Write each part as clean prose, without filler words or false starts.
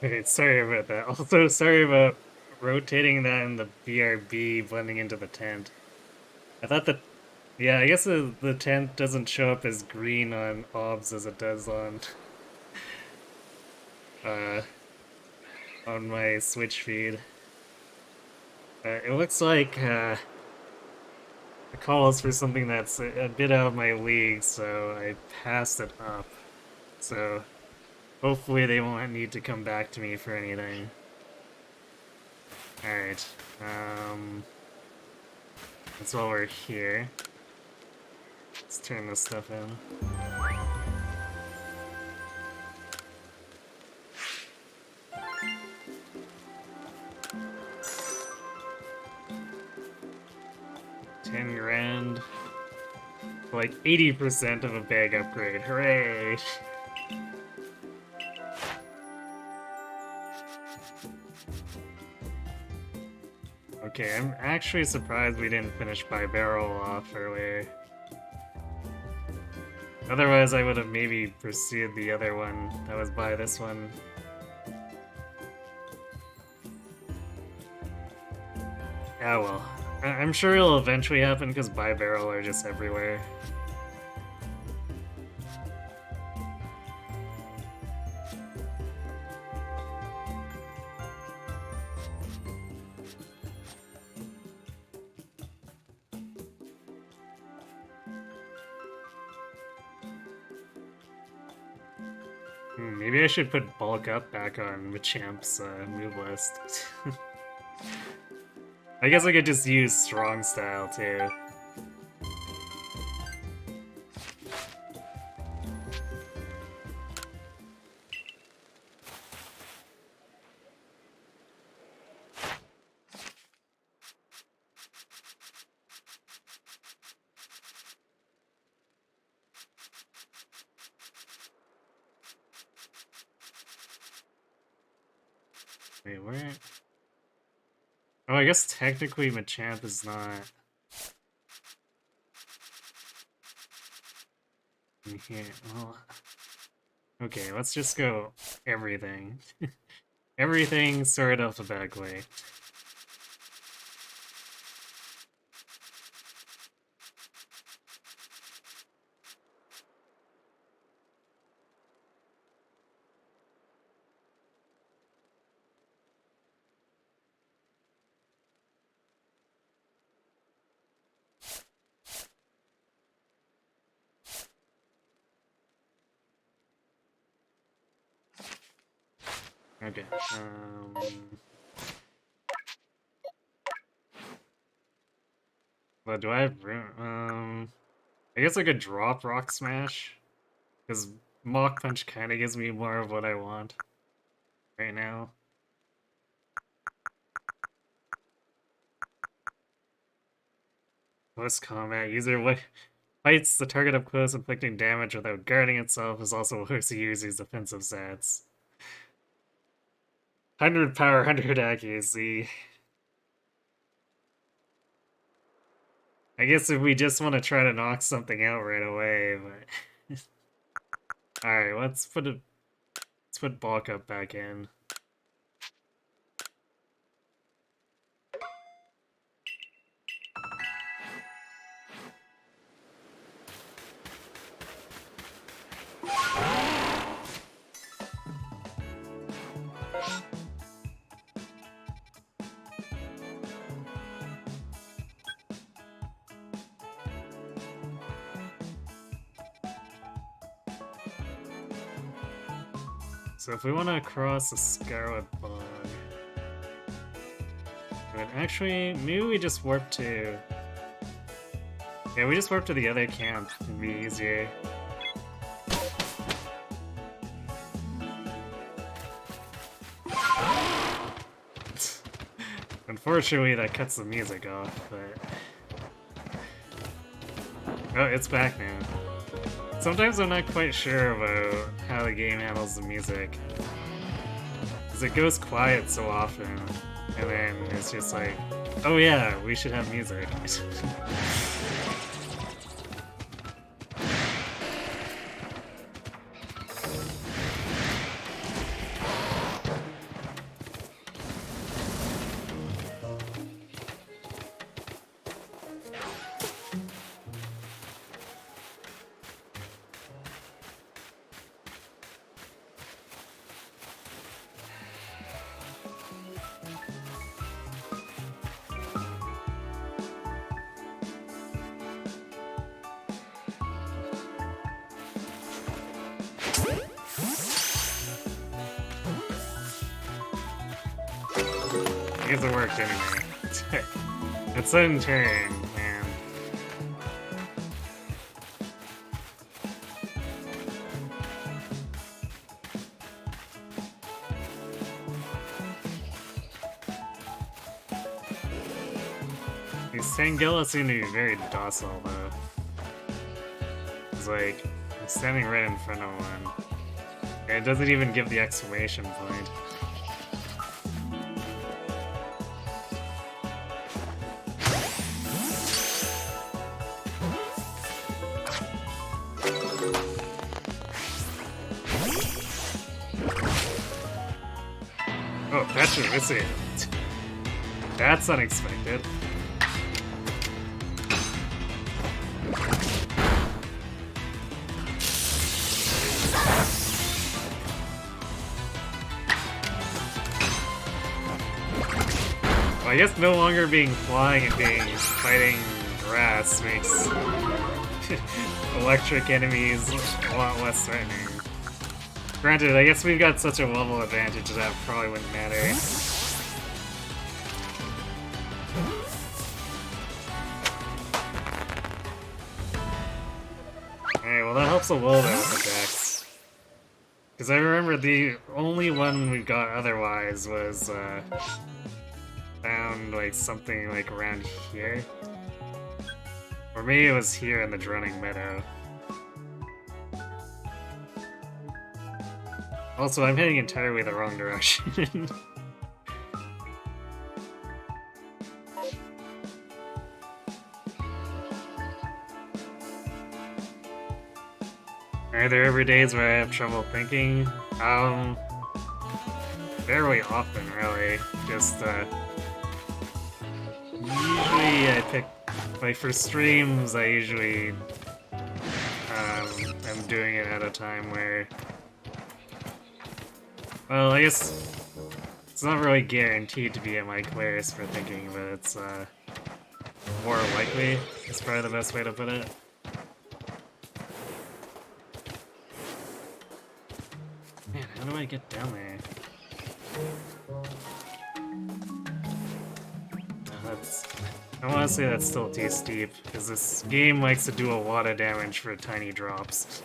Okay, sorry about that. Also, sorry about rotating that in the BRB blending into the tent. I thought that, yeah, I guess the tent doesn't show up as green on OBS as it does uh, on my Switch feed. It looks like the call is for something that's a bit out of my league, so I passed it up. So hopefully they won't need to come back to me for anything. Alright. That's while we're here. Let's turn this stuff in. $10,000. Like 80% of a bag upgrade. Hooray! Okay, I'm actually surprised we didn't finish by barrel off earlier. Otherwise, I would have maybe pursued the other one that was by this one. Ah well. I'm sure it'll eventually happen because by barrel are just everywhere. Maybe I should put bulk up back on Machamp's move list. I guess I could just use strong style too. Wait, where? Oh, I guess technically Machamp is not in here. Well, okay, let's just go everything. Everything sort alphabetically. Okay. But do I have room? I guess I could drop Rock Smash, because Mach Punch kind of gives me more of what I want right now. Close combat. User fights the target up close, inflicting damage without guarding itself, is also worse to use these defensive stats. 100 power, 100 accuracy. I guess if we just want to try to knock something out right away, but alright, let's put bulk up back in. So if we want to cross the Scarlet Bog, but actually, maybe we just warp to... Yeah, we just warp to the other camp, it'd be easier. Unfortunately, that cuts the music off, but... Oh, it's back now. Sometimes I'm not quite sure about how the game handles the music. Because it goes quiet so often, and then it's just like, oh yeah, we should have music. guess it worked anyway. It's in turn, man. These Sangilla seem to be very docile, though. It's like, I'm standing right in front of one. And it doesn't even give the exclamation point. Oh, that's just missing. That's unexpected. Well, I guess no longer being flying and being fighting grass makes electric enemies a lot less threatening. Granted, I guess we've got such a level advantage that probably wouldn't matter. Alright, well that helps a little bit with the dex. Because I remember the only one we got otherwise was, found, like, something, like, around here. Or maybe it was here in the Droning Meadow. Also, I'm heading entirely the wrong direction. Are there ever days where I have trouble thinking? Fairly often, really. Just, usually I pick, like, for streams, I usually, am doing it at a time where, well, I guess it's not really guaranteed to be at my clearest for thinking, but it's, more likely, is probably the best way to put it. Man, how do I get down there? I want to say that's still too steep, because this game likes to do a lot of damage for tiny drops.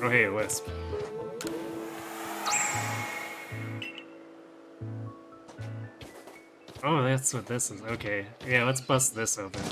Oh hey, Wisp. Oh, that's what this is. Okay. Yeah, let's bust this open.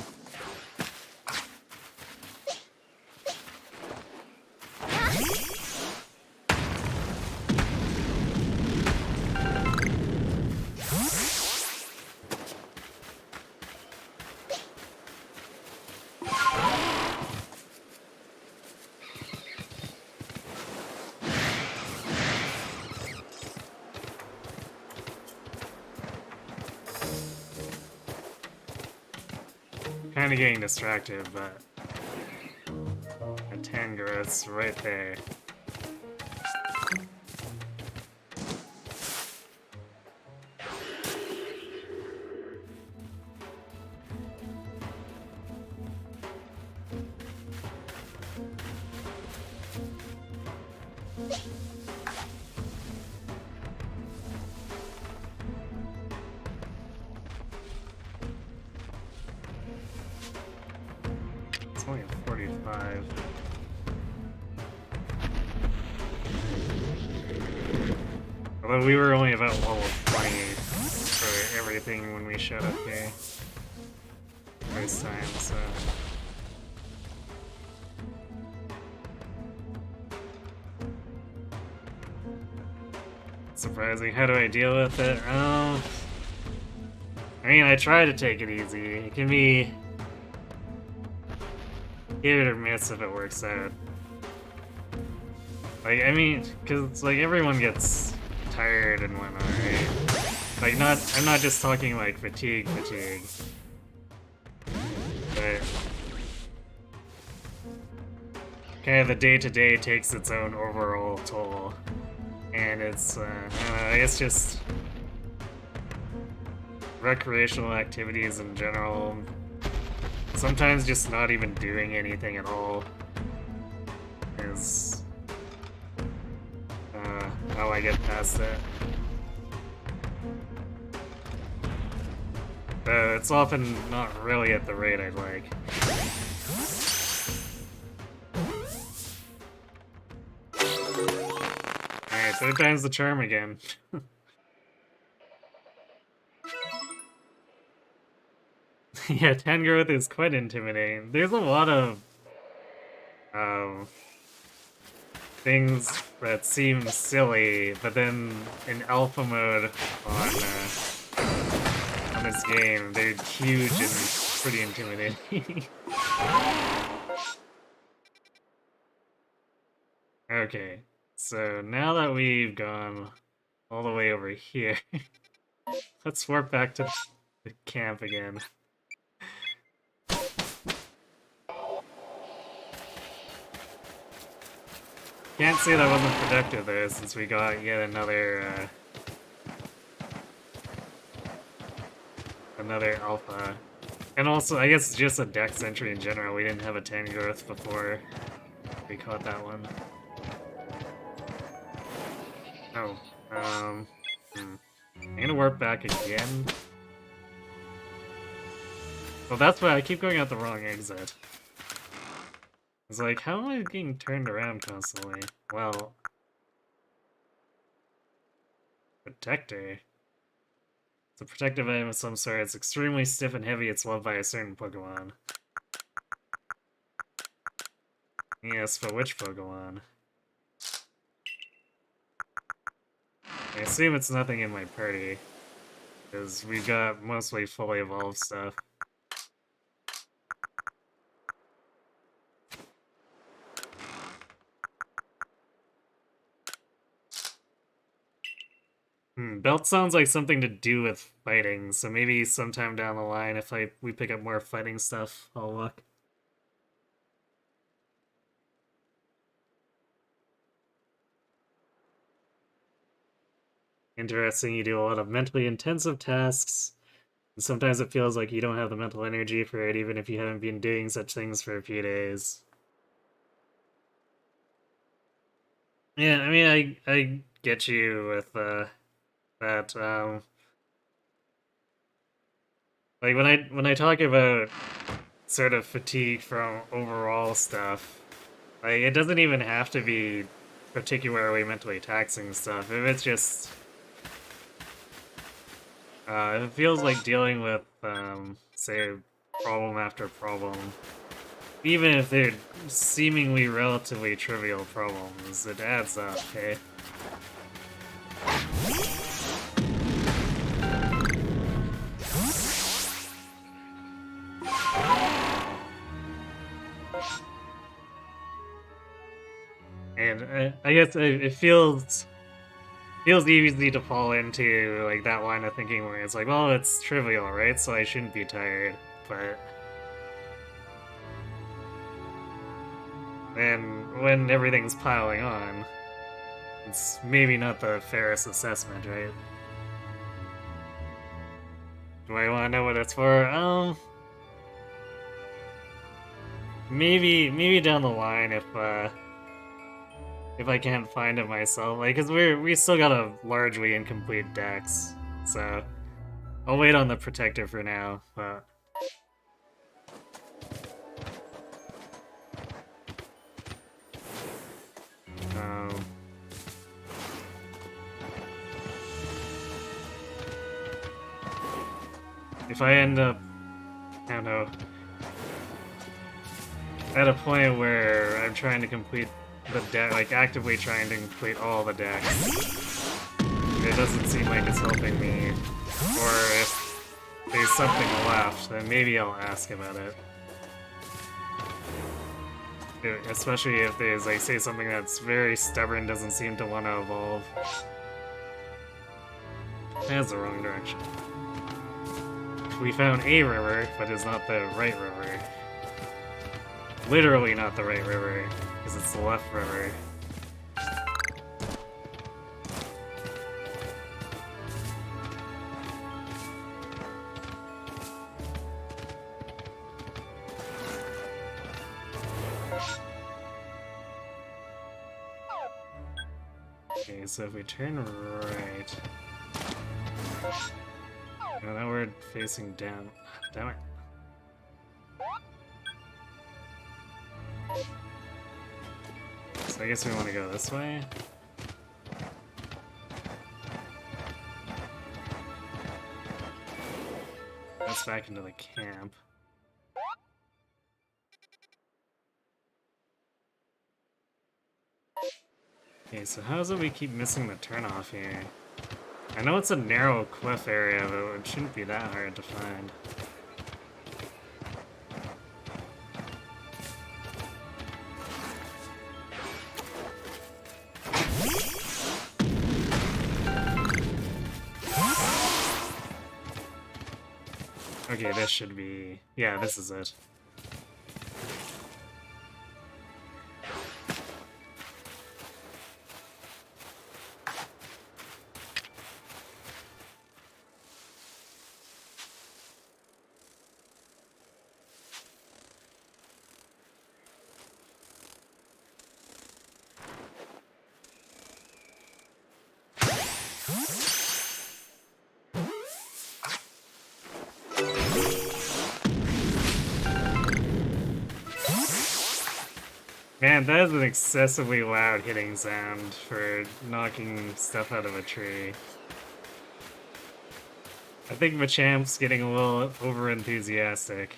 Kinda getting distracted, but a Tangrowth's right there. It's only a 45. Although we were only about level 20 for everything when we showed up here. First time, so... Surprising. How do I deal with it? I mean, I try to take it easy. It can be hit or miss if it works out. Like, I mean, because, like, everyone gets tired and whatnot, right? Like, I'm not just talking, like, fatigue. But kind of the day-to-day takes its own overall toll. And it's, I don't know, I guess just recreational activities in general. Sometimes just not even doing anything at all is how I get past it. It's often not really at the rate I'd like. Alright, third time's the charm again. Yeah, 10 growth is quite intimidating. There's a lot of things that seem silly, but then in alpha mode on this game, they're huge and pretty intimidating. Okay, so now that we've gone all the way over here, let's warp back to the camp again. Can't say that wasn't productive though, since we got yet another alpha. And also, I guess just a dex entry in general. We didn't have a 10 growth before we caught that one. Oh, I'm gonna warp back again. Well, that's why I keep going out the wrong exit. It's like, how am I getting turned around constantly? Well... Protector? It's a protective item of some sort. It's extremely stiff and heavy. It's loved by a certain Pokemon. Yes, but which Pokemon? I assume it's nothing in my party. Because we've got mostly fully evolved stuff. Belt sounds like something to do with fighting, so maybe sometime down the line, if we pick up more fighting stuff, I'll look. Interesting, you do a lot of mentally intensive tasks, and sometimes it feels like you don't have the mental energy for it, even if you haven't been doing such things for a few days. Yeah, I mean, I get you with, that, like, when I talk about sort of fatigue from overall stuff, like, it doesn't even have to be particularly mentally taxing stuff. If it's just... it feels like dealing with, say, problem after problem. Even if they're seemingly relatively trivial problems, it adds up, okay? And I guess it feels easy to fall into like that line of thinking where it's like, well, it's trivial, right? So I shouldn't be tired. But then when everything's piling on, it's maybe not the fairest assessment, right? Do I want to know what it's for? Maybe down the line if I can't find it myself, like, cause we still got a largely incomplete dex, so I'll wait on the protector for now. But if I end up, I don't know, at a point where I'm trying to complete the deck, like actively trying to complete all the decks, it doesn't seem like it's helping me, or if there's something left, then maybe I'll ask about it. Especially if there's, like, say something that's very stubborn, doesn't seem to want to evolve. That's the wrong direction. We found a river, but it's not the right river. Literally not the right river, because it's the left river. Okay, so if we turn right... Oh, now we're facing down. Damn it. So I guess we want to go this way. That's back into the camp. Okay, so how is it we keep missing the turnoff here? I know it's a narrow cliff area, but it shouldn't be that hard to find. Okay, this should be... Yeah, this is it. Man, that is an excessively loud hitting sound for knocking stuff out of a tree. I think Machamp's getting a little over-enthusiastic.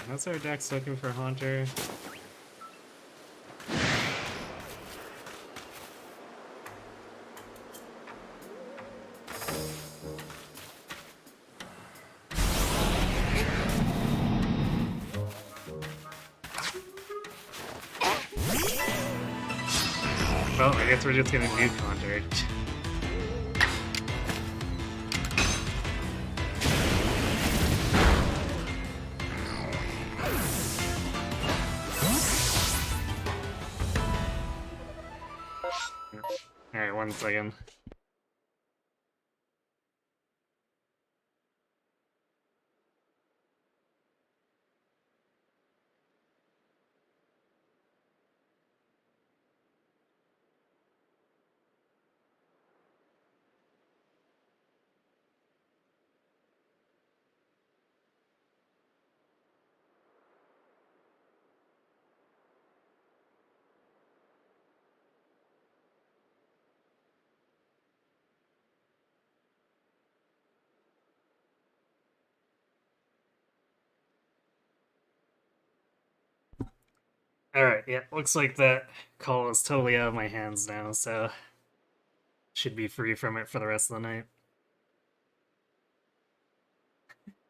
How's our deck's looking for Haunter? Well, I guess we're just gonna nuke Haunter. Alright, 1 second. Alright, yeah, looks like that call is totally out of my hands now, so should be free from it for the rest of the night.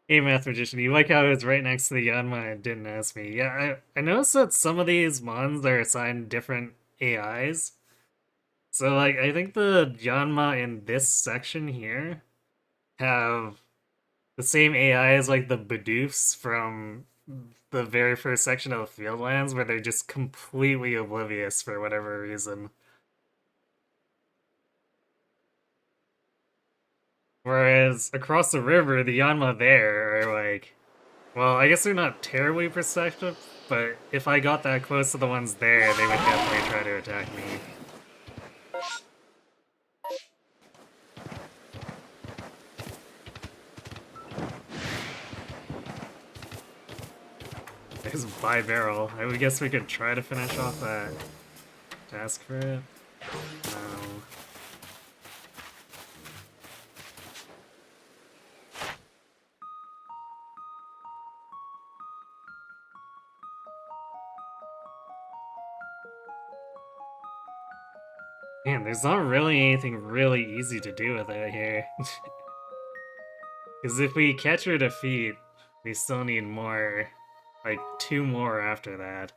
Hey, Math Magician, you like how it was right next to the Yanma and didn't ask me? Yeah, I noticed that some of these mons are assigned different AIs. So, like, I think the Yanma in this section here have the same AI as, like, the Bidoofs from the very first section of the Fieldlands, where they're just completely oblivious for whatever reason. Whereas across the river, the Yanma there are like, well, I guess they're not terribly perceptive, but if I got that close to the ones there, they would definitely try to attack me. There's by barrel. I would guess we could try to finish off that task for it. No. Man, there's not really anything really easy to do with it here. Because if we catch or defeat, we still need more. Like, 2 more after that.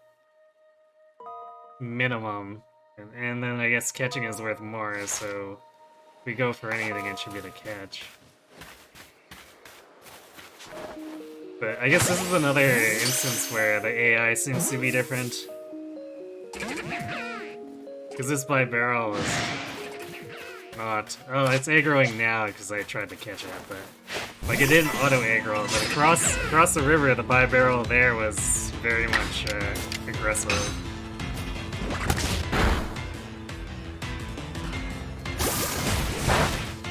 Minimum. And then I guess catching is worth more, so if we go for anything, it should be the catch. But I guess this is another instance where the AI seems to be different. Because this by barrel is Not. Oh, it's aggroing now because I tried to catch it, but like it didn't auto aggro. But across the river, the bi-barrel there was very much aggressive.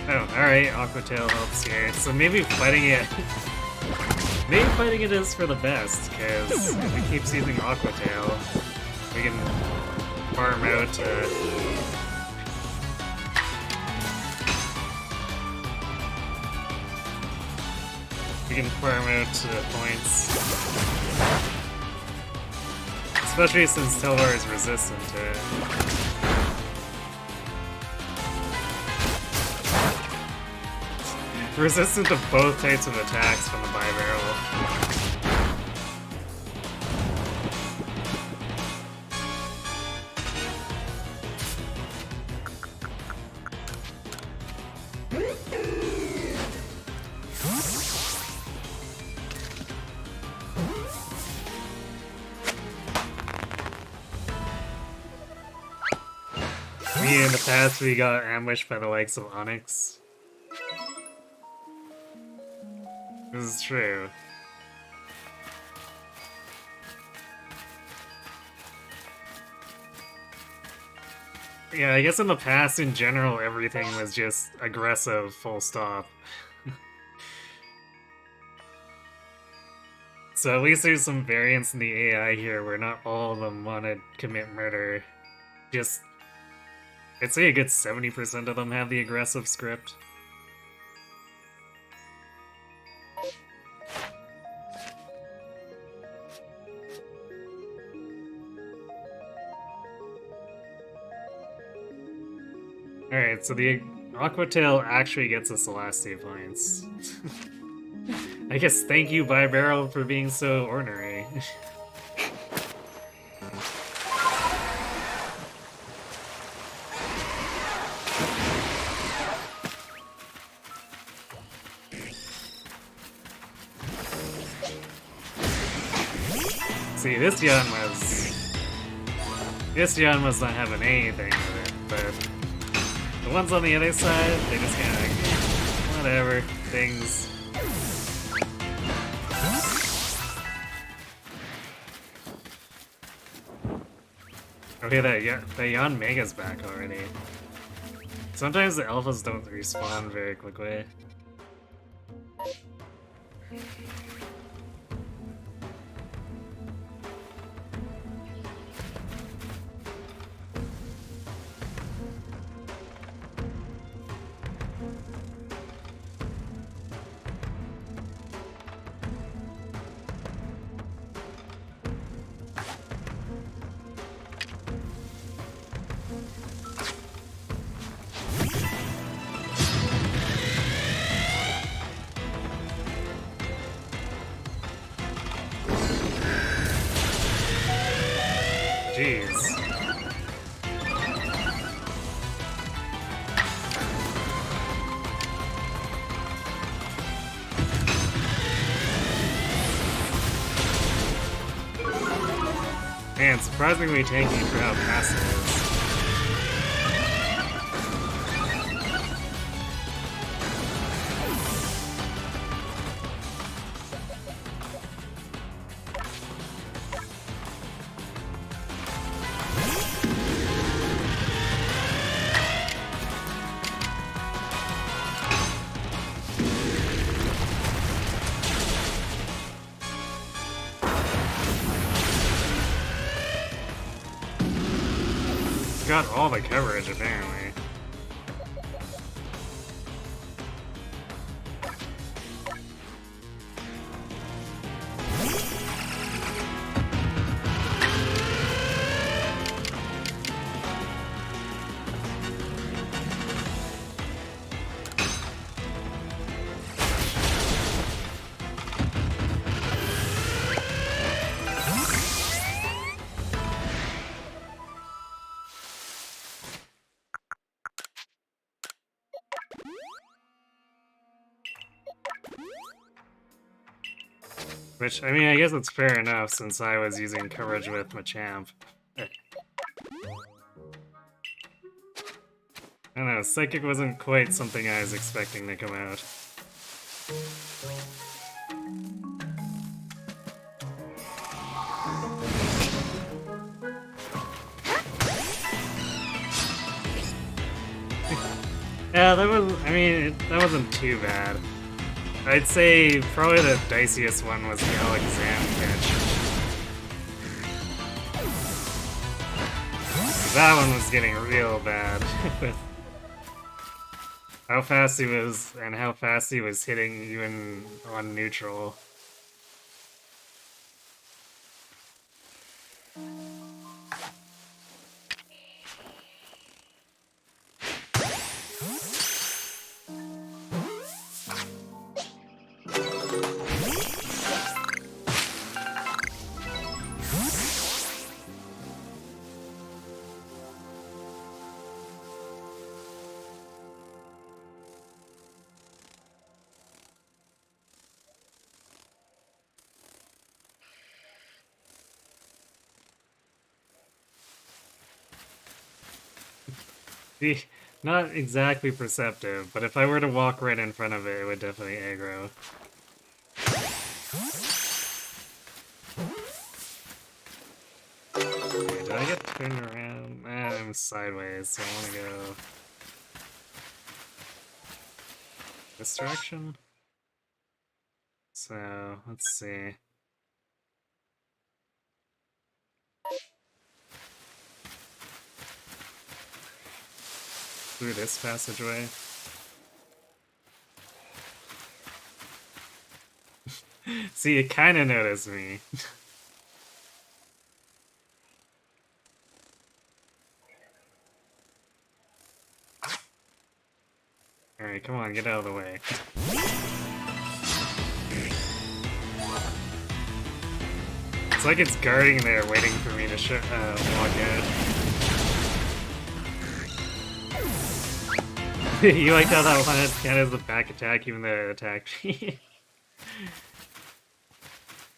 Oh, alright, Aquatail helps here. So maybe fighting it... maybe fighting it is for the best, because if he keeps using Aquatail, we can farm out... we can farm out points. Especially since Telvar is resistant to it. Resistant to both types of attacks from the bi-barrel. In the past, we got ambushed by the likes of Onyx. This is true. Yeah, I guess in the past, in general, everything was just aggressive, full stop. So at least there's some variance in the AI here where not all of them want to commit murder. Just... I'd say a good 70% of them have the aggressive script. Alright, so the Aquatail actually gets us the last 2 points. I guess thank you, bi-barrel, for being so ornery. See, this Yon was not having anything with it, but the ones on the other side, they just kinda like, whatever, things. Okay, that Yon Mega's back already. Sometimes the alphas don't respawn very quickly. Jeez. Man, surprisingly tanky for how fast it is. Got all the coverage, apparently. Which, I mean, I guess it's fair enough since I was using coverage with Machamp. I don't know, Psychic wasn't quite something I was expecting to come out. Yeah, that was, I mean, that wasn't too bad. I'd say probably the diciest one was the Alexam catch. That one was getting real bad with how fast he was and how fast he was hitting even on neutral. See, not exactly perceptive, but if I were to walk right in front of it, it would definitely aggro. Okay, did I get turned around? I'm sideways, so I want to go this direction. So, let's see. Through this passageway. See, it kind of noticed me. Alright, come on, get out of the way. It's like it's guarding there, waiting for me to walk out. You liked how that one had kind of the back attack even though it attacked me?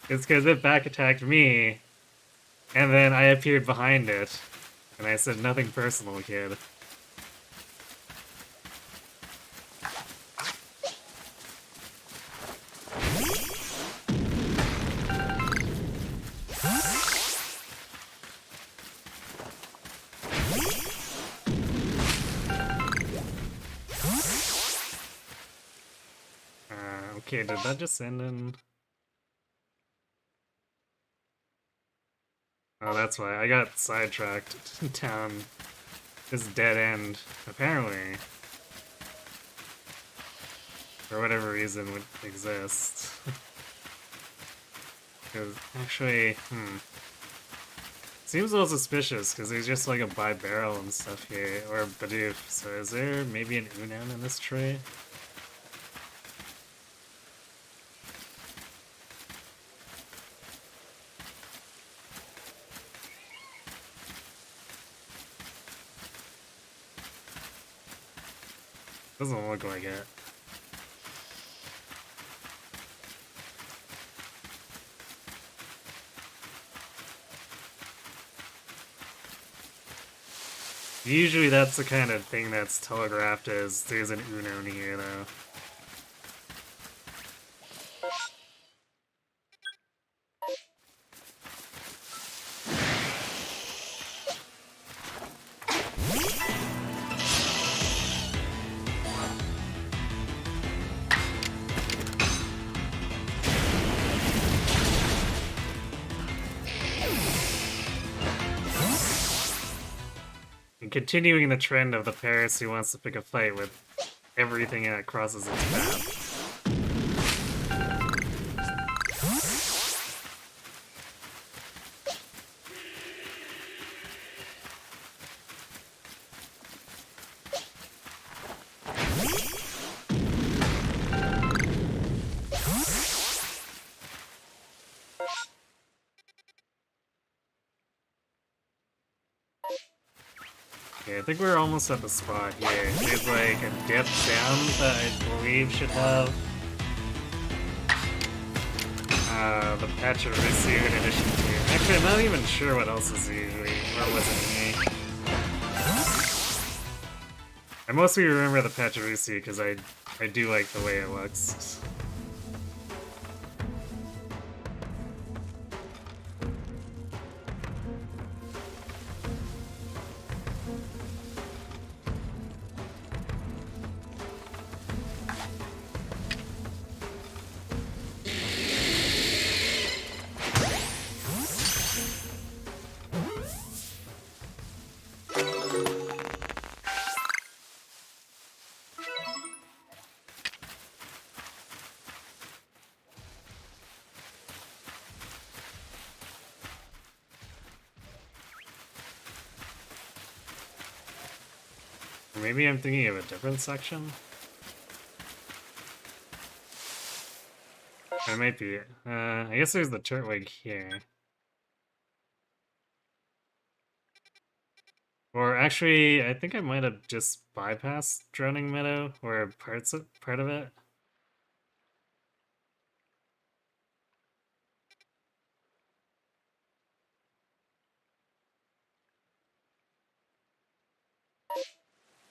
It's because it back attacked me, and then I appeared behind it, and I said nothing personal, kid. Okay, did that just end in... Oh, that's why. I got sidetracked down this dead end, apparently. For whatever reason would exist. Because, actually, seems a little suspicious, because there's just like a bi-barrel and stuff here, or Bidoof. So is there maybe an Unown in this tray? Doesn't look like it. Usually that's the kind of thing that's telegraphed as there's an Unown here, though. Continuing the trend of the Paris who wants to pick a fight with everything that crosses its path. Okay, I think we're almost at the spot here. There's like a depth down that I believe should have the patch of Risu in addition to... Actually, I'm not even sure what else is usually, or was it me. I mostly remember the Pachyrisi because I do like the way it looks. Maybe I'm thinking of a different section? That might be it. I guess there's the Turtwig here. Or actually, I think I might have just bypassed Drowning Meadow, or part of it.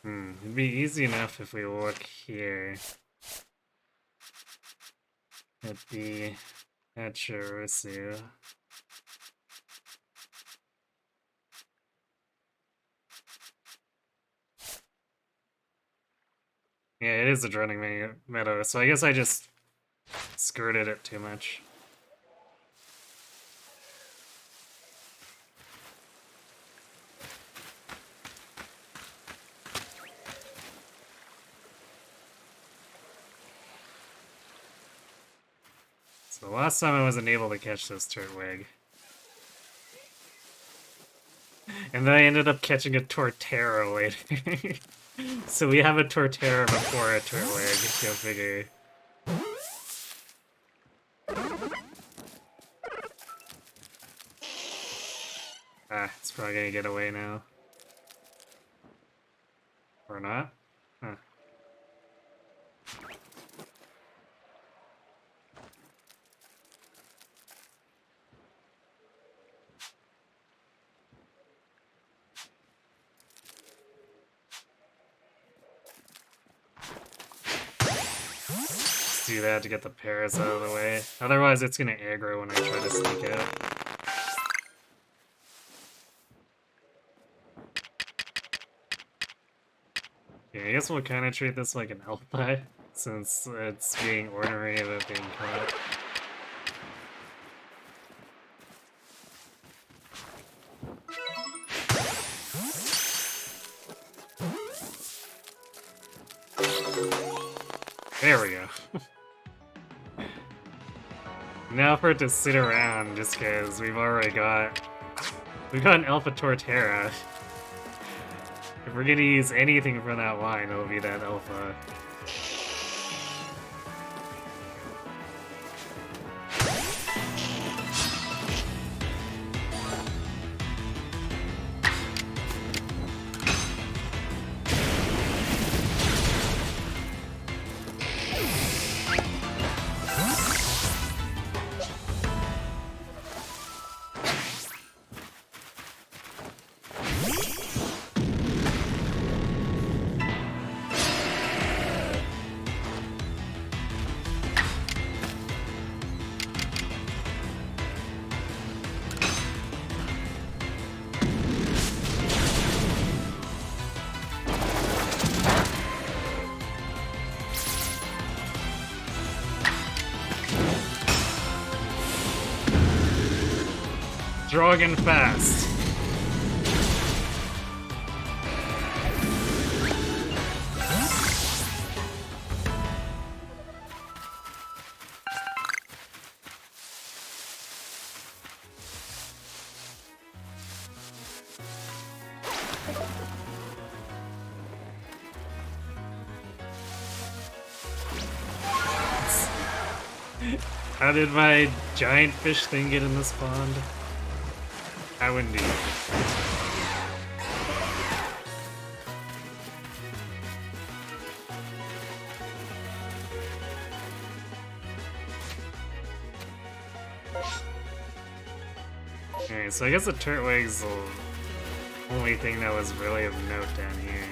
It'd be easy enough if we look here at the Pachyrisi. Yeah, it is a Drowning Meadow, so I guess I just skirted it too much. So last time I wasn't able to catch this Turtwig. And then I ended up catching a Torterra later. So we have a Torterra before a Turtwig, go figure. It's probably gonna get away now. Or not? Huh. Do that to get the Paras out of the way. Otherwise, it's gonna aggro when I try to sneak out. Yeah, I guess we'll kind of treat this like an Alpine, since it's being ornery about being caught. There we go. Now for it to sit around, just because we've got an Alpha Torterra. If we're gonna use anything from that line, it'll be that Alpha. Dragon fast. How did my giant fish thing get in this pond? How indeed. Okay, so I guess the Turtwig's the only thing that was really of note down here.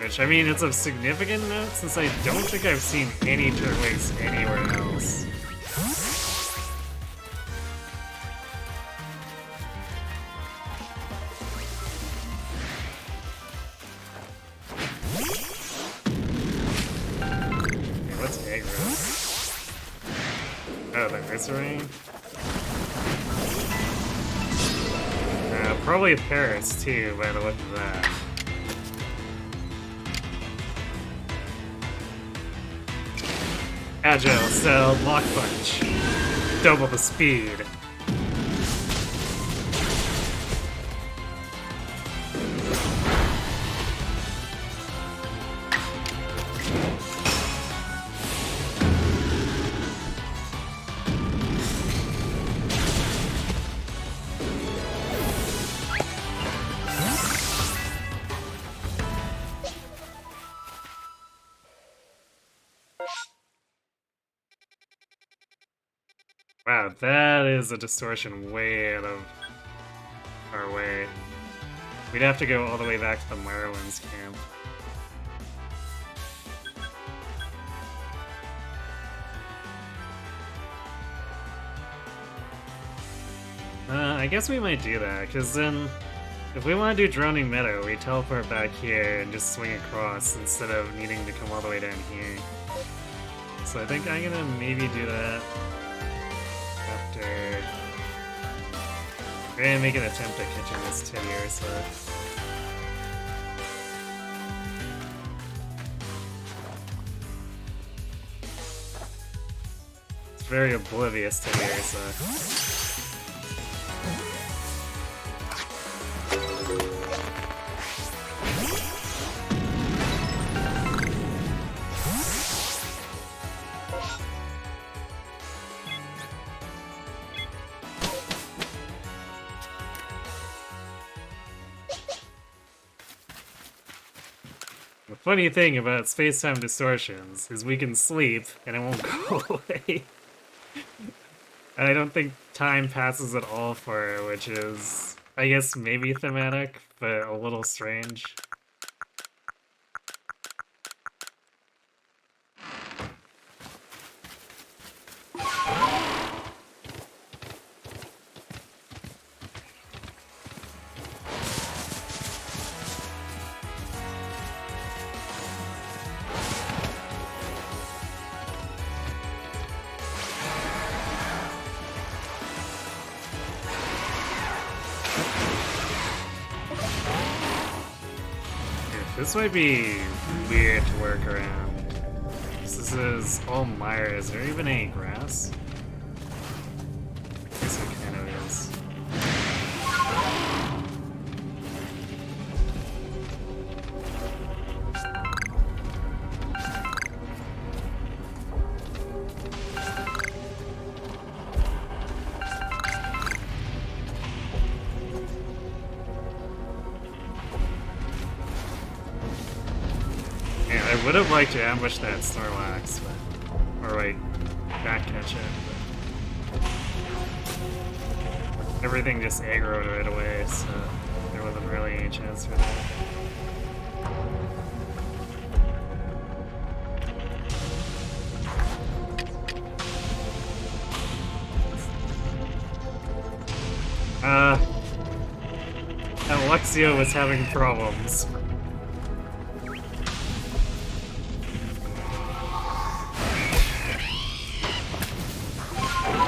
Which, I mean, it's of significant note since I don't think I've seen any turtwigs anywhere else. Okay, what's aggro? Oh, the Glycerine? Probably Paris too, by the look of that. Agile style block punch. Double the speed. Wow, that is a distortion way out of our way. We'd have to go all the way back to the Marlins camp. I guess we might do that, because then if we want to do Droning Meadow, we teleport back here and just swing across instead of needing to come all the way down here. So I think I'm gonna maybe do that. After we're gonna make an attempt at catching this Teddy Ursa. It's very oblivious Teddy Ursa. The funny thing about space-time distortions is we can sleep and it won't go away. I don't think time passes at all for it, which is, I guess, maybe thematic, but a little strange. This might be weird to work around. This is all mire. Is there even any grass? I guess it kind of is. I would have liked to ambush that Snorlax, but, or like back catch it, but everything just aggroed right away, so there wasn't really any chance for that. Alexia was having problems.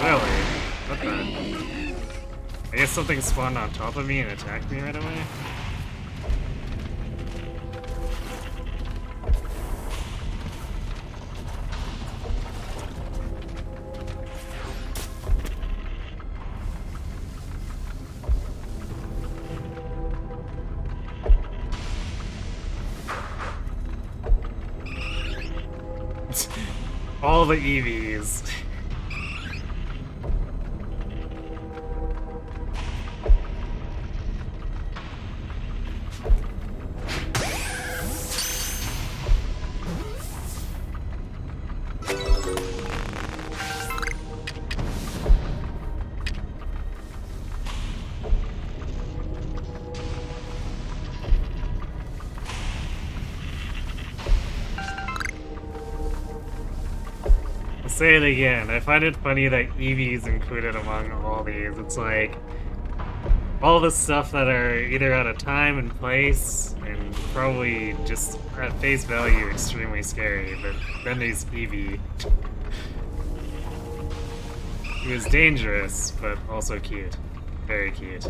Really? What the? I guess something spawned on top of me and attacked me right away? All the EVs. say it again. I find it funny that Eevee is included among all these. It's like all the stuff that are either out of time and place and probably just at face value extremely scary, but then there's Eevee. He was dangerous, but also cute. Very cute.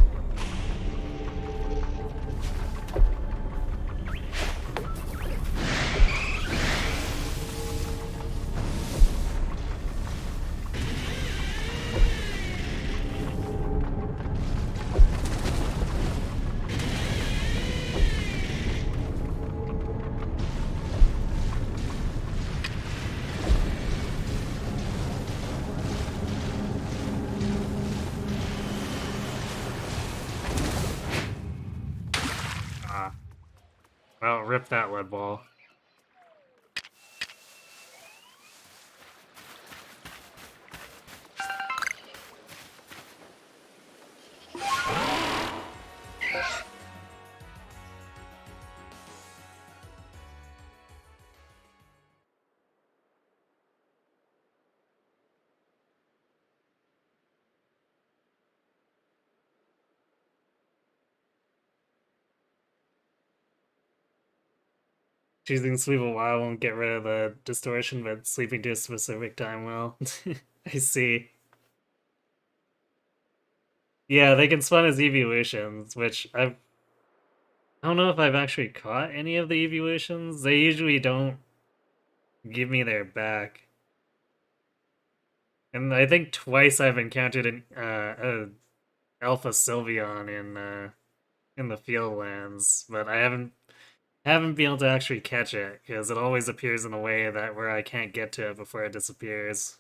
Well, rip that lead ball. Choosing sleep a while won't get rid of the distortion, but sleeping to a specific time will. I see. Yeah, they can spawn as evolutions, which I don't know if I've actually caught any of the evolutions. They usually don't give me their back. And I think twice I've encountered an Alpha Sylveon in the field lands, but I haven't been able to actually catch it because it always appears in a way that where I can't get to it before it disappears.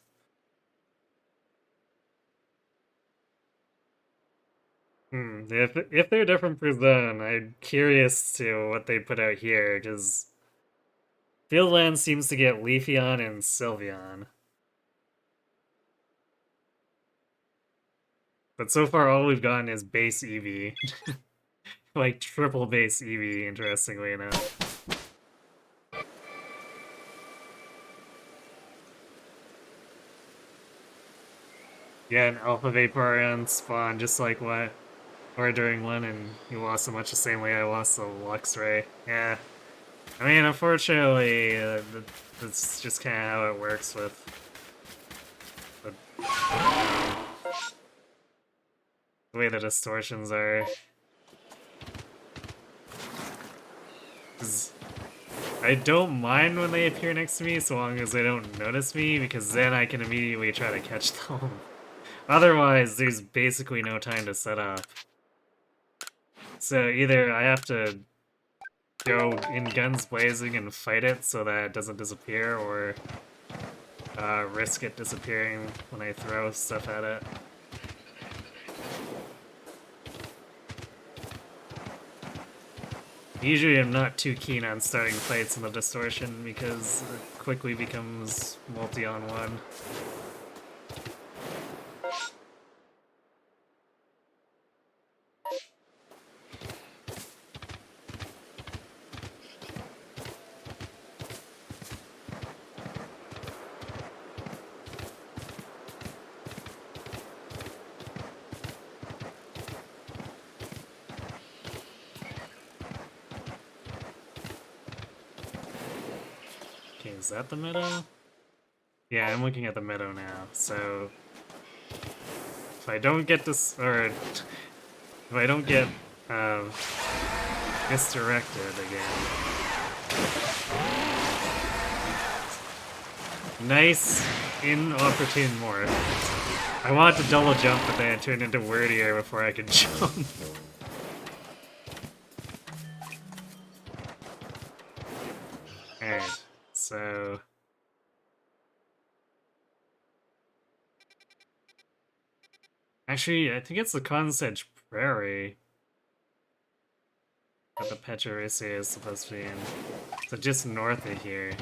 If they're different per zone, I'm curious to what they put out here because Fieldland seems to get Leafeon and Sylveon. But so far all we've gotten is base Eevee. Like triple base Eevee, interestingly enough. Yeah, an Alpha Vaporeon spawned just like what we're doing one, and he lost so much the same way I lost the Luxray. Yeah. I mean, unfortunately, that's just kind of how it works with the way the distortions are. 'Cause I don't mind when they appear next to me so long as they don't notice me, because then I can immediately try to catch them. Otherwise, there's basically no time to set up. So either I have to go in guns blazing and fight it so that it doesn't disappear, or risk it disappearing when I throw stuff at it. Usually I'm not too keen on starting fights in the distortion because it quickly becomes multi-on-one. Okay, is that the meadow? Yeah, I'm looking at the meadow now, so if I don't get this, or if I don't get misdirected again. Nice inopportune morph. I wanted to double jump, but then it turned into wordier before I could jump. Alright, so actually, I think it's the Consedge Prairie that the Pachyrhisia is supposed to be in. So just north of here.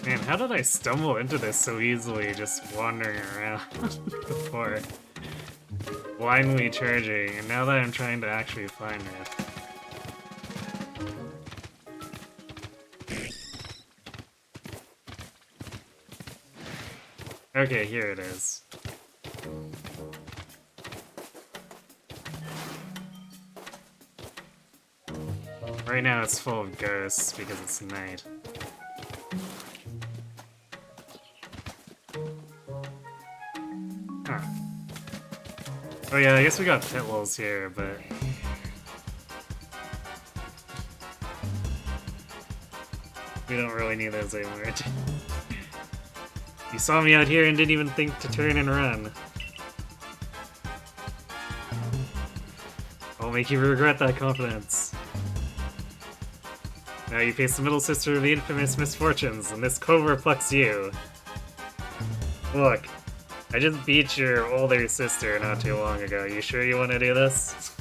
Man, how did I stumble into this so easily just wandering around before? Blindly charging, and now that I'm trying to actually find it. Okay, here it is. Right now it's full of ghosts because it's night. Huh. Oh yeah, I guess we got Pickles here, but... we don't really need those anymore. You saw me out here and didn't even think to turn and run. I'll make you regret that confidence. Now you face the middle sister of the infamous misfortunes, and this cobra plucks you. Look, I just beat your older sister not too long ago. You sure you want to do this?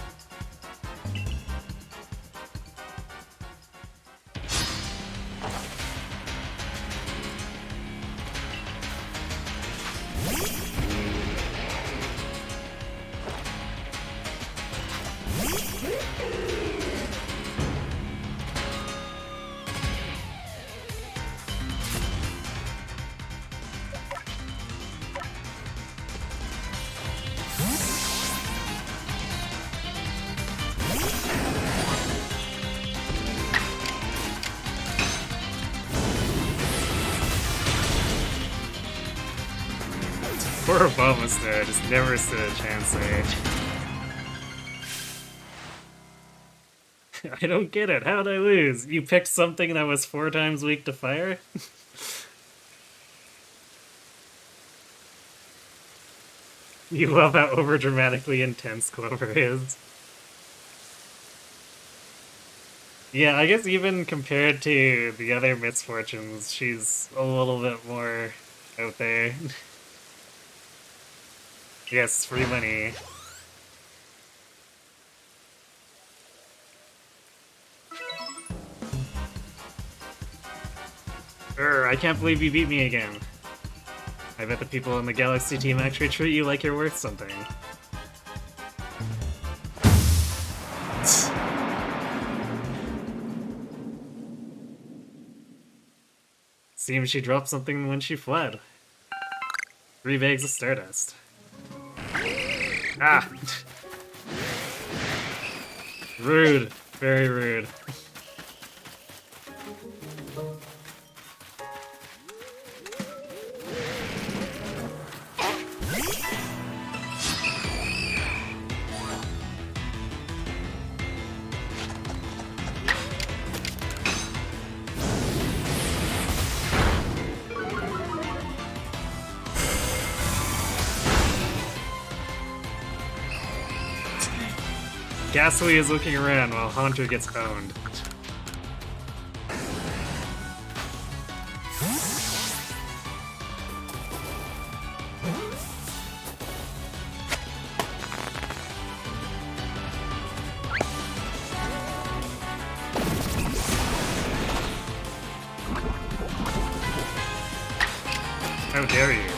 Poor Obama's there, just never stood a chance there. I don't get it, how'd I lose? You picked something that was 4 times weak to fire? You love how overdramatically intense Clover is. Yeah, I guess even compared to the other misfortunes, she's a little bit more out there. Yes, free money. I can't believe you beat me again. I bet the people in the Galaxy team actually treat you like you're worth something. Seems she dropped something when she fled. 3 bags of Stardust. Ah! Rude. Very rude. Ghastly is looking around while Haunter gets owned. How dare you?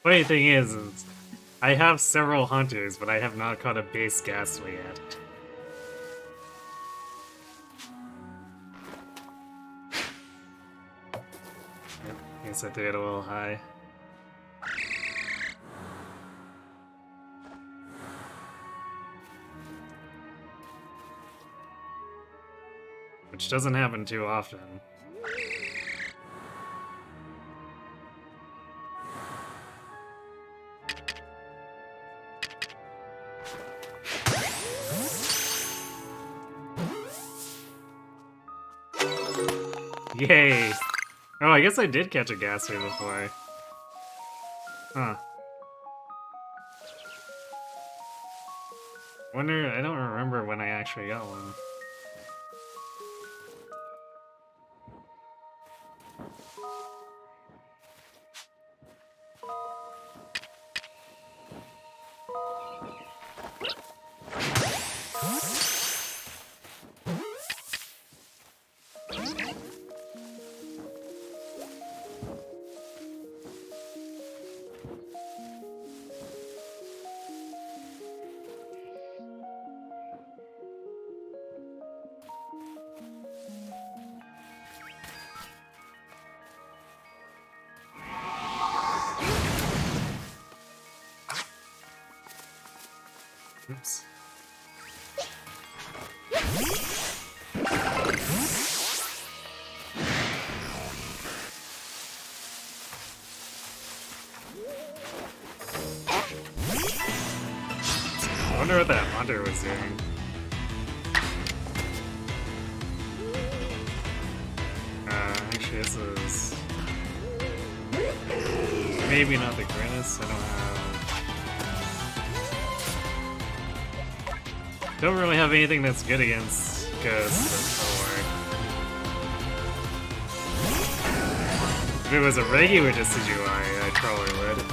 Funny thing is I have several hunters, but I have not caught a base Ghastly yet. Yep, guess I threw it a little high. Which doesn't happen too often. Yay! Oh, I guess I did catch a Ghastly before. Huh. Wonder, I don't remember when I actually got one. Oops. I wonder what that hunter was doing. Actually, this is maybe not the greatest. I don't have. Don't really have anything that's good against ghosts or. If it was a regular Decidueye, I probably would.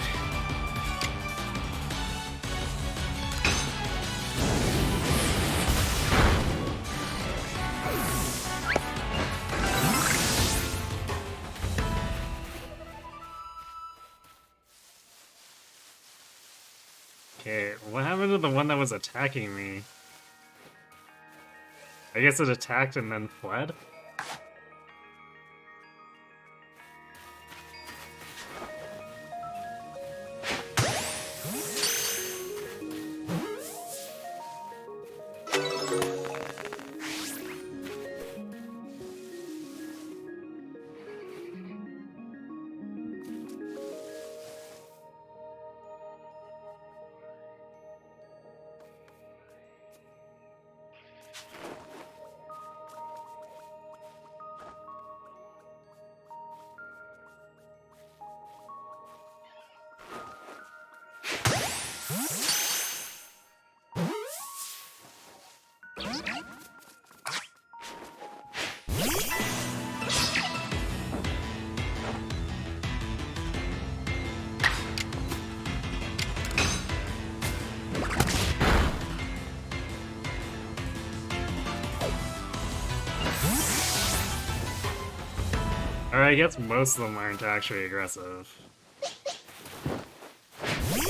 Okay, what happened to the one that was attacking me? I guess it attacked and then fled? Alright, I guess most of them aren't actually aggressive.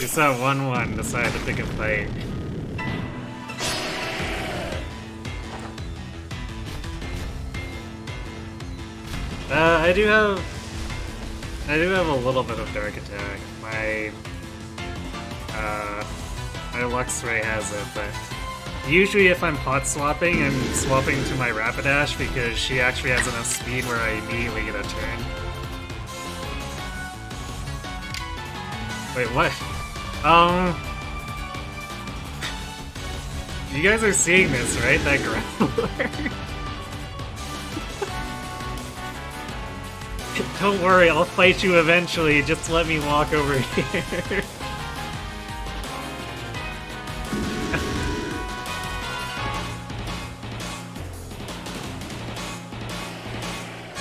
Just that one decided to pick a fight. I do have a little bit of dark attack. My Luxray has it, but usually if I'm hot swapping, I'm swapping to my Rapidash because she actually has enough speed where I immediately get a turn. Wait, what? You guys are seeing this, right? That Growler? Don't worry, I'll fight you eventually, just let me walk over here.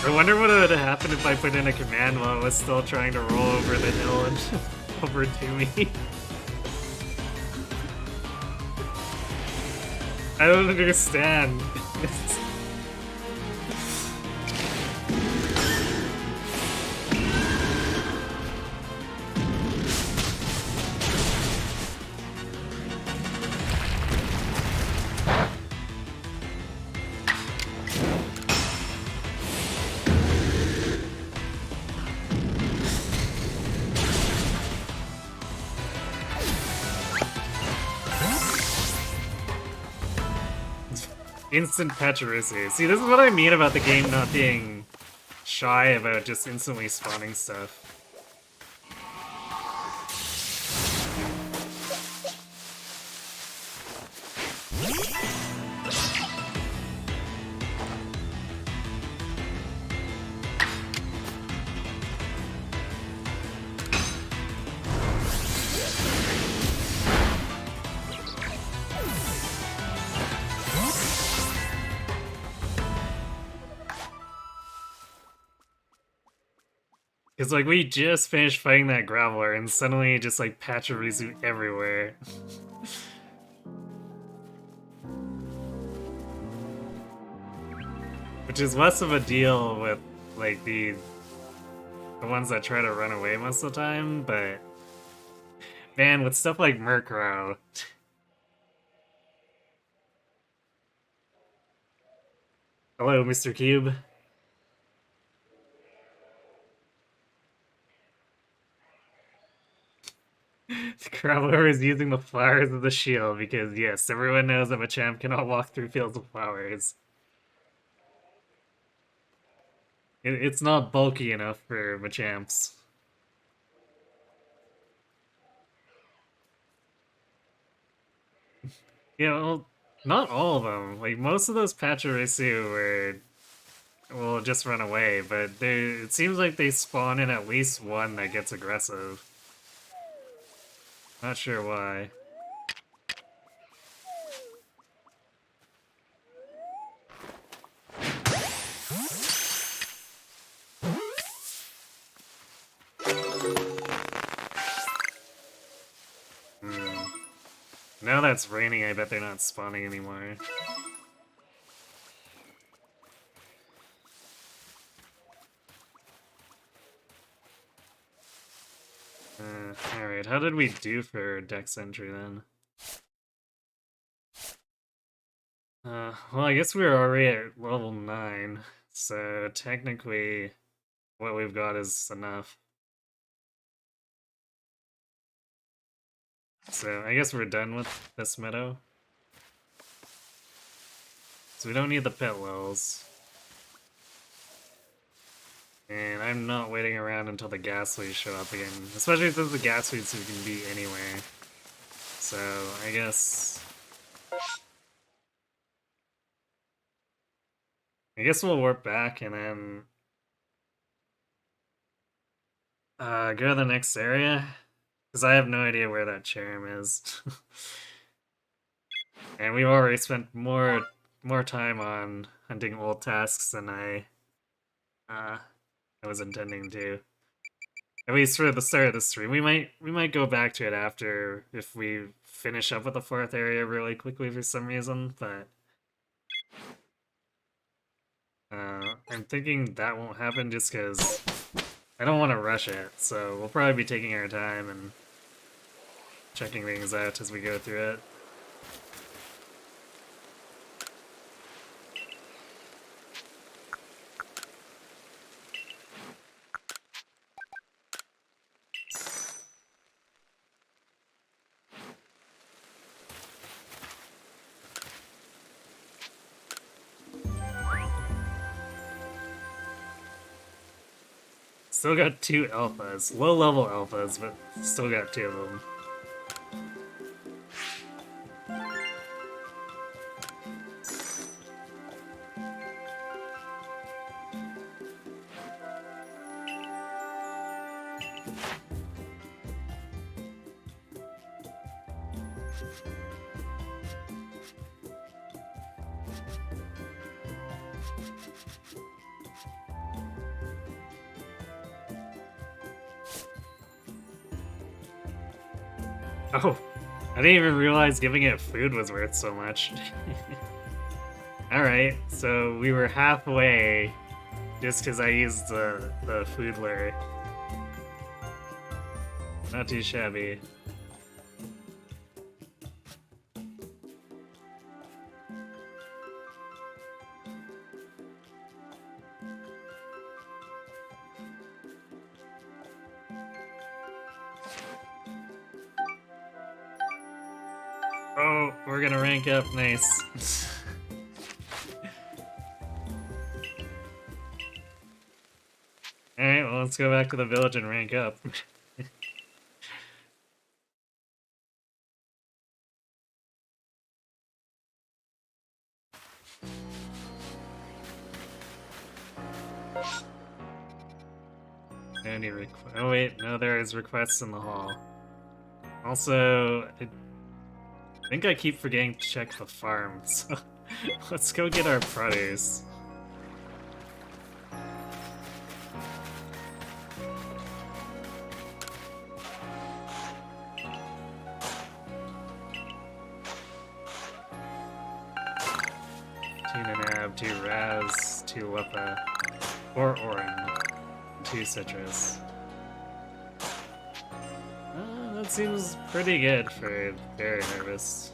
I wonder what would have happened if I put in a command while I was still trying to roll over the hill and over to me. I don't understand. Instant Pachyrisi. See, this is what I mean about the game not being shy about just instantly spawning stuff. Because, like, we just finished fighting that Graveler, and suddenly just, like, Pachirisu everywhere. Which is less of a deal with, like, the ones that try to run away most of the time, but... Man, with stuff like Murkrow... Hello, Mr. Cube. The Graveler is using the flowers as a shield because, yes, everyone knows that Machamp cannot walk through fields of flowers. It's not bulky enough for Machamps. Yeah, well, not all of them. Like, most of those Pachirisu will just run away, but it seems like they spawn in at least one that gets aggressive. Not sure why. Now that it's raining, I bet they're not spawning anymore. Alright, how did we do for Dex entry then? Well, I guess we were already at level 9, so technically what we've got is enough. So I guess we're done with this meadow. So we don't need the pit levels. And I'm not waiting around until the Ghastlies show up again. Especially since the Ghastlies we can beat anywhere. So I guess we'll warp back and then go to the next area. Because I have no idea where that Cherrim is. And we've already spent more time on hunting old tasks than I was intending to. At least for the start of the stream. We might go back to it after if we finish up with the 4th area really quickly for some reason, but I'm thinking that won't happen just because I don't want to rush it, so we'll probably be taking our time and checking things out as we go through it. Still got 2 alphas. Low-level alphas, but still got 2 of them. Oh, I didn't even realize giving it food was worth so much. Alright, so we were halfway just because I used the food lure. Not too shabby. Oh, we're gonna rank up, nice. Alright, well let's go back to the village and rank up. Any oh wait, no, there is requests in the hall. Also, I think I keep forgetting to check the farm, so let's go get our produce. have 2 Raz, 2 Lipa, 4 Oran, 2 Citrus. That seems pretty good for Berry Harvest.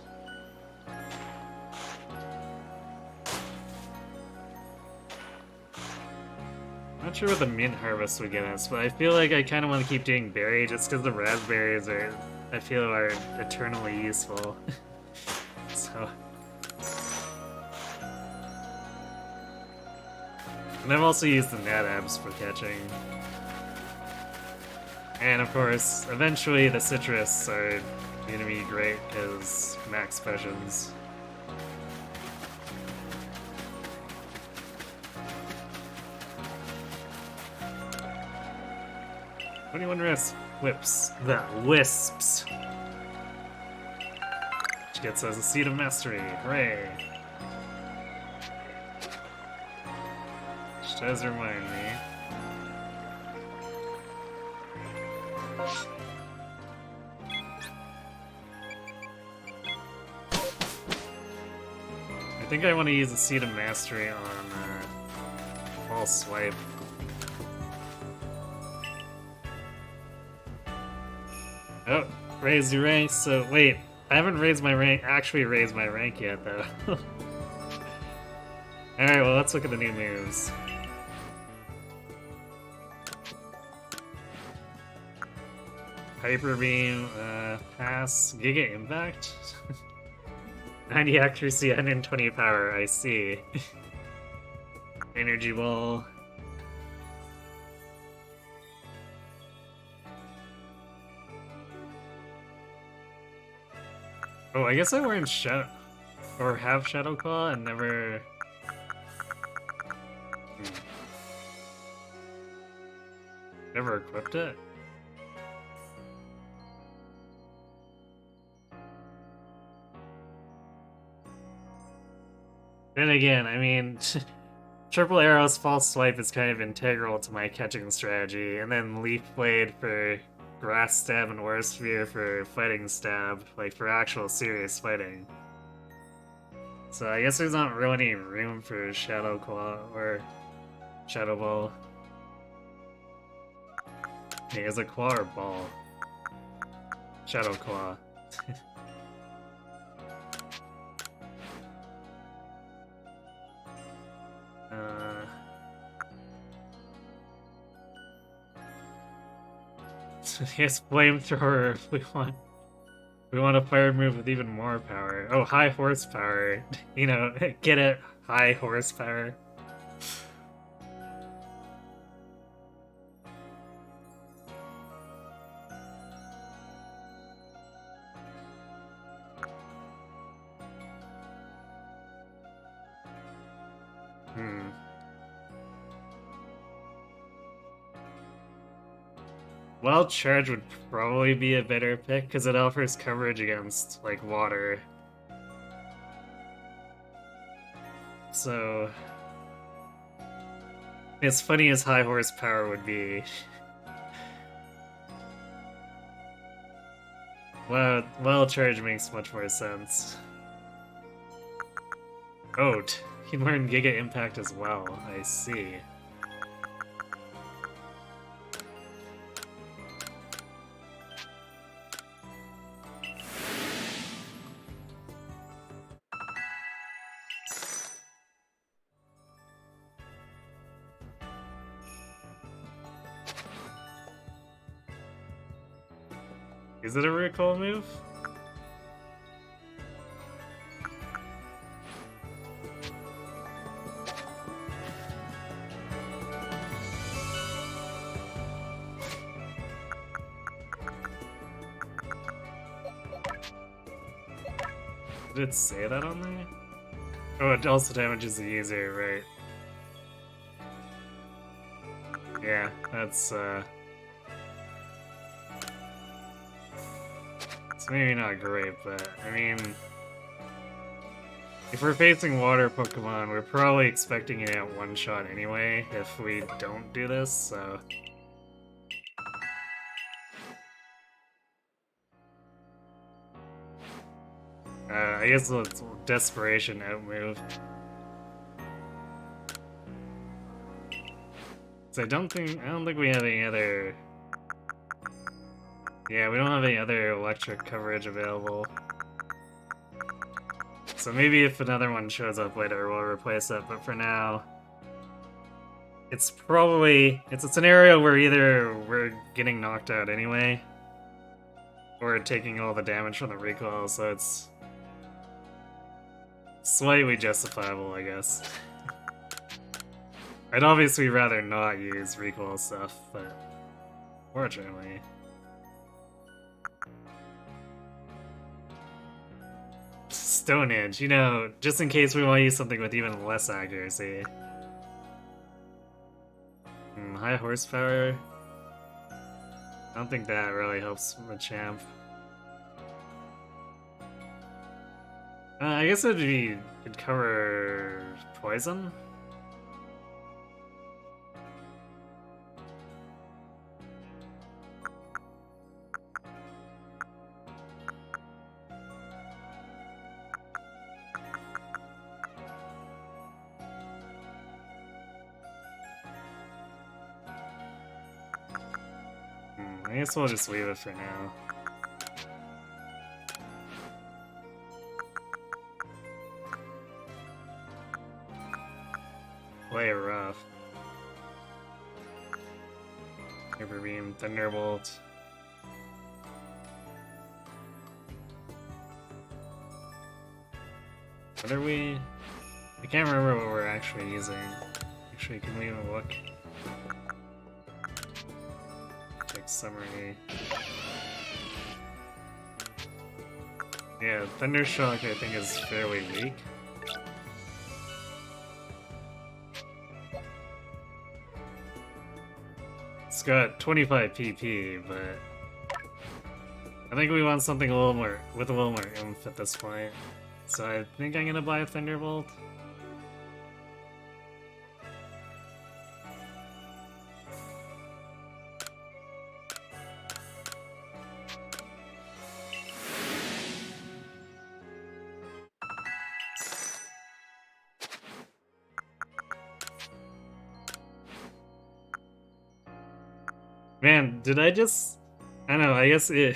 Not sure what the Mint Harvest would get us, but I feel like I kind of want to keep doing Berry just because the raspberries are, I feel, are eternally useful. So. And I've also used the Nadabs for catching. And of course, eventually the Citrus are gonna be great because max potions. 21 rest whips. The wisps. Which gets us a Seed of Mastery. Hooray! Which does remind me. I think I want to use a Seed of Mastery on False Swipe. Oh, raise your rank. So wait, I haven't raised my rank. Actually, raised my rank yet, though. All right, well, let's look at the new moves. Hyper Beam, pass, Giga Impact. 90 accuracy, 120 power. I see. Energy Ball. Oh, I guess I weren't or have Shadow Claw and never. Never equipped it. Then again, I mean, Triple Arrow's False Swipe is kind of integral to my catching strategy, and then Leaf Blade for Grass Stab and Aura Sphere for Fighting Stab, like for actual serious fighting. So I guess there's not really any room for Shadow Claw or Shadow Ball. Yeah, is it Claw or Ball? Shadow Claw. Yes, Flamethrower if we want. We want a fire move with even more power. Oh, high horsepower. You know, get it? High horsepower. Wild Charge would probably be a better pick because it offers coverage against, like, water. So, as funny as high horsepower would be. Wild Charge makes much more sense. Oh, you can learn Giga Impact as well, I see. Is it a recall move? Did it say that on there? Oh, it also damages the user, right? Yeah, that's it's maybe not great, but I mean, if we're facing water Pokemon, we're probably expecting it at one shot anyway if we don't do this, so. I guess it's Desperation out move. I don't think we have any other. Yeah, we don't have any other electric coverage available. So maybe if another one shows up later, we'll replace it. But for now, it's a scenario where either we're getting knocked out anyway, or taking all the damage from the recoil. So it's slightly justifiable, I guess. I'd obviously rather not use recoil stuff, but fortunately. Stonehenge, you know, just in case we want to use something with even less accuracy. High horsepower. I don't think that really helps the champ. I guess it'd cover poison. I guess we'll just leave it for now. Play rough. Hyper Beam, Thunderbolt. What are we? I can't remember what we're actually using. Actually, can we even look? Summary. Yeah, Thundershock I think is fairly weak. It's got 25 PP, but I think we want something with a little more oomph at this point. So I think I'm gonna buy a Thunderbolt. Man, did I just... I don't know, I guess it...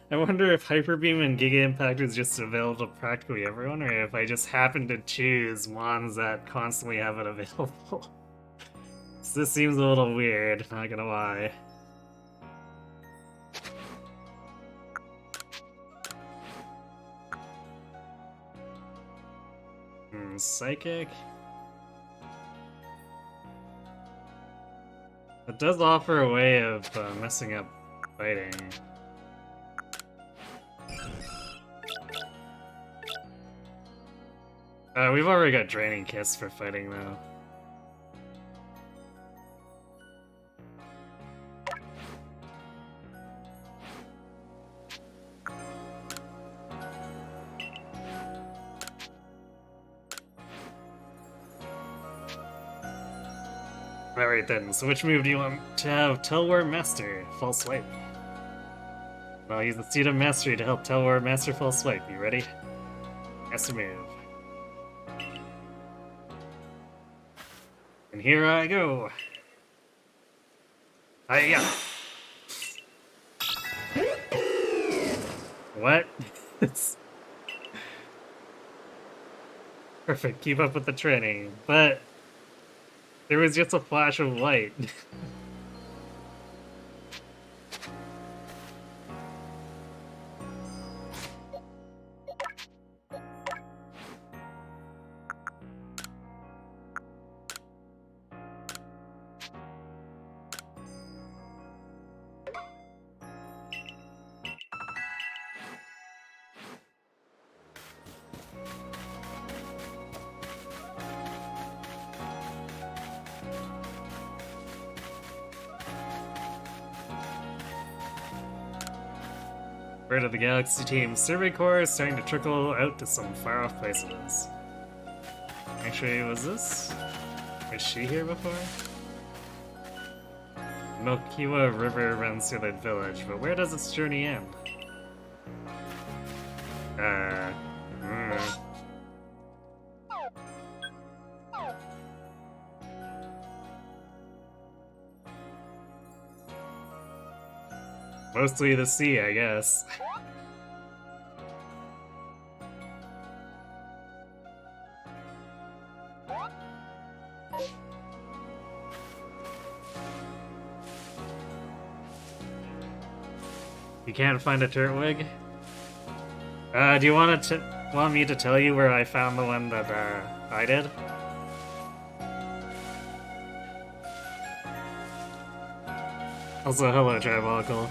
I wonder if Hyper Beam and Giga Impact is just available to practically everyone, or if I just happen to choose ones that constantly have it available. So this seems a little weird, not gonna lie. Psychic? It does offer a way of messing up fighting. We've already got Draining Kiss for fighting, though. Alright then, so which move do you want to have? Telwar Master, False Swipe. I'll use the Seed of Mastery to help Telwar Master False Swipe. You ready? Master move. And here I go! Hiya! What? It's... Perfect, keep up with the training, but... There was just a flash of light. Word of the Galaxy team, Survey Corps is starting to trickle out to some far-off places. Actually, was she here before? Milkiwa River runs through the village, but where does its journey end? Mostly the sea, I guess. You can't find a Turtwig? Do you want me to tell you where I found the one that I did? Also, hello, Tribalical.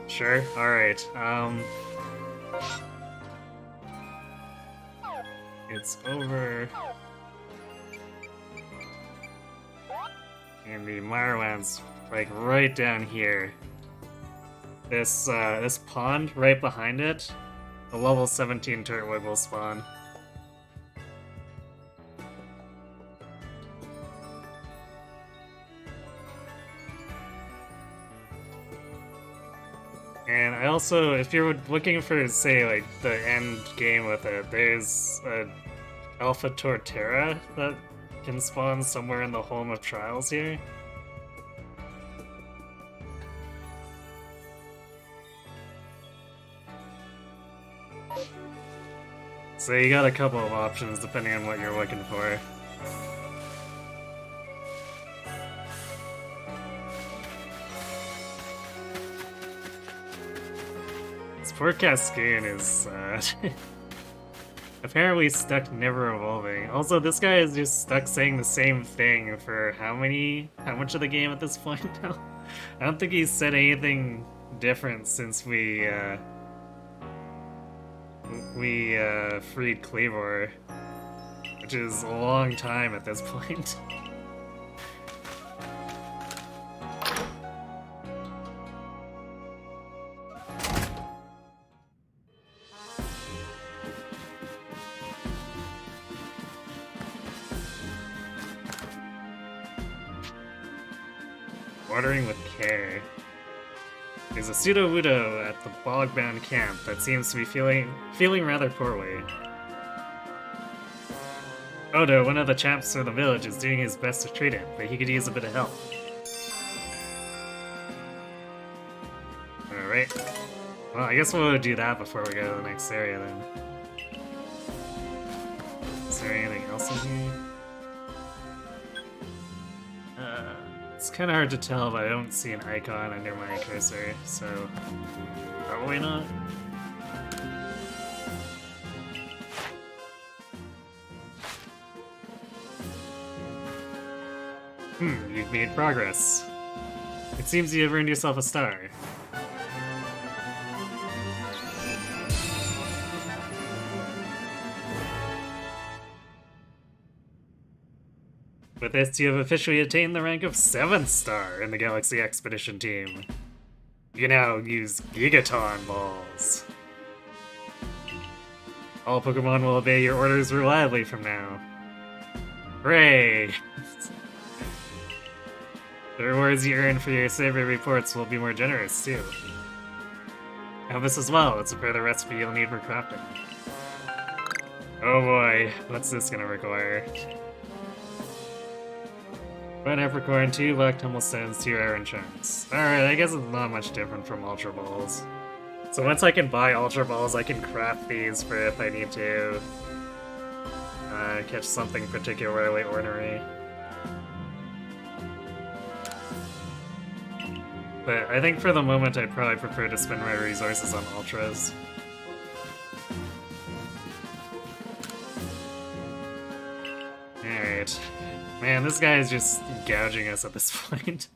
Sure, alright, it's over in the Mirelands, like right down here. This pond right behind it, a level 17 Turtwig will spawn. And I also, if you're looking for, say, like, the end game with it, there's an Alpha Torterra that can spawn somewhere in the Home of Trials here. So you got a couple of options depending on what you're looking for. Poor Cascade is apparently stuck never evolving. Also, this guy is just stuck saying the same thing for how much of the game at this point now? I don't think he's said anything different since we freed Cleavor, which is a long time at this point. Watering with care. There's a pseudo-wudo at the bog-bound camp that seems to be feeling rather poorly. Odo, one of the chaps of the village, is doing his best to treat it, but he could use a bit of help. Alright. Well, I guess we'll do that before we go to the next area then. Is there anything else in here? It's kind of hard to tell, but I don't see an icon under my cursor, so probably not. You've made progress. It seems you have earned yourself a star. With this, you have officially attained the rank of 7th star in the Galaxy Expedition team. You can now use Gigaton balls. All Pokemon will obey your orders reliably from now. Hooray! The rewards you earn for your survey reports will be more generous, too. Have this as well, it's a part of the recipe you'll need for crafting. Oh boy, what's this gonna require? 1 Epicorn, 2 Black Tumblestones, 2 Iron Chunks. Alright, I guess it's not much different from Ultra Balls. So once I can buy Ultra Balls, I can craft these for if I need to catch something particularly ornery. But I think for the moment I'd probably prefer to spend my resources on Ultras. Alright. Man, this guy is just gouging us at this point.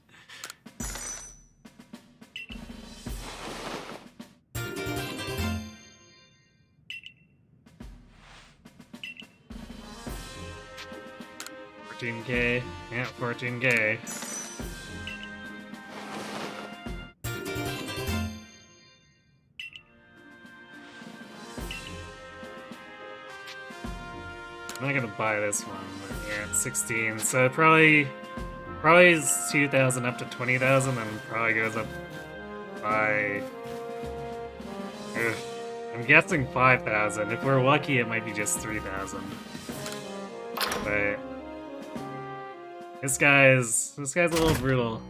$14K. Yeah, $14K. I'm not gonna buy this one, but yeah, it's 16, so probably is 2,000 up to 20,000, and probably goes up by... I'm guessing 5,000. If we're lucky, it might be just 3,000. But This guy's a little brutal.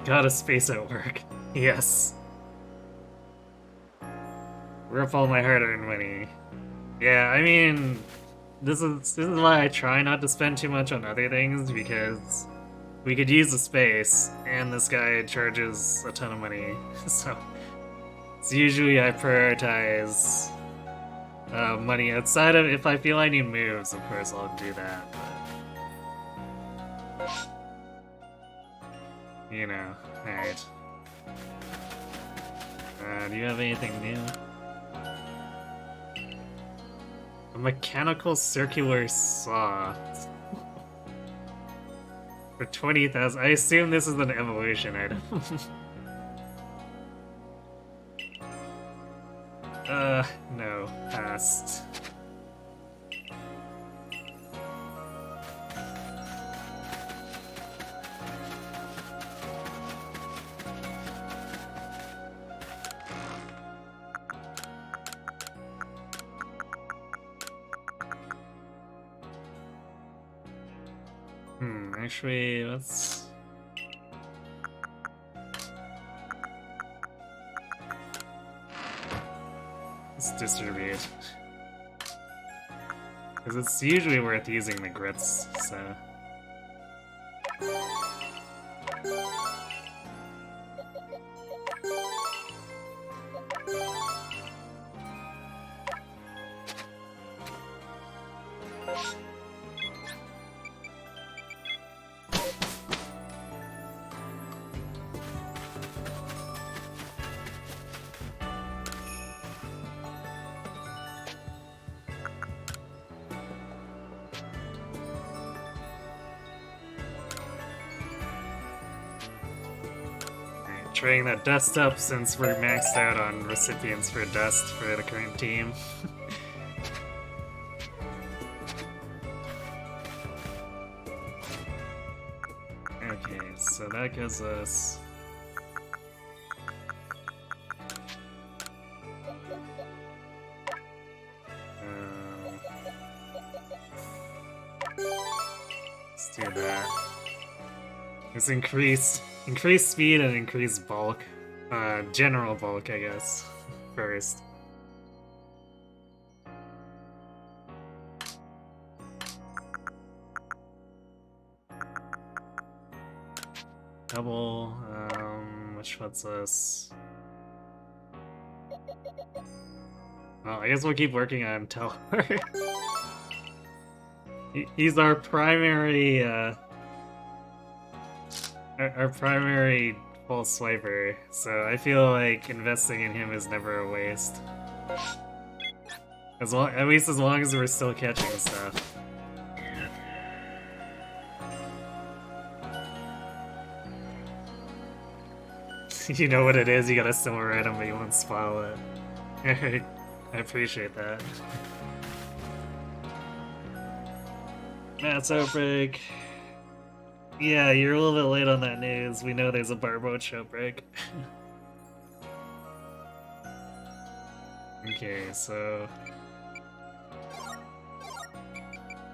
Got a space at work. Yes. Rip all my hard-earned money. Yeah, I mean, this is why I try not to spend too much on other things, because we could use the space, and this guy charges a ton of money. So usually I prioritize money outside of, if I feel I need moves, of course I'll do that. But, you know, alright. Do you have anything new? A mechanical circular saw. For 20,000. I assume this is an evolution item. No. Passed. Actually, let's distribute. Because it's usually worth using the grits, so. Trading that dust up since we're maxed out on recipients for dust for the current team. Okay, so that gives us... let's do that. Let's increase speed and increase bulk. General bulk, I guess, first. Double, which lets us... Well, I guess we'll keep working on Teleport. He's our primary, our primary full swiper, so I feel like investing in him is never a waste. At least as long as we're still catching stuff. You know what it is, you gotta silver item, but you won't spoil it. I appreciate that. Matt's outbreak. Yeah, you're a little bit late on that news. We know there's a Barboach outbreak. Okay, so...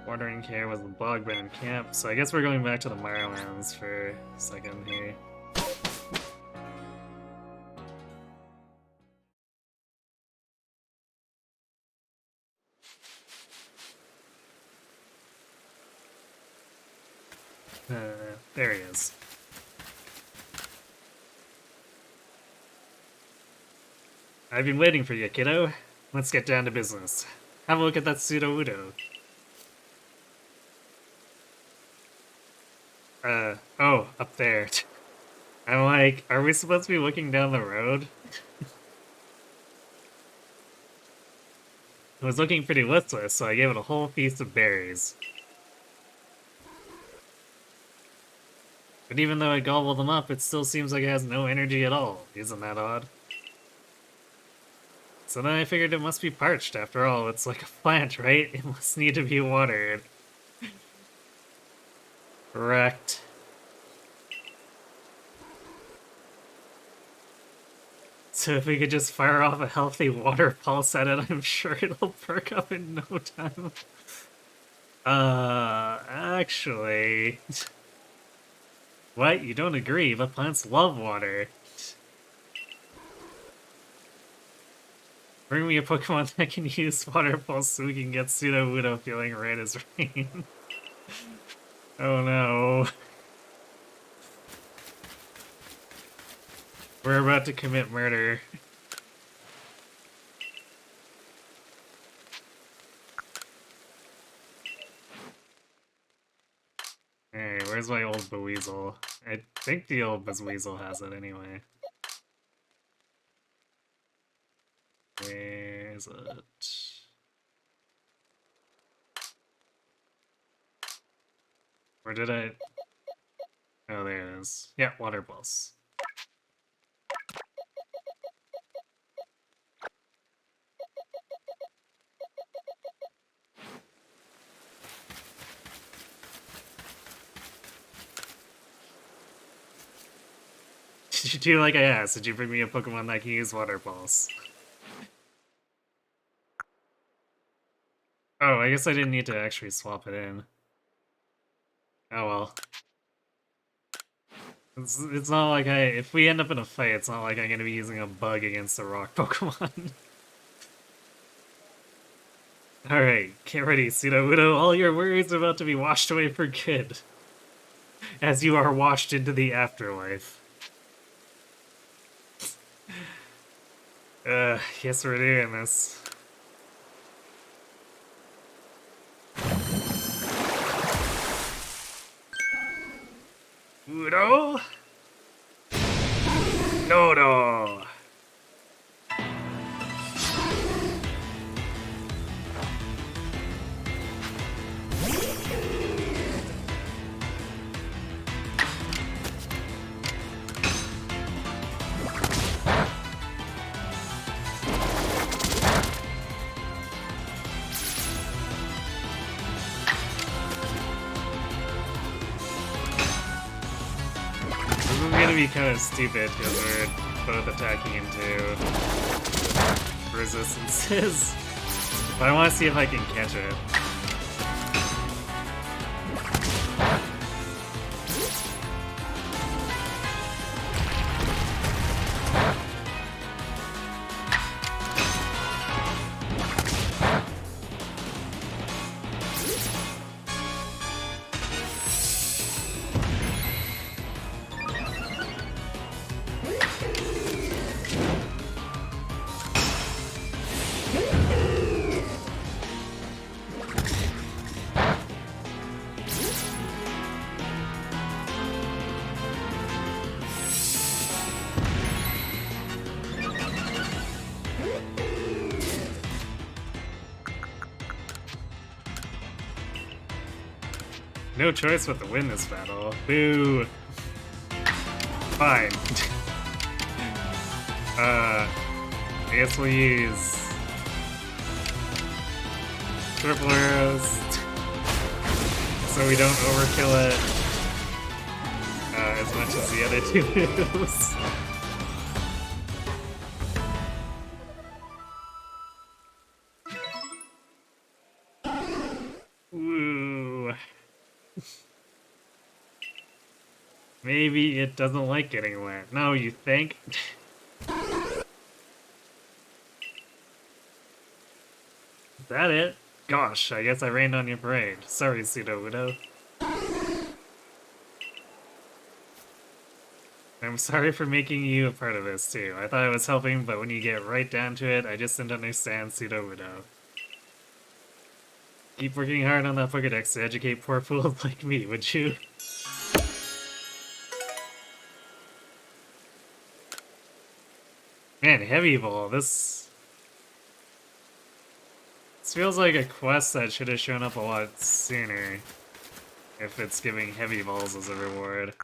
Watering Care was the Bogbound camp, so I guess we're going back to the Marlands for a second here. There he is. I've been waiting for you, kiddo. Let's get down to business. Have a look at that pseudo-udo. Oh, up there. I'm like, are we supposed to be looking down the road? It was looking pretty listless, so I gave it a whole feast of berries. But even though I gobble them up, it still seems like it has no energy at all. Isn't that odd? So then I figured it must be parched. After all, it's like a plant, right? It must need to be watered. Correct. So if we could just fire off a healthy water pulse at it, I'm sure it'll perk up in no time. Actually... What? You don't agree, but plants love water. Bring me a Pokemon that can use Water Pulse so we can get Sudowoodo feeling right as rain. Oh no. We're about to commit murder. Hey, where's my old Buweasel? I think the old Buweasel has it anyway. Where is it? Where did I... Oh, there it is. Yeah, Water Pulse. Did you do like I asked? Did you bring me a Pokemon that can use Water Pulse? Oh, I guess I didn't need to actually swap it in. Oh well. It's not like if we end up in a fight, it's not like I'm gonna be using a bug against a rock Pokemon. Alright, get ready, Sudowoodo. All your worries are about to be washed away for good. As you are washed into the afterlife. Yes, we're doing this. Udo? Dodo! This is gonna be kind of stupid because we're both attacking into resistances. But I want to see if I can catch it. No choice but to win this battle. Boo! Fine. I guess we'll use triple arrows so we don't overkill it as much as the other two moves. Woo! Maybe it doesn't like getting wet. No, you think? Is that it? Gosh, I guess I rained on your parade. Sorry, Sudowoodo. I'm sorry for making you a part of this, too. I thought I was helping, but when you get right down to it, I just didn't understand Sudowoodo. Keep working hard on that Pokedex to educate poor fools like me, would you? Man, Heavy Ball, this feels like a quest that should have shown up a lot sooner, if it's giving Heavy Balls as a reward.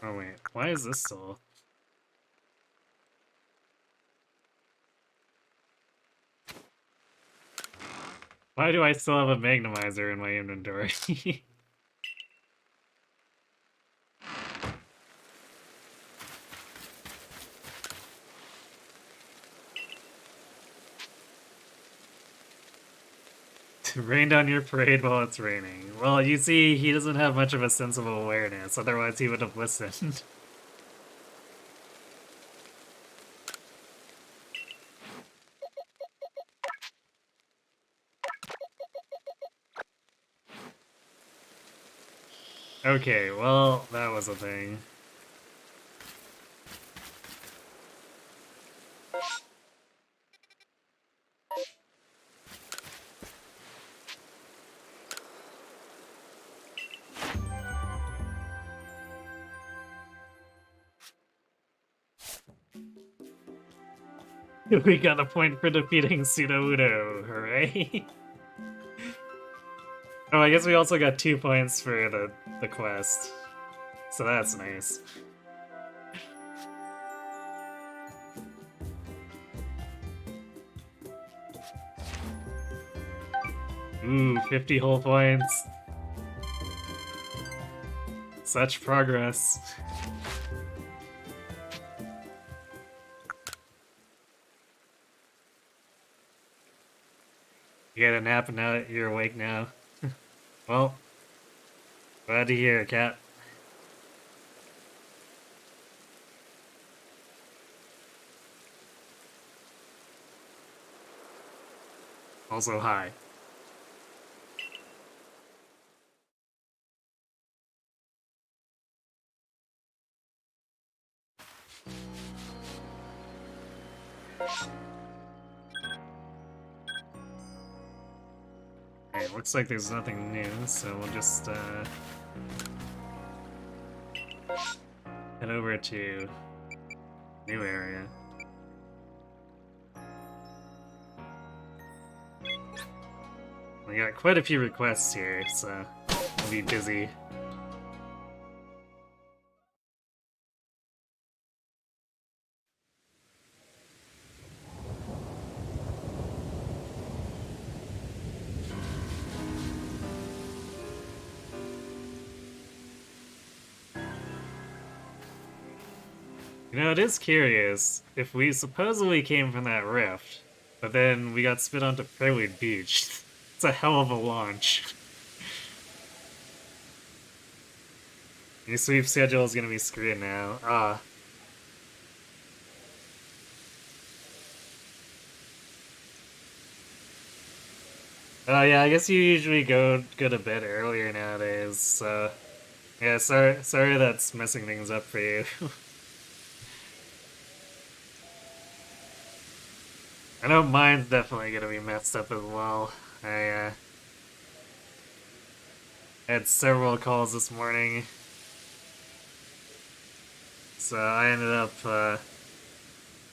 Oh wait, why is this still... Why do I still have a Magnemizer in my inventory? Rain down your parade while it's raining. Well, you see, he doesn't have much of a sense of awareness, otherwise he would have listened. Okay, well, that was a thing. We got a point for defeating Pseudo-Udo, hooray! Oh, I guess we also got 2 points for the quest. So that's nice. Ooh, 50 whole points. Such progress. You got a nap and now you're awake now. Well, glad to hear it, cat. Also, hi. Alright, looks like there's nothing new, so we'll just head over to new area. We got quite a few requests here, so we'll be busy. You know, it is curious, if we supposedly came from that rift, but then we got spit onto Prelude Beach. It's a hell of a launch. Your sweep schedule is gonna be screwed now. Ah. Oh yeah, I guess you usually go to bed earlier nowadays, so... Yeah, sorry that's messing things up for you. I know mine's definitely gonna be messed up as well. I had several calls this morning, so I ended up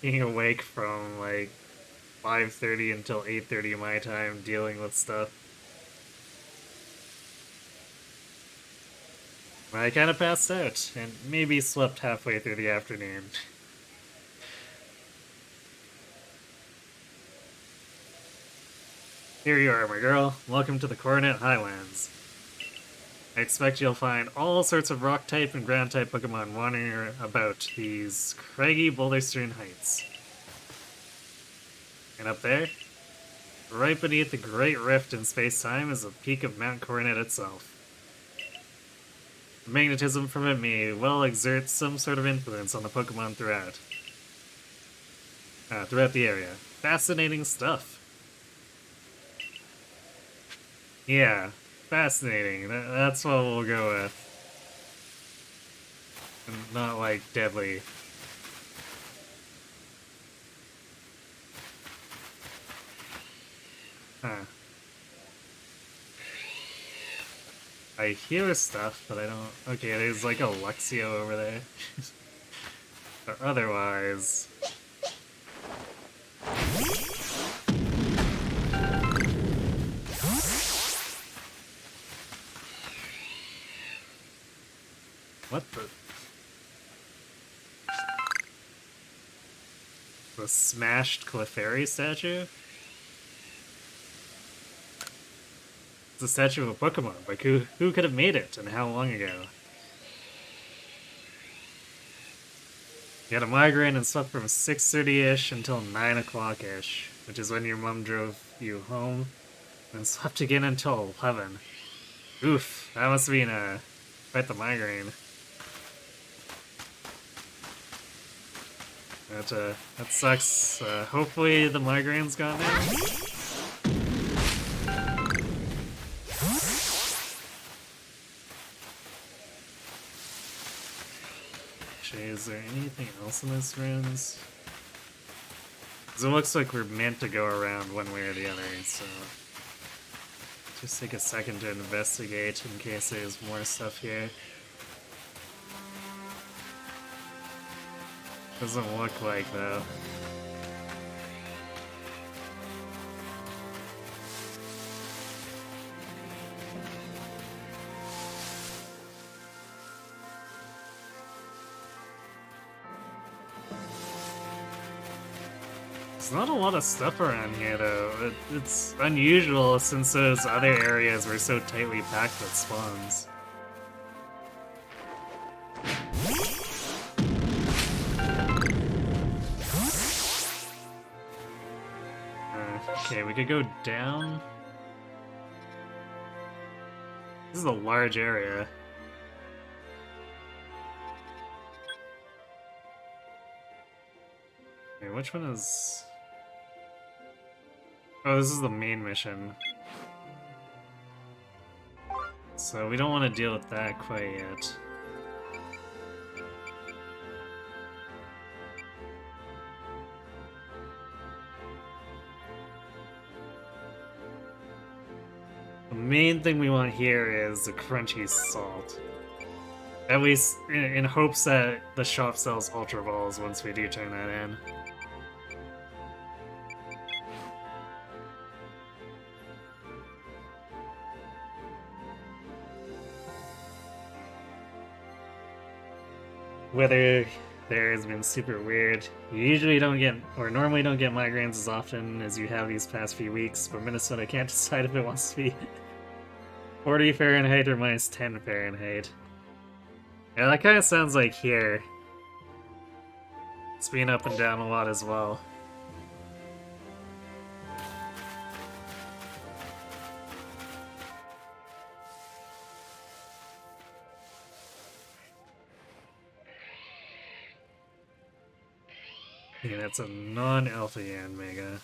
being awake from like 5:30 until 8:30 my time dealing with stuff. I kind of passed out and maybe slept halfway through the afternoon. Here you are, my girl. Welcome to the Coronet Highlands. I expect you'll find all sorts of rock-type and ground-type Pokemon wandering about these craggy boulder-strewn heights. And up there, right beneath the Great Rift in space-time, is the peak of Mount Coronet itself. The magnetism from it may well exert some sort of influence on the Pokemon throughout the area. Fascinating stuff. Yeah, fascinating. That's what we'll go with. And not like deadly. Huh. I hear stuff, but I don't... Okay, there's like a Luxio over there. But otherwise... What the... The smashed Clefairy statue? It's a statue of a Pokemon. Like, who could have made it, and how long ago? You had a migraine and slept from 6:30-ish until 9 o'clock-ish, which is when your mom drove you home, and slept again until 11. Oof, that must have been quite the migraine. That sucks. Hopefully the migraine's gone now. Actually, is there anything else in this ruins? Because it looks like we're meant to go around one way or the other, so... Just take a second to investigate in case there's more stuff here. Doesn't look like, though. There's not a lot of stuff around here, though. It's unusual since those other areas were so tightly packed with spawns. Okay, we could go down. This is a large area. Okay, which one is... Oh, this is the main mission. So we don't want to deal with that quite yet. The main thing we want here is the crunchy salt. At least in hopes that the shop sells Ultra Balls once we do turn that in. Weather there has been super weird. You usually don't get, or normally don't get migraines as often as you have these past few weeks, but Minnesota can't decide if it wants to be 40 Fahrenheit or minus 10 Fahrenheit. Yeah, that kind of sounds like here. It's been up and down a lot as well. Yeah, that's a non-alpha Mega.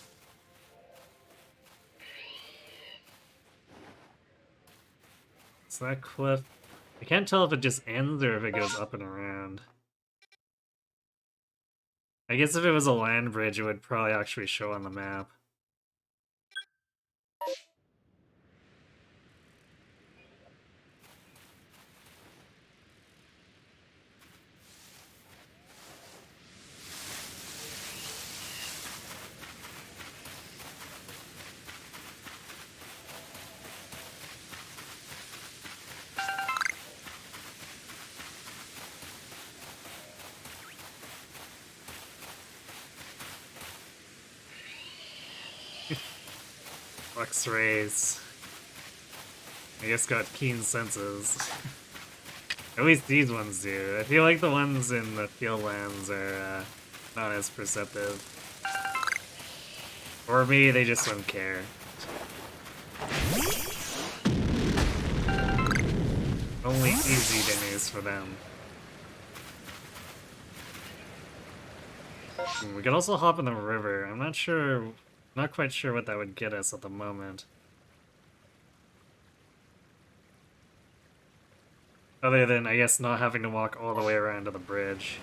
So that cliff... I can't tell if it just ends or if it goes up and around. I guess if it was a land bridge, it would probably actually show on the map. X-rays. I guess got keen senses. At least these ones do. I feel like the ones in the field lands are not as perceptive. Or maybe they just don't care. Only easy dinners for them. We could also hop in the river. I'm not quite sure what that would get us at the moment. Other than, I guess, not having to walk all the way around to the bridge.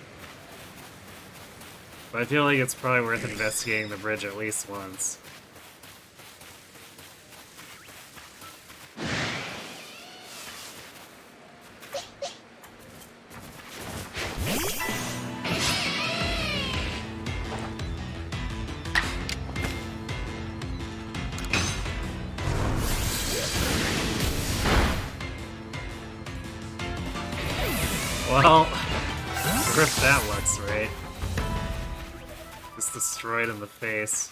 But I feel like it's probably worth investigating the bridge at least once. Well, rip that looks right. Just destroyed in the face.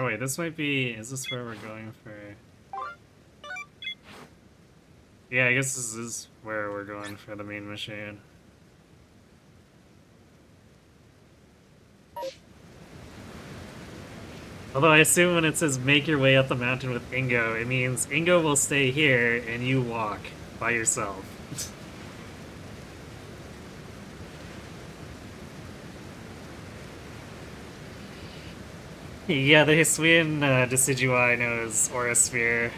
Oh wait, this might be... Is this where we're going for... Yeah, I guess this is where we're going for the main mission. Although I assume when it says make your way up the mountain with Ingo, it means Ingo will stay here and you walk by yourself. Yeah, the Hisuian Decidueye knows Aura Sphere.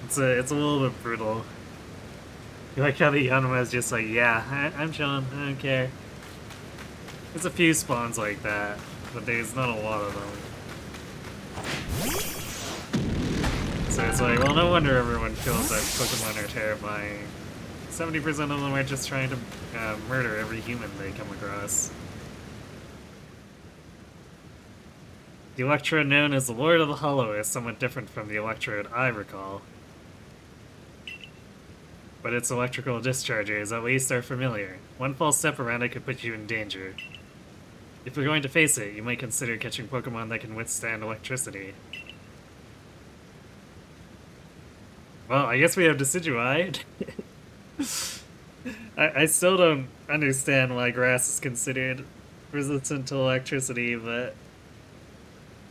It's a little bit brutal. You like how the Yanma is just like, yeah, I'm chilling, I don't care. There's a few spawns like that, but there's not a lot of them. So it's like, well, no wonder everyone feels that Pokemon are terrifying. 70% of them are just trying to murder every human they come across. The Electrode known as the Lord of the Hollow is somewhat different from the Electrode I recall. But its electrical discharges at least are familiar. One false step around it could put you in danger. If you're going to face it, you might consider catching Pokemon that can withstand electricity. Well, I guess we have Decidueye. I still don't understand why grass is considered resistant to electricity, but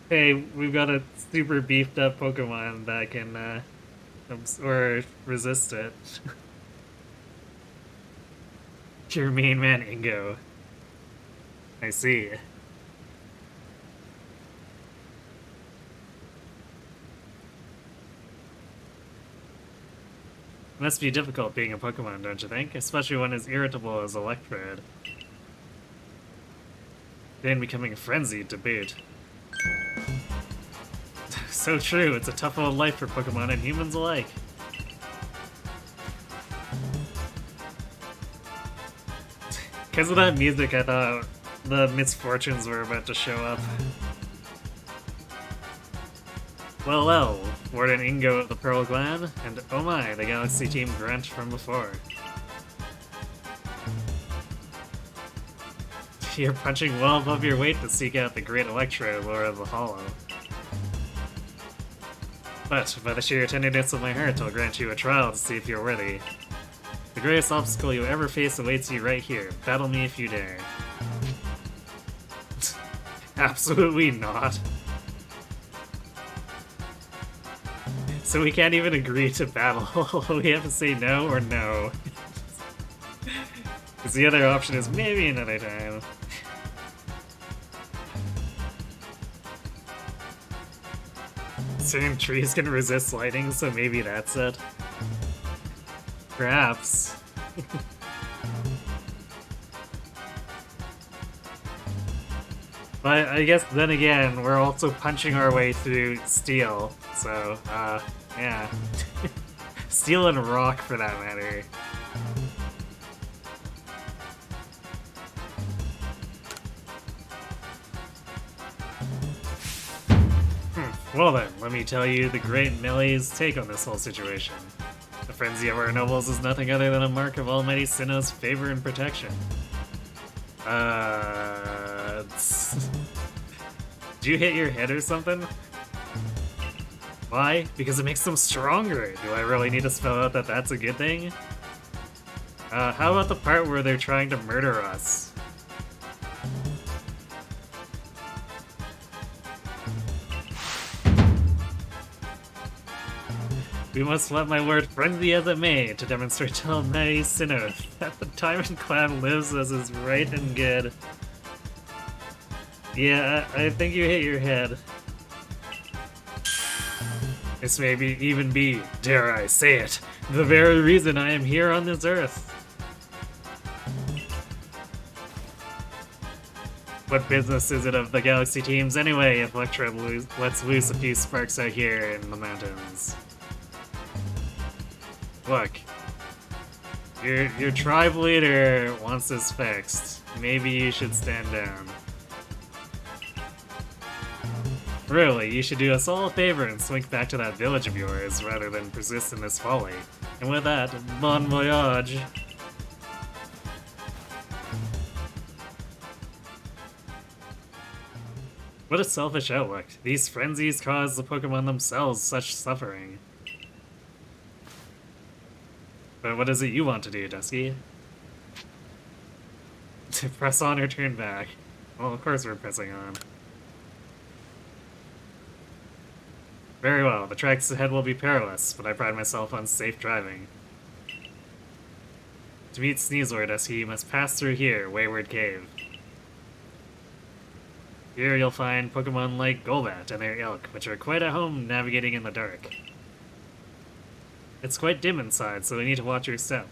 hey, we've got a super beefed up Pokemon that can or resist it. Your main man, Ingo. I see. It must be difficult being a Pokemon, don't you think? Especially one as irritable as Electrode. Then becoming frenzied to boot. So true, it's a tough old life for Pokemon and humans alike. Because of that music, I thought the misfortunes were about to show up. Well, Warden Ingo of the Pearl Clan, and oh my, the Galaxy Team Grunt from before. You're punching well above your weight to seek out the great Electrode, Lord of the Hollow. But, by the sheer tenderness of my heart, I'll grant you a trial to see if you're worthy. The greatest obstacle you'll ever face awaits you right here. Battle me if you dare. Absolutely not. So we can't even agree to battle. We have to say no or no. Because the other option is maybe another time. Certain trees can resist lighting, so maybe that's it. Perhaps. But I guess then again, we're also punching our way through steel, so, yeah. Steel and rock, for that matter. Well then, let me tell you the great Millie's take on this whole situation. The frenzy of our nobles is nothing other than a mark of Almighty Sinnoh's favor and protection. Did you hit your head or something? Why? Because it makes them stronger. Do I really need to spell out that that's a good thing? How about the part where they're trying to murder us? We must let my lord frenzy as it may to demonstrate to Almighty Sinnoh that the Diamond Clan lives as is right and good. Yeah, I think you hit your head. This may even be, dare I say it, the very reason I am here on this earth. What business is it of the Galaxy teams anyway if Electrode lets loose a few sparks out here in the mountains? Look, your tribe leader wants this fixed. Maybe you should stand down. Really, you should do us all a favor and swing back to that village of yours rather than persist in this folly. And with that, bon voyage. What a selfish outlook. These frenzies cause the Pokemon themselves such suffering. But what is it you want to do, Dusky? To press on or turn back? Well, of course we're pressing on. Very well, the tracks ahead will be perilous, but I pride myself on safe driving. To meet Sneasler, Dusky, you must pass through here, Wayward Cave. Here you'll find Pokemon like Golbat and their ilk, which are quite at home navigating in the dark. It's quite dim inside, so we need to watch your step.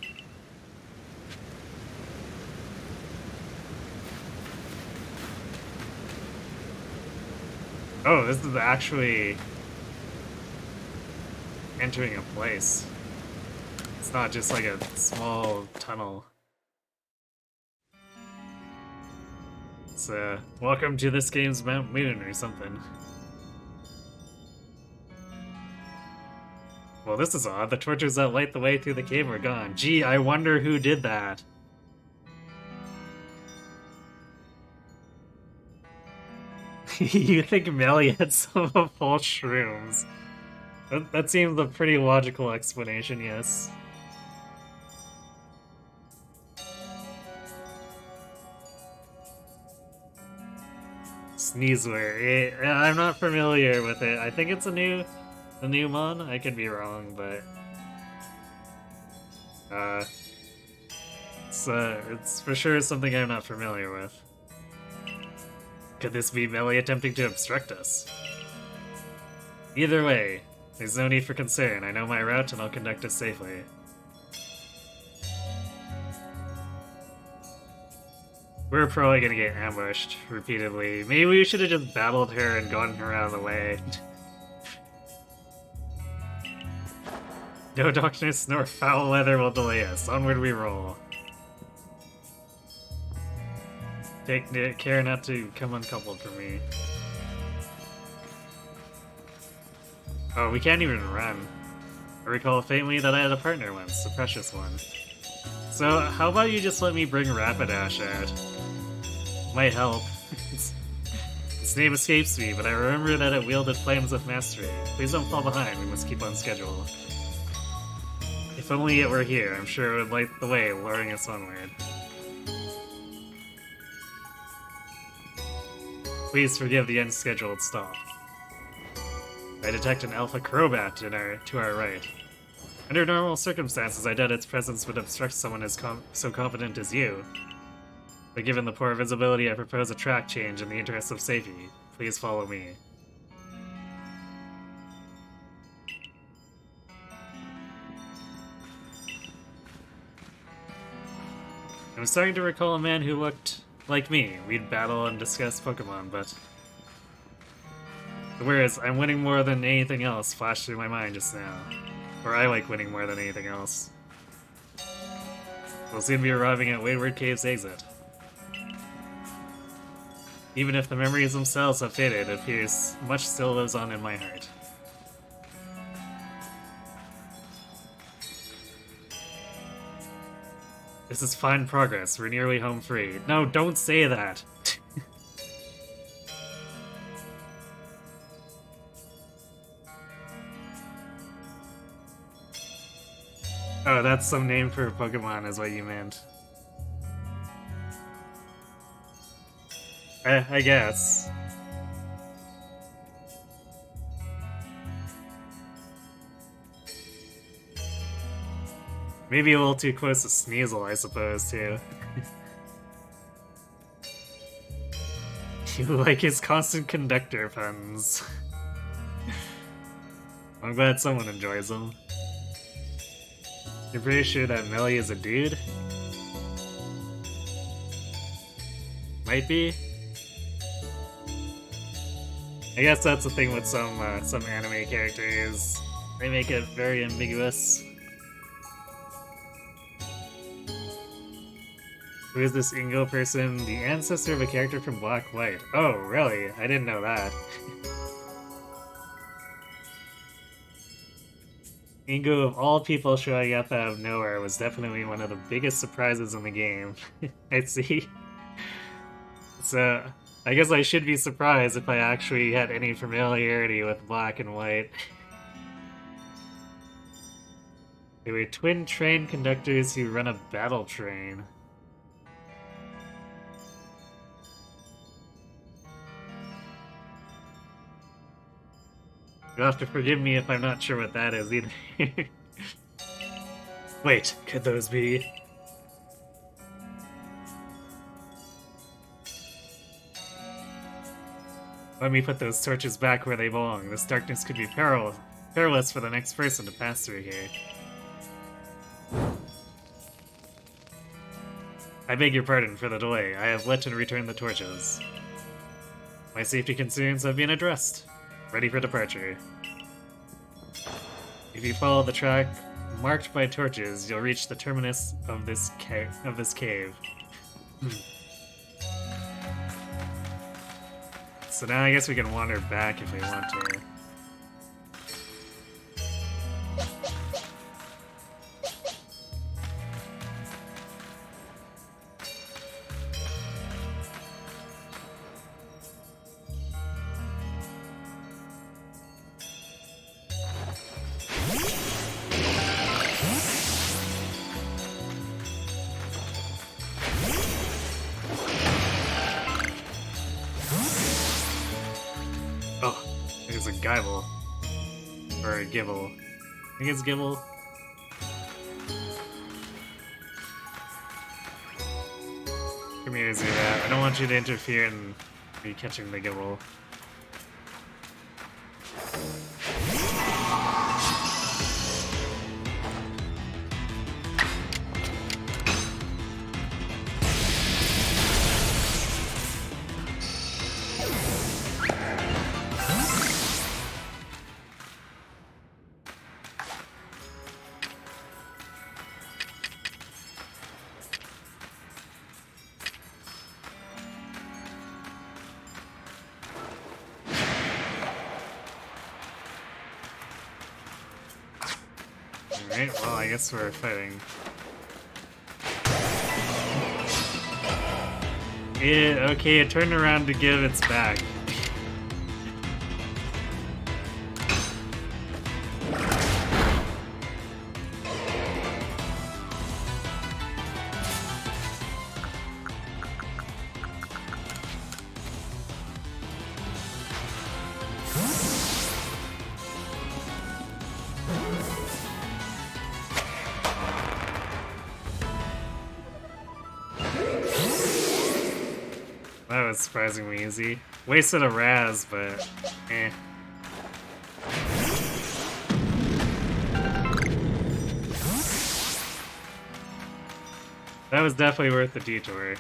Oh, this is actually entering a place. It's not just like a small tunnel. It's welcome to this game's Mount Moon or something. Well, this is odd. The torches that light the way through the cave are gone. Gee, I wonder who did that. You think Melly had some of full shrooms. That seems a pretty logical explanation, yes. Sneasler. I'm not familiar with it. I think it's a new mon. I could be wrong, but it's for sure something I'm not familiar with. Could this be Melly attempting to obstruct us? Either way, there's no need for concern. I know my route and I'll conduct us safely. We're probably gonna get ambushed repeatedly. Maybe we should have just battled her and gotten her out of the way. No darkness nor foul weather will delay us. Onward we roll. Take care not to come uncoupled from me. Oh, we can't even run. I recall faintly that I had a partner once, a precious one. So, how about you just let me bring Rapidash out? Might help. Its name escapes me, but I remember that it wielded flames of mastery. Please don't fall behind, we must keep on schedule. If only it were here, I'm sure it would light the way, luring us onward. Please forgive the unscheduled stop. I detect an Alpha Crobat to our right. Under normal circumstances, I doubt its presence would obstruct someone as so confident as you. But given the poor visibility, I propose a track change in the interest of safety. Please follow me. I'm starting to recall a man who looked like me. We'd battle and discuss Pokemon, but... Whereas I'm winning more than anything else flashed through my mind just now. Or I like winning more than anything else. We'll soon be arriving at Wayward Cave's exit. Even if the memories themselves have faded, it appears much still lives on in my heart. This is fine progress. We're nearly home free. No, don't say that! Oh, that's some name for a Pokemon is what you meant. I guess. Maybe a little too close to Sneasel, I suppose, too. You like his constant conductor puns. I'm glad someone enjoys them. You're pretty sure that Melly is a dude? Might be. I guess that's the thing with some anime characters. They make it very ambiguous. Who is this Ingo person? The ancestor of a character from Black White. Oh, really? I didn't know that. Ingo, of all people showing up out of nowhere, was definitely one of the biggest surprises in the game. I see. So, I guess I should be surprised if I actually had any familiarity with black and white. They were twin train conductors who run a battle train. You'll have to forgive me if I'm not sure what that is either. Wait, could those be? Let me put those torches back where they belong. This darkness could be perilous for the next person to pass through here. I beg your pardon for the delay. I have lit and returned the torches. My safety concerns have been addressed. Ready for departure. If you follow the track marked by torches, you'll reach the terminus of this cave. So now I guess we can wander back if we want to. Gibble. Or a Gibble. I think it's Gibble. Come here, Zira. I don't want you to interfere in me catching the Gibble. Alright, well, I guess we're fighting. Okay, it turned around to give its back. That was surprisingly easy. Wasted a Raz, but eh. That was definitely worth the detour.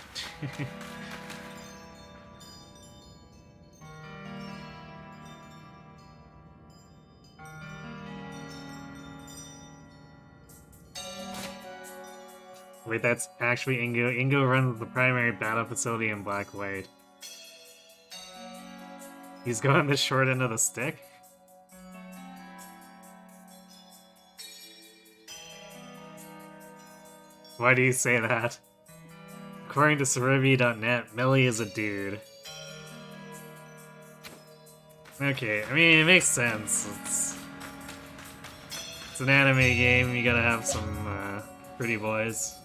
Wait, that's actually Ingo. Ingo runs the primary battle facility in Black White. He's going the short end of the stick? Why do you say that? According to Cerebi.net, Millie is a dude. Okay, I mean, it makes sense. It's an anime game, you gotta have some pretty boys.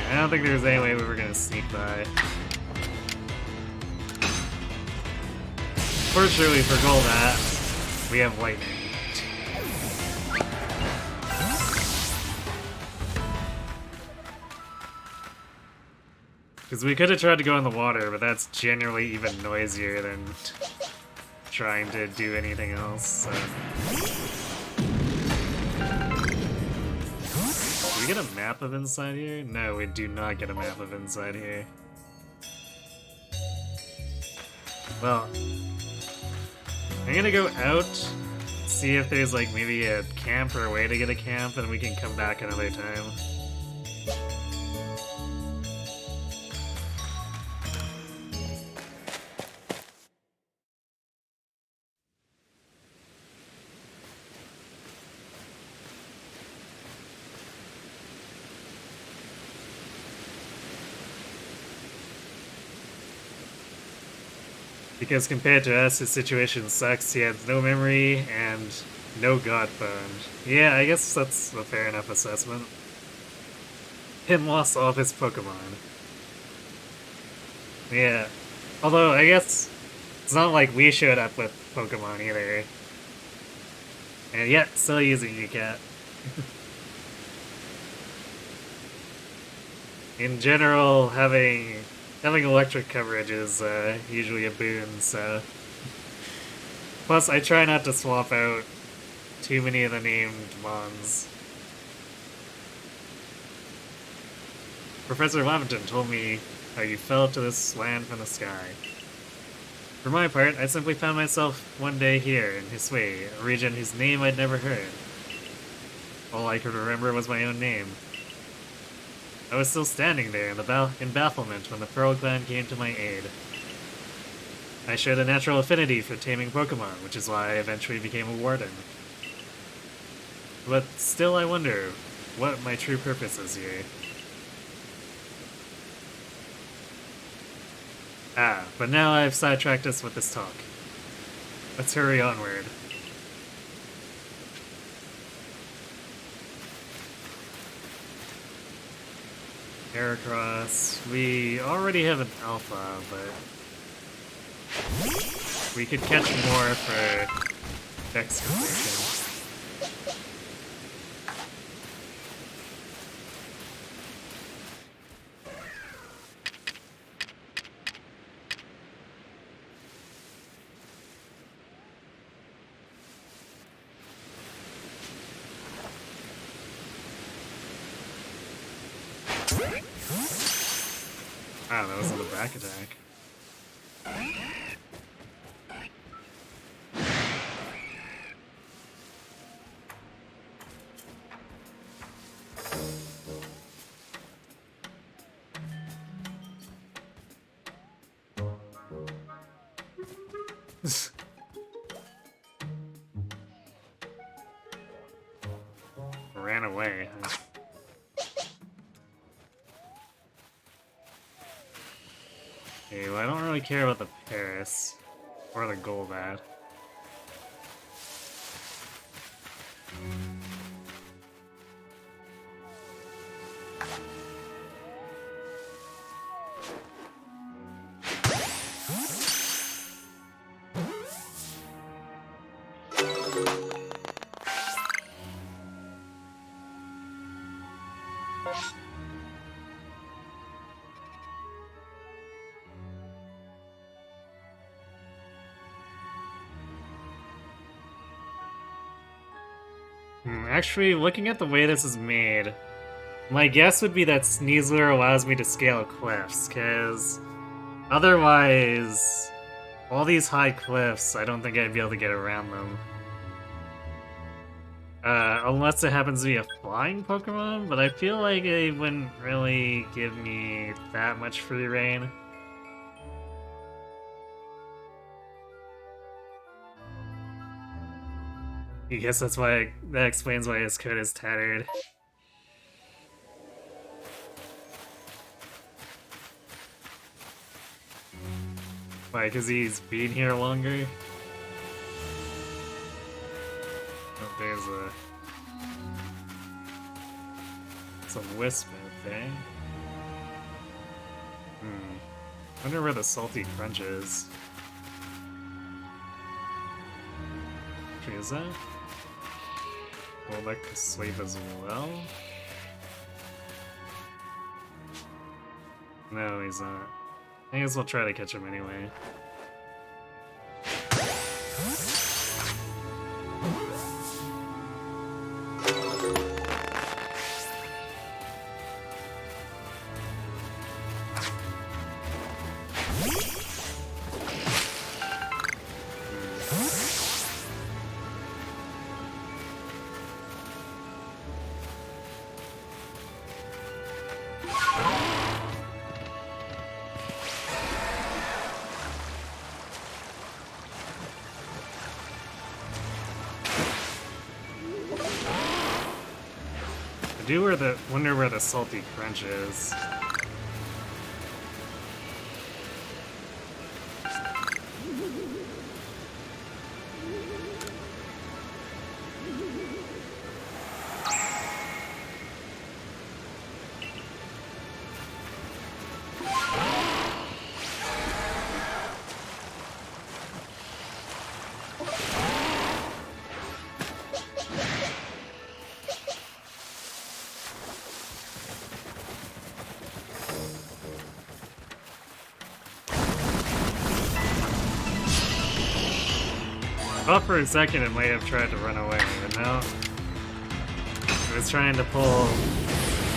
I don't think there's any way we were gonna sneak by. Fortunately for Golbat, we have lightning. Because we could have tried to go in the water, but that's generally even noisier than trying to do anything else. So. Do we get a map of inside here? No, we do not get a map of inside here. Well, I'm gonna go out, see if there's like maybe a camp or a way to get a camp, and we can come back another time. Because compared to us, his situation sucks. He has no memory and no god bone. Yeah, I guess that's a fair enough assessment. Him lost all of his Pokemon. Yeah. Although, I guess it's not like we showed up with Pokemon either. And yet, still using UCAT. In general, having electric coverage is usually a boon, so... Plus, I try not to swap out too many of the named Mons. Professor Lavington told me how you fell to this land from the sky. For my part, I simply found myself one day here in Hisui, a region whose name I'd never heard. All I could remember was my own name. I was still standing there in bafflement when the Pearl Clan came to my aid. I showed a natural affinity for taming Pokemon, which is why I eventually became a warden. But still I wonder what my true purpose is here. Ah, but now I've sidetracked us with this talk. Let's hurry onward. Heracross. We already have an Alpha, but we could catch more for excavation. Ah, that was on the back attack. Ran away, huh? Okay, well, I don't really care about the Paris or the Golbat. Actually, looking at the way this is made, my guess would be that Sneasler allows me to scale cliffs, because otherwise, all these high cliffs, I don't think I'd be able to get around them. Unless it happens to be a flying Pokemon, but I feel like it wouldn't really give me that much free reign. I guess that explains why his code is tattered. Why, because he's been here longer? Oh, there's some Wisp thing. Wonder where the Salty Crunch is. Is that? Go back to sleep as well? No, he's not. I guess we'll try to catch him anyway. Wonder where the Salty Crunch is. Thought for a second it might have tried to run away, but no. It was trying to pull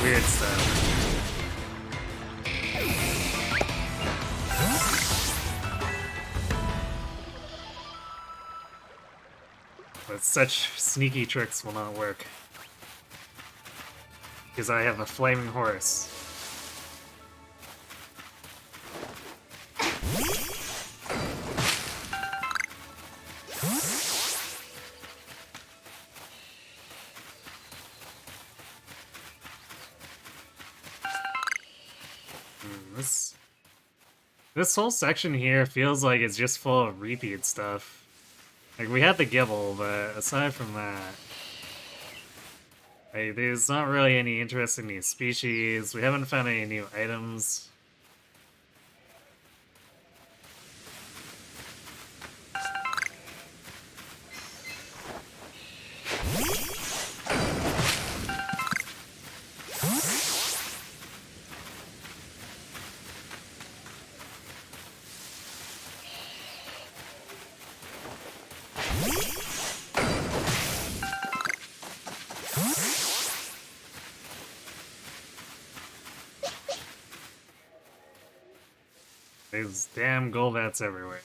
weird stuff. But such sneaky tricks will not work. Because I have a flaming horse. This whole section here feels like it's just full of repeat stuff. Like, we had the Gibble, but aside from that, like, there's not really any interest in new species. We haven't found any new items. There's damn Golbats everywhere.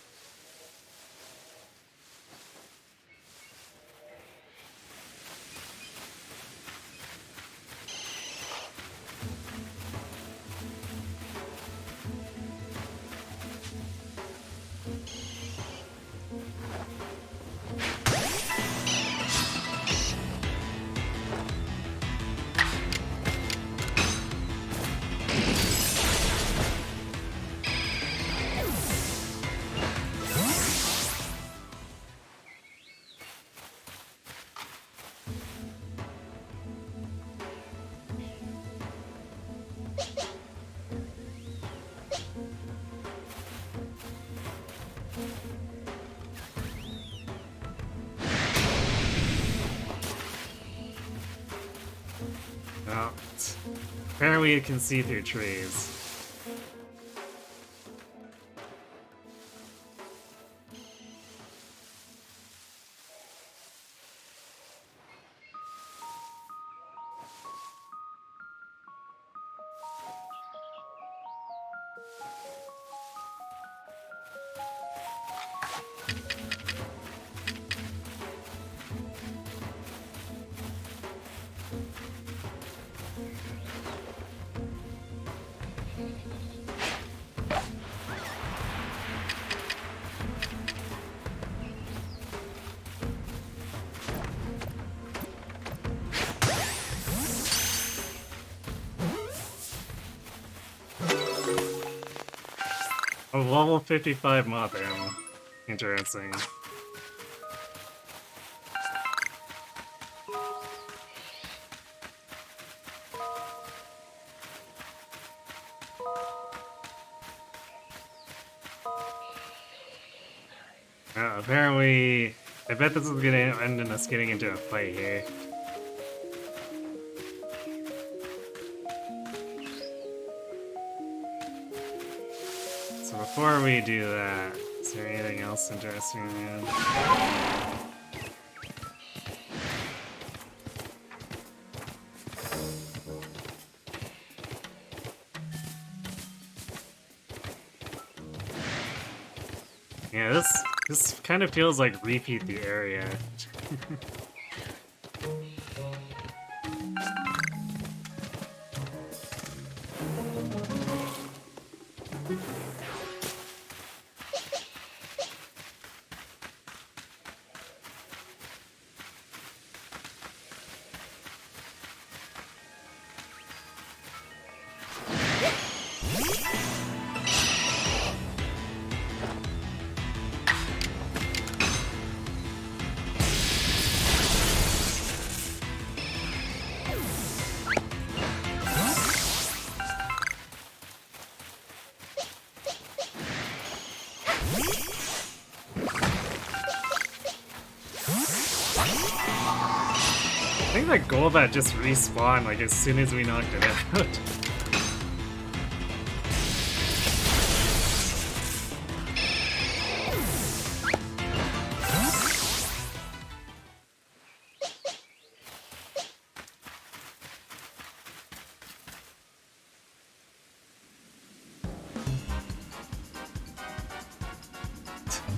Well, apparently it can see through trees. A level 55 mob ammo. Interesting. Apparently, I bet this is gonna end in us getting into a fight here. So before we do that, is there anything else interesting around? Yeah, this kind of feels like repeat the area. I think that Golbat just respawned like as soon as we knocked it out.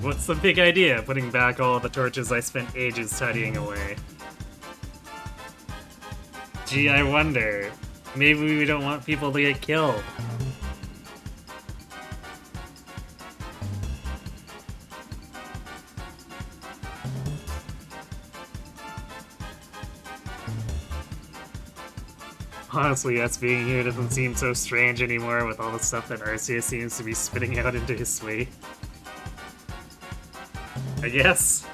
What's the big idea? Putting back all the torches I spent ages tidying away. Gee, I wonder. Maybe we don't want people to get killed. Honestly, us being here doesn't seem so strange anymore with all the stuff that Arceus seems to be spitting out into his suite. I guess.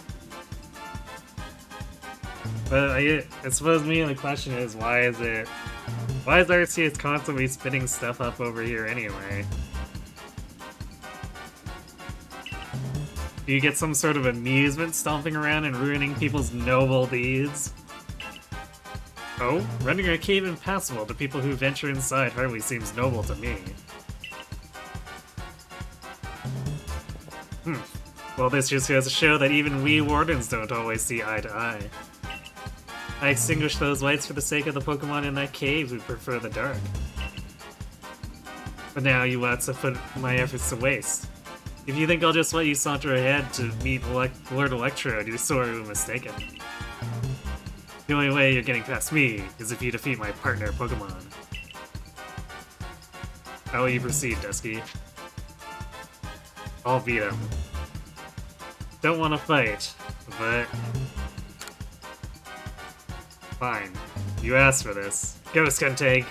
But I suppose the question is, why is Arceus constantly spitting stuff up over here anyway? Do you get some sort of amusement stomping around and ruining people's noble deeds? Oh, rendering a cave impassable to people who venture inside hardly seems noble to me. Well, this just goes to show that even we wardens don't always see eye to eye. I extinguished those lights for the sake of the Pokemon in that cave who prefer the dark. But now you lots have put my efforts to waste. If you think I'll just let you saunter ahead to meet Lord Electrode, you're sorely mistaken. The only way you're getting past me is if you defeat my partner Pokemon. How will you proceed, Dusky? I'll beat him. Don't want to fight, but... fine. You asked for this. Go, Skuntank!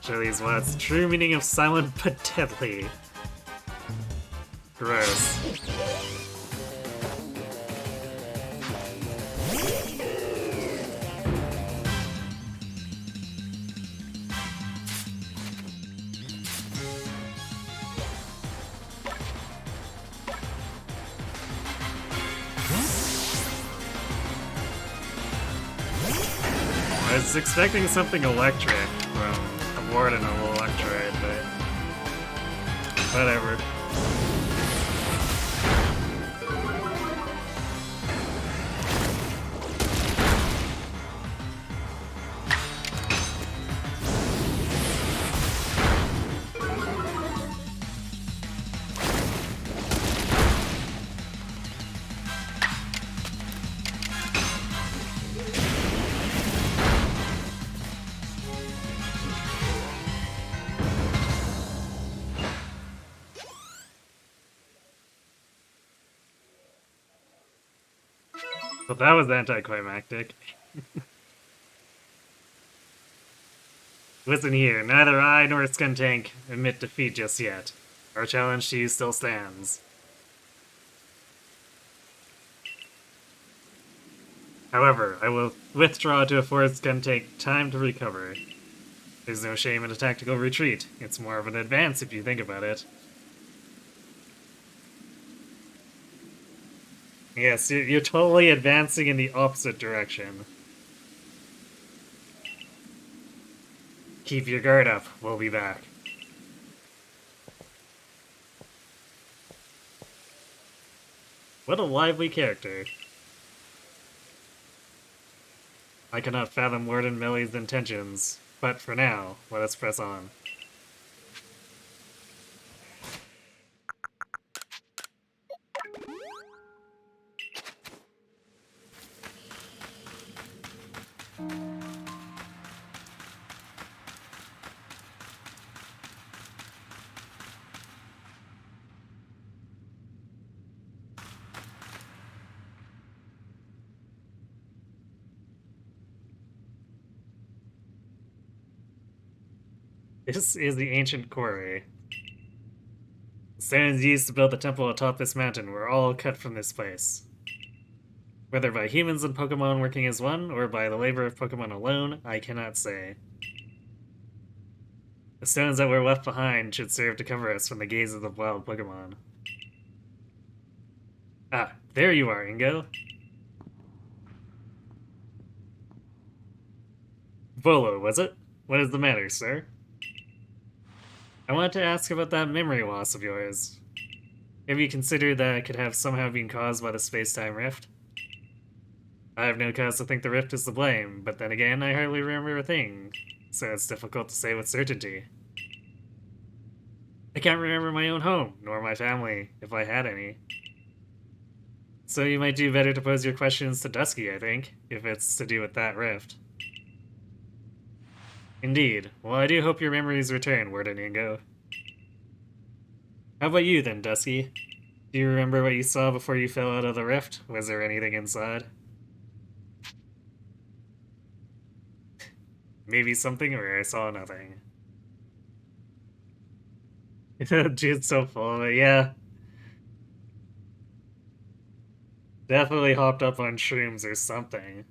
Show these what's the true meaning of silent but deadly. Gross. I was expecting something electric from a Warden of Electrode, but whatever. But that was anticlimactic. Listen here, neither I nor Skuntank admit defeat just yet. Our challenge to you still stands. However, I will withdraw to afford Skuntank time to recover. There's no shame in a tactical retreat. It's more of an advance if you think about it. Yes, you're totally advancing in the opposite direction. Keep your guard up. We'll be back. What a lively character. I cannot fathom Warden Millie's intentions, but for now, let us press on. This is the ancient quarry. The stones used to build the temple atop this mountain were all cut from this place. Whether by humans and Pokemon working as one, or by the labor of Pokemon alone, I cannot say. The stones that were left behind should serve to cover us from the gaze of the wild Pokemon. Ah, there you are, Ingo. Volo, was it? What is the matter, sir? I wanted to ask about that memory loss of yours. Have you considered that it could have somehow been caused by the space-time rift? I have no cause to think the rift is to blame, but then again, I hardly remember a thing, so it's difficult to say with certainty. I can't remember my own home, nor my family, if I had any. So you might do better to pose your questions to Dusky, I think, if it's to do with that rift. Indeed. Well, I do hope your memories return, Wardeningo. How about you then, Dusky? Do you remember what you saw before you fell out of the rift? Was there anything inside? Maybe something, or I saw nothing. Dude's so full of it, yeah. Definitely hopped up on shrooms or something.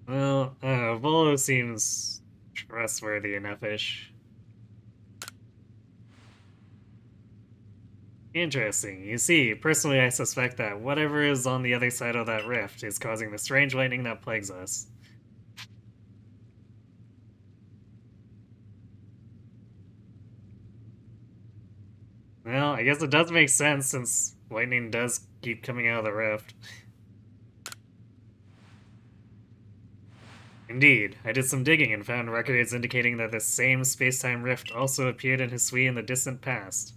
Well, I don't know, Volo seems trustworthy enough-ish. Interesting. You see, personally I suspect that whatever is on the other side of that rift is causing the strange lightning that plagues us. Well, I guess it does make sense since lightning does keep coming out of the rift. Indeed, I did some digging and found records indicating that this same space-time rift also appeared in Hisui in the distant past.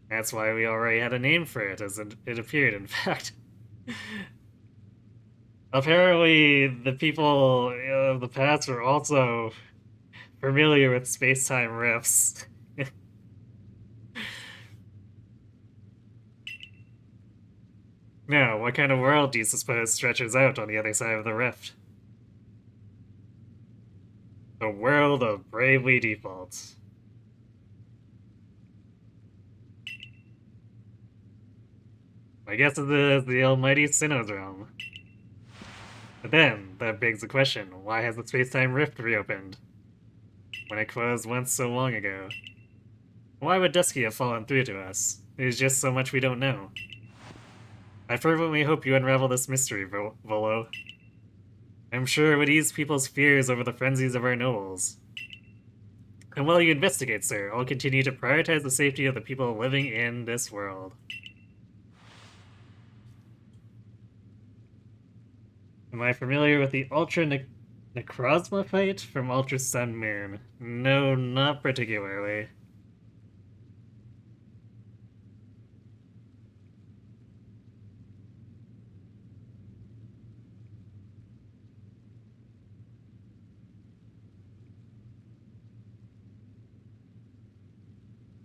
That's why we already had a name for it, as it appeared, in fact. Apparently, the people of the past were also familiar with space-time rifts. Now, what kind of world do you suppose stretches out on the other side of the rift? The world of Bravely Default. I guess it is the almighty Sinnoh's realm. But then, that begs the question, why has the space-time rift reopened? When it closed once so long ago. Why would Dusky have fallen through to us? There's just so much we don't know. I fervently hope you unravel this mystery, Volo. I'm sure it would ease people's fears over the frenzies of our nobles. And while you investigate, sir, I'll continue to prioritize the safety of the people living in this world. Am I familiar with the Ultra Necrozma fight from Ultra Sun Moon? No, not particularly.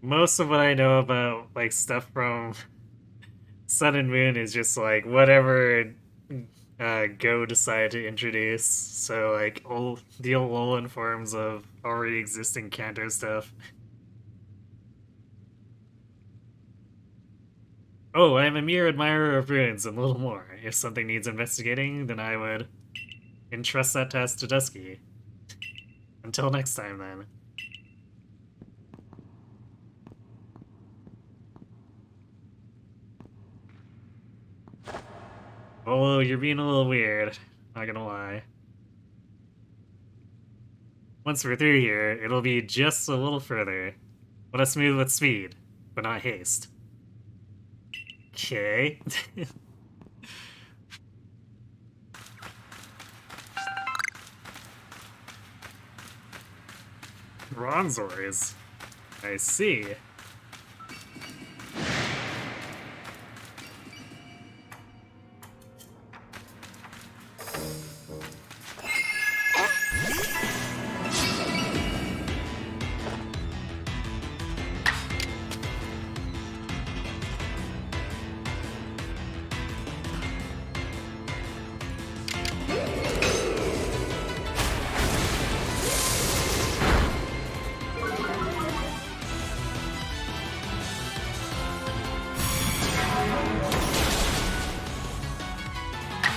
Most of what I know about, like, stuff from Sun and Moon is just, like, whatever Go decided to introduce. So, like, the Alolan forms of already existing Kanto stuff. Oh, I'm a mere admirer of ruins and little more. If something needs investigating, then I would entrust that task to Dusky. Until next time, then. Oh, you're being a little weird. Not gonna lie. Once we're through here, it'll be just a little further. Let us move with speed, but not haste. Okay. Bronzors. I see.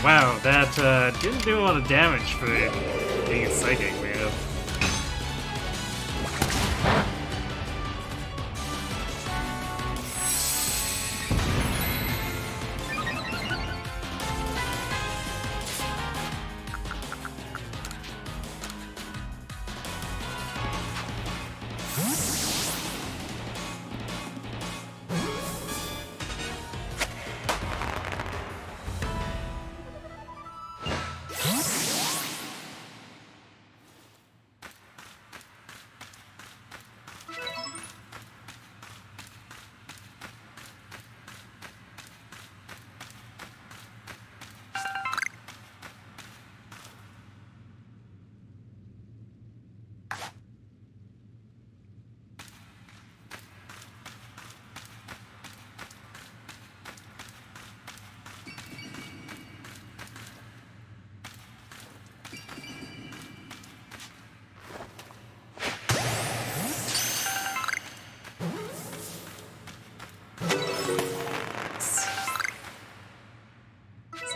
Wow, that didn't do a lot of damage for being a psychic, man.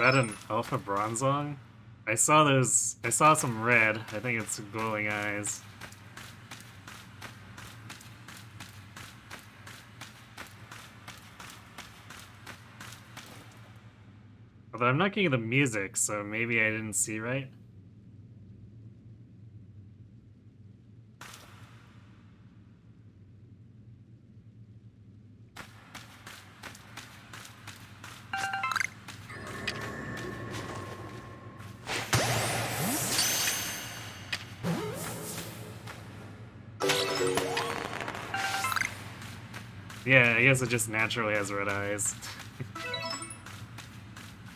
that an alpha bronzong? I saw those. I saw some red. I think it's glowing eyes. Although I'm not getting the music, so maybe I didn't see right. Yeah, I guess it just naturally has red eyes.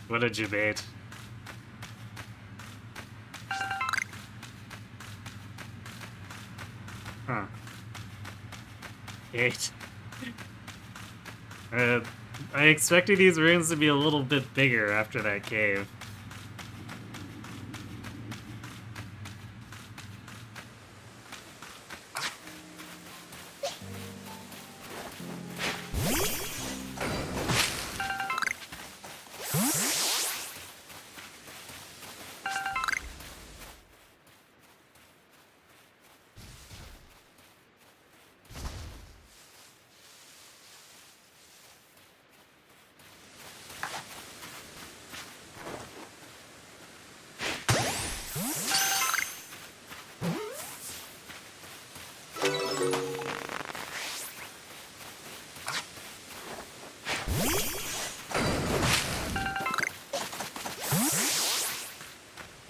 What a debate. Huh. 8. I expected these runes to be a little bit bigger after that cave.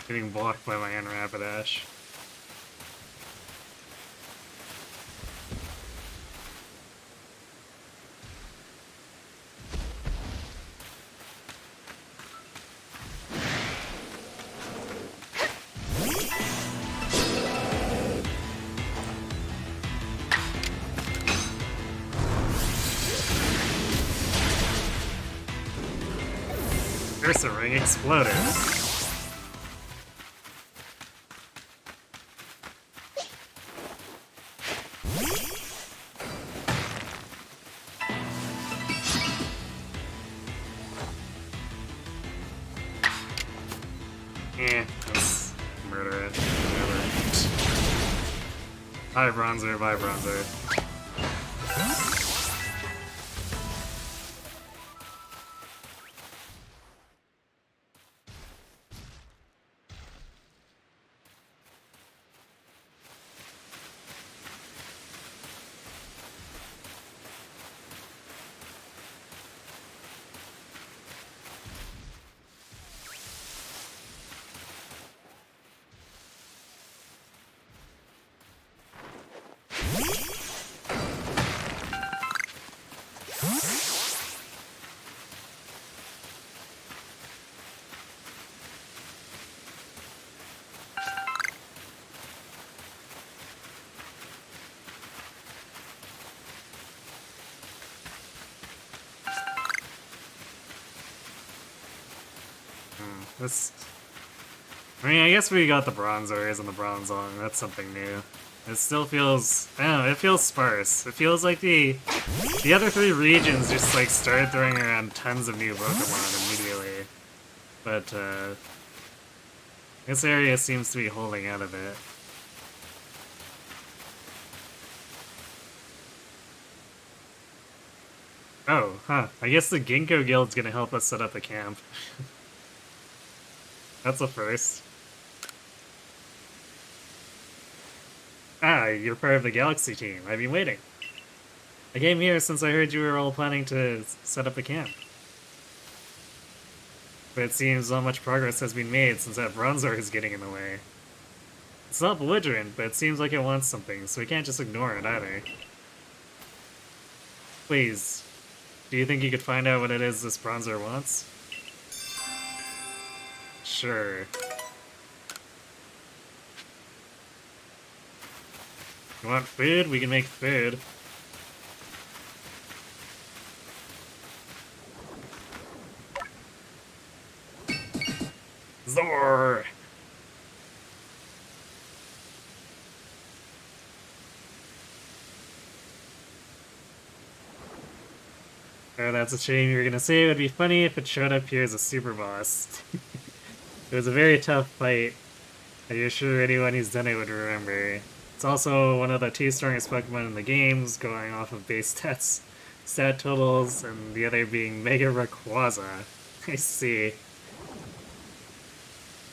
Getting blocked by my Rapidash. Ursa Ring exploded. Let's murder it. Bye, Bronzer, bye, Bronzer. I mean, I guess we got the Bronzers and the Bronzong. That's something new. It still feels... I don't know, it feels sparse. It feels like the other 3 regions just, like, started throwing around tons of new Pokemon immediately. But, this area seems to be holding out of it. Oh, huh. I guess the Ginkgo Guild's gonna help us set up a camp. That's a first. Ah, you're part of the Galaxy team. I've been waiting. I came here since I heard you were all planning to set up a camp. But it seems not much progress has been made since that Bronzor is getting in the way. It's not belligerent, but it seems like it wants something, so we can't just ignore it either. Please, do you think you could find out what it is this Bronzor wants? Sure. You want food? We can make food. Zor! Oh, that's a shame. You were gonna say it would be funny if it showed up here as a super boss. It was a very tough fight. I'm sure anyone who's done it would remember. It's also one of the 2 strongest Pokemon in the games, going off of base stats, stat totals, and the other being Mega Rayquaza. I see.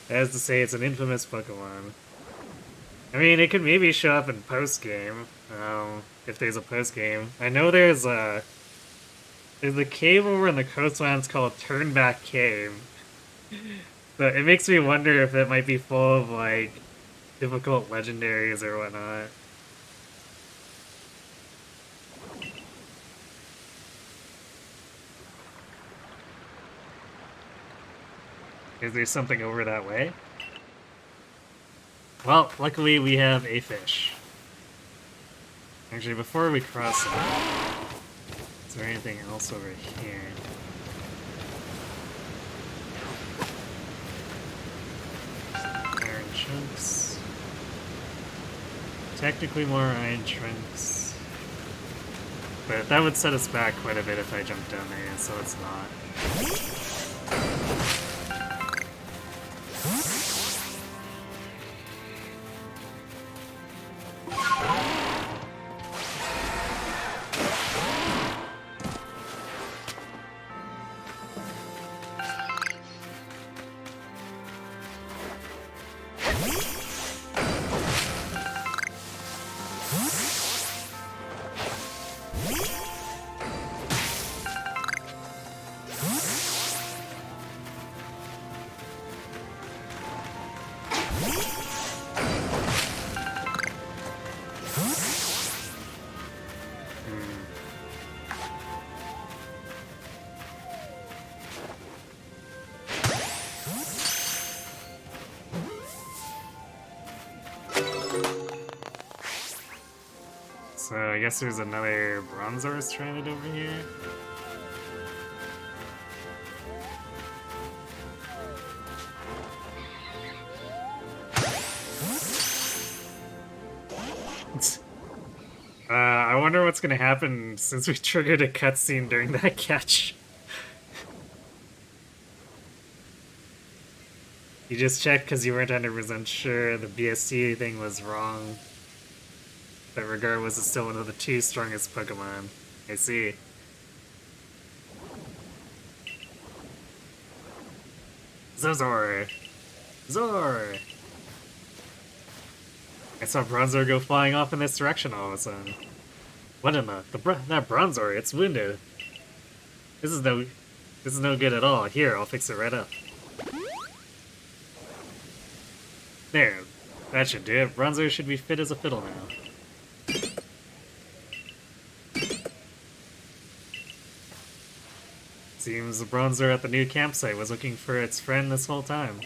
As to say, it's an infamous Pokemon. I mean, it could maybe show up in post-game, if there's a post-game. I know there's a cave over in the coastlands called Turnback Cave. But it makes me wonder if it might be full of, like, difficult legendaries or whatnot. Is there something over that way? Well, luckily we have a fish. Actually, before we cross it, is there anything else over here? Iron chunks. Technically more iron chunks. But that would set us back quite a bit if I jumped down there, so it's not. So I guess there's another Bronzor stranded over here. I wonder what's gonna happen since we triggered a cutscene during that catch. You just checked because you weren't 100% sure the BST thing was wrong. But regardless, it's still one of the 2 strongest Pokemon. I see. Zor! Zor! I saw Bronzor go flying off in this direction all of a sudden. What in that Bronzor, it's wounded. This is no good at all. Here, I'll fix it right up. There, that should do it. Bronzor should be fit as a fiddle now. Seems the Bronzor at the new campsite was looking for its friend this whole time.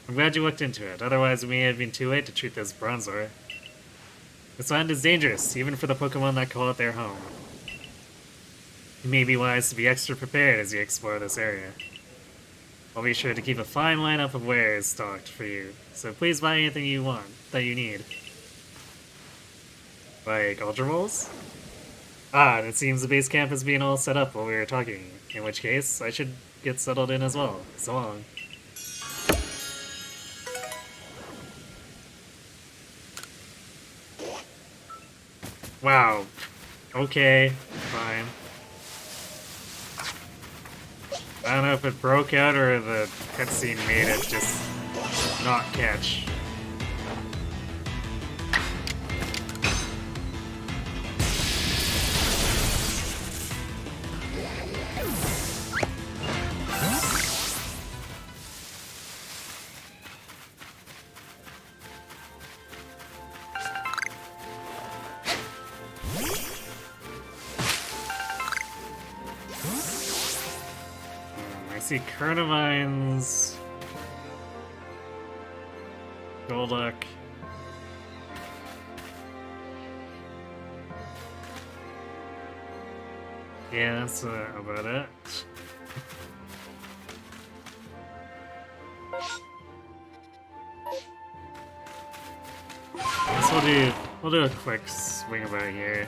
I'm glad you looked into it, otherwise we may have been too late to treat this Bronzor. This land is dangerous, even for the Pokemon that call it their home. It may be wise to be extra prepared as you explore this area. I'll be sure to keep a fine lineup of wares stocked for you, so please buy anything you want, that you need. Like Ultra Balls? Ah, and it seems the base camp is being all set up while we were talking, in which case, I should get settled in as well. So long. Wow. Okay, fine. I don't know if it broke out or the cutscene made it just not catch. I see Coronet Golduck. Yeah, that's about it. Guess we'll do a quick swing about here.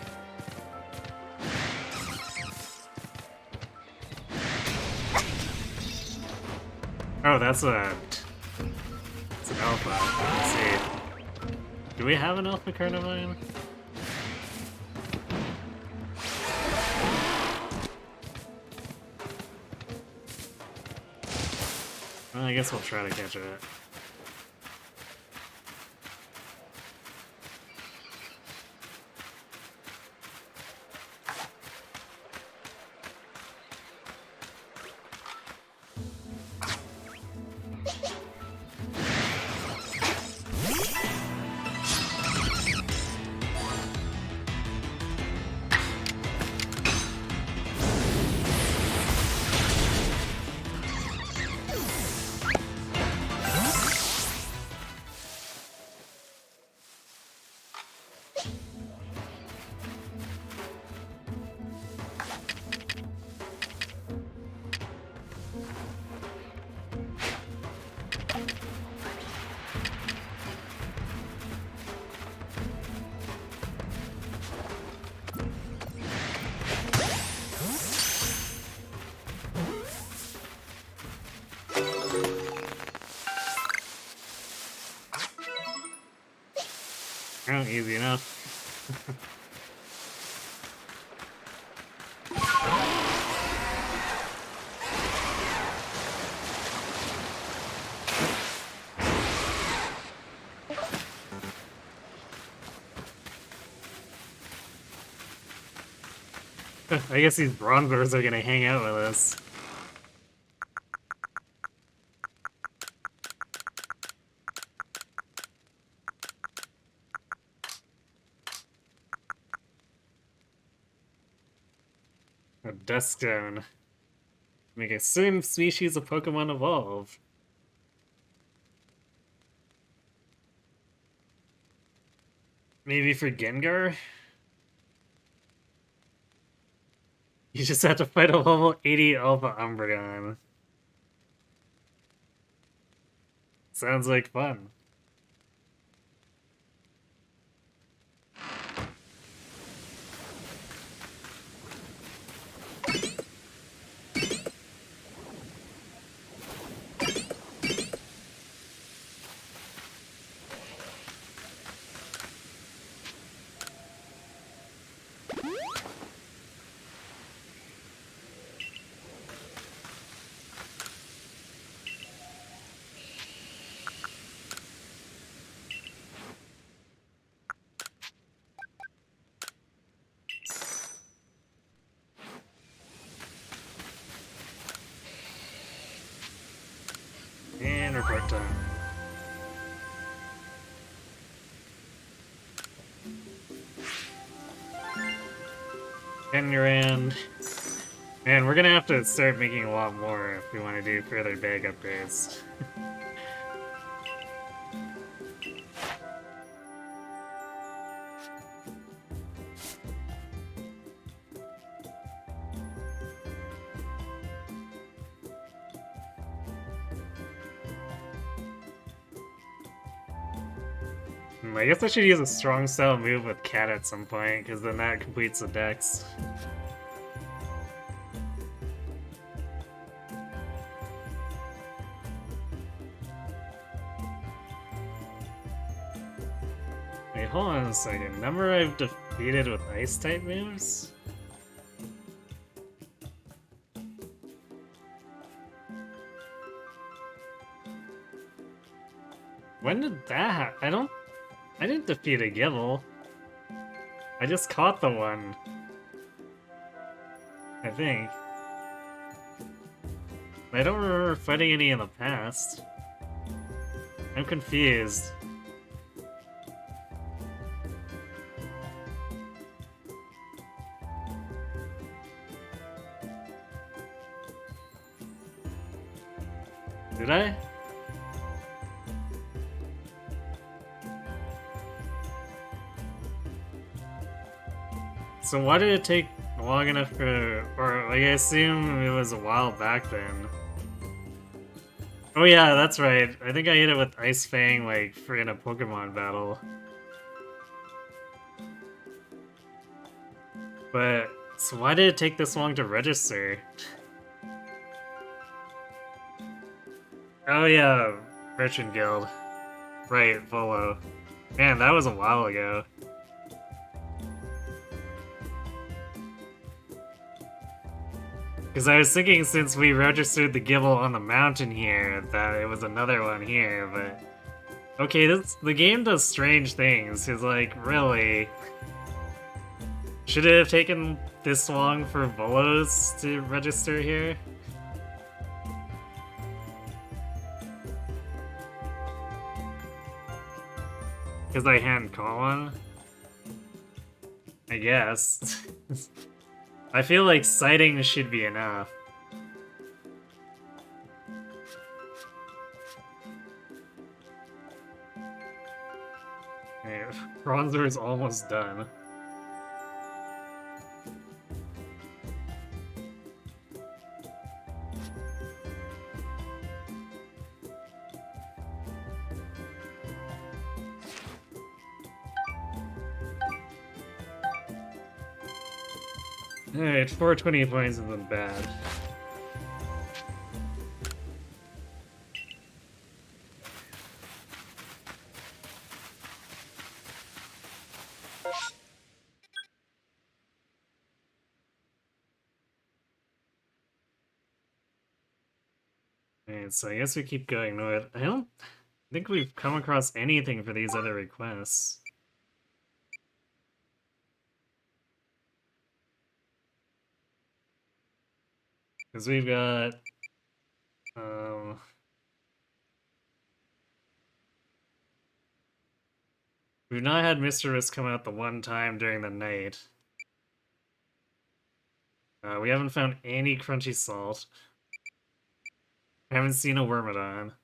Oh, that's a... It's an alpha. Let's see. Do we have an alpha Carnivine? Well, I guess we'll try to catch it. Oh, easy enough. I guess these bronzers are gonna hang out with us. A Duststone. Make a certain species of Pokemon evolve. Maybe for Gengar? You just have to fight a level 80 Alpha Umbreon. Sounds like fun. And report time. Penurand. Man, we're gonna have to start making a lot more if we want to do further bag upgrades. I guess I should use a strong style move with Cat at some point, because then that completes the dex. Wait, hold on a second. Number I've defeated with ice type moves? When did that happen? I didn't defeat a Gible. I just caught the one. I think. I don't remember fighting any in the past. I'm confused. Did I? So why did it take long enough for... Or, like, I assume it was a while back then. Oh yeah, that's right. I think I hit it with Ice Fang, like, in a Pokemon battle. But, so why did it take this long to register? Oh yeah, Merchant Guild. Right, Volo. Man, that was a while ago. Because I was thinking since we registered the Gibble on the mountain here, that it was another one here, but... Okay, the game does strange things, because, like, really... Should it have taken this long for Volos to register here? Because I hadn't caught one? I guess. I feel like sighting should be enough. Okay, Bronzer is almost done. Alright, 420 points isn't bad. Alright, so I guess we keep going north. I don't think we've come across anything for these other requests. Because we've got... We've not had Mr. Risk come out the one time during the night. We haven't found any crunchy salt. I haven't seen a Wormadon.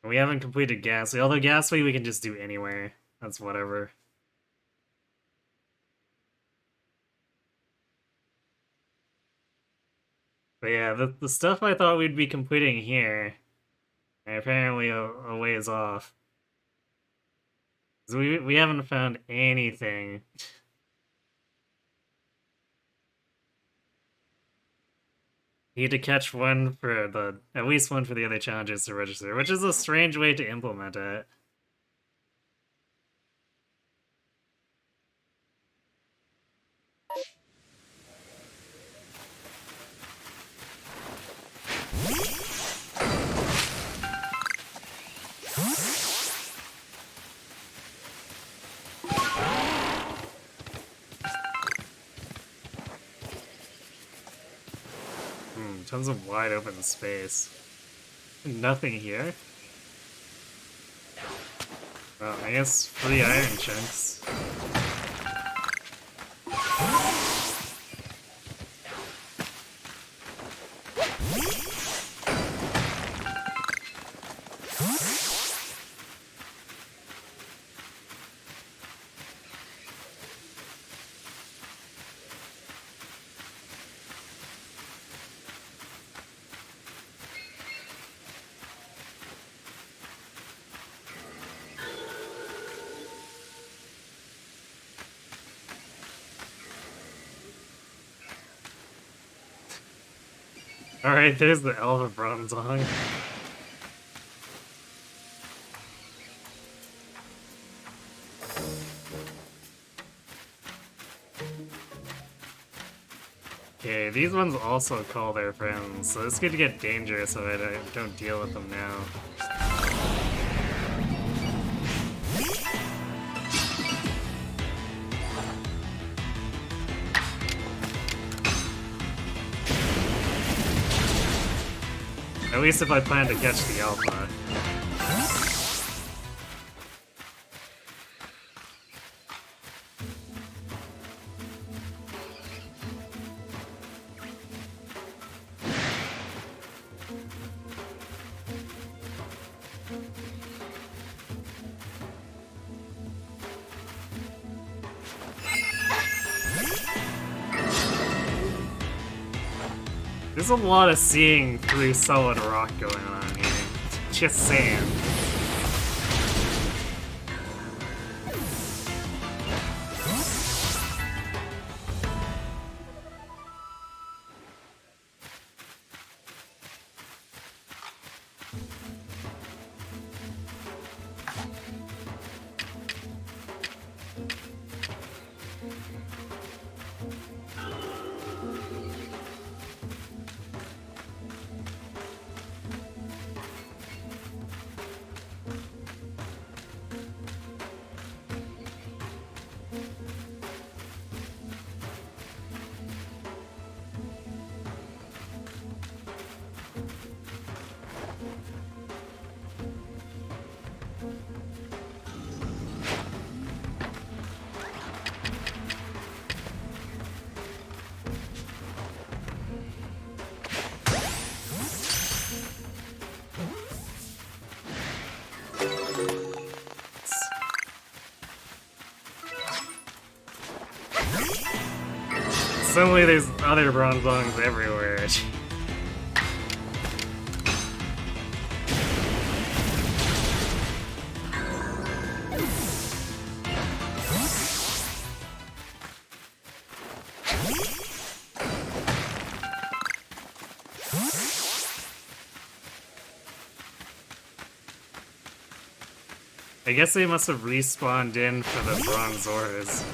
We haven't completed Ghastly, although Ghastly we can just do anywhere. That's whatever. But yeah, the stuff I thought we'd be completing here, apparently a ways off. So we haven't found anything. Need to catch one for at least one for the other challenges to register, which is a strange way to implement it. Tons of wide open space. Nothing here. Well, I guess free iron chunks. Alright, there's the Elva Bronzong. Okay, these ones also call their friends, so this could get dangerous if I don't deal with them now. At least if I plan to catch the alpha. There's a lot of seeing through solid rock going on here. Just saying. Suddenly there's other bronze songs everywhere. I guess they must have respawned in for the bronze auras.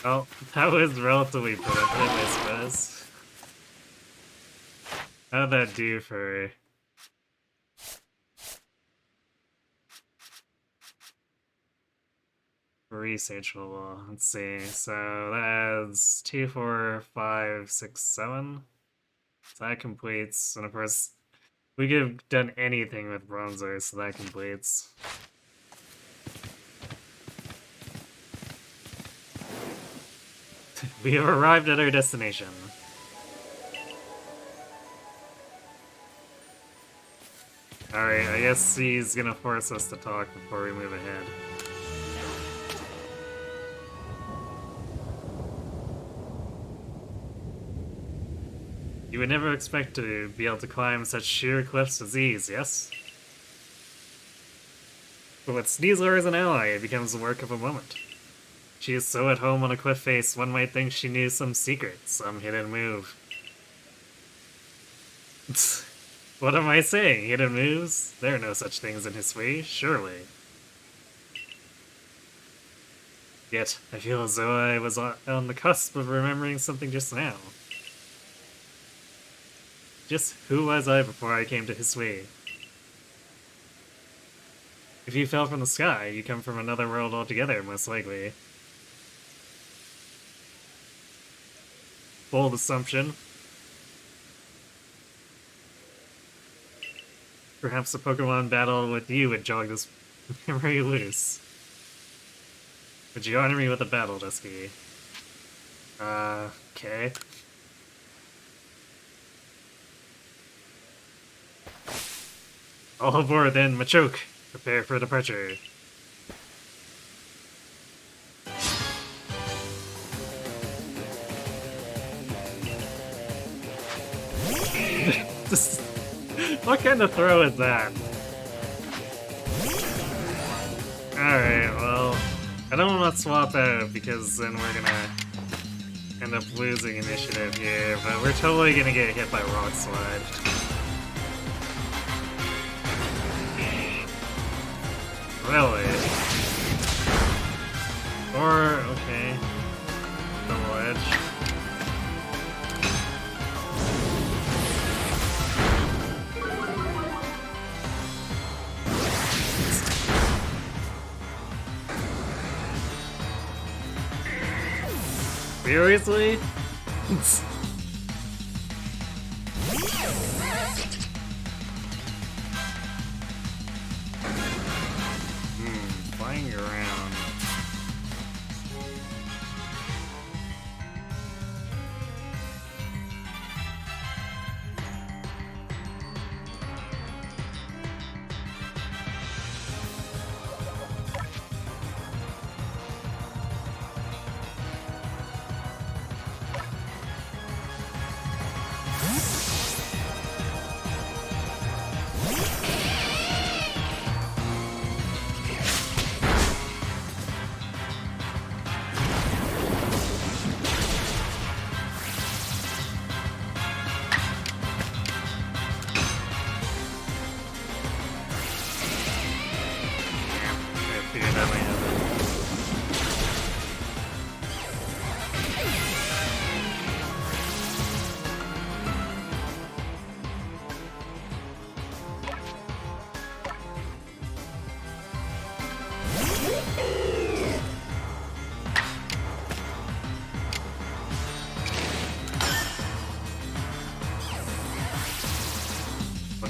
Well, that was relatively productive, I suppose. How'd that do for... research level? Let's see. So that's 2, 4, 5, 6, 7. So that completes, and of course, we could have done anything with bronzer, so that completes. We have arrived at our destination. Alright, I guess he's gonna force us to talk before we move ahead. You would never expect to be able to climb such sheer cliffs as these, yes? But with Sneasler as an ally, it becomes the work of a moment. She is so at home on a cliff face, one might think she knew some secret, some hidden move. What am I saying? Hidden moves? There are no such things in Hisui, surely. Yet, I feel as though I was on the cusp of remembering something just now. Just who was I before I came to Hisui? If you fell from the sky, you come from another world altogether, most likely. Bold assumption. Perhaps a Pokemon battle with you would jog this memory loose. Would you honor me with a battle, Dusky? Okay. All aboard then, Machoke! Prepare for departure. What kind of throw is that? Alright, well, I don't want to swap out because then we're gonna end up losing initiative here, but we're totally gonna get hit by Rock Slide. Really? Or, okay. Double Edge. Seriously? Flying around.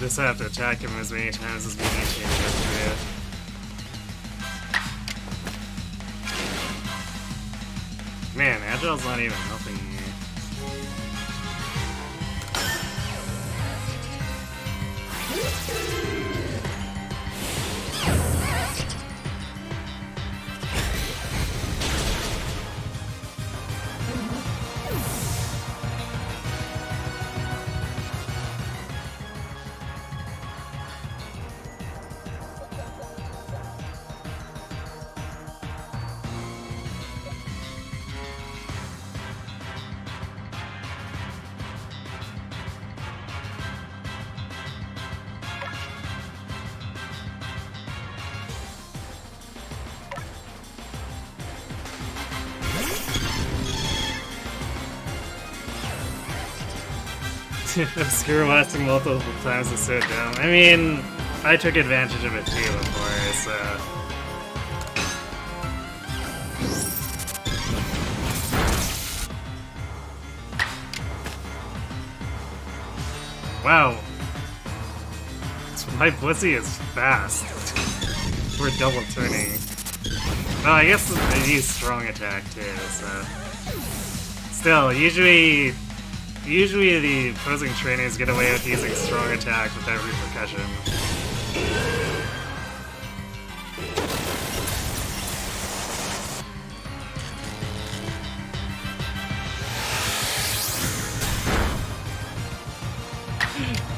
just have to attack him as many times as we need to get through. Man, Agile's not even helping me. Obscure lasting multiple times is so dumb. I mean, I took advantage of it too before, so... Wow. My pussy is fast. We're double turning. Oh, I guess I use strong attack too, so... Still, usually the opposing trainers get away with using strong attack without repercussion.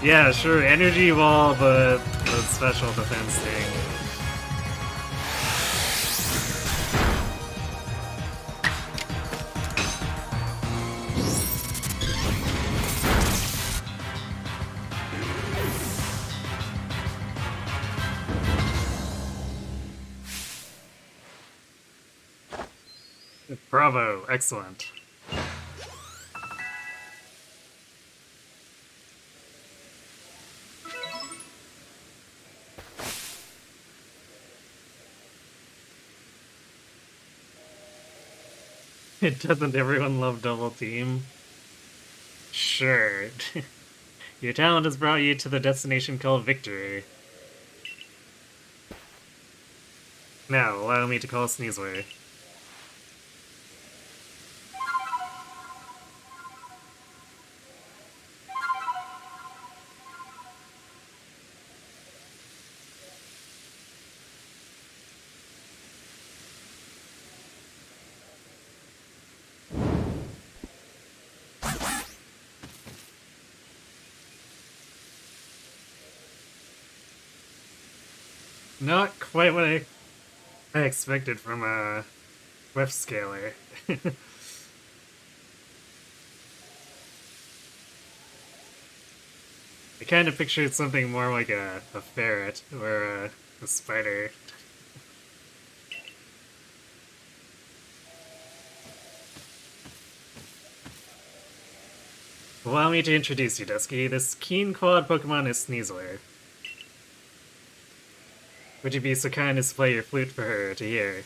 Yeah, sure, energy wall, but the special defense thing. Bravo, excellent. Doesn't everyone love Double Team? Sure. Your talent has brought you to the destination called Victory. Now, allow me to call Sneasler. Not quite what I expected from a Weft Scaler. I kind of pictured something more like a ferret or a spider. Allow me to introduce you, Dusky. This keen quad Pokemon is Sneasler. Would you be so kind as to play your flute for her to hear?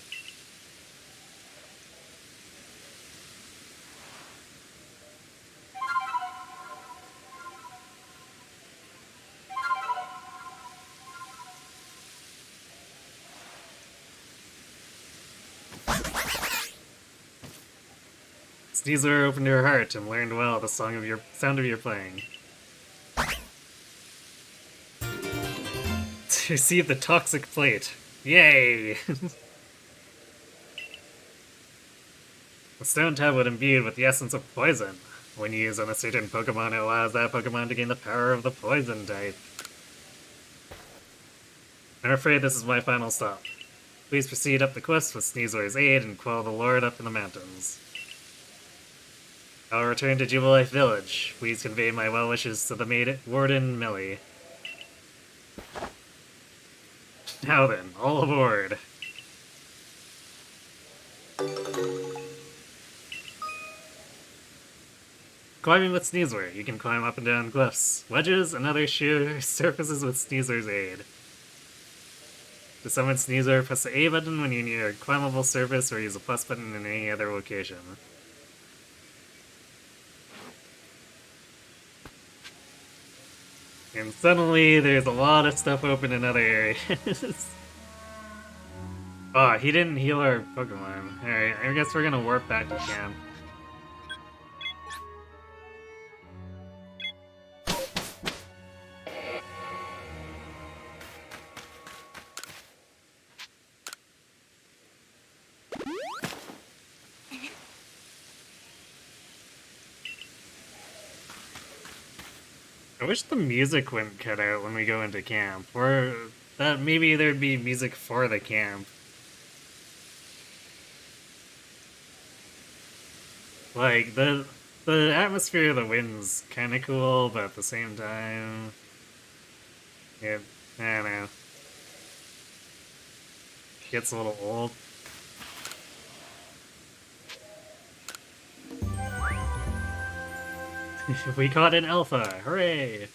Sneasler opened her heart and learned well the sound of your playing. Receive the toxic plate. Yay! A stone tablet imbued with the essence of poison. When used on a certain Pokemon, it allows that Pokemon to gain the power of the poison type. I'm afraid this is my final stop. Please proceed up the quest with Sneasler's aid and quell the Lord up in the mountains. I'll return to Jubilife Village. Please convey my well wishes to the maid Warden Millie. Now then, all aboard! Climbing with Sneasler. You can climb up and down cliffs, ledges, and other sheer surfaces with Sneasler's aid. To summon Sneasler, press the A button when you're near a climbable surface or use the plus button in any other location. And suddenly there's a lot of stuff open in other areas. Oh, he didn't heal our Pokemon. Alright, I guess we're gonna warp back to camp. I wish the music wouldn't cut out when we go into camp, or that maybe there'd be music for the camp. Like, the atmosphere of the wind's kinda cool, but at the same time... I don't know. Gets a little old. We caught an alpha! Hooray!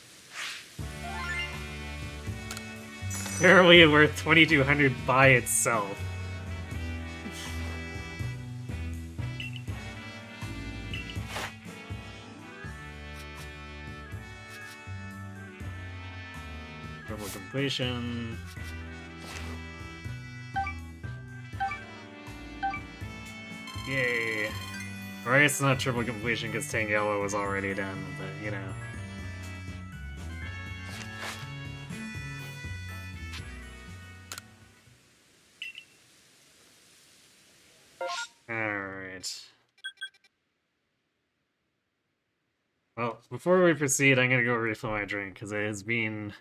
Apparently worth 2,200 by itself. Triple completion. Yay! Or I guess it's not triple completion because Tangela was already done, but you know. Alright. Well, before we proceed, I'm gonna go refill my drink because it has been,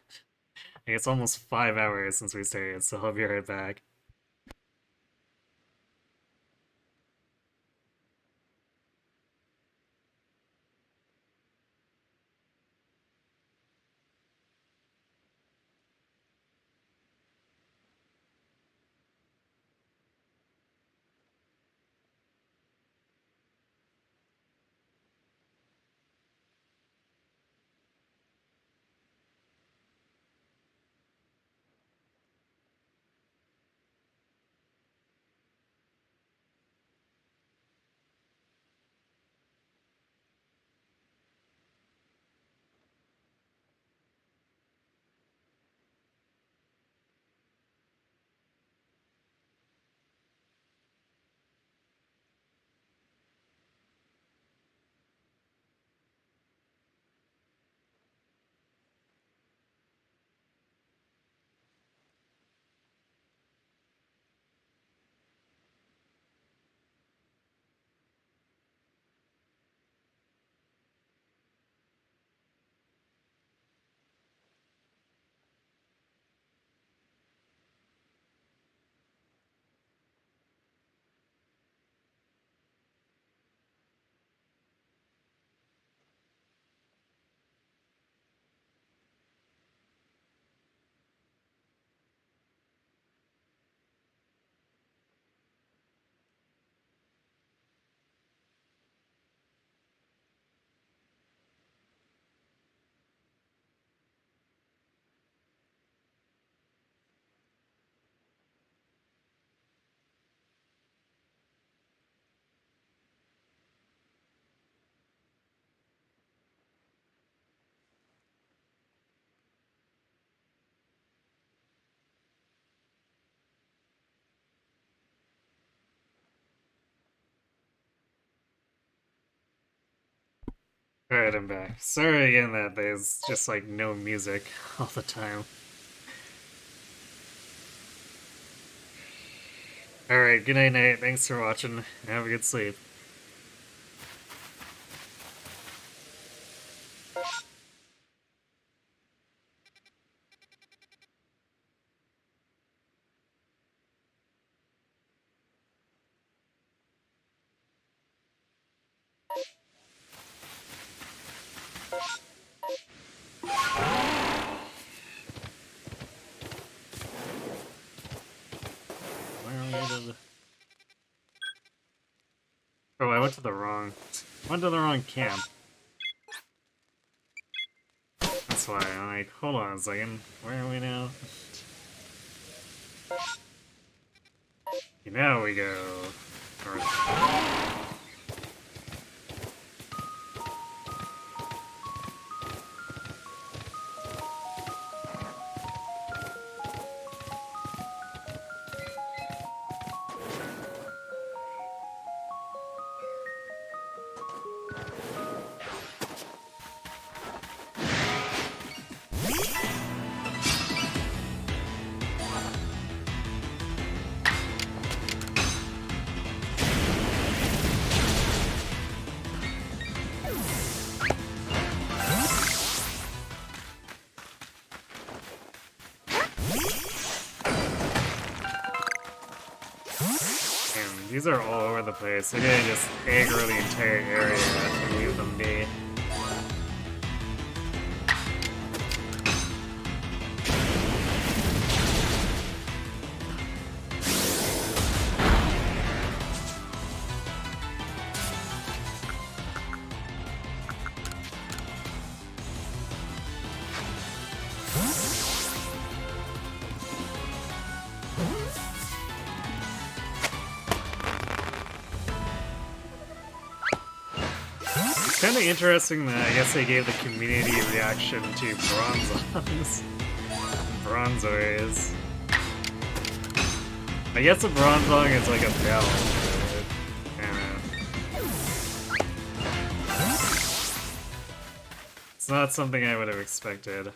I guess, almost 5 hours since we started, so I'll be right back. Alright, I'm back. Sorry again that there's just like no music all the time. Alright, good night, night. Thanks for watching. Have a good sleep. Where are we headed? Oh, I went to the wrong camp. That's why I'm like, hold on a second. Where are we now? Okay, now we go north. These are all over the place. They're gonna just aggro the entire area and leave them be. Kind of interesting that I guess they gave the community reaction to Bronzong's. Bronzors. I guess a Bronzong is like a bell. It's not something I would have expected.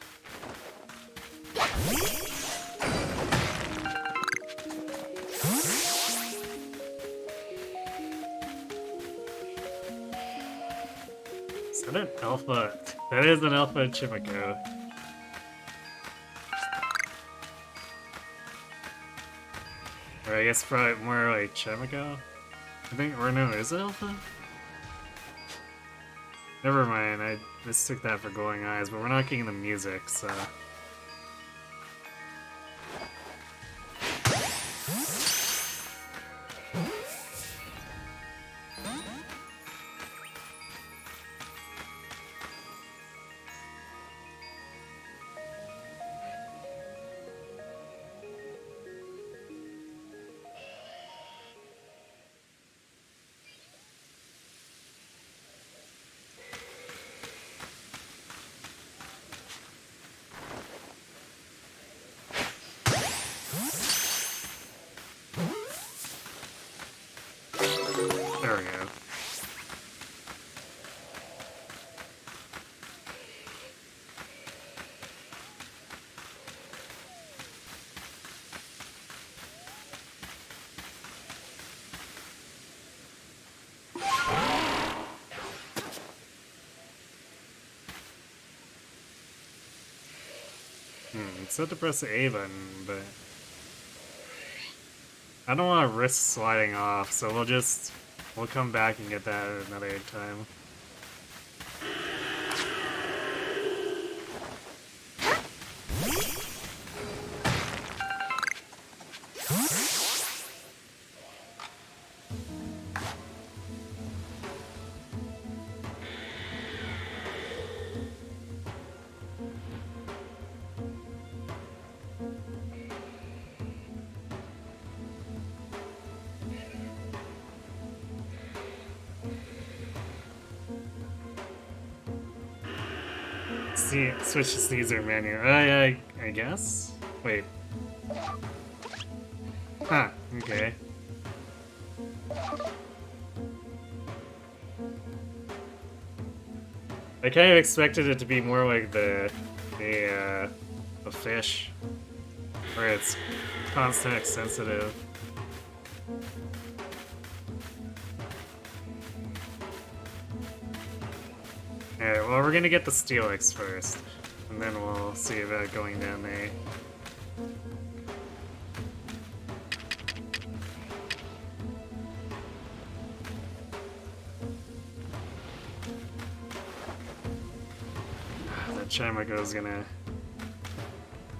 Is that an alpha? That is an alpha Chimico. Or I guess probably more like Chimico? I think, or no, is it alpha? Never mind, I mistook that for glowing eyes, but we're not getting the music, so... There we go. It's set to press the A button, but I don't want to risk sliding off, so we'll come back and get that at another time. Switch to Caesar menu. I guess? Wait. Huh, okay. I kind of expected it to be more like a fish, where it's context sensitive. Alright, well we're gonna get the Steelix first, and then we'll see about going down there. That Chimico's gonna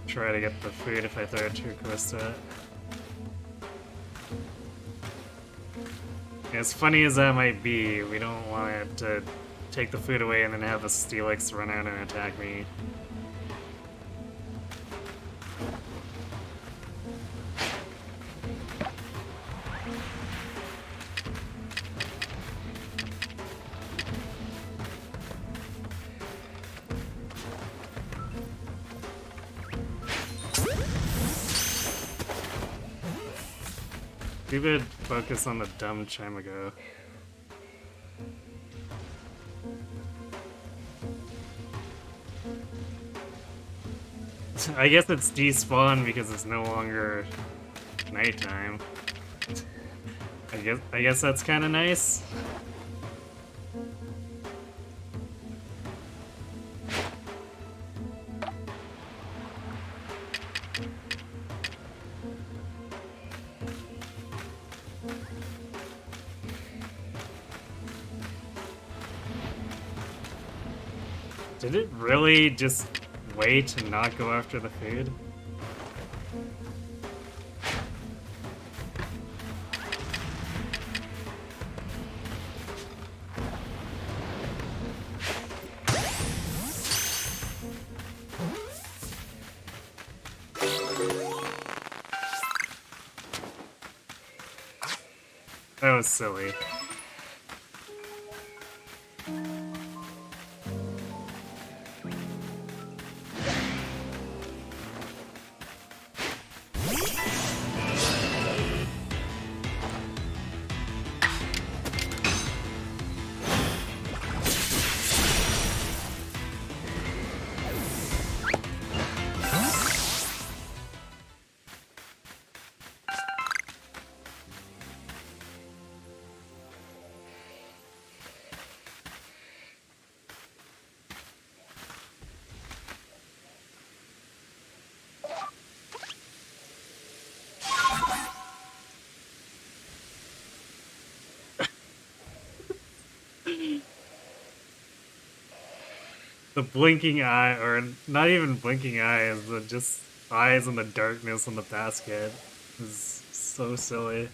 try to get the food if I throw it too close to it. As funny as that might be, we don't want it to take the food away and then have the Steelix run out and attack me. Stupid focus on the dumb Chimico. I guess it's despawned because it's no longer nighttime. I guess that's kind of nice. Did it really just wait and not go after the food? That was silly. The blinking eye, or not even blinking eyes, the just eyes in the darkness on the basket is so silly.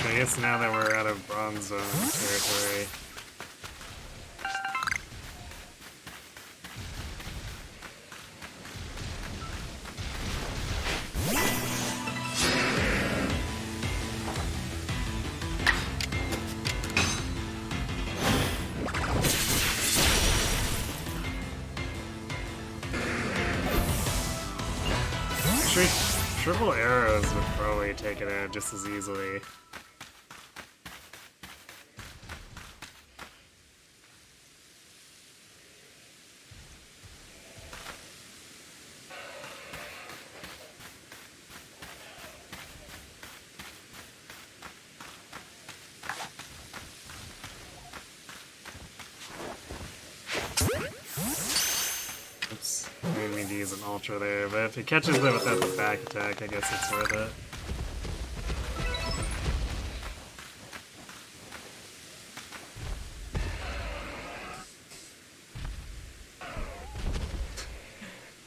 I guess now that we're out of Bronze Zone territory. Triple arrows would probably take it out just as easily. Oops, I didn't mean to use an ultra there, but if he catches it without the back attack, I guess it's worth it.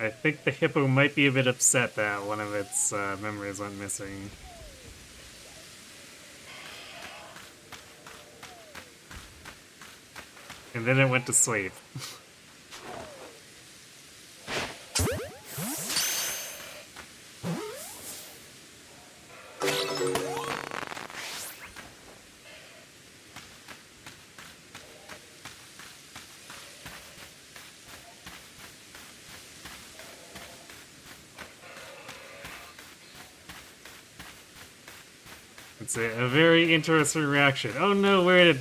I think the hippo might be a bit upset that one of its memories went missing. And then it went to sleep. It's a very interesting reaction. Oh no, where did...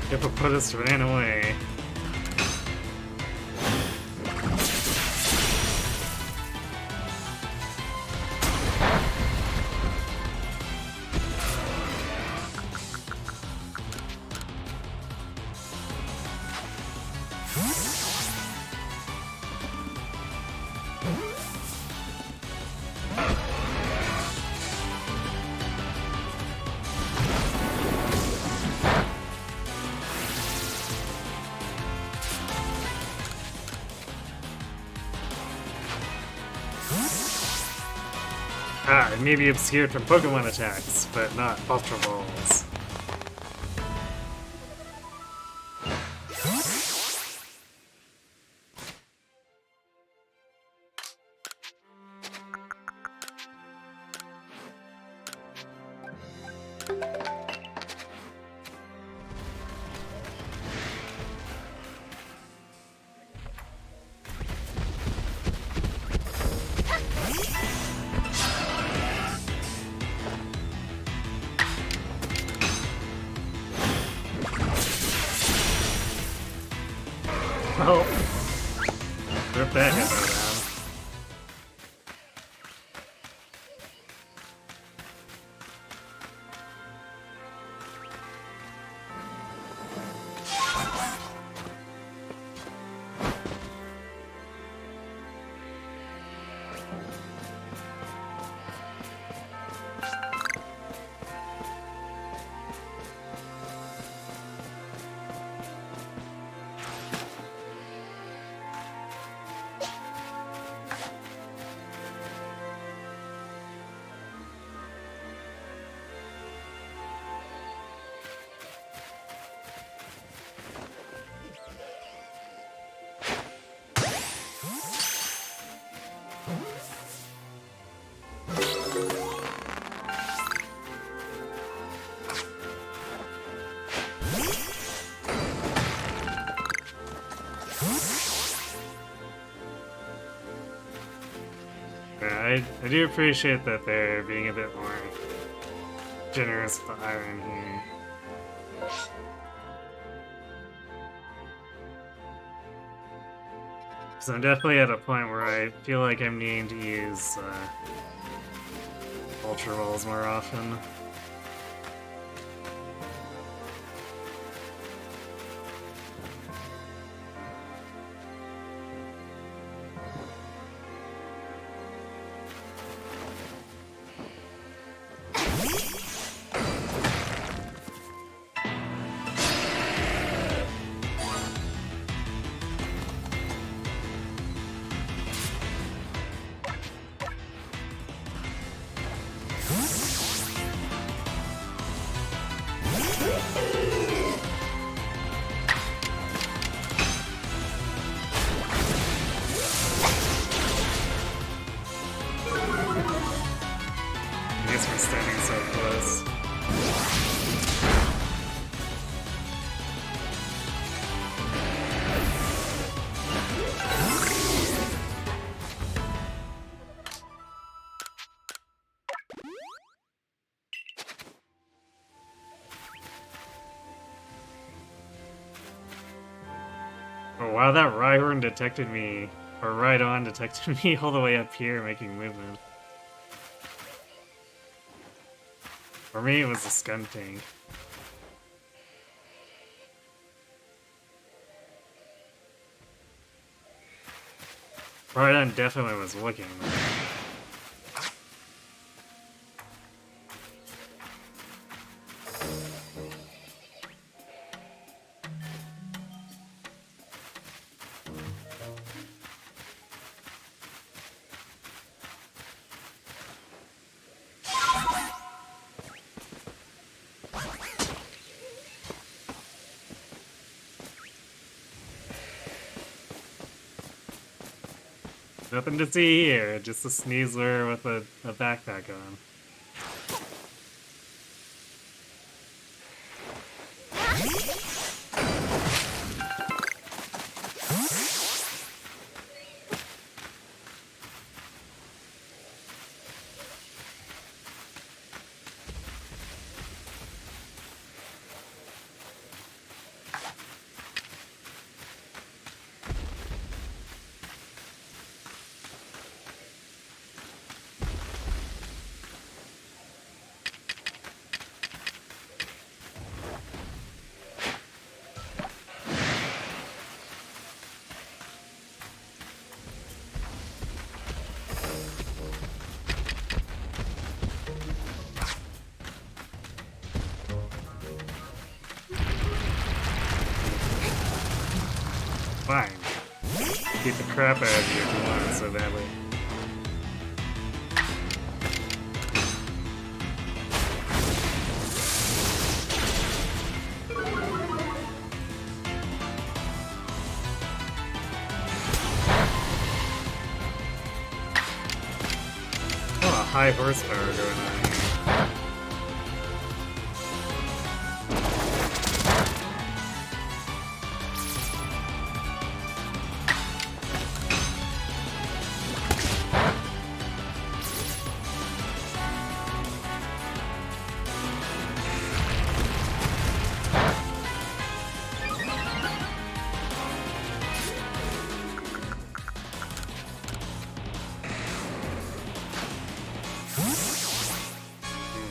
Hippopotamus ran away. Ah, it may be obscured from Pokemon attacks, but not Ultra Balls. Oh, rip that hippo down. I do appreciate that they're being a bit more generous with the iron here. Because I'm definitely at a point where I feel like I'm needing to use Ultra Balls more often. Oh wow, that Rhyhorn detected me, or Rhydon detected me all the way up here making movement. For me, it was a Skuntank. Rhydon definitely was looking though. Nothing to see here, just a Sneasler with a backpack on. Fine. Beat the crap out of you if you want it so badly. high horsepower going on here.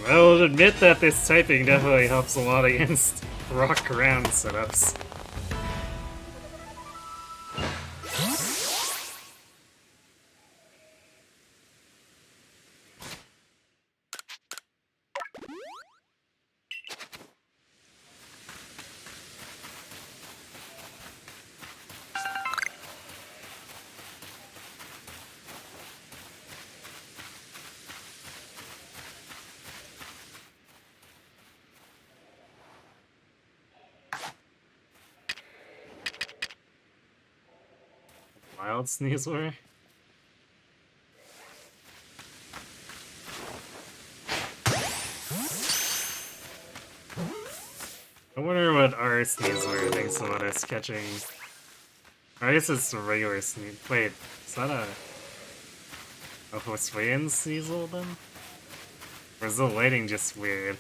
I will admit that this typing definitely helps a lot against rock around setups. Wild Sneasler? I wonder what our Sneasler thinks about us catching. I guess it's a regular Sneasler. Wait, is that a Hoswayan Sneasel then? Or is the lighting just weird?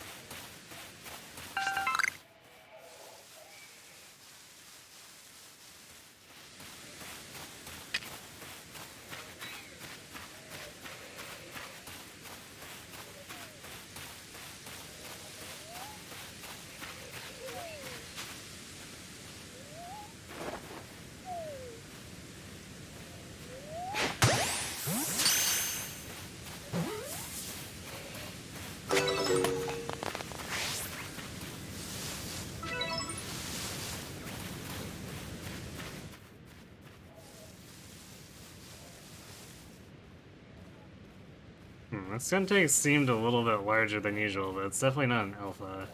This Skuntank seemed a little bit larger than usual, but it's definitely not an alpha.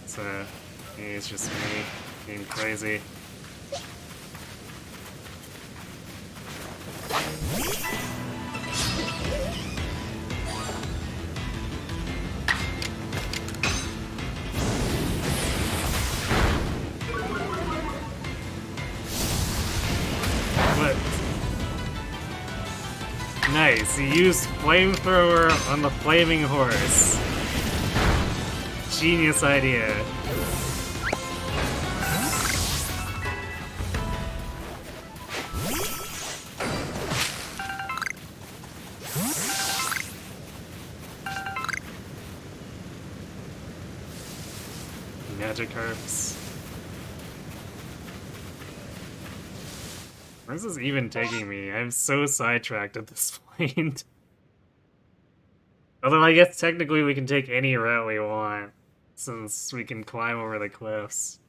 So, maybe it's just me being crazy. Nice, he used Flamethrower on the Flaming Horse. Genius idea. Magikarps. Where's this even taking me? I'm so sidetracked at this point. Although I guess technically we can take any route we want, since we can climb over the cliffs.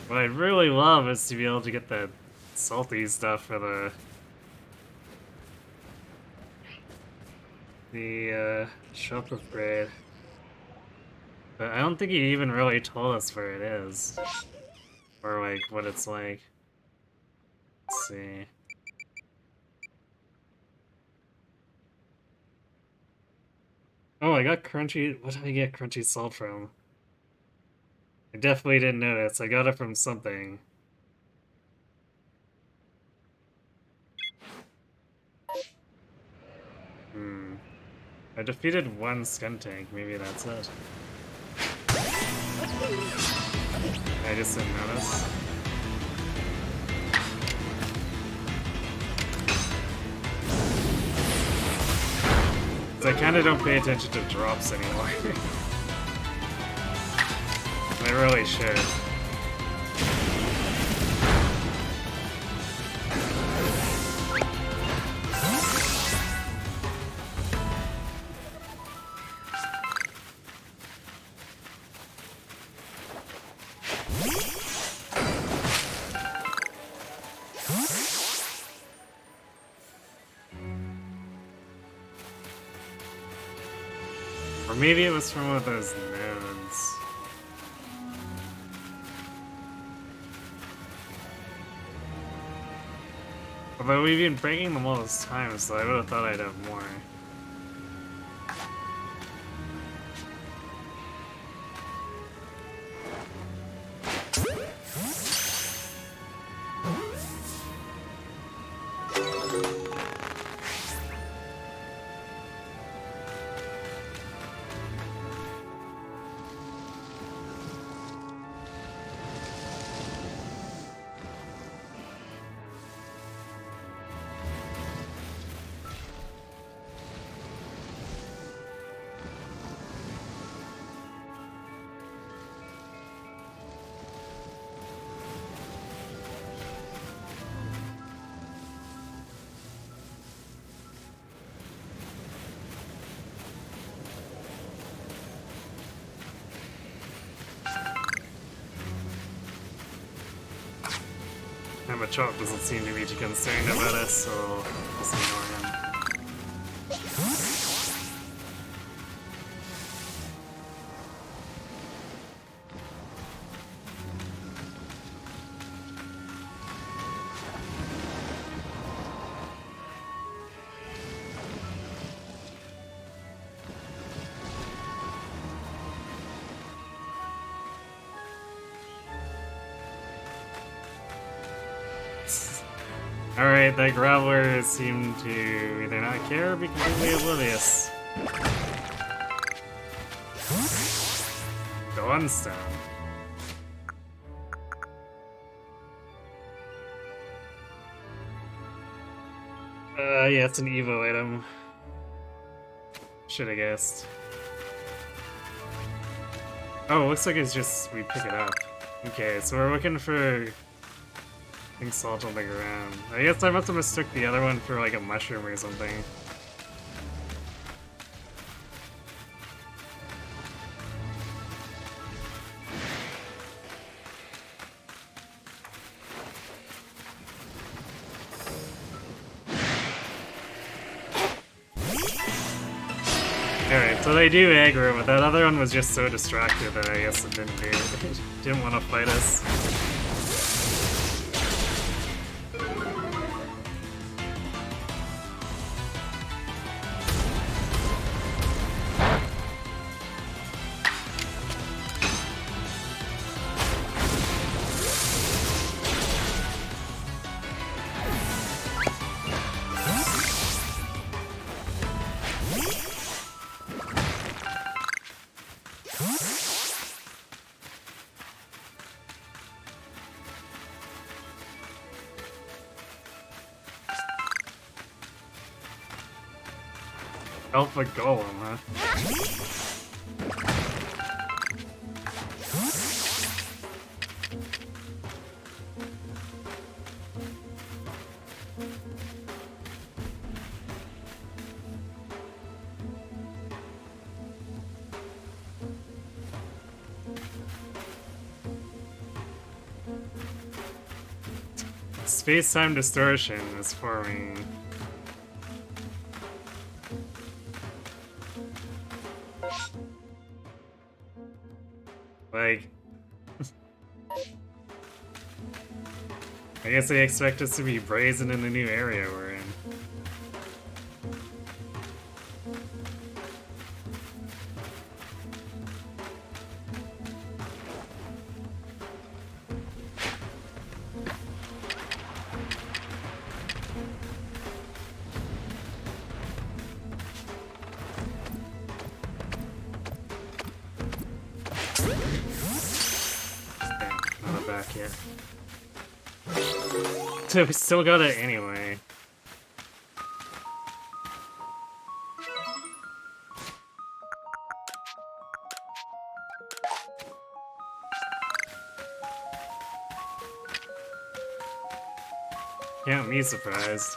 What I'd really love is to be able to get the salty stuff for the shop upgrade. But I don't think he even really told us where it is. Or like what it's like. Let's see. Oh, I got crunchy. What did I get crunchy salt from? I definitely didn't notice. I got it from something. I defeated one Skuntank. Maybe that's it. I just didn't notice. I kinda don't pay attention to drops anymore. I really should. Or maybe it was from one of those nodes. Although we've been breaking them all this time, so I would have thought I'd have more. Chop doesn't seem to be too concerned about us, so let's ignore him. Alright, that Graveler seemed to either not care or be completely oblivious. Dawnstone. Yeah, it's an Evo item. Should've guessed. Oh, it looks like it's just we pick it up. Okay, so we're looking for salt on the ground. I guess I must have mistook the other one for like a mushroom or something. Alright, so they do aggro, but that other one was just so distracted that I guess it didn't do it. Didn't want to fight us. Alpha Golem, huh? Space-time distortion is forming. Like, I guess they expect us to be brazen in the new area we're in. So we still got it anyway. Can't be surprised.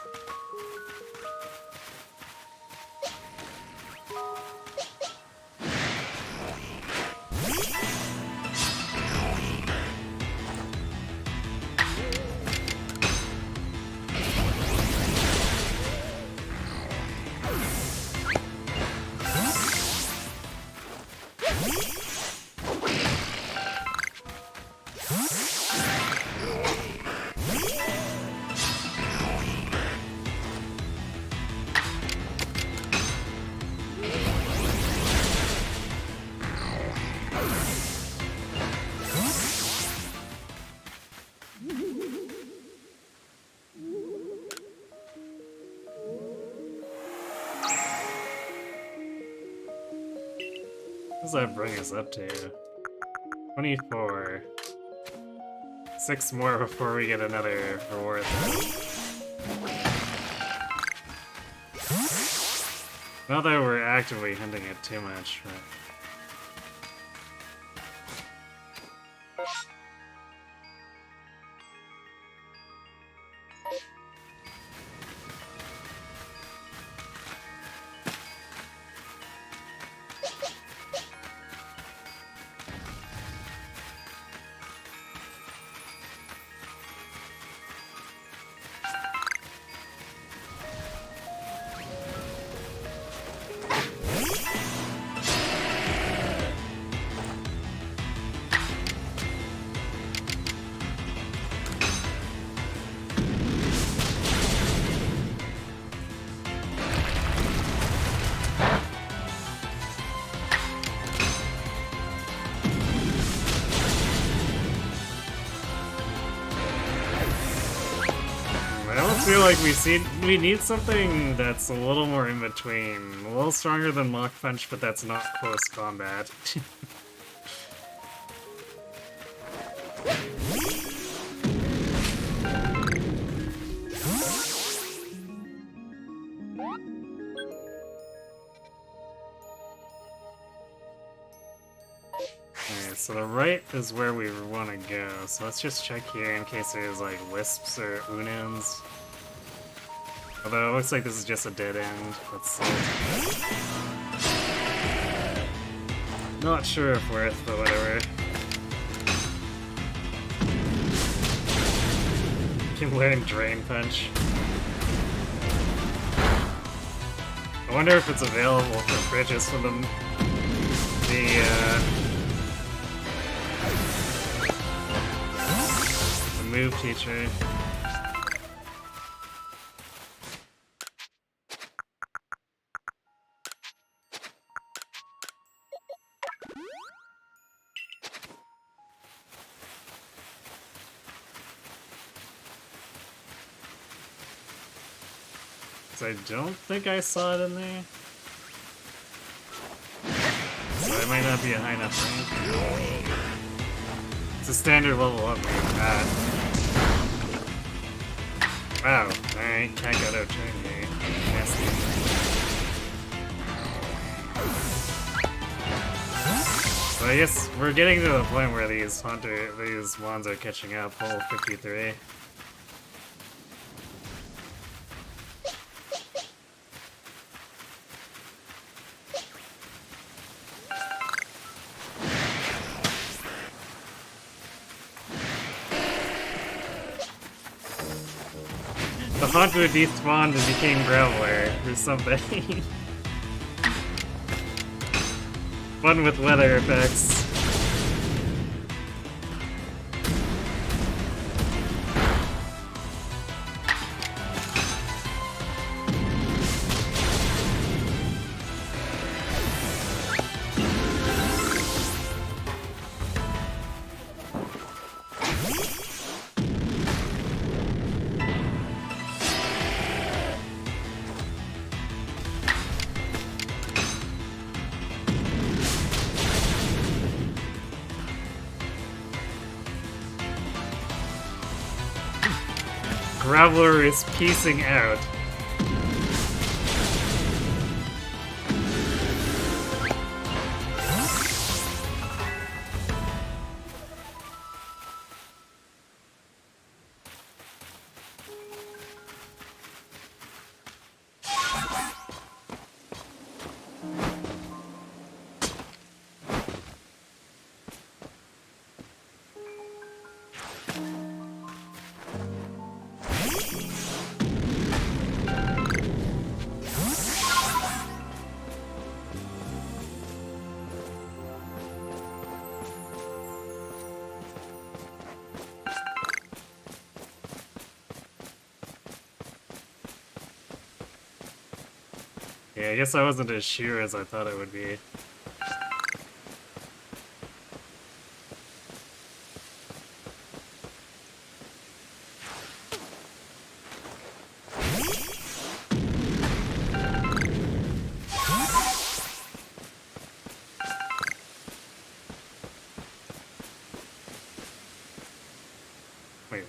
does that bring us up to? 24. 6 more before we get another reward though. Not that we're actively hunting it too much, but... I feel like we need something that's a little more in between. A little stronger than Mach Punch, but that's not close combat. Alright, so the right is where we want to go. So let's just check here in case there's like wisps or Unans. Although it looks like this is just a dead end. Let's see. Not sure if worth, but whatever. Can learn Drain Punch. I wonder if it's available for bridges for them. The move teacher. I don't think I saw it in there. So it might not be a high enough range. It's a standard level up. Wow, alright, can't go to a turn here. Nasty. So I guess we're getting to the point where these wands are catching up. Level 53. Haunter despawned and became Graveler or something. Fun with weather effects. Graveler is piecing out. Yeah, I guess I wasn't as sure as I thought it would be.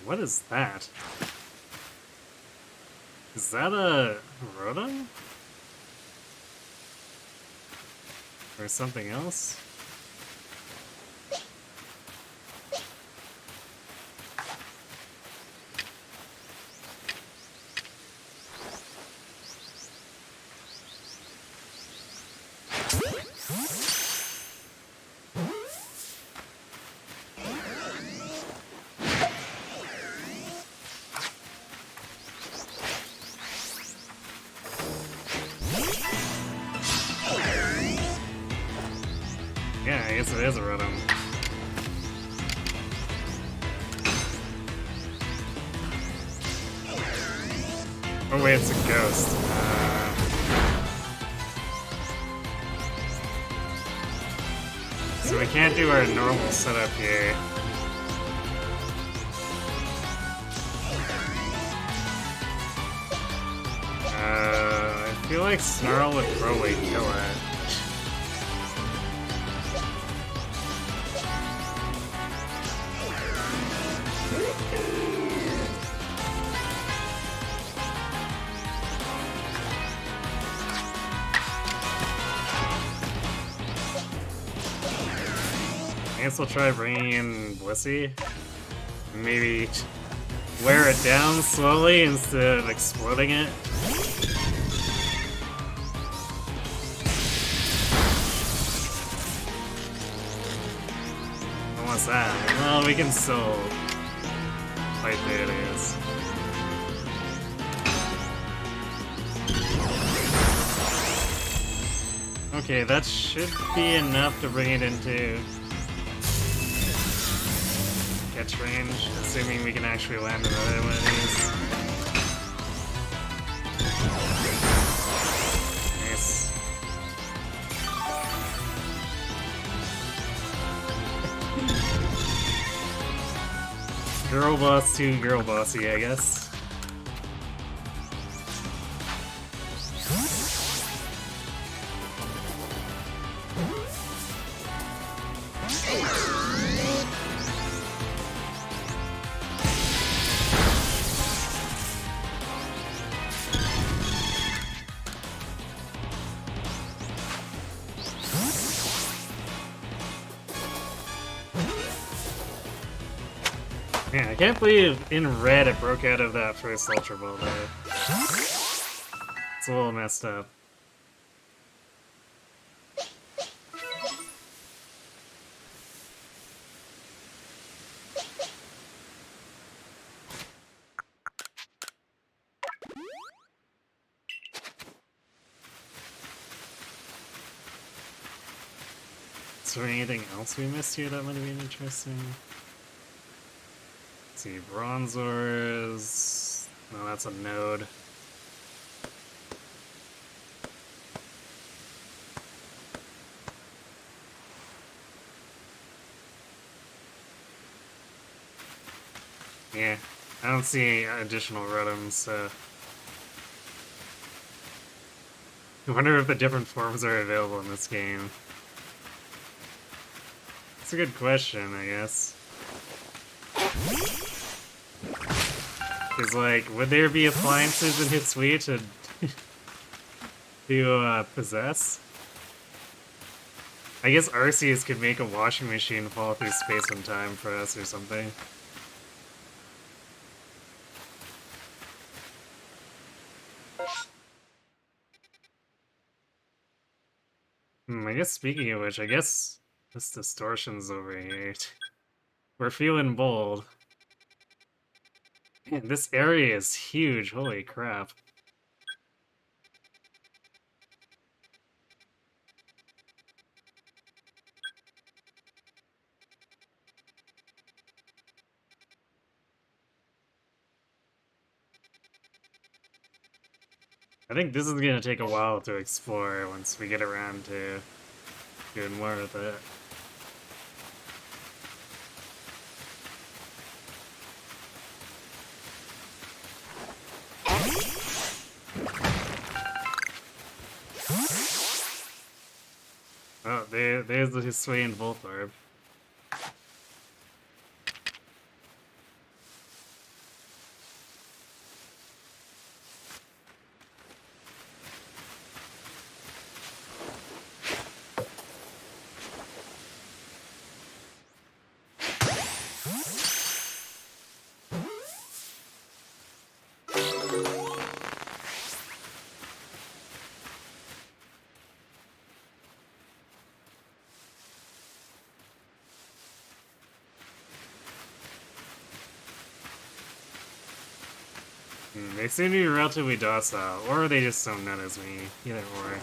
What is that? Is that a Rotom? Or something else? Yeah, I guess it is a Rotom. Oh wait, it's a ghost. So we can't do our normal setup here. I feel like Snarl would probably kill it. I guess we'll try bringing in Blissey. Maybe wear it down slowly instead of exploding it. What's that? Well, we can still fight through it, I guess. Okay, that should be enough to bring it into catch range, assuming we can actually land another one of these. Nice. Girl boss to girl bossy, I guess. Man, I can't believe in red it broke out of that first Ultra Ball though. It's a little messed up. Is there anything else we missed here that might have been interesting? Let's see, Bronzors. No, that's a node. Yeah, I don't see any additional Rotoms, so... I wonder if the different forms are available in this game. It's a good question, I guess. Because, like, would there be appliances in Hitsui to possess? I guess Arceus could make a washing machine fall through space and time for us or something. I guess speaking of which, I guess this distortion's over here. We're feeling bold. Man, this area is huge, holy crap. I think this is gonna take a while to explore once we get around to doing more with it. Oh, there's the Hisuian Voltorb. They seem to be relatively docile, or they just don't notice me. Either or.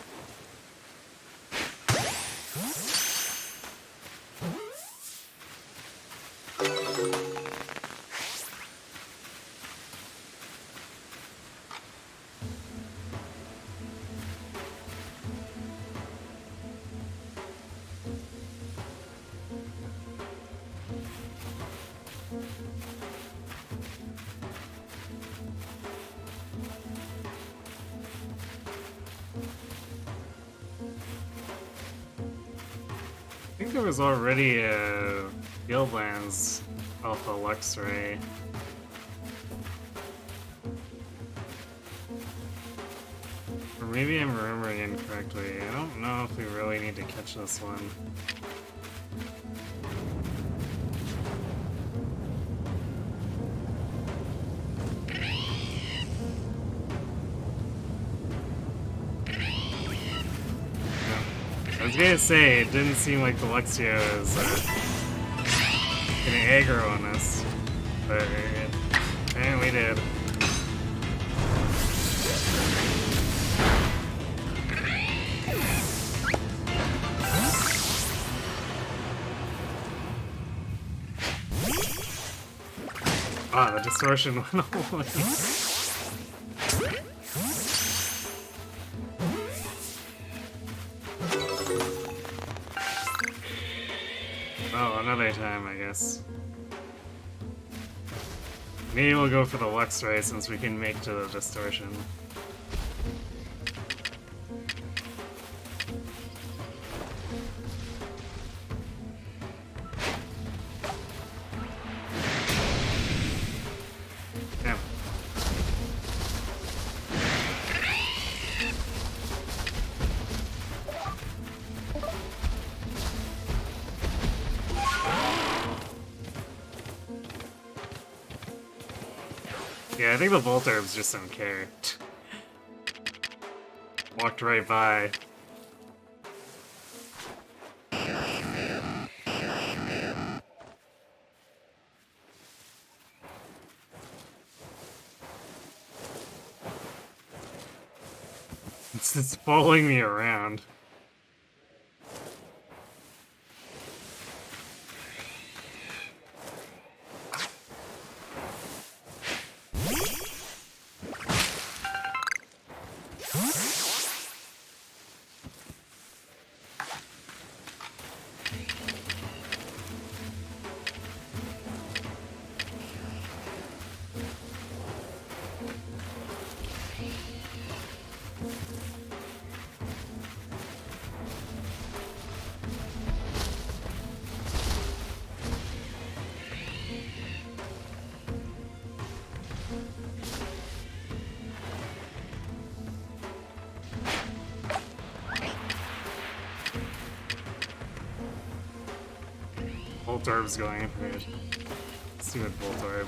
I think there was already a Guildlands Alpha Luxray. Or maybe I'm remembering incorrectly. I don't know if we really need to catch this one. I was gonna say, it didn't seem like the Luxio was gonna aggro on us, but apparently did. Ah, the distortion went away. Oh, another time, I guess. Maybe we'll go for the Luxray since we can make to the distortion. Damn. Yeah, I think the Voltorbs just don't care. Walked right by. It's just following me around. Voltorb's going for it. Stupid Voltorb.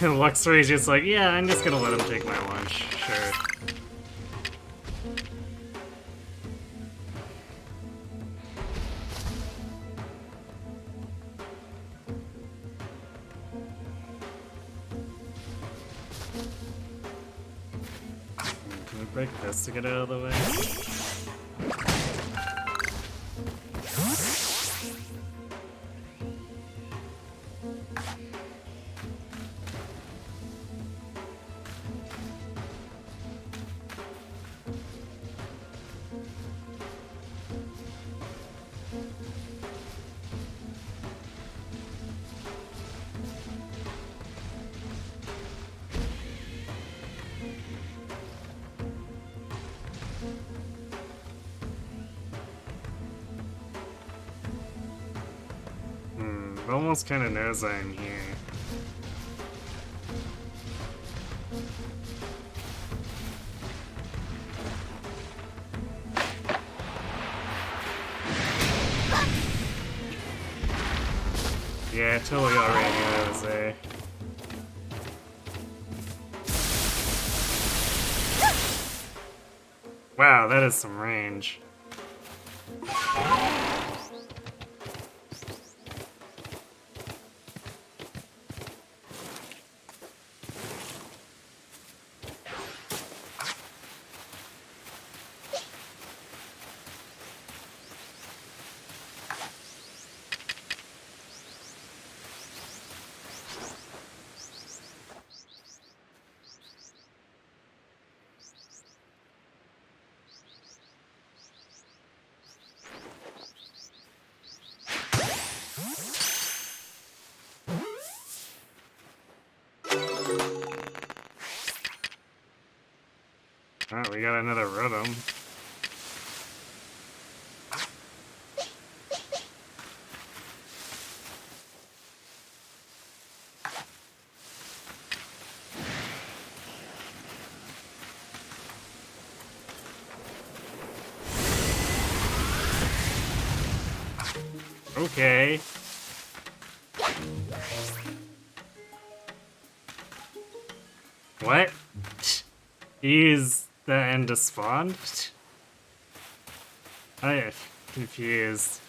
And Luxray's just like, yeah, I'm just gonna let him take my lunch. Sure. Can we break this to get out of the way? It almost kind of knows I'm here. Yeah, totally already knew I was there. Wow, that is some range. Oh, we got another rhythm. Okay. What? Use the end to spawn? I am confused.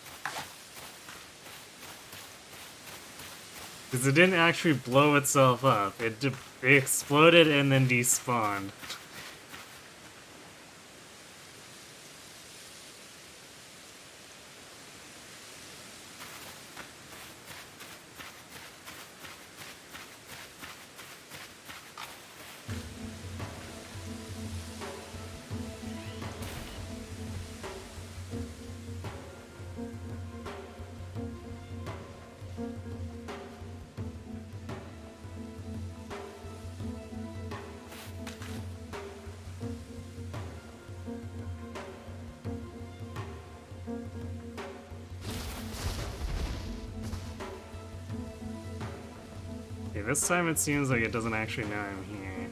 Because it didn't actually blow itself up. It exploded and then despawned. Okay, this time it seems like it doesn't actually know I'm here.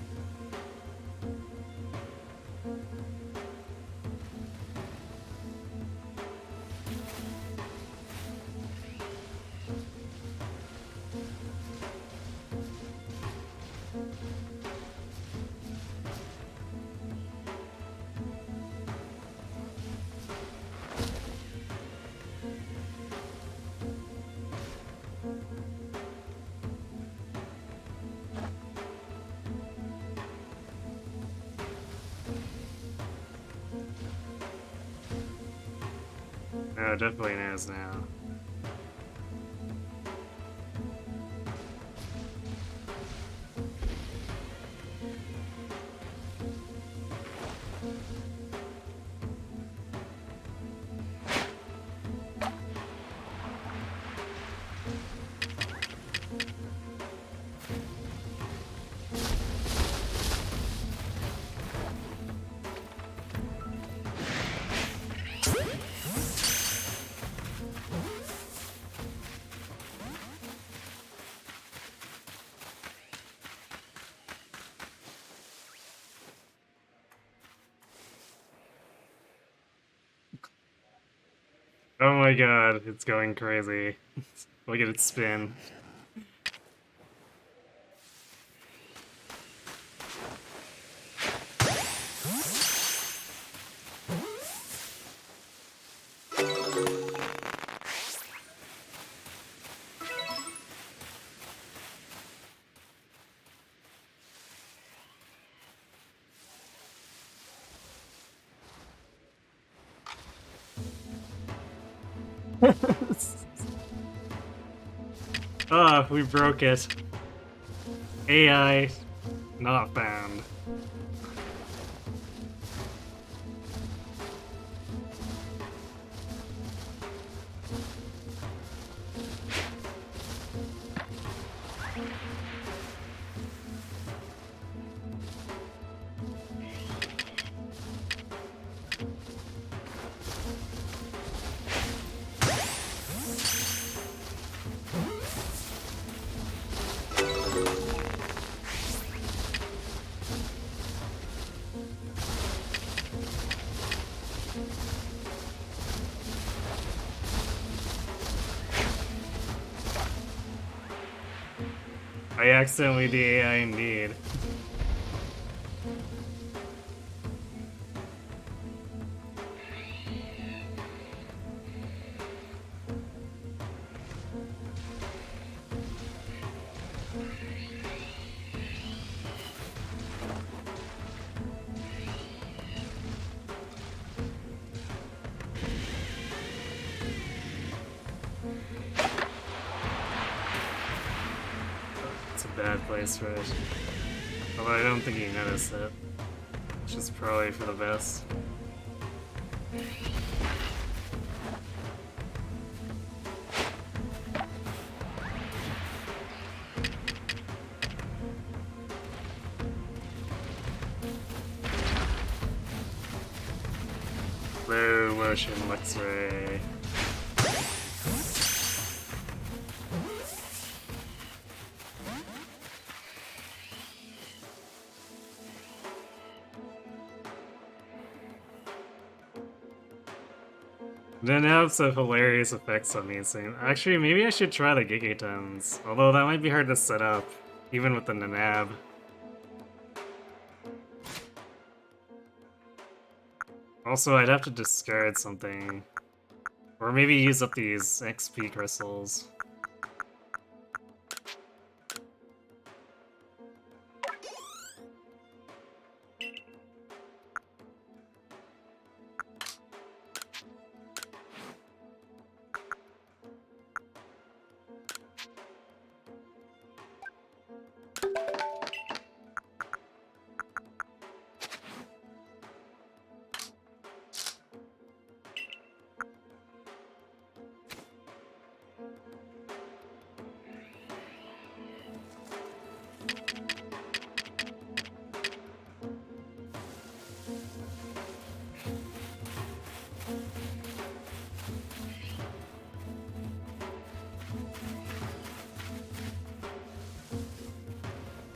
No, it definitely knows now. Oh my god, it's going crazy. Look at it spin. Ah, we broke it. AI not found. I accidentally did AI indeed. It's a bad place for it. Although I don't think he noticed it. Which is probably for the best. Slow motion Luxray. The nabs have hilarious effects on these things. Actually, maybe I should try the Gigatons. Although that might be hard to set up, even with the Nanab. Also, I'd have to discard something. Or maybe use up these XP crystals.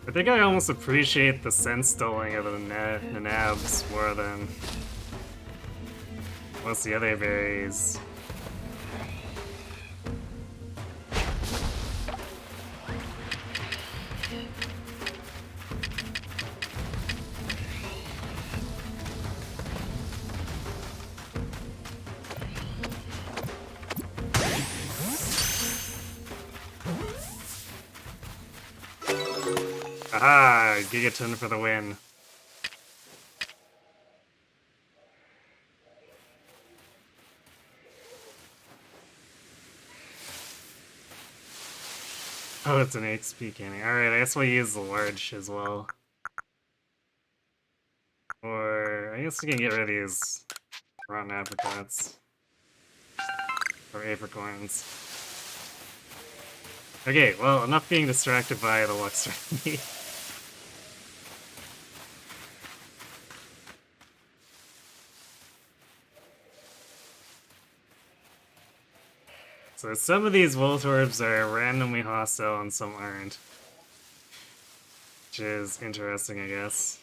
I think I almost appreciate the sense stoling of the Nanabs more than most of the other berries. Aha! Gigaton for the win. Oh, it's an XP candy. Alright, I guess we'll use the large as well. Or, I guess we can get rid of these rotten apricots. Or apricorns. Okay, well, enough being distracted by the Luxray. So some of these Voltorbs are randomly hostile and some aren't. Which is interesting, I guess.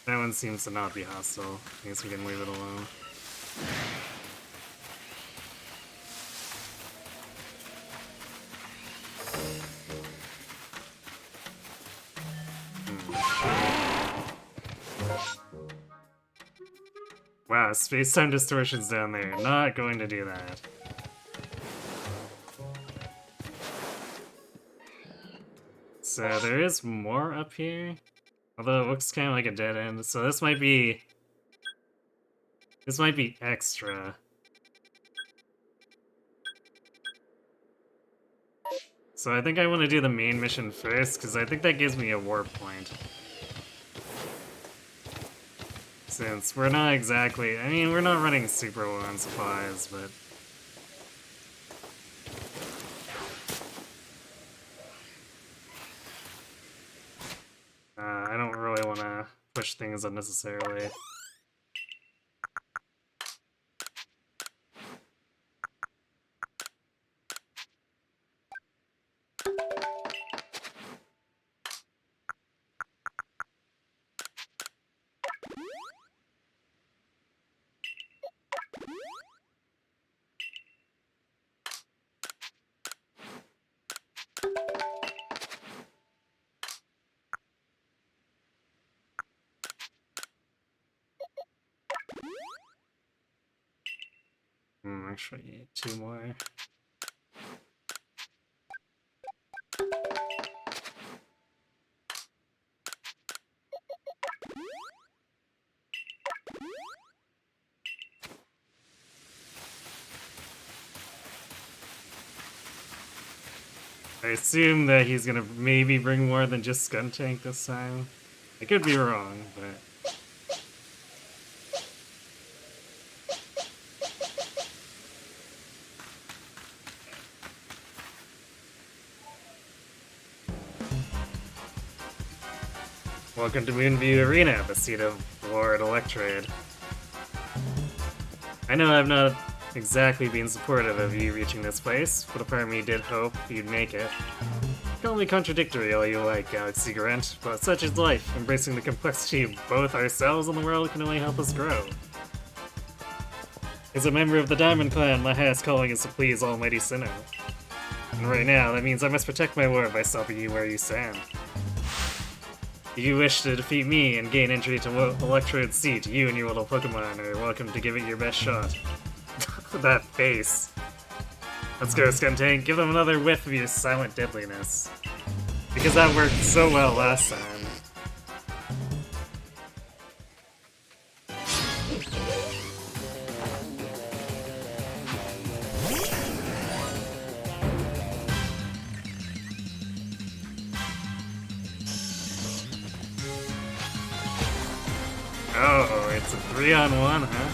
That one seems to not be hostile. I guess we can leave it alone. Wow, space-time distortion's down there. Not going to do that. So there is more up here. Although it looks kind of like a dead end. So this might be... This might be extra. So I think I want to do the main mission first, because I think that gives me a warp point. Since we're not exactly... I mean, we're not running super low on supplies, but... I don't really want to push things unnecessarily. Actually, 2 more. I assume that he's gonna maybe bring more than just Skuntank this time. I could be wrong, but... Welcome to Moonview Arena, the seat of Lord Electrode. I know I've not exactly been supportive of you reaching this place, but a part of me did hope you'd make it. Call me contradictory all you like, Galaxy Grunt, but such is life. Embracing the complexity of both ourselves and the world can only help us grow. As a member of the Diamond Clan, my highest calling is to please Almighty Sinnoh. And right now, that means I must protect my lord by stopping you where you stand. If you wish to defeat me and gain entry to Electrode's seat, you and your little Pokemon are welcome to give it your best shot. That face. Let's go, Skuntank. Give them another whiff of your silent deadliness. Because that worked so well last time. Oh, it's a 3-on-1, huh?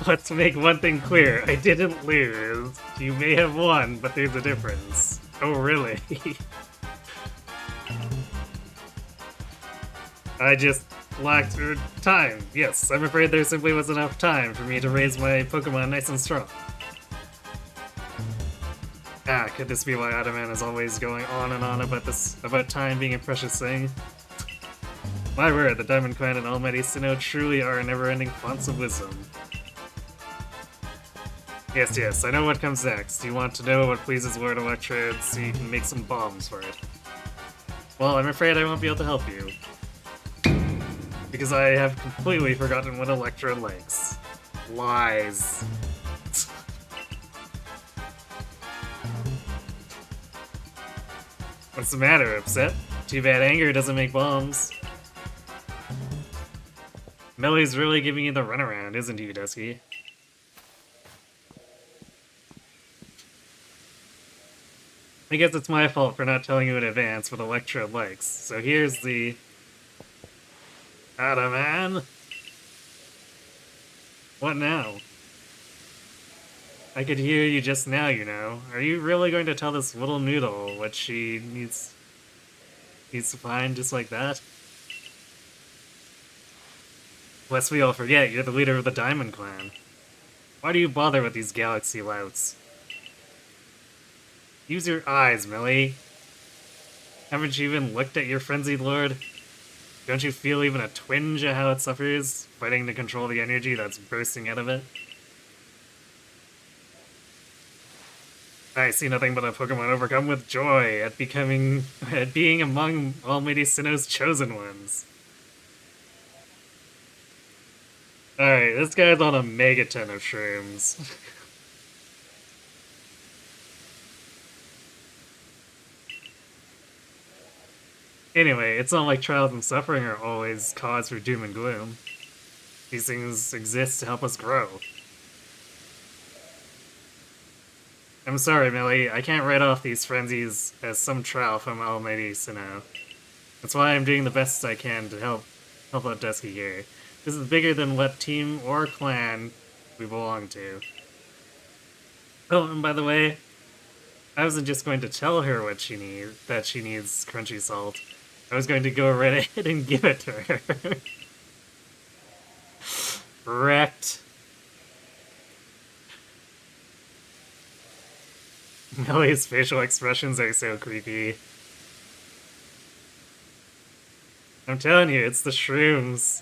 Let's make one thing clear. I didn't lose. You may have won, but there's a difference. Oh, really? I just lacked time. Yes, I'm afraid there simply wasn't enough time for me to raise my Pokemon nice and strong. Ah, could this be why Adaman is always going on and on about time being a precious thing? My word, the Diamond Clan and Almighty Sinnoh truly are never-ending fonts of wisdom. Yes, I know what comes next. You want to know what pleases Lord Electrode so you can make some bombs for it. Well, I'm afraid I won't be able to help you. Because I have completely forgotten what Electrode likes. Lies. What's the matter, upset? Too bad anger doesn't make bombs. Melly's really giving you the runaround, isn't he, Dusky? I guess it's my fault for not telling you in advance what Electrode likes. So here's the... Adaman? What now? I could hear you just now, you know. Are you really going to tell this little noodle what she needs to find just like that? Lest we all forget, you're the leader of the Diamond Clan. Why do you bother with these galaxy louts? Use your eyes, Millie. Haven't you even looked at your frenzied lord? Don't you feel even a twinge of how it suffers, fighting to control the energy that's bursting out of it? I see nothing but a Pokemon overcome with joy at being among Almighty Sinnoh's chosen ones. Alright, this guy's on a megaton of shrooms. Anyway, it's not like trials and suffering are always cause for doom and gloom. These things exist to help us grow. I'm sorry, Millie, I can't write off these frenzies as some trial from Almighty Sinnoh. That's why I'm doing the best I can to help out Dusky here. This is bigger than what team or clan we belong to. Oh, and by the way, I wasn't just going to tell her what that she needs crunchy salt. I was going to go right ahead and give it to her. Wrecked. Millie's facial expressions are so creepy. I'm telling you, it's the shrooms.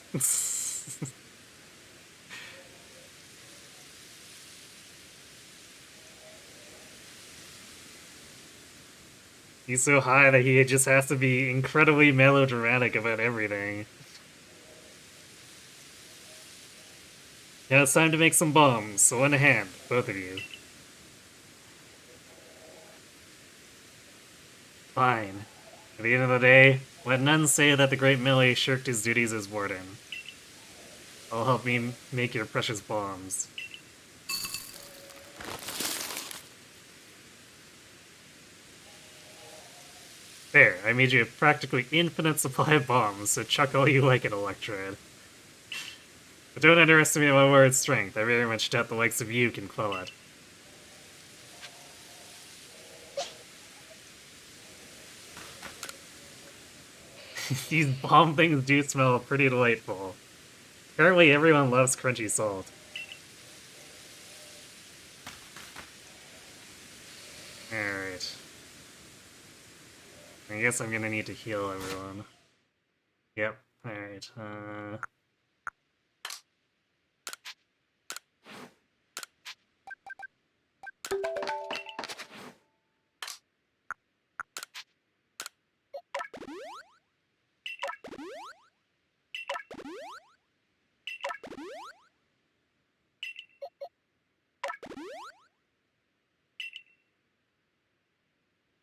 He's so high that he just has to be incredibly melodramatic about everything. Now it's time to make some bombs, so lend a hand, both of you. Fine. At the end of the day, let none say that the great Millie shirked his duties as warden. I'll help me make your precious bombs. There, I made you a practically infinite supply of bombs, so chuck all you like at Electrode. But don't underestimate my word's strength. I very much doubt the likes of you can quell it. These bomb things do smell pretty delightful. Apparently everyone loves crunchy salt. Alright. I guess I'm gonna need to heal everyone. Yep, alright,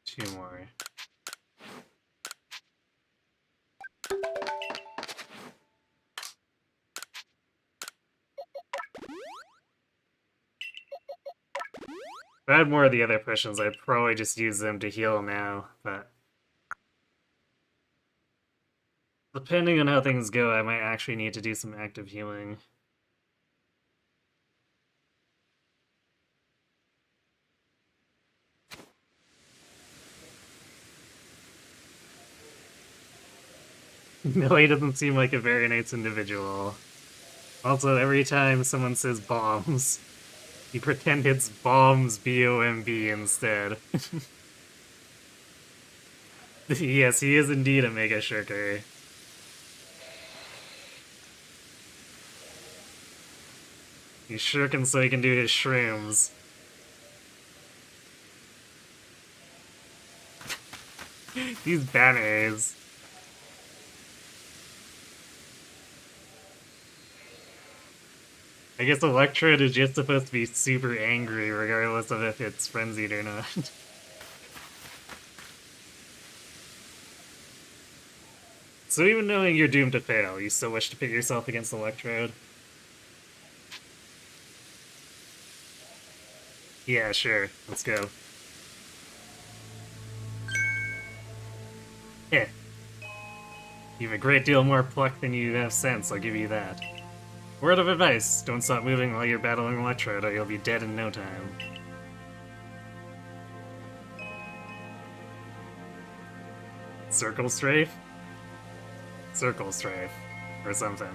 2 more. If I had more of the other potions, I'd probably just use them to heal now, but... depending on how things go, I might actually need to do some active healing. Millie doesn't seem like a very nice individual. Also, every time someone says bombs, you pretend it's bombs, B-O-M-B instead. Yes, he is indeed a mega shirker. He's shirking so he can do his shrooms. These banners. I guess Electrode is just supposed to be super angry, regardless of if it's frenzied or not. So even knowing you're doomed to fail, you still wish to pit yourself against Electrode? Yeah, sure. Let's go. Yeah. You have a great deal more pluck than you have sense, I'll give you that. Word of advice, don't stop moving while you're battling Electrode or you'll be dead in no time. Circle Strafe? Circle Strafe. Or something.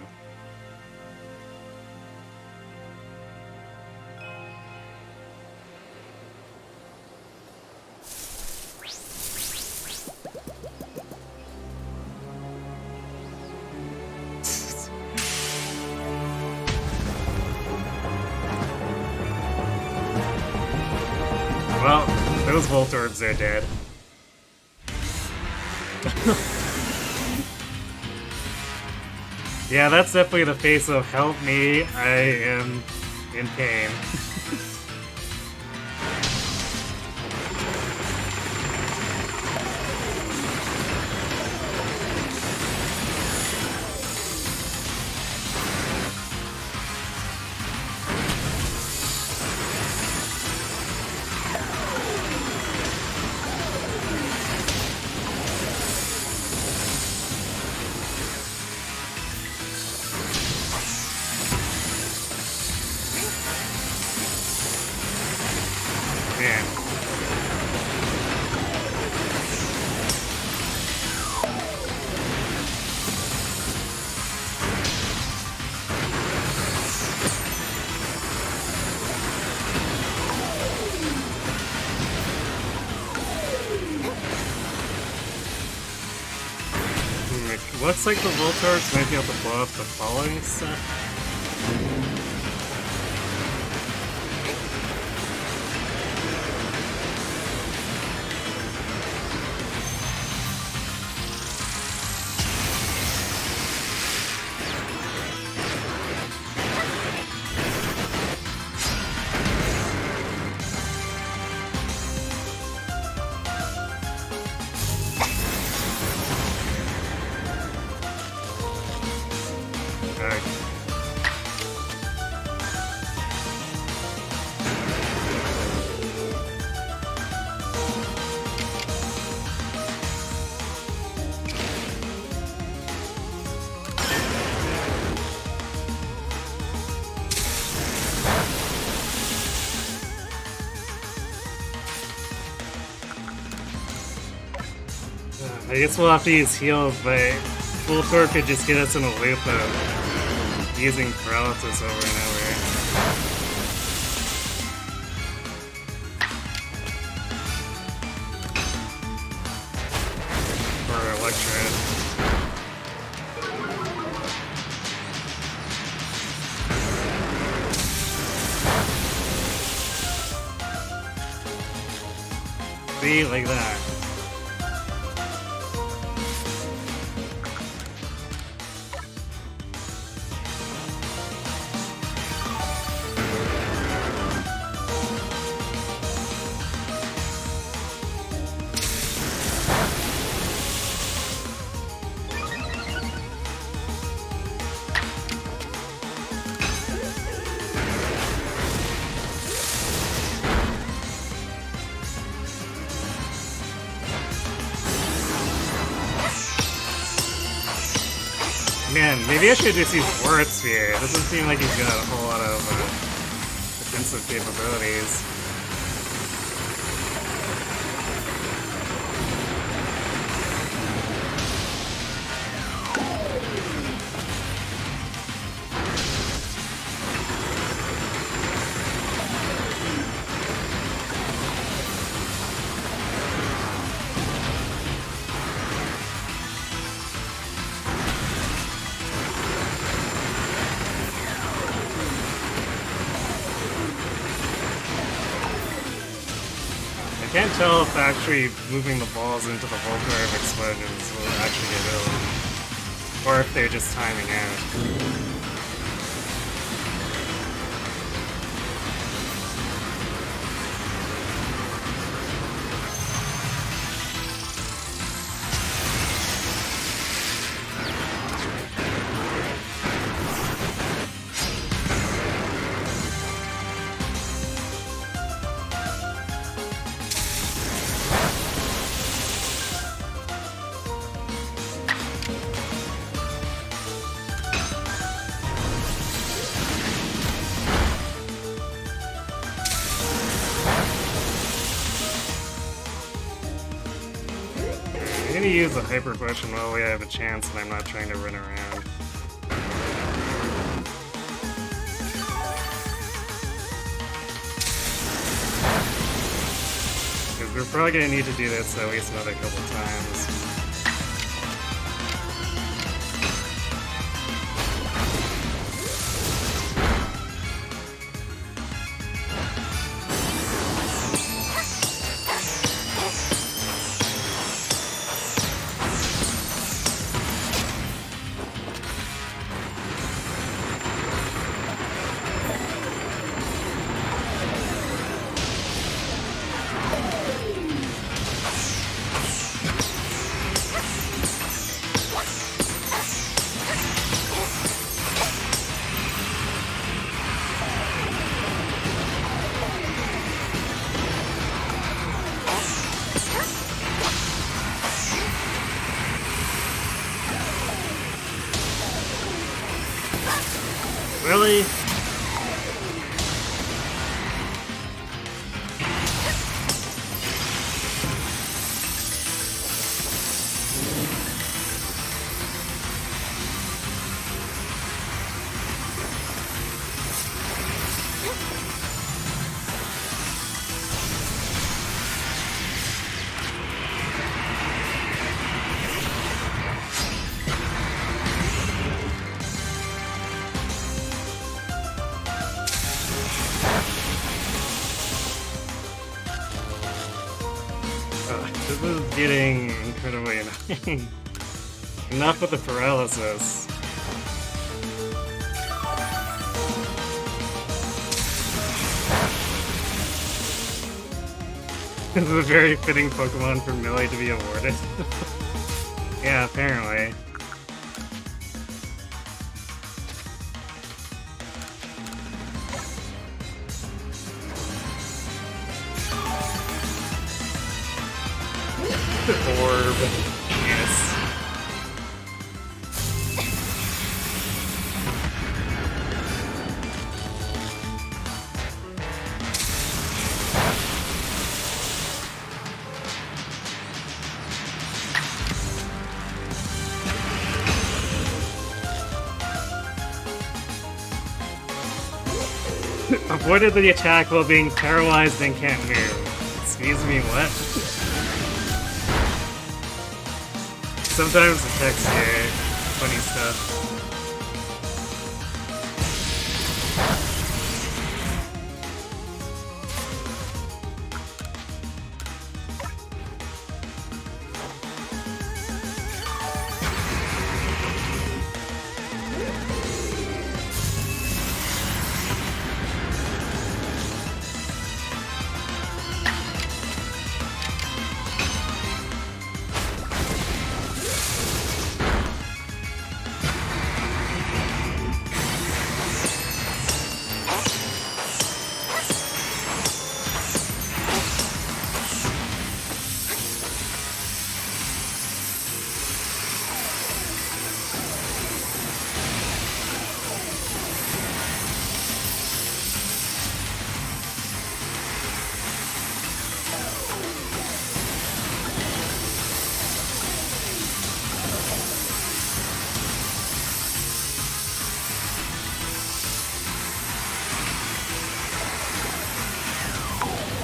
Well, those Voltorbs are dead. Yeah, that's definitely the face of help me, I am in pain. looks like the Voltorb might be able to blow up the following stuff. I guess we'll have to use heals, but Voltorb could just get us in a loop of using paralysis over and over. Or Electrode. See, like that. Man, maybe I should just use Word Sphere. It doesn't seem like he's got a whole lot of defensive capabilities. I can't tell if actually moving the balls into the Voltorb explosions will actually get rid of them, or if they're just timing out. I'm gonna use a Hyper Potion while we have a chance and I'm not trying to run around. Because we're probably gonna need to do this at least another couple times. Really? This is getting incredibly annoying. Enough with the paralysis. This is a very fitting Pokemon for Millie to be awarded. Yeah, apparently. Orb. Yes. Avoided the attack while being paralyzed and can't move. Excuse me, what? Sometimes the text here, funny stuff.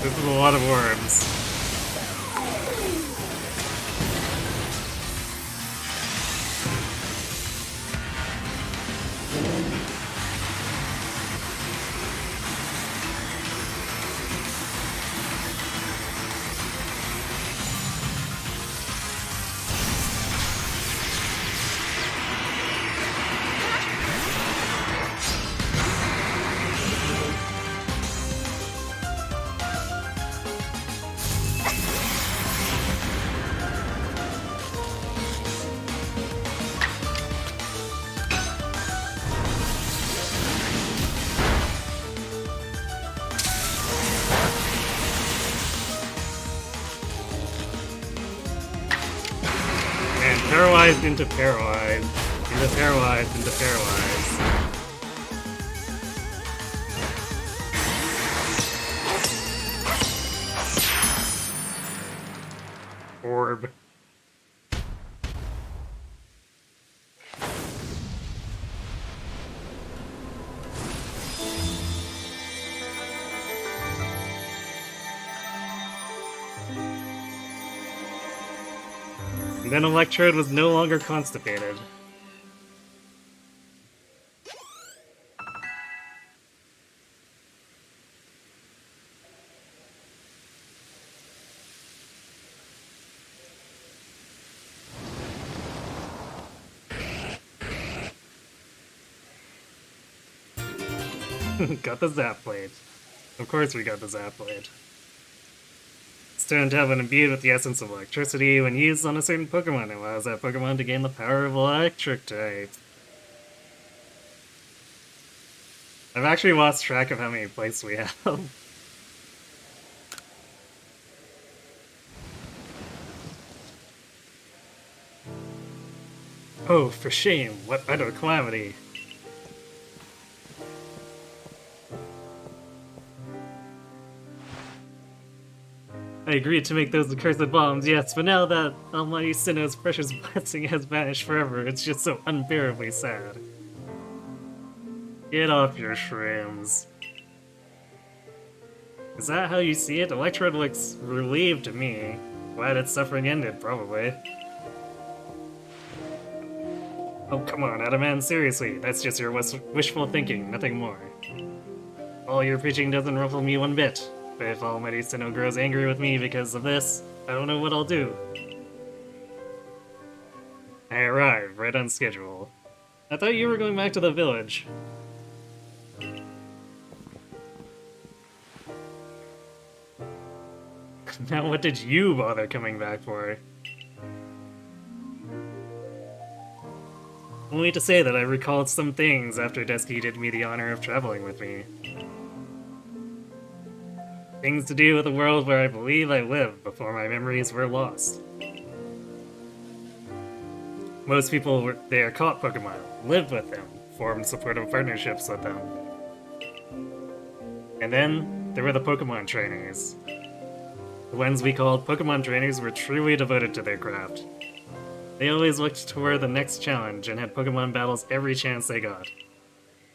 This is a lot of worms. Paralyzed into paralyzed, into paralyzed, into paralyzed. Orb. Then Electrode was no longer constipated. Got the Zap Blade. Of course we got the Zap Blade. Stone Type when imbued with the essence of electricity, when used on a certain Pokemon, it allows that Pokemon to gain the power of electric type. I've actually lost track of how many places we have. Oh, for shame, what utter calamity. I agreed to make those accursed bombs, yes, but now that Almighty Sinnoh's precious blessing has vanished forever, it's just so unbearably sad. Get off your shrooms. Is that how you see it? Electrode looks relieved to me. Glad its suffering ended, probably. Oh, come on, Adaman, seriously, that's just your wishful thinking, nothing more. All your preaching doesn't ruffle me one bit. But if Almighty Sinnoh grows angry with me because of this, I don't know what I'll do. I arrived right on schedule. I thought you were going back to the village. Now what did you bother coming back for? Only to say that I recalled some things after Dusky did me the honor of traveling with me. Things to do with a world where I believe I lived before my memories were lost. Most people there caught Pokemon, lived with them, formed supportive partnerships with them. And then, there were the Pokemon trainers. The ones we called Pokemon trainers were truly devoted to their craft. They always looked toward the next challenge and had Pokemon battles every chance they got.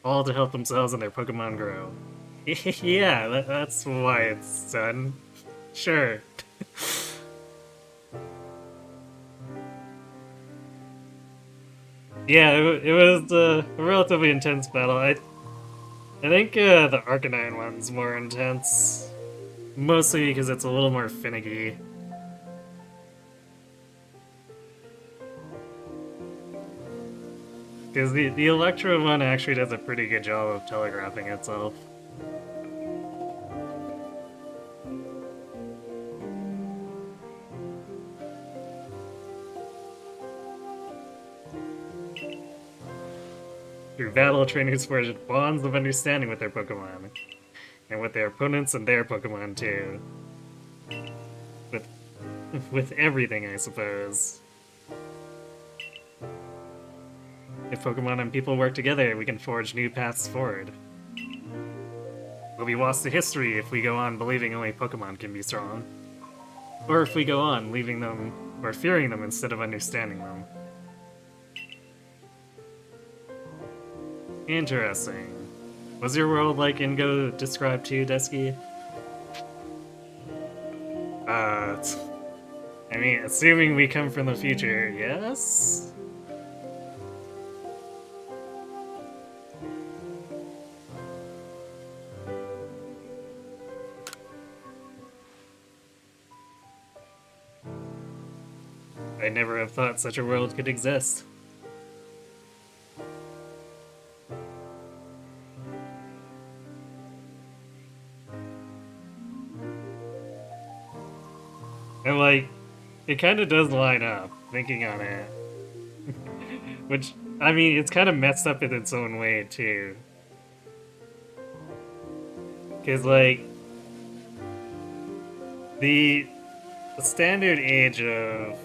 All to help themselves and their Pokemon grow. Yeah, that's why it's done. Sure. Yeah, it was a relatively intense battle. I think the Arcanine one's more intense. Mostly because it's a little more finicky. Because the Electro one actually does a pretty good job of telegraphing itself. Through battle, trainers forged bonds of understanding with their Pokemon. And with their opponents and their Pokemon too. With everything, I suppose. If Pokemon and people work together, we can forge new paths forward. We'll be lost to history if we go on believing only Pokemon can be strong. Or if we go on leaving them, or fearing them instead of understanding them. Interesting. Was your world like Ingo described to you, Dusky? I mean, assuming we come from the future, yes? I'd never have thought such a world could exist. And like, it kind of does line up, thinking on it. Which, I mean, it's kind of messed up in its own way, too. Because, like, the standard age of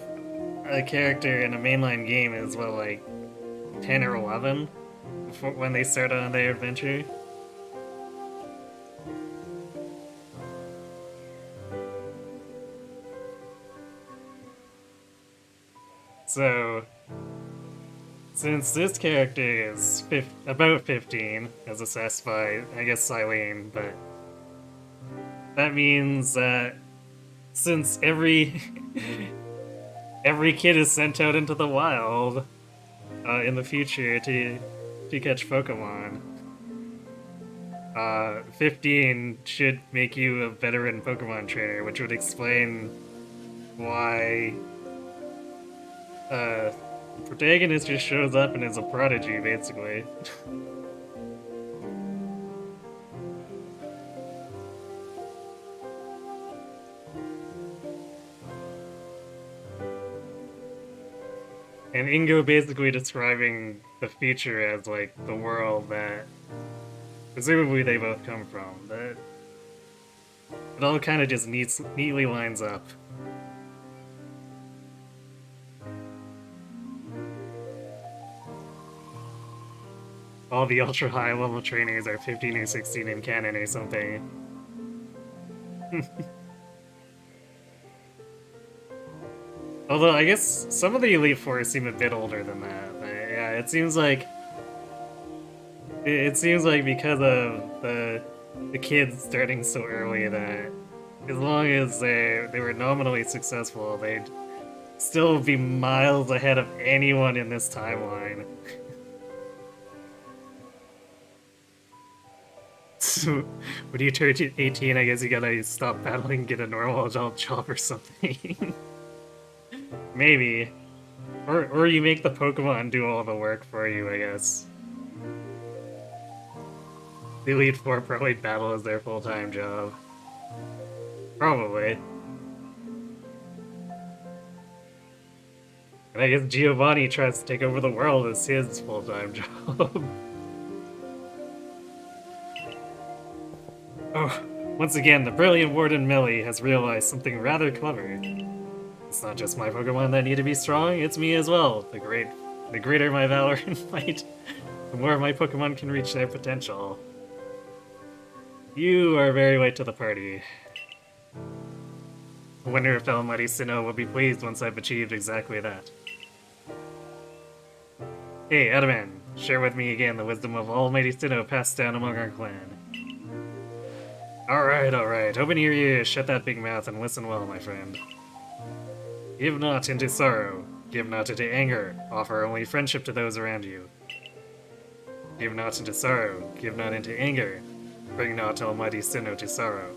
a character in a mainline game is, what, like, 10 or 11? When they start on their adventure? So, since this character is about 15, as assessed by, I guess, Silene, but that means that since every kid is sent out into the wild in the future to catch Pokemon, 15 should make you a veteran Pokemon trainer, which would explain why protagonist just shows up and is a prodigy, basically. And Ingo basically describing the future as, like, the world that presumably they both come from. That it all kind of just neatly lines up. All the ultra high level trainers are 15 or 16 in canon or something. Although I guess some of the Elite Four seem a bit older than that. But yeah, it seems like because of the kids starting so early that as long as they were nominally successful, they'd still be miles ahead of anyone in this timeline. So, when you turn 18, I guess you gotta stop battling, get a normal adult job or something. Maybe. Or you make the Pokemon do all the work for you, I guess. The Elite Four probably battle as their full-time job. Probably. And I guess Giovanni tries to take over the world as his full-time job. Oh, once again, the brilliant Warden Millie has realized something rather clever. It's not just my Pokemon that need to be strong, it's me as well. The greater my valor and might, the more my Pokemon can reach their potential. You are very late to the party. I wonder if Almighty Sinnoh will be pleased once I've achieved exactly that. Hey, Edaman, share with me again the wisdom of Almighty Sinnoh passed down among our clan. Alright, open your ears, shut that big mouth, and listen well, my friend. Give not into sorrow, give not into anger, offer only friendship to those around you. Give not into sorrow, give not into anger, bring not Almighty Sinnoh to sorrow.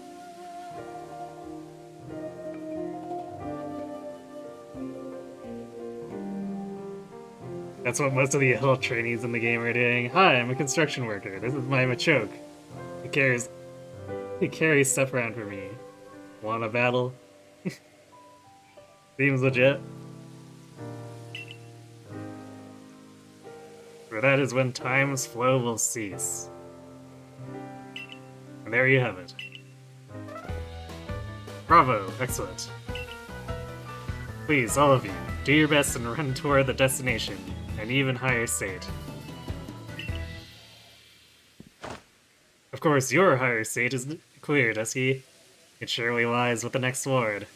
That's what most of the adult trainees in the game are doing. Hi, I'm a construction worker. This is my Machoke. He carries stuff around for me. Want a battle? Seems legit. For that is when time's flow will cease. And there you have it. Bravo! Excellent. Please, all of you, do your best and run toward the destination, an even higher state. Of course, your higher state is clear, Dusky. It surely lies with the next ward.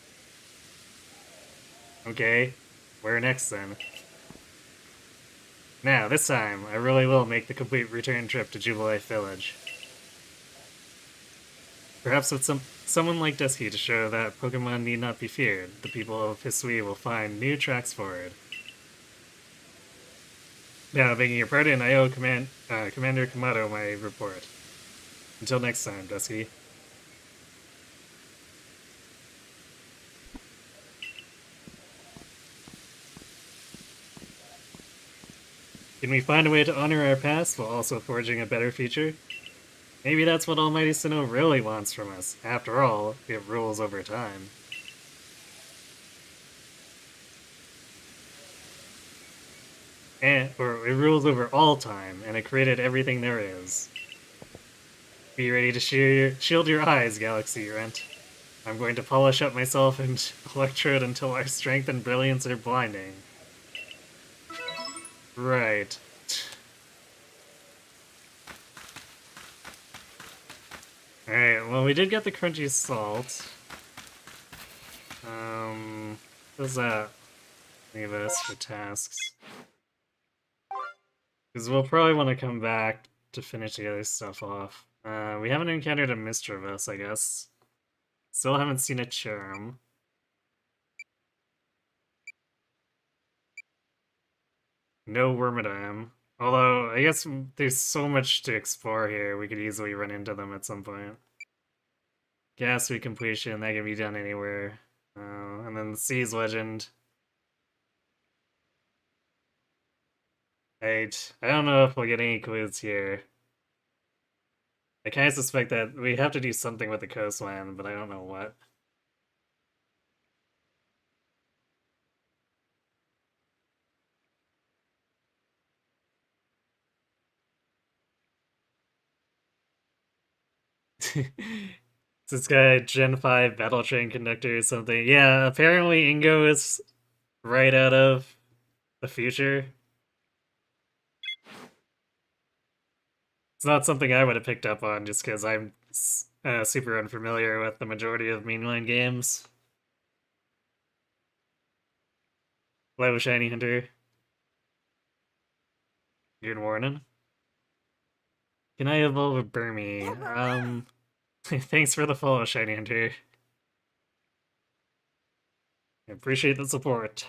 Okay, where next then? Now, this time, I really will make the complete return trip to Jubilife Village. Perhaps with someone like Dusky to show that Pokemon need not be feared, the people of Hisui will find new tracks forward. Now, begging your pardon, I owe Commander Kamado my report. Until next time, Dusky. Can we find a way to honor our past while also forging a better future? Maybe that's what Almighty Sinnoh really wants from us. After all, it rules over time. Or it rules over all time, and it created everything there is. Be ready to shield your eyes, Galaxy Rent. I'm going to polish up myself and electrode until our strength and brilliance are blinding. Right. Alright, well we did get the crunchy salt. What does that leave us for tasks? Because we'll probably want to come back to finish the other stuff off. We haven't encountered a Mischievous, I guess. Still haven't seen a Charm. No Wormadam. Although, I guess there's so much to explore here, we could easily run into them at some point. Ghastly Completion, that can be done anywhere. And then the Seas Legend. I don't know if we'll get any clues here. I kind of suspect that we have to do something with the coastline, but I don't know what. This guy, Gen 5 Battle Train Conductor or something. Yeah, apparently Ingo is right out of the future. It's not something I would have picked up on just because I'm super unfamiliar with the majority of mainline games. Hello, Shiny Hunter. Good morning. Can I evolve a Burmy? Thanks for the follow, Shiny Hunter. I appreciate the support.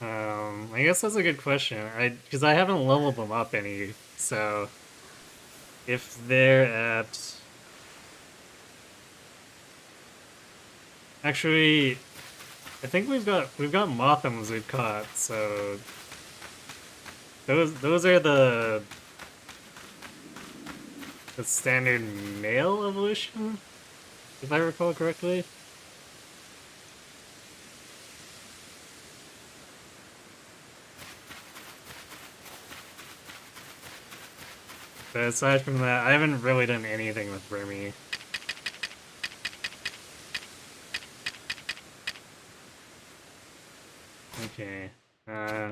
I guess that's a good question. Because I haven't leveled them up any, so if they're at actually, I think we've got Mothams we've caught, so those are the standard male evolution, if I recall correctly. But aside from that, I haven't really done anything with Burmy. Okay.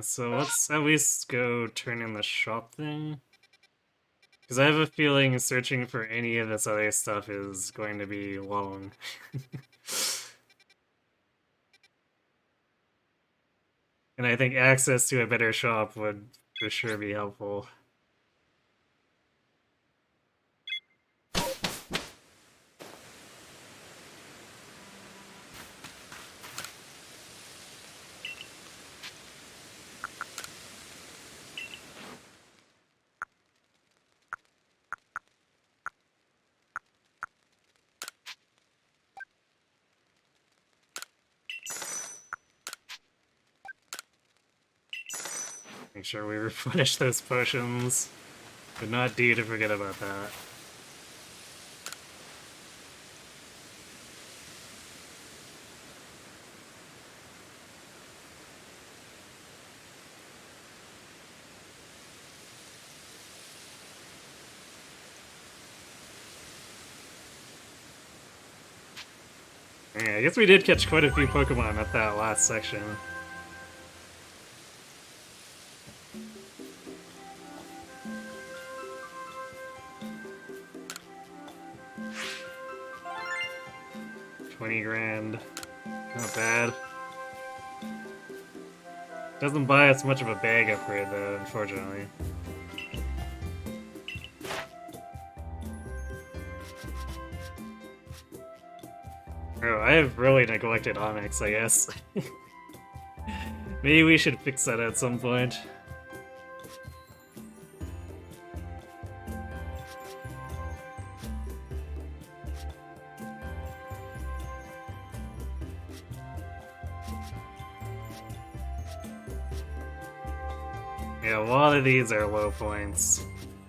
So let's at least go turn in the shop thing. Because I have a feeling searching for any of this other stuff is going to be long. And I think access to a better shop would for sure be helpful. Make sure we replenish those potions. Would not do to forget about that. Yeah, I guess we did catch quite a few Pokemon at that last section. $20,000. Not bad. Doesn't buy us much of a bag upgrade though, unfortunately. Oh, I have really neglected Onyx, I guess. Maybe we should fix that at some point. Yeah, a lot of these are low points.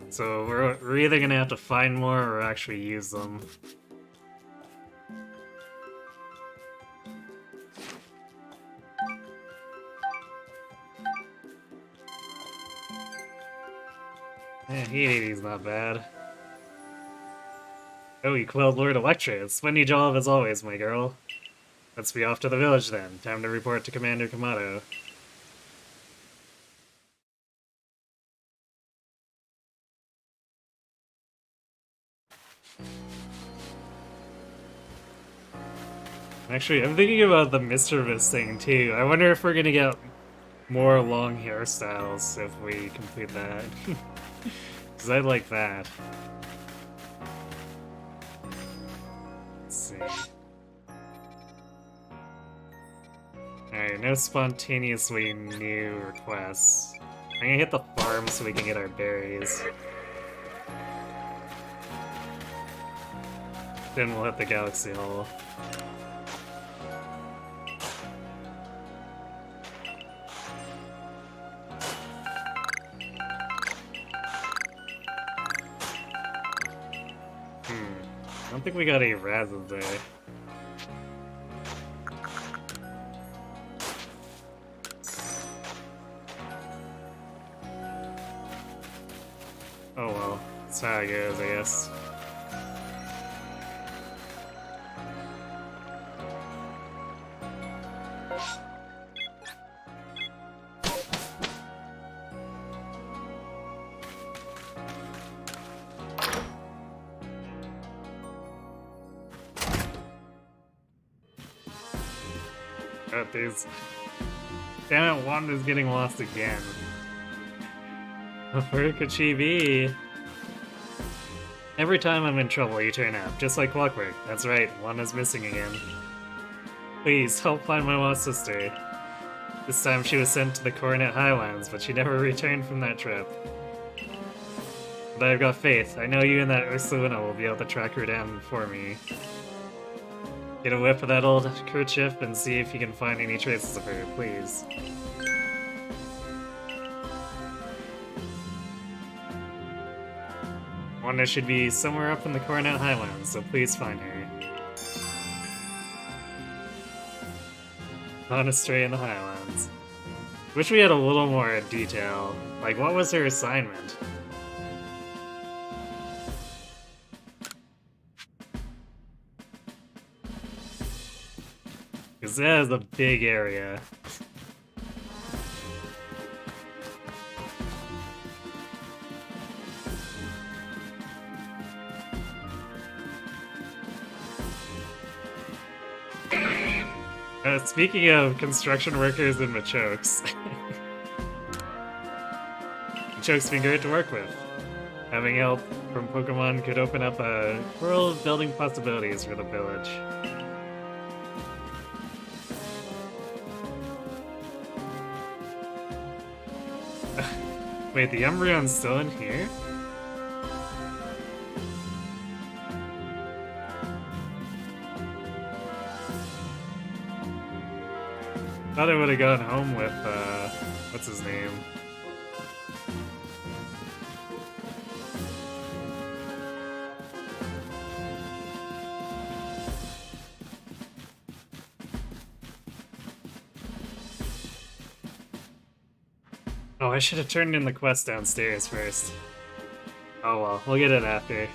So we're either gonna have to find more or actually use them. Yeah, he's not bad. Oh, you quelled Lord Electra. Splendid job as always, my girl. Let's be off to the village then. Time to report to Commander Kamado. Actually, I'm thinking about the Mischievous thing too. I wonder if we're gonna get more long hairstyles if we complete that. Because I like that. Let's see. Alright, no spontaneously new requests. I'm gonna hit the farm so we can get our berries. Then we'll hit the Galaxy Hall. I don't think we got any Razzles there. Oh well, that's how it goes, I guess. Oh, these... Damn it, Wanda's getting lost again. Where could she be? Every time I'm in trouble, you turn up, just like clockwork. That's right, Wanda's missing again. Please, help find my lost sister. This time she was sent to the Coronet Highlands, but she never returned from that trip. But I've got faith. I know you and that Ursulina will be able to track her down for me. Get a whip of that old kerchief and see if you can find any traces of her, please. Wanda should be somewhere up in the Coronet Highlands, so please find her. On a stray in the Highlands. Wish we had a little more detail. Like, what was her assignment? Because that is a big area. Speaking of construction workers and Machokes. Machoke's been great to work with. Having help from Pokemon could open up a world of building possibilities for the village. Wait, the Umbreon's still in here? Thought I would have gone home with, what's his name? Oh, I should have turned in the quest downstairs first. Oh well, we'll get it after.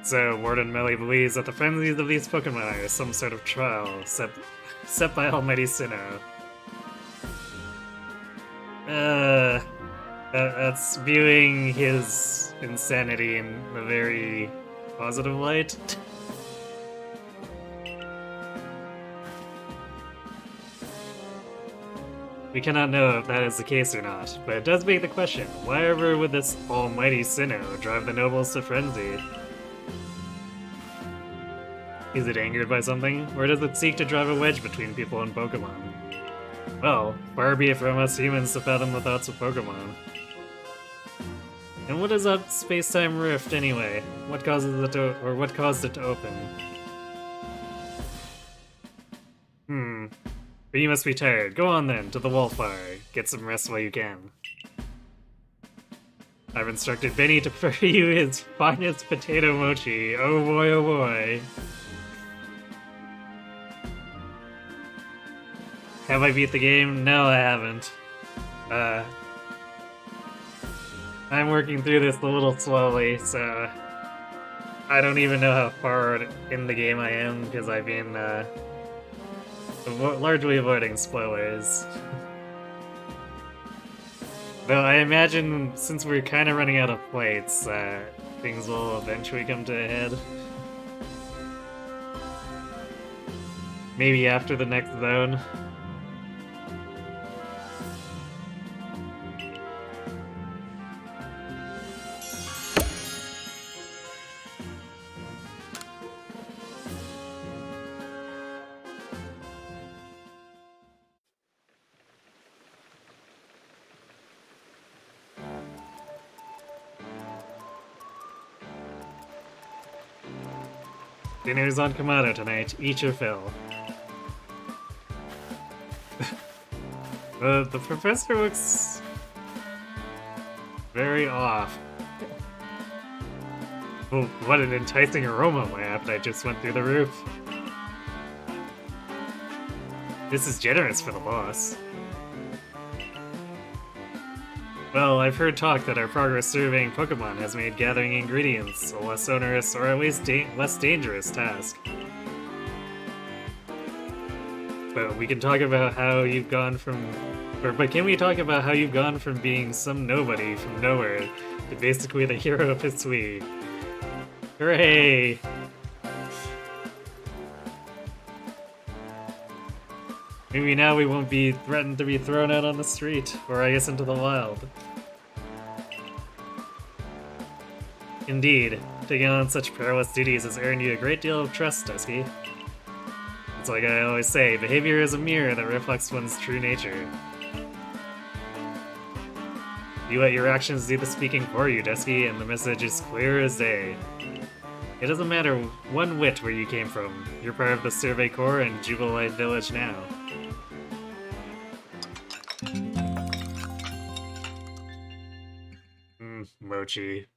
So, Warden Melly believes that the frenzies of these Pokemon are some sort of trial set by Almighty Sinnoh. That's viewing his insanity in a very positive light. We cannot know if that is the case or not, but it does beg the question, why ever would this Almighty Sinnoh drive the nobles to frenzy? Is it angered by something, or does it seek to drive a wedge between people and Pokemon? Well, far be it from us humans to fathom the thoughts of Pokemon. And what is that space-time rift anyway? What causes it to, or what caused it to open? But you must be tired. Go on then, to the Wallfire. Get some rest while you can. I've instructed Benny to prepare you his finest potato mochi. Oh boy, oh boy. Have I beat the game? No, I haven't. I'm working through this a little slowly, so I don't even know how far in the game I am, because I've been largely avoiding spoilers. Though I imagine, since we're kind of running out of plates, things will eventually come to a head. Maybe after the next zone. Dinner's on Kamado tonight. Eat your fill. The professor looks very off. Oh, what an enticing aroma! My appetite just went through the roof. This is generous for the boss. Well, I've heard talk that our progress surveying Pokemon has made gathering ingredients a less onerous, or at least less dangerous task. But we can talk about how you've gone from... But can we talk about how you've gone from being some nobody from nowhere to basically the hero of Hisui? Hooray! Maybe now we won't be threatened to be thrown out on the street, or I guess into the wild. Indeed, taking on such perilous duties has earned you a great deal of trust, Dusky. It's like I always say, behavior is a mirror that reflects one's true nature. You let your actions do the speaking for you, Dusky, and the message is clear as day. It doesn't matter one whit where you came from. You're part of the Survey Corps and Jubilite Village now. Mochi.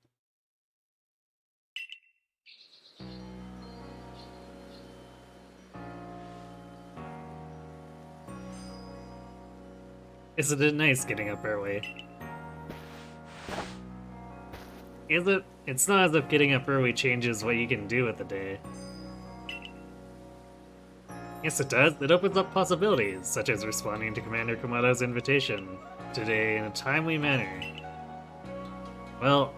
Isn't it nice getting up early? Is it? It's not as if getting up early changes what you can do with the day. Yes, it does. It opens up possibilities, such as responding to Commander Komodo's invitation today in a timely manner. Well,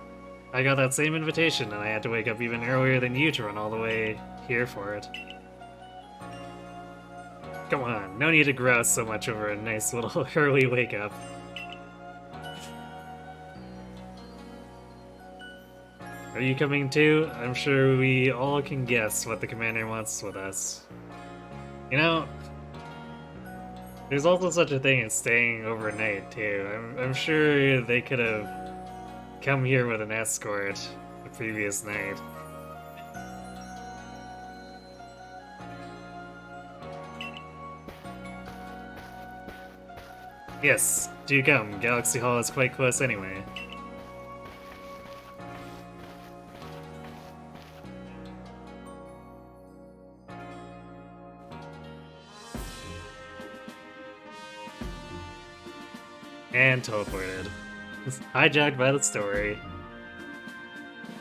I got that same invitation and I had to wake up even earlier than you to run all the way here for it. Come on, no need to grouse so much over a nice little early wake up. Are you coming too? I'm sure we all can guess what the commander wants with us. You know, there's also such a thing as staying overnight too. I'm sure they could have come here with an escort the previous night. Yes, do come. Galaxy Hall is quite close anyway. And teleported. Hijacked by the story.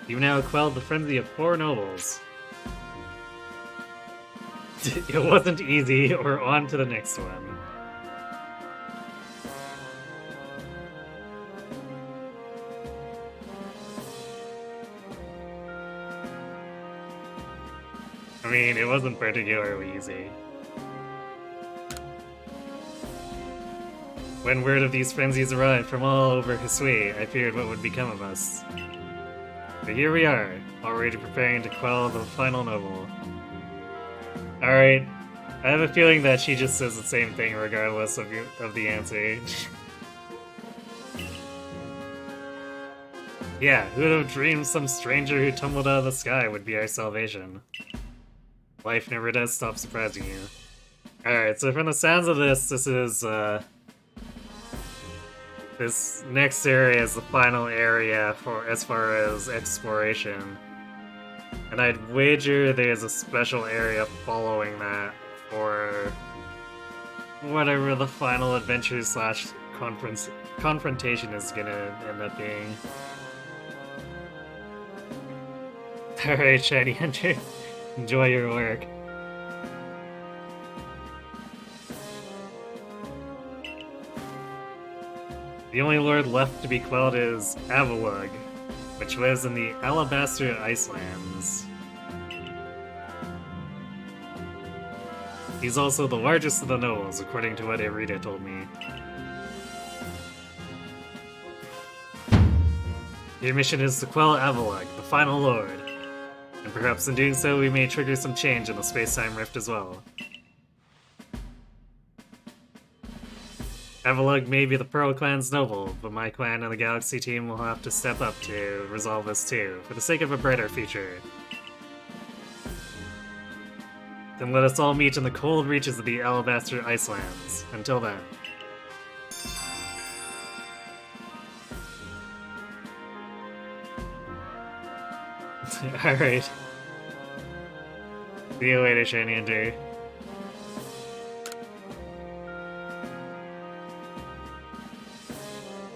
You've now quelled the frenzy of 4 nobles. It wasn't easy, or on to the next one. I mean, it wasn't particularly easy. When word of these frenzies arrived from all over Hisui, I feared what would become of us. But here we are, already preparing to quell the final noble. Alright, I have a feeling that she just says the same thing regardless of the answer. Yeah, who would have dreamed some stranger who tumbled out of the sky would be our salvation? Life never does stop surprising you. Alright, so from the sounds of this is, this next area is the final area for as far as exploration. And I'd wager there's a special area following that for whatever the final adventure slash confrontation is gonna end up being. Alright, Shiny Hunter. Enjoy your work. The only lord left to be quelled is Avalug, which lives in the Alabaster Icelands. He's also the largest of the nobles, according to what Irita told me. Your mission is to quell Avalug, the final lord. And perhaps in doing so, we may trigger some change in the space-time rift as well. Avalug may be the Pearl Clan's noble, but my clan and the Galaxy team will have to step up to resolve this too, for the sake of a brighter future. Then let us all meet in the cold reaches of the Alabaster Icelands. Until then. Alright. See you later, Shiny Hunter.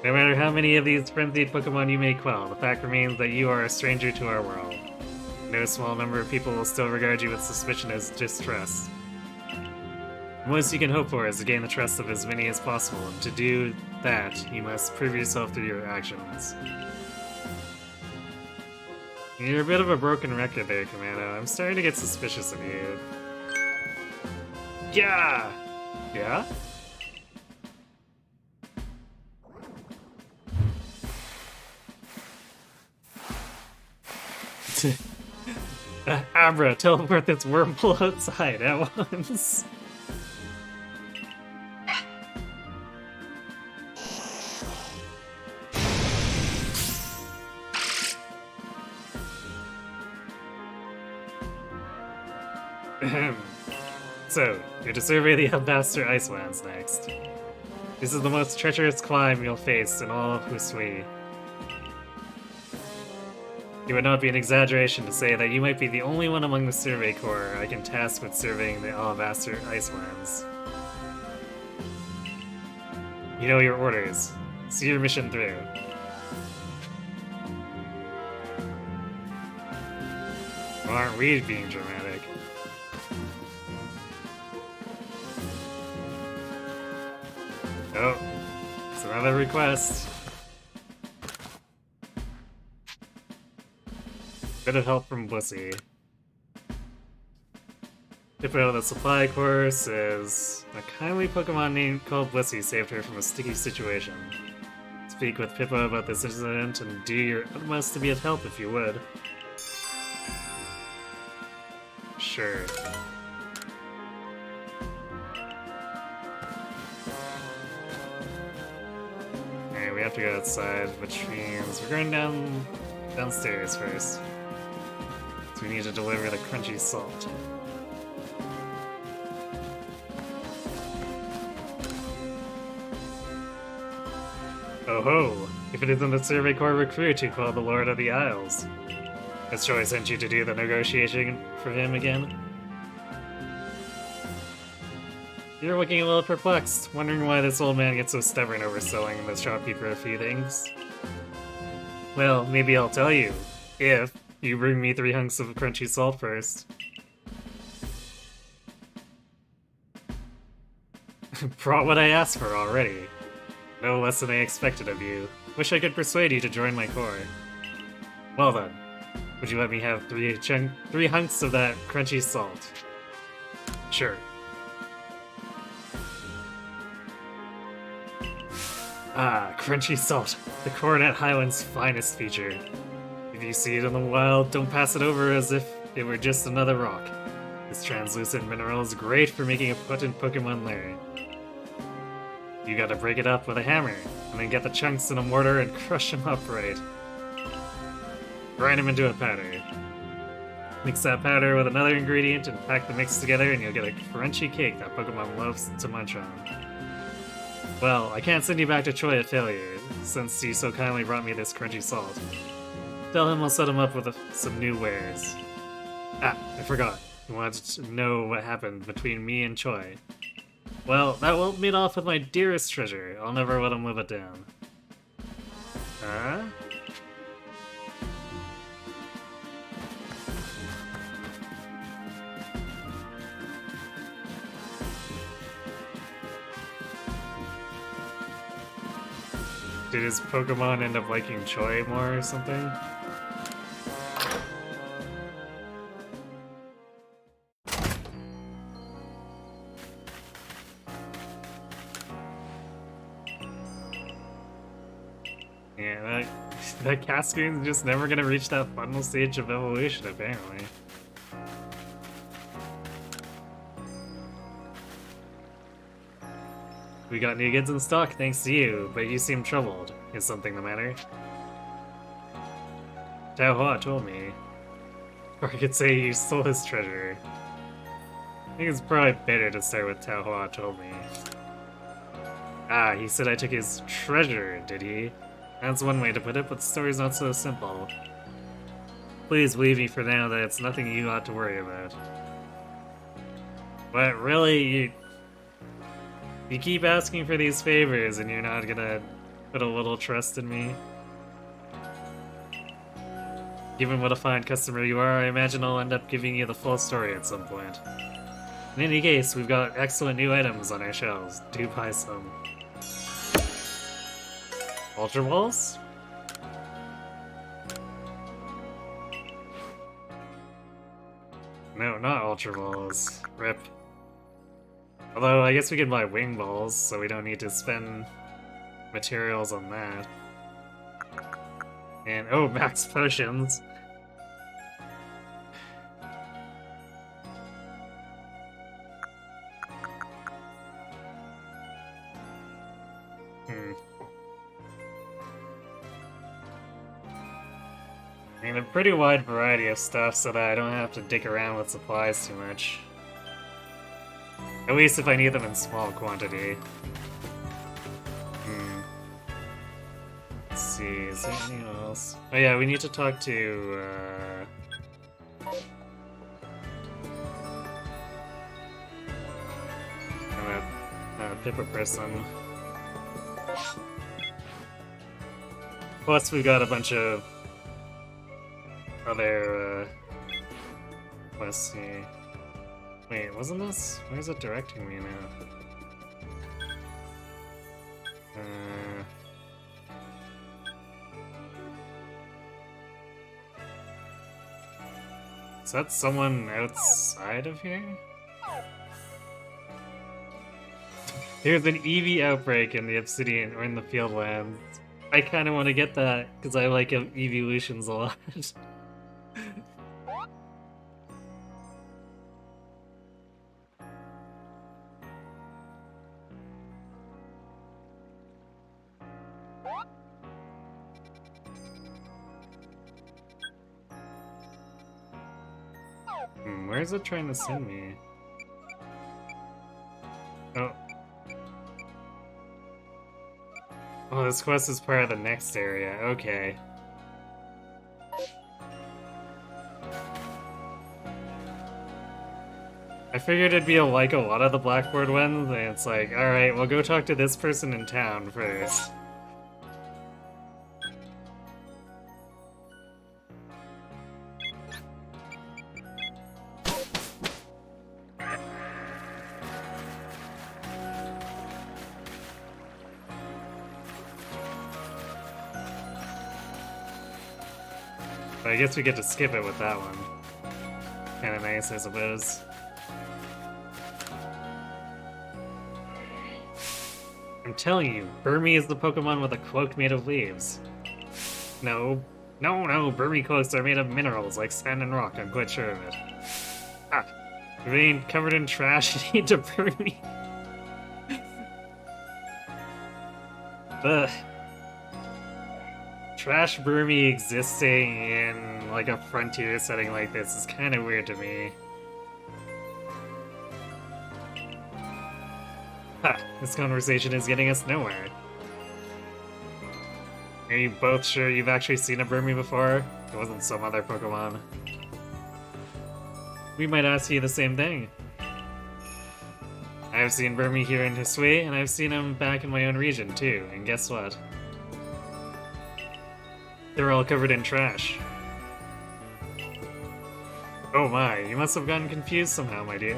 No matter how many of these frenzied Pokemon you may quell, the fact remains that you are a stranger to our world. No small number of people will still regard you with suspicion as distrust. The most you can hope for is to gain the trust of as many as possible, and to do that, you must prove yourself through your actions. You're a bit of a broken record there, Commando. I'm starting to get suspicious of you. Yeah! Yeah? Abra, teleport this wormhole outside at once. So, you're to survey the Alabaster Icelands next. This is the most treacherous climb you'll face in all of Husui. It would not be an exaggeration to say that you might be the only one among the Survey Corps I can task with surveying the Alabaster Icelands. You know your orders. See your mission through. Well, aren't we being dramatic? Oh, it's another request. Bit of help from Blissey. Hippo of the Supply Corps says a kindly Pokemon named called Blissey saved her from a sticky situation. Speak with Pippo about this incident and do your utmost to be of help if you would. Sure. Alright, we have to go outside, which means we're going downstairs first. So we need to deliver the crunchy salt. Oh ho! If it isn't the Survey Corps recruit who called the Lord of the Isles. Has Troy sent you to do the negotiation for him again? You're looking a little perplexed, wondering why this old man gets so stubborn over selling the shopkeeper a few things. Well, maybe I'll tell you, if you bring me 3 hunks of crunchy salt first. Brought what I asked for already. No less than I expected of you. Wish I could persuade you to join my corps. Well then, would you let me have 3 hunks of that crunchy salt? Sure. Ah, crunchy salt, the Coronet Highlands' finest feature. If you see it in the wild, don't pass it over as if it were just another rock. This translucent mineral is great for making a potent Pokemon lair. You gotta break it up with a hammer, and then get the chunks in a mortar and crush them upright. Grind them into a powder. Mix that powder with another ingredient and pack the mix together and you'll get a crunchy cake that Pokemon loves to munch on. Well, I can't send you back to Troy at failure, since you so kindly brought me this crunchy salt. Tell him I'll set him up with some new wares. Ah, I forgot. You wanted to know what happened between me and Choi. Well, that won't meet off with my dearest treasure. I'll never let him live it down. Huh? Did his Pokemon end up liking Choi more or something? Yeah, that Cascad's just never gonna reach that final stage of evolution, apparently. We got new goods in stock thanks to you, but you seem troubled. Is something the matter? Tao Hua told me. Or I could say you stole his treasure. I think it's probably better to start with Tao Hua told me. Ah, he said I took his treasure, did he? That's one way to put it, but the story's not so simple. Please believe me for now that it's nothing you ought to worry about. But really, you keep asking for these favors and you're not gonna put a little trust in me? Given what a fine customer you are, I imagine I'll end up giving you the full story at some point. In any case, we've got excellent new items on our shelves. Do buy some. Ultra Balls? No, not Ultra Balls. Rip. Although, I guess we can buy Wing Balls, so we don't need to spend materials on that. And, oh, Max Potions! I mean, a pretty wide variety of stuff so that I don't have to dick around with supplies too much. At least if I need them in small quantity. Let's see, is there anyone else? Oh yeah, we need to talk to, Pippa person. Plus we've got a bunch of other, let's see. Wait, wasn't this? Where's it directing me now? Is that someone outside of here? There's an EV outbreak in the Obsidian, or in the Fieldlands. I kind of want to get that, because I like evolutions a lot. Where is it trying to send me? Oh. Oh, this quest is part of the next area. Okay. I figured it'd be like a lot of the Blackboard ones, and it's like, alright, we'll go talk to this person in town first. I guess we get to skip it with that one. Kinda nice, I suppose. I'm telling you, Burmy is the Pokemon with a cloak made of leaves. No. No, Burmy cloaks are made of minerals like sand and rock, I'm quite sure of it. Ah, if it ain't covered in trash, you need to burn me. Ugh. Trash Burmy existing in, like, a frontier setting like this is kind of weird to me. Ha! This conversation is getting us nowhere. Are you both sure you've actually seen a Burmy before? It wasn't some other Pokemon. We might ask you the same thing. I've seen Burmy here in Hisui, and I've seen him back in my own region, too, and guess what? They're all covered in trash. Oh my, you must have gotten confused somehow, my dear.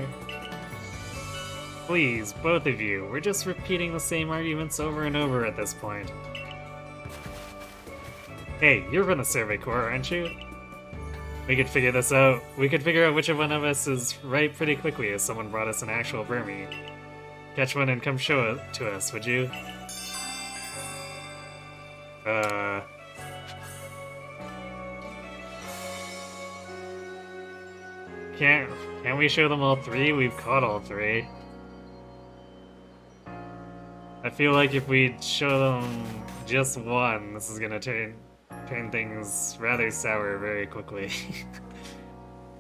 Please, both of you, we're just repeating the same arguments over and over at this point. Hey, you're from the Survey Corps, aren't you? We could figure this out. We could figure out which one of us is right pretty quickly if someone brought us an actual Burmy. Catch one and come show it to us, would you? Can't we show them all three? We've caught all three. I feel like if we show them just one, this is gonna turn things rather sour very quickly.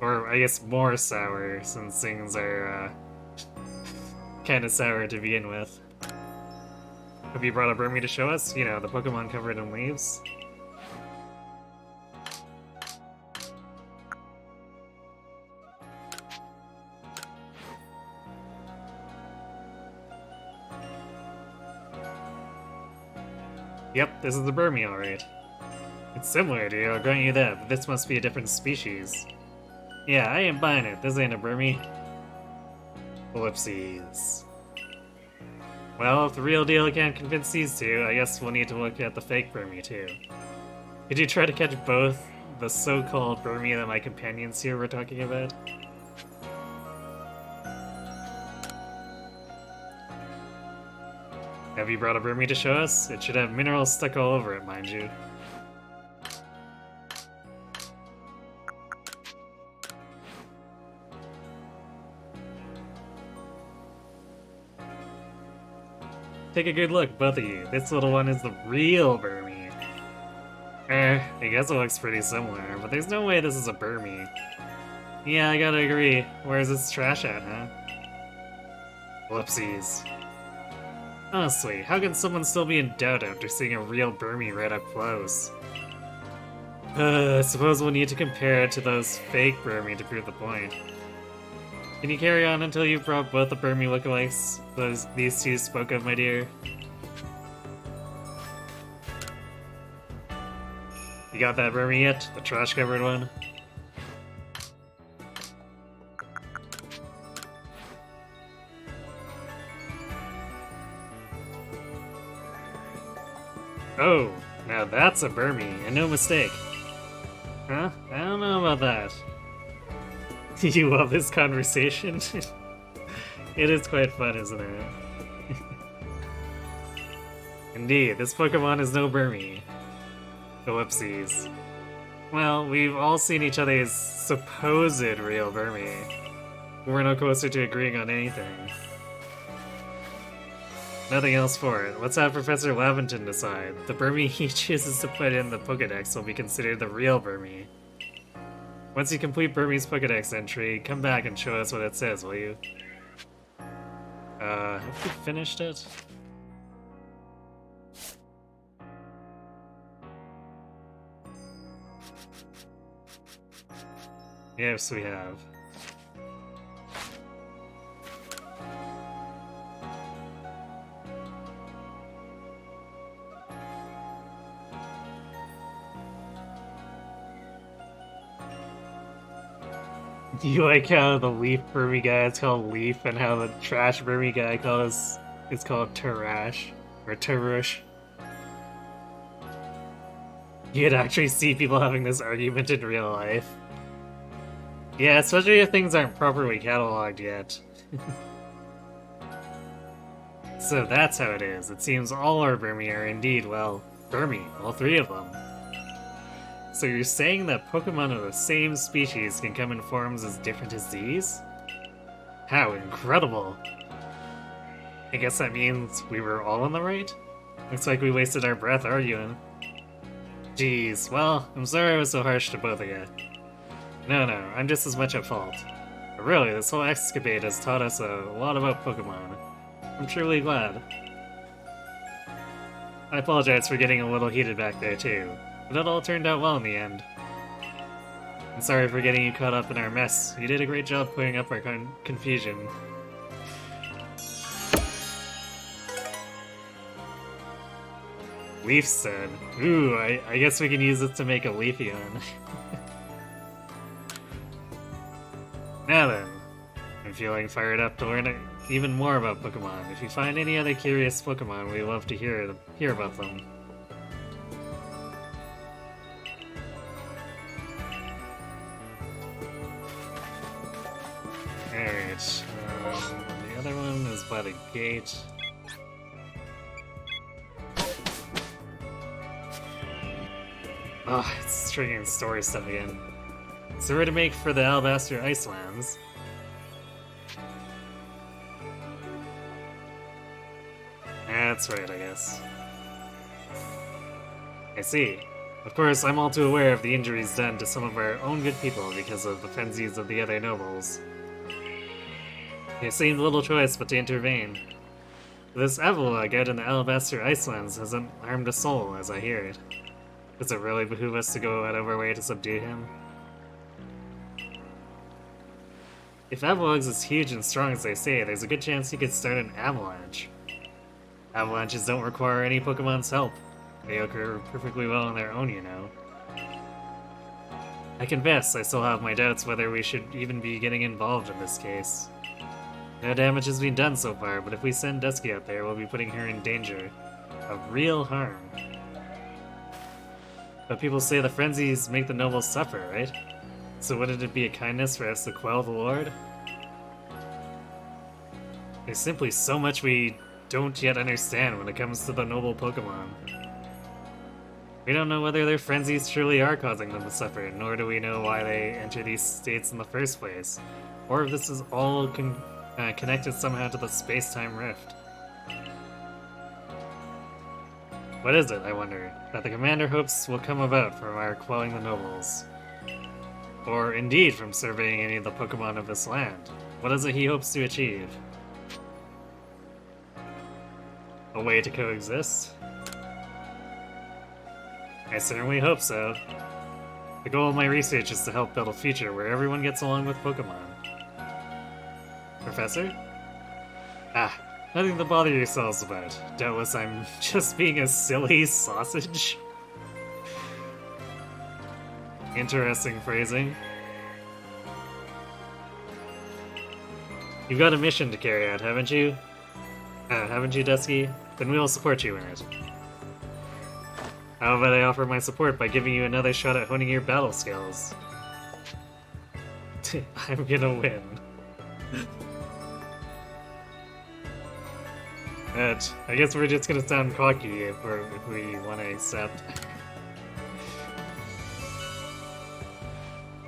Or I guess more sour, since things are kinda sour to begin with. Have you brought a Burmy to show us? You know, the Pokemon covered in leaves? Yep, this is the Burmy, alright. It's similar to you, I'll grant you that, but this must be a different species. Yeah, I ain't buying it. This ain't a Burmy. Ellipses. Well, if the real deal can't convince these two, I guess we'll need to look at the fake Burmy, too. Could you try to catch both the so-called Burmy that my companions here were talking about? Have you brought a Burmy to show us? It should have minerals stuck all over it, mind you. Take a good look, both of you. This little one is the real Burmy. I guess it looks pretty similar, but there's no way this is a Burmy. Yeah, I gotta agree. Where's this trash at, huh? Whoopsies. Honestly, how can someone still be in doubt after seeing a real Burmy right up close? I suppose we'll need to compare it to those fake Burmy to prove the point. Can you carry on until you've brought both the Burmy lookalikes these two spoke of, my dear? You got that Burmy yet? The trash-covered one? Oh, now that's a Burmy, and no mistake. Huh? I don't know about that. You love this conversation? It is quite fun, isn't it? Indeed, this Pokemon is no Burmy. Whoopsies. Well, we've all seen each other's supposed real Burmy. We're no closer to agreeing on anything. Nothing else for it. Let's have Professor Laventon decide. The Burmy he chooses to put in the Pokedex will be considered the real Burmy. Once you complete Burmy's Pokedex entry, come back and show us what it says, will you? Have we finished it? Yes, we have. Do you like how the Leaf Burmy guy is called Leaf and how the Trash Burmy guy is called Tarash or Tarush? You could actually see people having this argument in real life. Yeah, especially if things aren't properly cataloged yet. So that's how it is. It seems all our Burmy are indeed, well, Burmy, all three of them. So you're saying that Pokemon of the same species can come in forms as different as these? How incredible! I guess that means we were all in the right? Looks like we wasted our breath arguing. Jeez, well, I'm sorry I was so harsh to both of you. No, I'm just as much at fault. But really, this whole escapade has taught us a lot about Pokemon. I'm truly glad. I apologize for getting a little heated back there too, but it all turned out well in the end. I'm sorry for getting you caught up in our mess. You did a great job clearing up our confusion. Leaf said, ooh, I guess we can use this to make a Leafeon. Now then, I'm feeling fired up to learn even more about Pokemon. If you find any other curious Pokemon, we'd love to hear about them. Alright, the other one is by the gate. Oh, it's triggering story stuff again. So we're to make for the Alabaster Icelands. That's right, I guess. I see. Of course, I'm all too aware of the injuries done to some of our own good people because of the frenzies of the other nobles. There seemed little choice but to intervene. This Avalugg out in the Alabaster Icelands hasn't harmed a soul, as I hear it. Does it really behoove us to go out of our way to subdue him? If Avalugg is huge and strong as they say, there's a good chance he could start an avalanche. Avalanches don't require any Pokemon's help. They occur perfectly well on their own, you know. I confess, I still have my doubts whether we should even be getting involved in this case. No damage has been done so far, but if we send Dusky out there, we'll be putting her in danger. Of real harm. But people say the frenzies make the nobles suffer, right? So wouldn't it be a kindness for us to quell the Lord? There's simply so much we don't yet understand when it comes to the noble Pokemon. We don't know whether their frenzies truly are causing them to suffer, nor do we know why they enter these states in the first place, or if this is all connected somehow to the space-time rift. What is it, I wonder, that the commander hopes will come about from our quelling the nobles? Or indeed from surveying any of the Pokemon of this land? What is it he hopes to achieve? A way to coexist? I certainly hope so. The goal of my research is to help build a future where everyone gets along with Pokemon. Professor? Ah, nothing to bother yourselves about. Doubtless I'm just being a silly sausage. Interesting phrasing. You've got a mission to carry out, haven't you? Haven't you, Dusky? Then we will support you in it. How about I offer my support by giving you another shot at honing your battle skills? I'm gonna win. I guess we're just gonna sound cocky if we want to accept.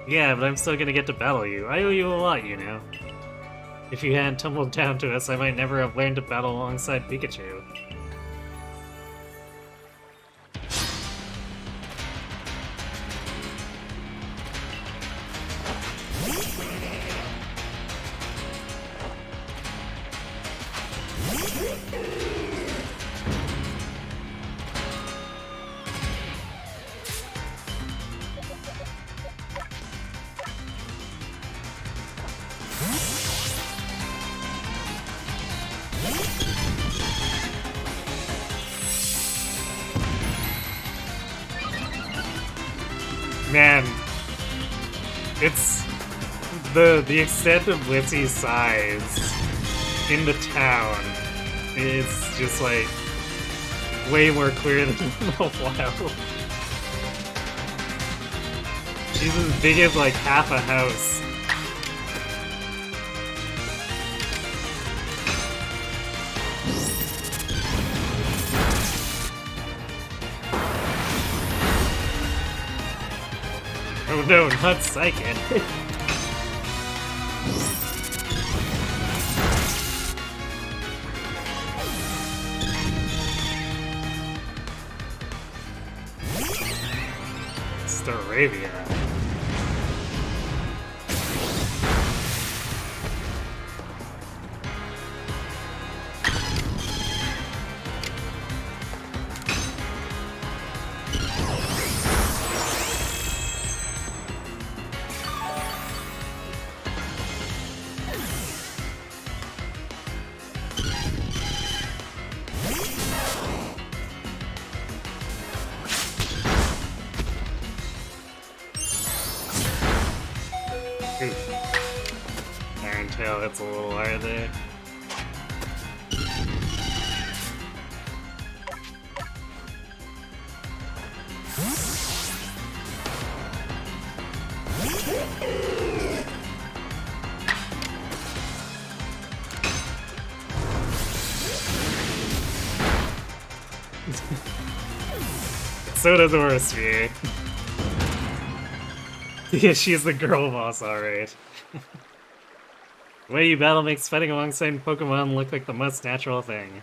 Yeah, but I'm still gonna get to battle you. I owe you a lot, you know. If you hadn't tumbled down to us, I might never have learned to battle alongside Pikachu. Man, it's the extent of Blissey's size in the town is just like way more clear than the wild. She's as big as like half a house. Oh no, not Psychic. Staravia. Iron Tail hits a little hard there. So does Aurasphere. Yeah, she's the girl boss, alright. The way you battle makes fighting alongside Pokemon look like the most natural thing.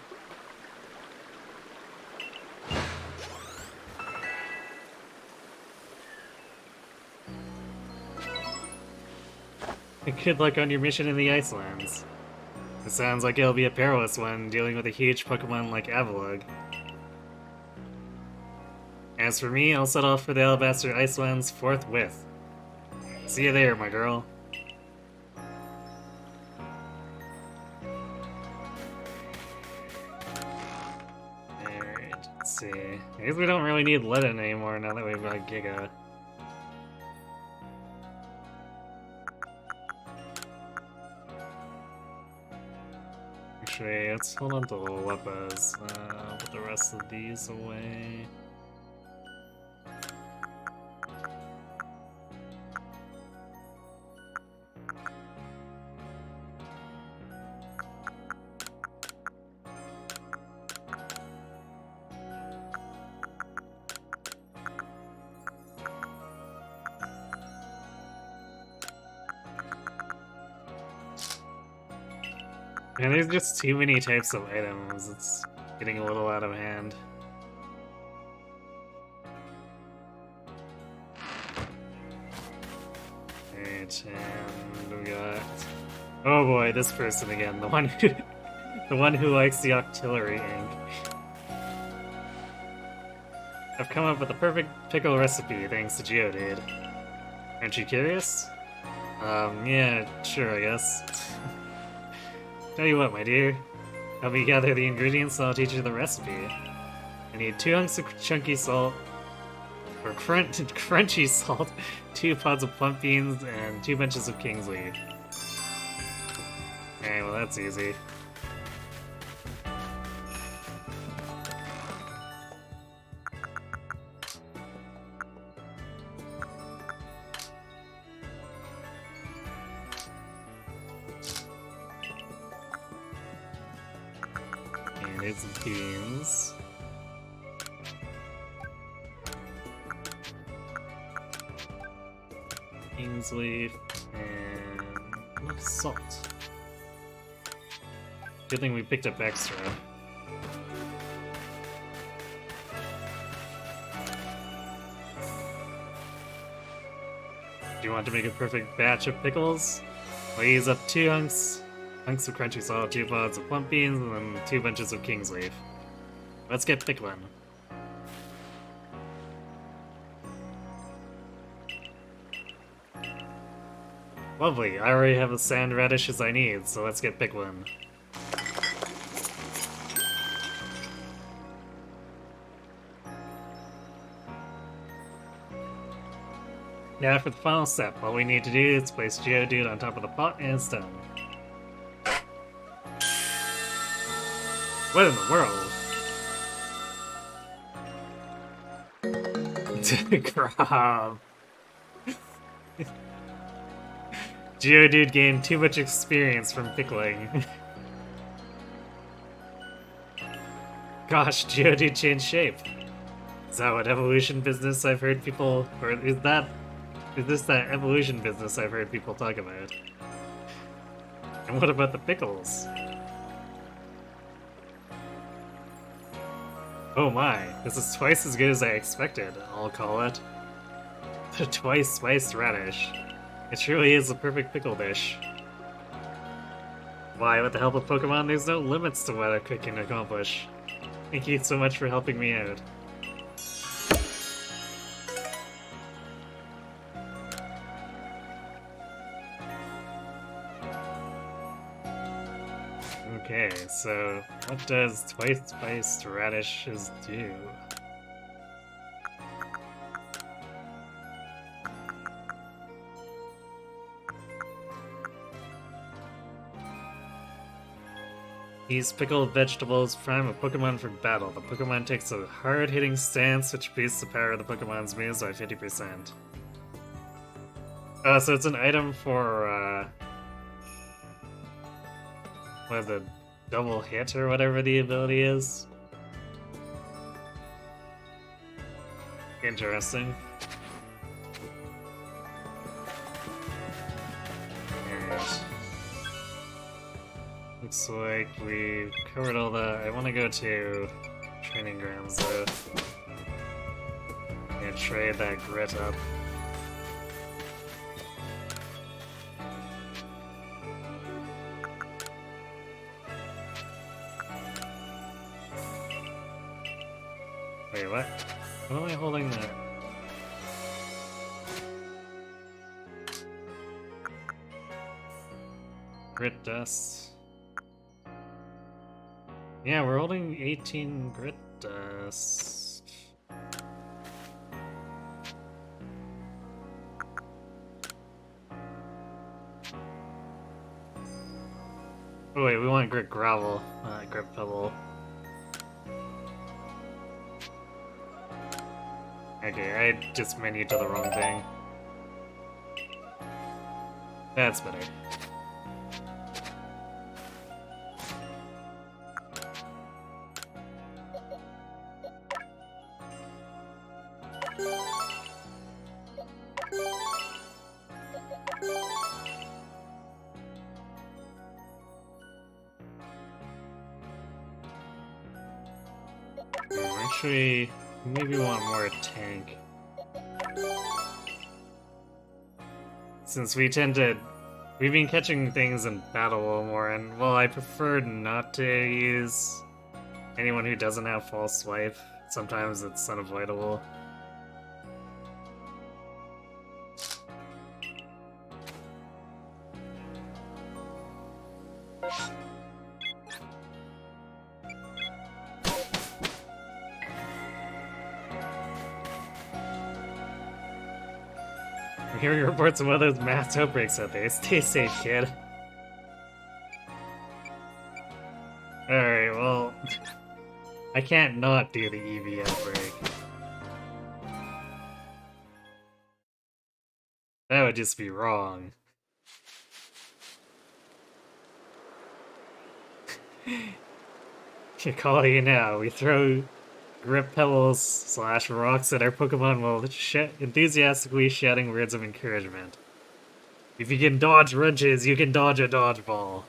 Good luck on your mission in the Icelands. It sounds like it'll be a perilous one, dealing with a huge Pokemon like Avalugg. As for me, I'll set off for the Alabaster Icelands forthwith. See you there, my girl. Alright, let's see. I guess we don't really need Litten anymore now that we've got Giga. Actually, let's hold on to Leppas. Put the rest of these away. And there's just too many types of items, it's getting a little out of hand. Alright, and we got... Oh boy, this person again, the one who... the one who likes the artillery ink. I've come up with the perfect pickle recipe thanks to Geodude. Aren't you curious? Yeah, sure, I guess. Tell you what, my dear. Help me gather the ingredients and I'll teach you the recipe. I need 2 hunks of chunky salt, or crunchy salt, 2 pods of plump beans, and 2 bunches of king's leaf. Okay, well that's easy. And there's the beans. King's leaf and salt. Good thing we picked up extra. Do you want to make a perfect batch of pickles? We'll use up 2 hunks of crunchy salt, 2 pods of plump beans, and then 2 bunches of king's leaf. Let's get pickling. Lovely, I already have the sand radishes I need, so let's get pickling. Now for the final step, all we need to do is place Geodude on top of the pot and it's done. What in the world? Grab. Geodude gained too much experience from pickling. Gosh, Geodude changed shape. Is that what evolution business I've heard people... or is this that evolution business I've heard people talk about? And what about the pickles? Oh my, this is twice as good as I expected, I'll call it. The twice spiced radish. It truly is a perfect pickle dish. Why, with the help of Pokemon, there's no limits to what a cook can accomplish. Thank you so much for helping me out. Okay, so what does twice spiced radishes do? These pickled vegetables prime a Pokemon for battle. The Pokemon takes a hard-hitting stance, which boosts the power of the Pokemon's moves by 50%. So it's an item for, what is it, double hit or whatever the ability is? Interesting. Alright. Looks like we've covered all that. I want to go to training grounds though. And trade that grit up. Wait, what? What am I holding that? Grit dust. Yeah, we're holding 18 grit dust. Oh wait, we want grit gravel, not grit pebble. Okay, I just menued to the wrong thing. That's better. Actually, maybe want more tank. Since we've been catching things in battle a little more, and well, I prefer not to use anyone who doesn't have false swipe. Sometimes it's unavoidable. I'm hearing reports of one of those mass outbreaks out there. Stay safe, kid. Alright, well... I can't not do the EV outbreak. That would just be wrong. Call you now. We throw grip pebbles / rocks at our Pokemon while enthusiastically shouting words of encouragement. If you can dodge wrenches, you can dodge a dodgeball.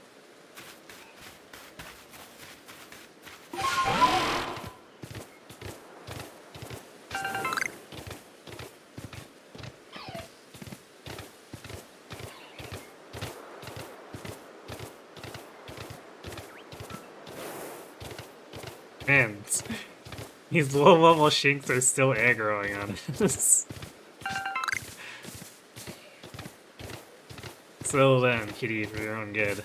Man, these low-level shinks are still aggroing on us. Settle down, kitty, for your own good.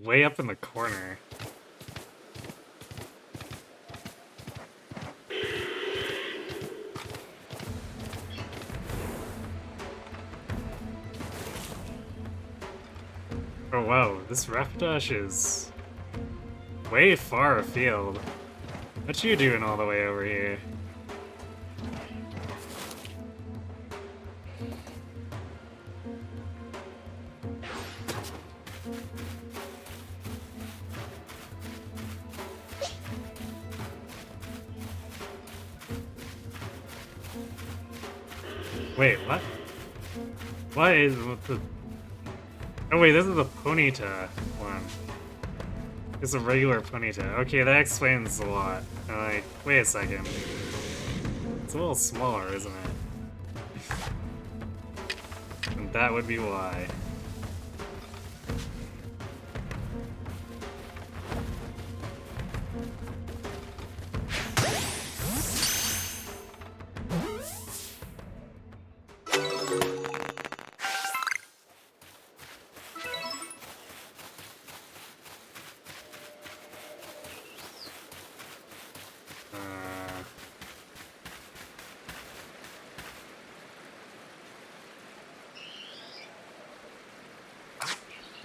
Way up in the corner. Oh wow, this Rapidash is way far afield. What you doing all the way over here? Wait, what? What is with the... Oh wait, this is the Ponyta one. It's a regular Ponyta. Okay, that explains a lot. I'm like, wait a second. It's a little smaller, isn't it? And that would be why.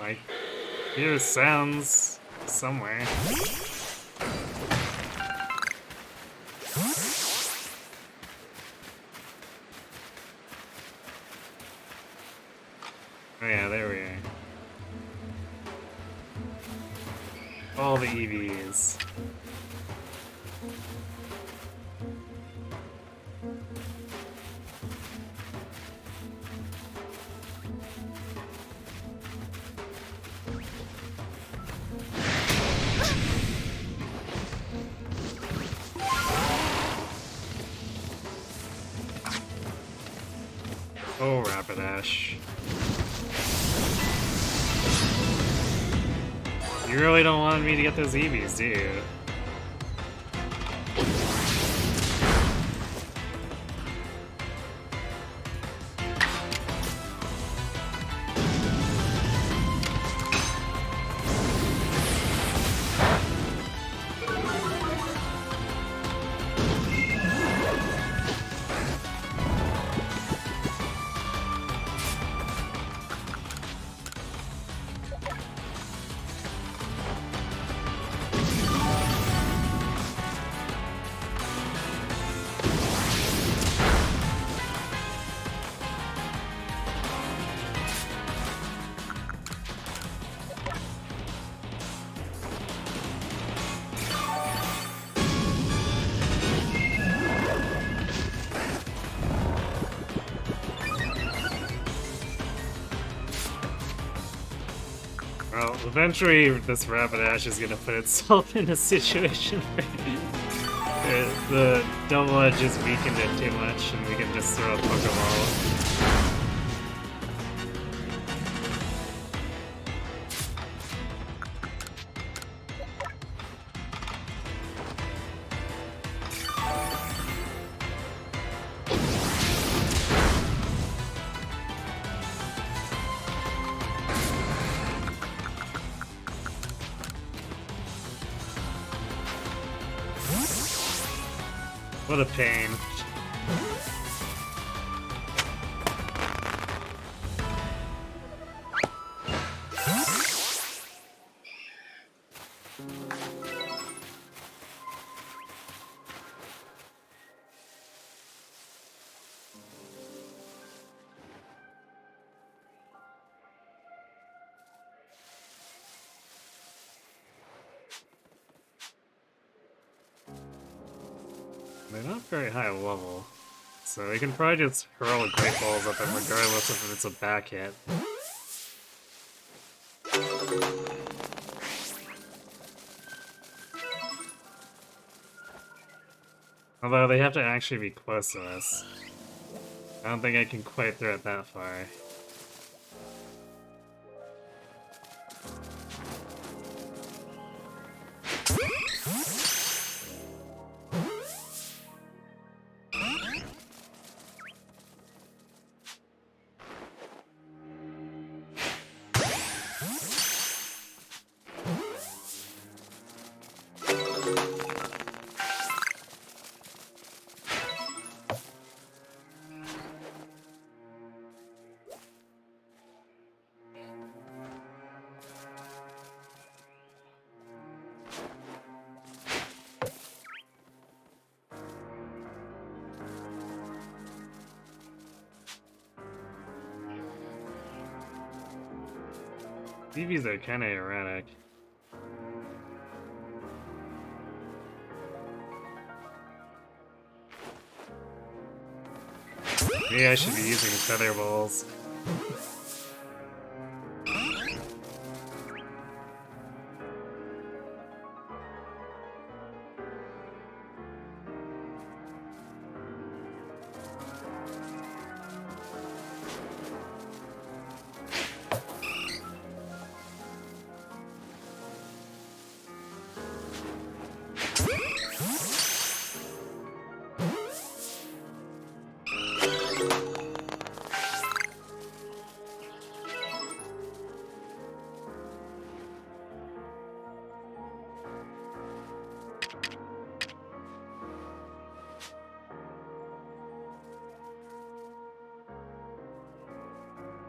I hear sounds somewhere. Oh yeah, there we are. All the EVs. Oh, Rapidash. You really don't want me to get those EVs, do you? Well, eventually this Rapidash is gonna put itself in a situation where the double edge is weakened it too much and we can just throw a Pokeball. What a pain. They're not very high level, so they can probably just hurl Great Balls at them regardless if it's a back hit. Although they have to actually be close to us. I don't think I can quite throw it that far. EVs are kinda erratic. Maybe I should be using Feather Balls.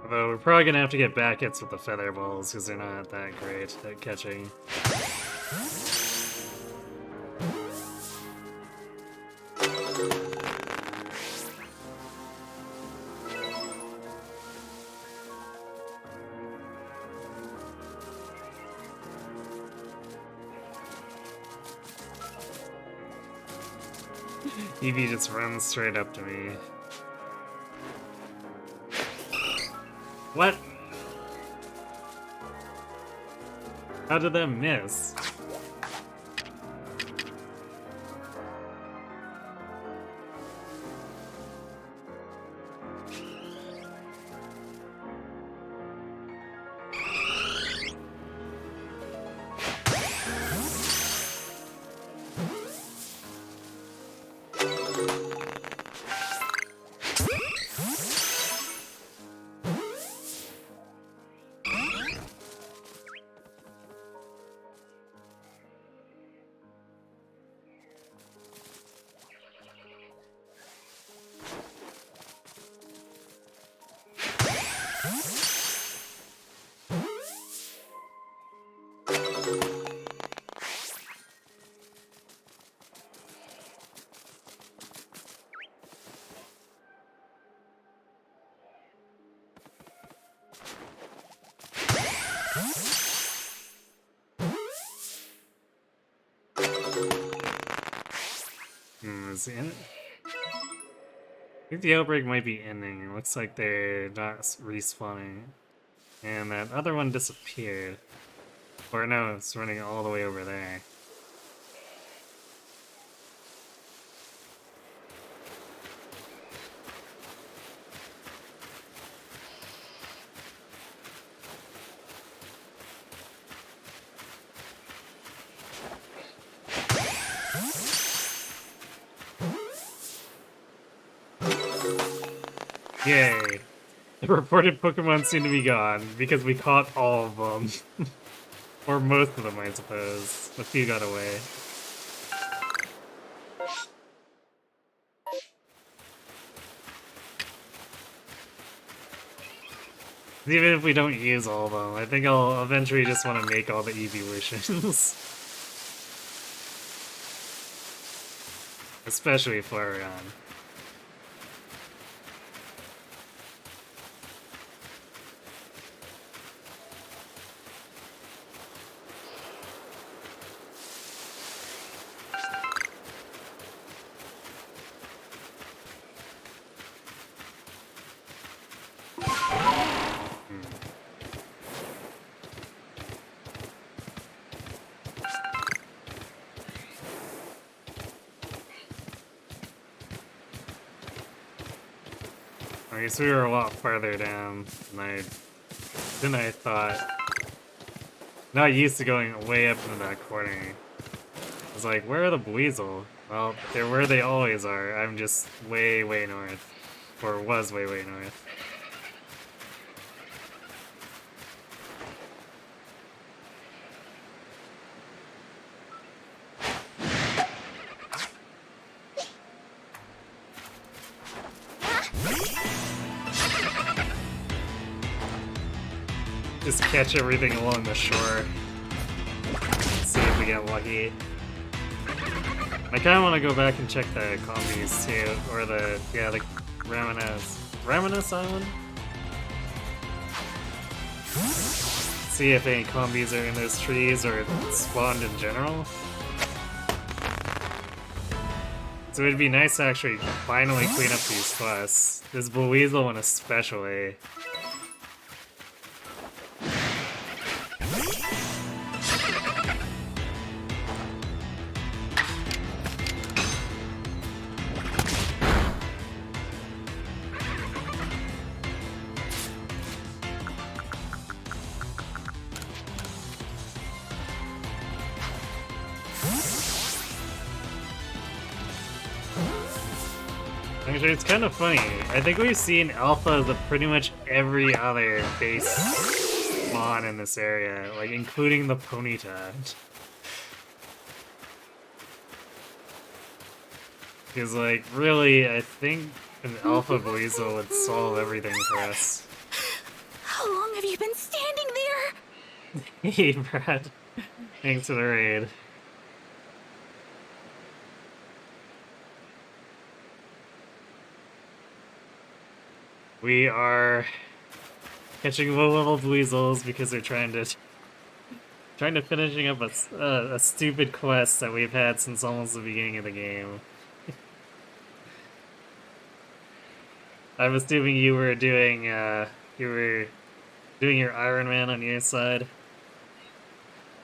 Although we're probably gonna have to get back hits with the Feather Balls because they're not that great at catching. Eevee just runs straight up to me. What? How did that miss? Is it in it? I think the outbreak might be ending. It looks like they're not respawning. And that other one disappeared. Or no, it's running all the way over there. Yay! The reported Pokemon seem to be gone, because we caught all of them. Or most of them, I suppose. A few got away. Even if we don't use all of them, I think I'll eventually just want to make all the evolutions. Especially Flareon. I guess we were a lot farther down than I thought. Not used to going way up into that corner. I was like, where are the Buizel? Well, they're where they always are. I'm just way, way north. Or was way, way north. Just catch everything along the shore. See if we get lucky. I kind of want to go back and check the combis too, or the Raminas Island? See if any combis are in those trees or spawned in general. So it'd be nice to actually finally clean up these quests. This Buizel one especially. Actually, it's kind of funny. I think we've seen alphas of pretty much every other base spawn in this area, like including the Ponyta. Because, like, really, I think an alpha Buizel would solve everything for us. How long have you been standing there? Hey, Brad. Thanks for the raid. We are catching low-level Buizels because they're trying to finishing up a stupid quest that we've had since almost the beginning of the game. I'm assuming you were doing your Iron Man on your side.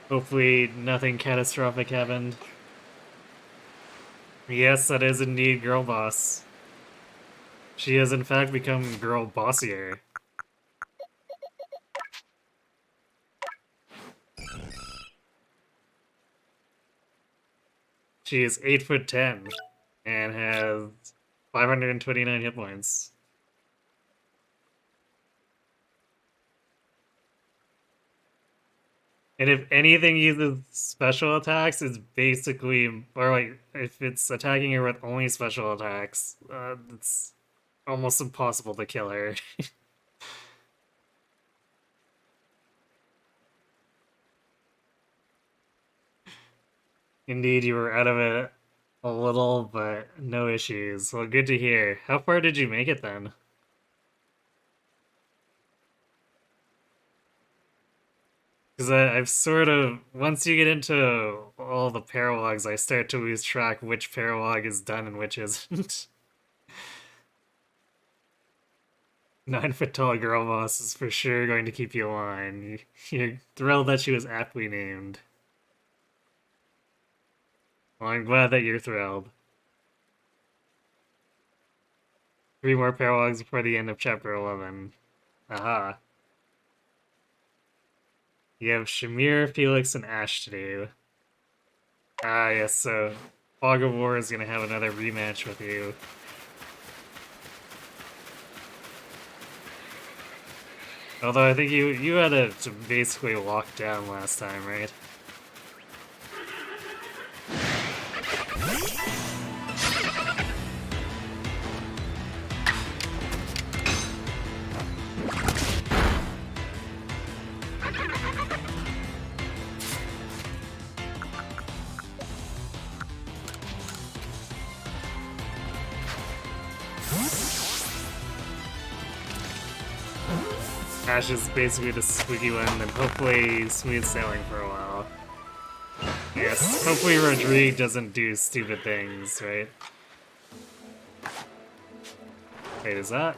Hopefully nothing catastrophic happened. Yes, that is indeed Girl Boss. She has in fact become Girl Bossier. She is 8'10" and has 529 hit points. And if anything uses special attacks, it's basically, or like, if it's attacking her with only special attacks, it's almost impossible to kill her. Indeed, you were out of it a little, but no issues. Well, good to hear. How far did you make it then? Because I've sort of, once you get into all the paralogs, I start to lose track which paralog is done and which isn't. 9 foot tall girl boss is for sure going to keep you alive. You're thrilled that she was aptly named. Well, I'm glad that you're thrilled. 3 more paralogs before the end of chapter 11. Aha. You have Shamir, Felix, and Ash to do. Ah, yes, so Fog of War is gonna have another rematch with you. Although I think you had it basically locked down last time, right? Ash is basically the squeaky one, and hopefully smooth sailing for a while. Yes, hopefully Rodrigue doesn't do stupid things, right? Wait, is that?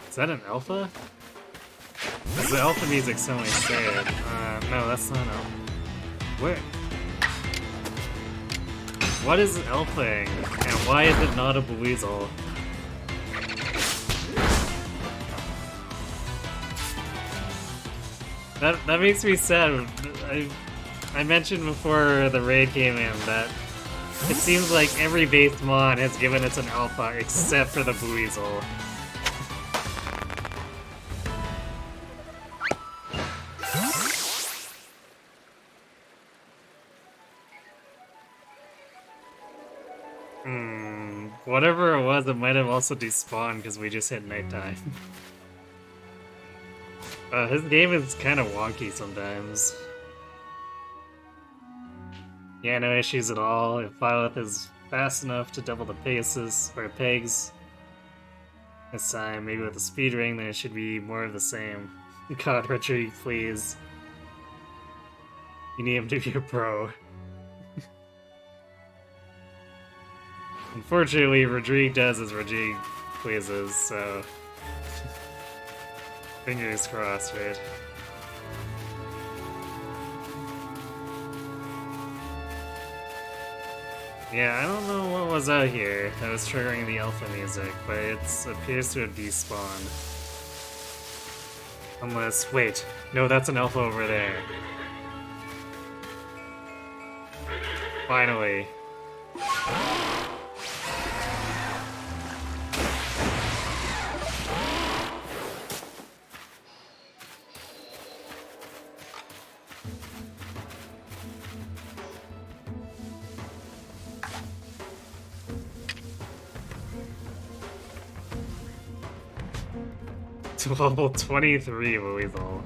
Is that an alpha? Because the alpha music's so sad. No, that's not alpha. Where? What is alphaing? And why is it not a Buizel? That makes me sad. I mentioned before the raid came in that it seems like every base mod has given us an alpha except for the Buizel. Whatever it was, it might have also despawned because we just hit nighttime. His game is kind of wonky sometimes. Yeah, no issues at all. If Violet is fast enough to double the paces, or pegs, this time, maybe with the speed ring, then it should be more of the same. God, Rodrigue, please. You need him to be a pro. Unfortunately, Rodrigue does as Rodrigue pleases, so... Fingers crossed, right? Yeah, I don't know what was out here that was triggering the alpha music, but it appears to have despawned. Unless, wait, no, that's an alpha over there. Finally. To level 23, Louisville.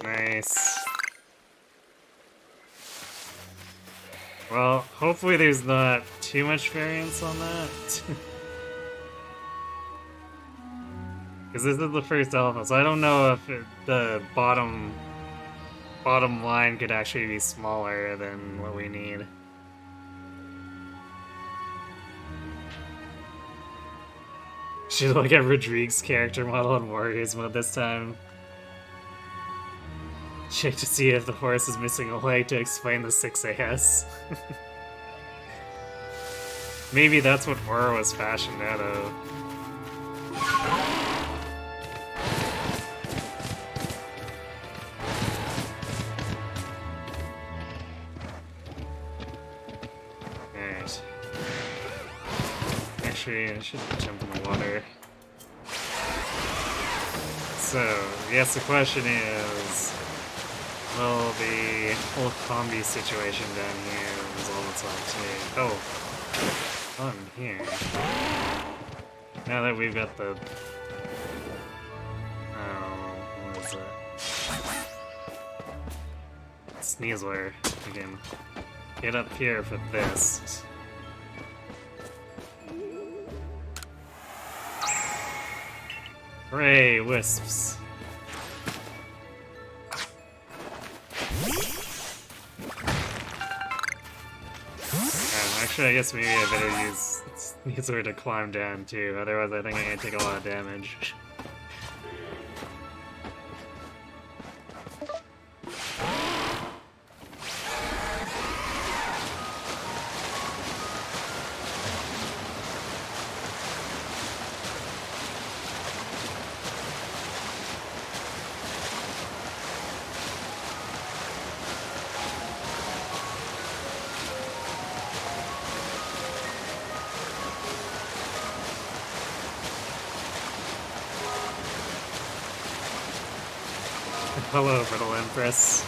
Nice. Well, hopefully there's not too much variance on that. Because this is the first alpha, so I don't know if the bottom line could actually be smaller than what we need. Should look at Rodrigue's character model in Warriors mode this time. Check to see if the horse is missing a leg to explain the 6AS. Maybe that's what Aura was fashioned out of. I should jump in the water. So, yes, the question is, will the whole combi situation down here resolve itself too? Oh, fun here. Now that we've got the... Oh, what is it? Sneasler. We can get up here for this. Hooray, wisps. Actually, I guess maybe I better use her to climb down too, otherwise I think I'm gonna take a lot of damage. Hello, Brittle Empress.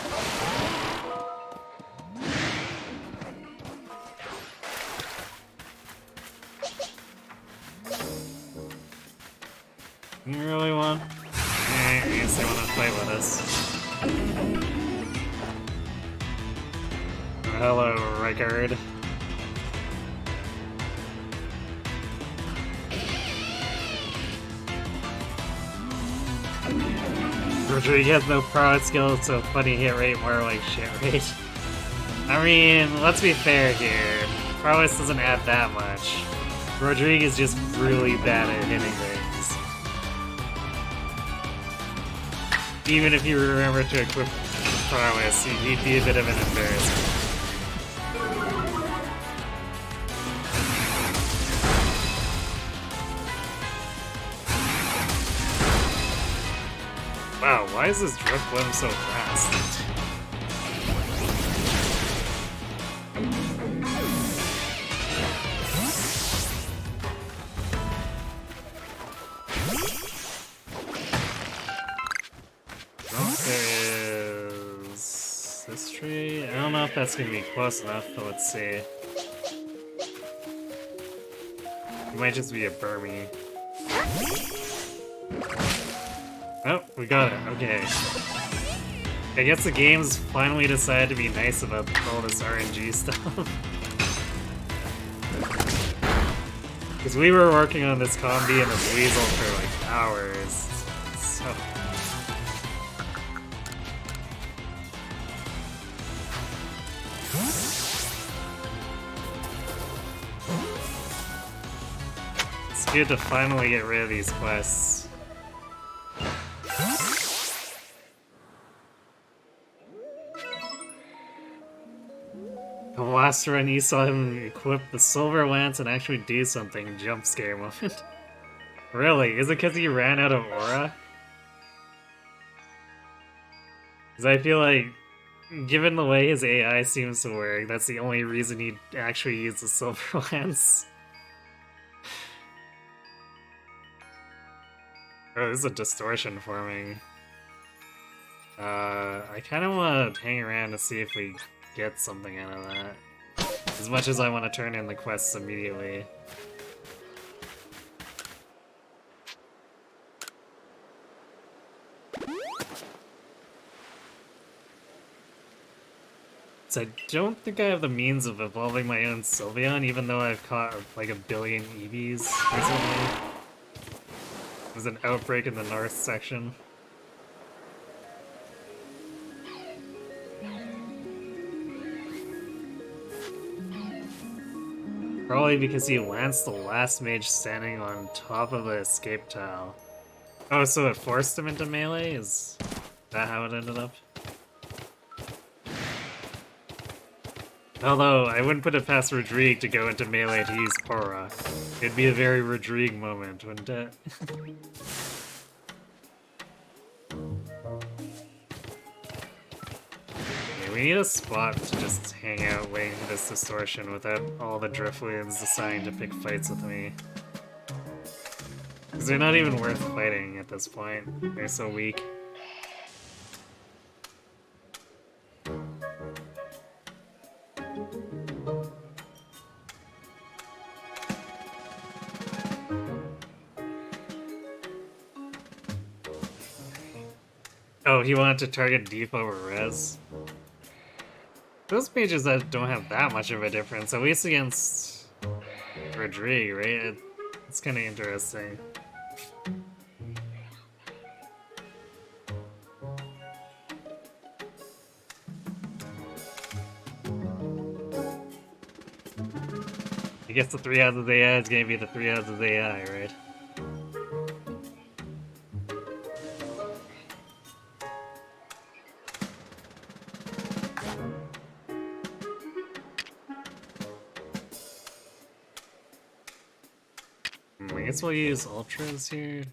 You really want? I guess they want to play with us. Hello, Rykard. Rodrigue has no prowess skills, so funny hit rate, more like shit rate. I mean, let's be fair here. Prowess doesn't add that much. Rodrigue is just really bad at hitting things. Even if you remember to equip prowess, he'd be a bit of an embarrassment. Wow, why is this drift limb so fast? Oh, there is this tree. I don't know if that's gonna be close enough, but let's see. It might just be a Burmy. Oh, we got it. Okay. I guess the game's finally decided to be nice about all this RNG stuff. Because we were working on this combi and this weasel for like hours. So... It's good to finally get rid of these quests. The last run you saw him equip the silver lance and actually do something. Jump scare moment. Really? Is it because he ran out of aura? Because I feel like, given the way his AI seems to work, that's the only reason he'd actually use the silver lance. Oh, this is a distortion forming. I kind of want to hang around to see if we get something out of that. As much as I want to turn in the quests immediately. So I don't think I have the means of evolving my own Sylveon, even though I've caught like 1 billion EVs recently. There's an outbreak in the north section. Probably because he lanced the last mage standing on top of the escape tile. Oh, so it forced him into melee? Is that how it ended up? Although, I wouldn't put it past Rodrigue to go into melee to use Aura. It'd be a very Rodrigue moment, wouldn't it? Okay, we need a spot to just hang out waiting for this distortion without all the Driftwoods deciding to pick fights with me. Because they're not even worth fighting at this point. They're so weak. Oh, he wanted to target deep over res. Those mages that don't have that much of a difference, at least against Rodrigue, right? It's kind of interesting. I guess the 3 houses AI is gonna be the 3 houses AI, right? I guess we'll use ultras here.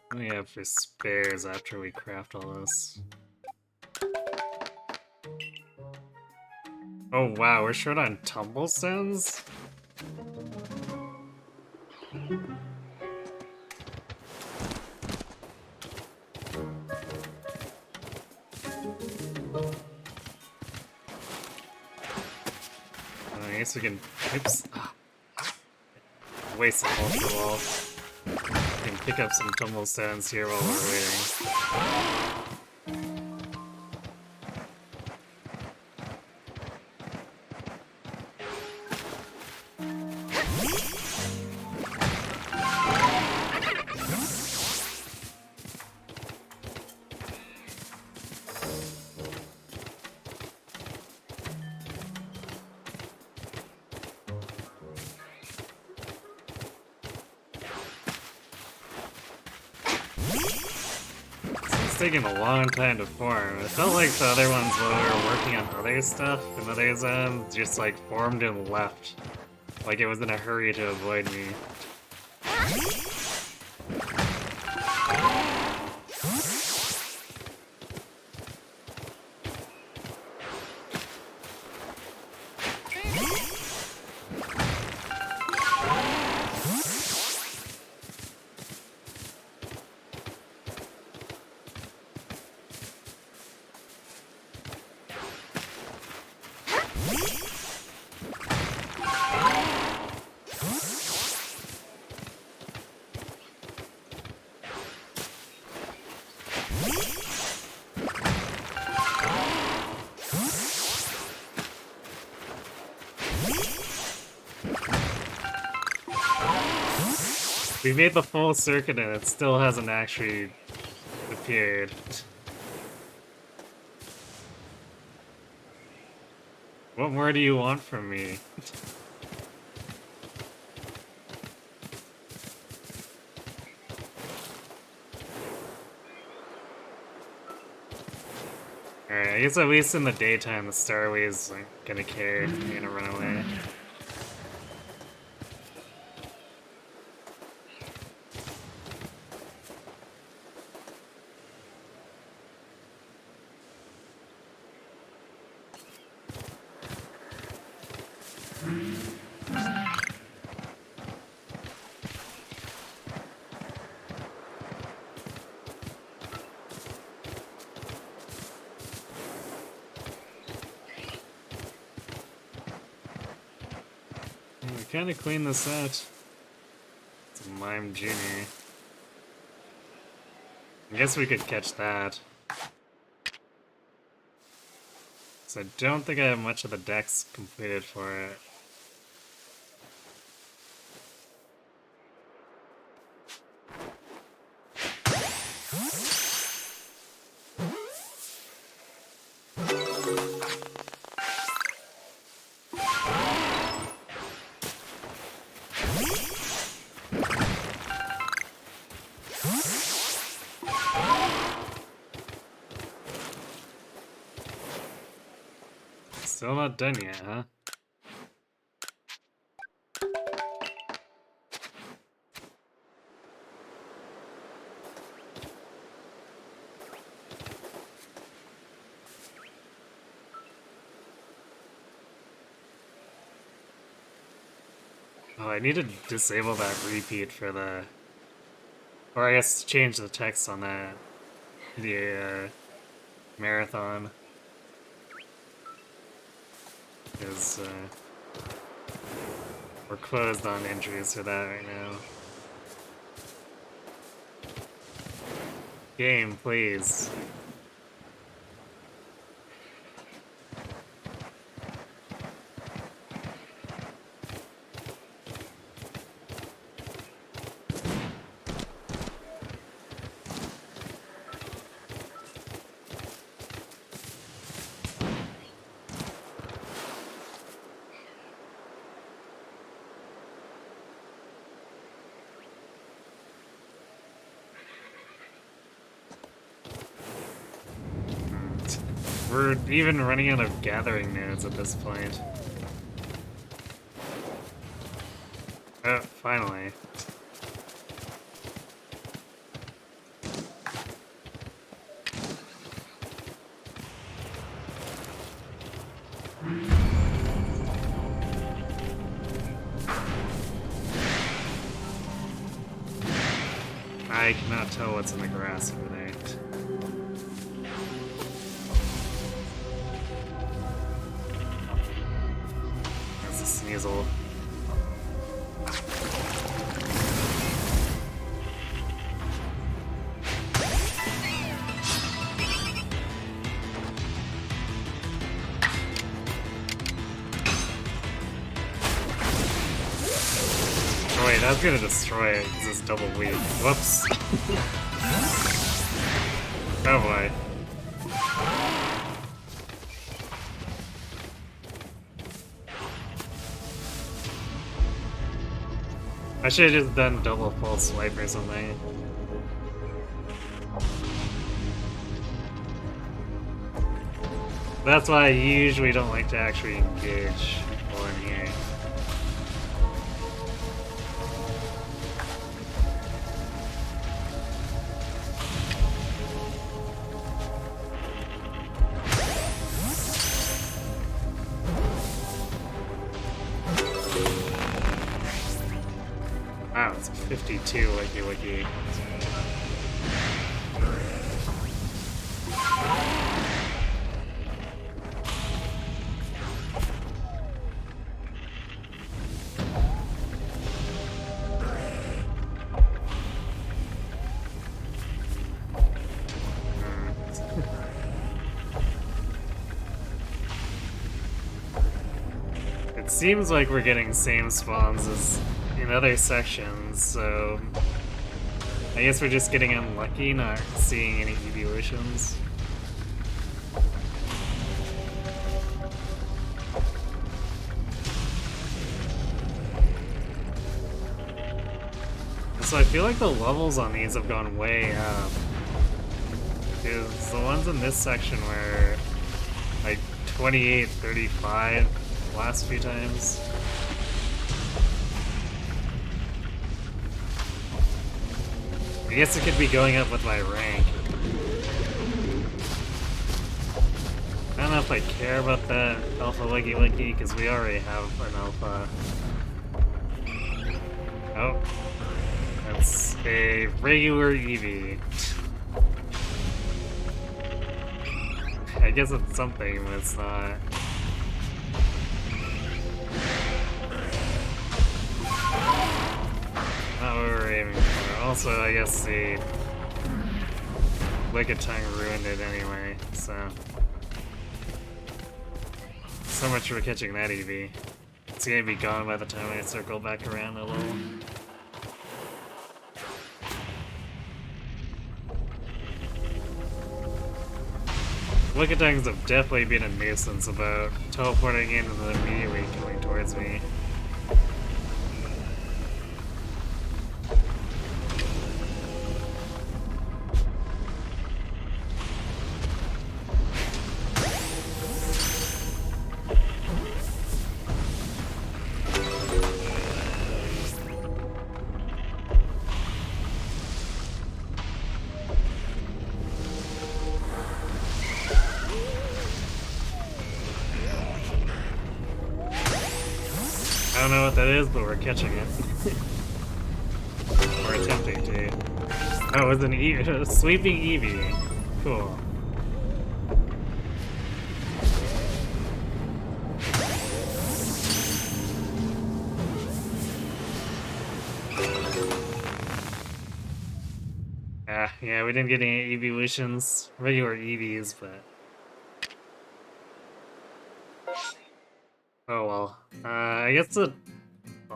What do we have for spares after we craft all this? Oh wow, we're short on tumblestones? I guess we can... Oops. Waste the ultra wall. We can pick up some tumblestones here while we're waiting. It's taking a long time to form. It felt like the other ones when we were working on other stuff in other zones just like formed and left. Like it was in a hurry to avoid me. We made the full circuit and it still hasn't actually appeared. What more do you want from me? Alright, I guess at least in the daytime the Starway's like, gonna care, you're gonna run away. Kinda clean this out. It's a Mime Junior. I guess we could catch that. So I don't think I have much of the decks completed for it. Still not done yet, huh? Oh, I need to disable that repeat for the... Or I guess change the text on that. The, marathon. Because, we're closed on entries for that right now. Game, please. We're even running out of gathering nodes at this point. Oh, finally. I cannot tell what's in the grass over there. That's a sneasel. Oh wait, that's gonna destroy it because it's double weak. Whoops. Oh boy. I should have just done double full swipe or something. That's why I usually don't like to actually engage while in here. Wow, it's 52 wiki. It seems like we're getting same spawns as in other sections, so I guess we're just getting unlucky not seeing any evolutions. So I feel like the levels on these have gone way up. Because the ones in this section were like 28, 35 the last few times. I guess it could be going up with my rank. I don't know if I care about that alpha wiki because we already have an alpha. Oh. That's a regular Eevee. I guess it's something, but it's not. Not what we're aiming for. Also, I guess the Wicked Tongue ruined it anyway, so. So much for catching that Eevee. It's gonna be gone by the time I circle back around a little. Wicked Tongues have definitely been a nuisance about teleporting in and then immediately coming towards me. I don't know what that is, but we're catching it. We're attempting to. Oh, it was a sweeping Eevee. Cool. Yeah, we didn't get any evolutions. Regular Eevees, but... Oh well. I guess the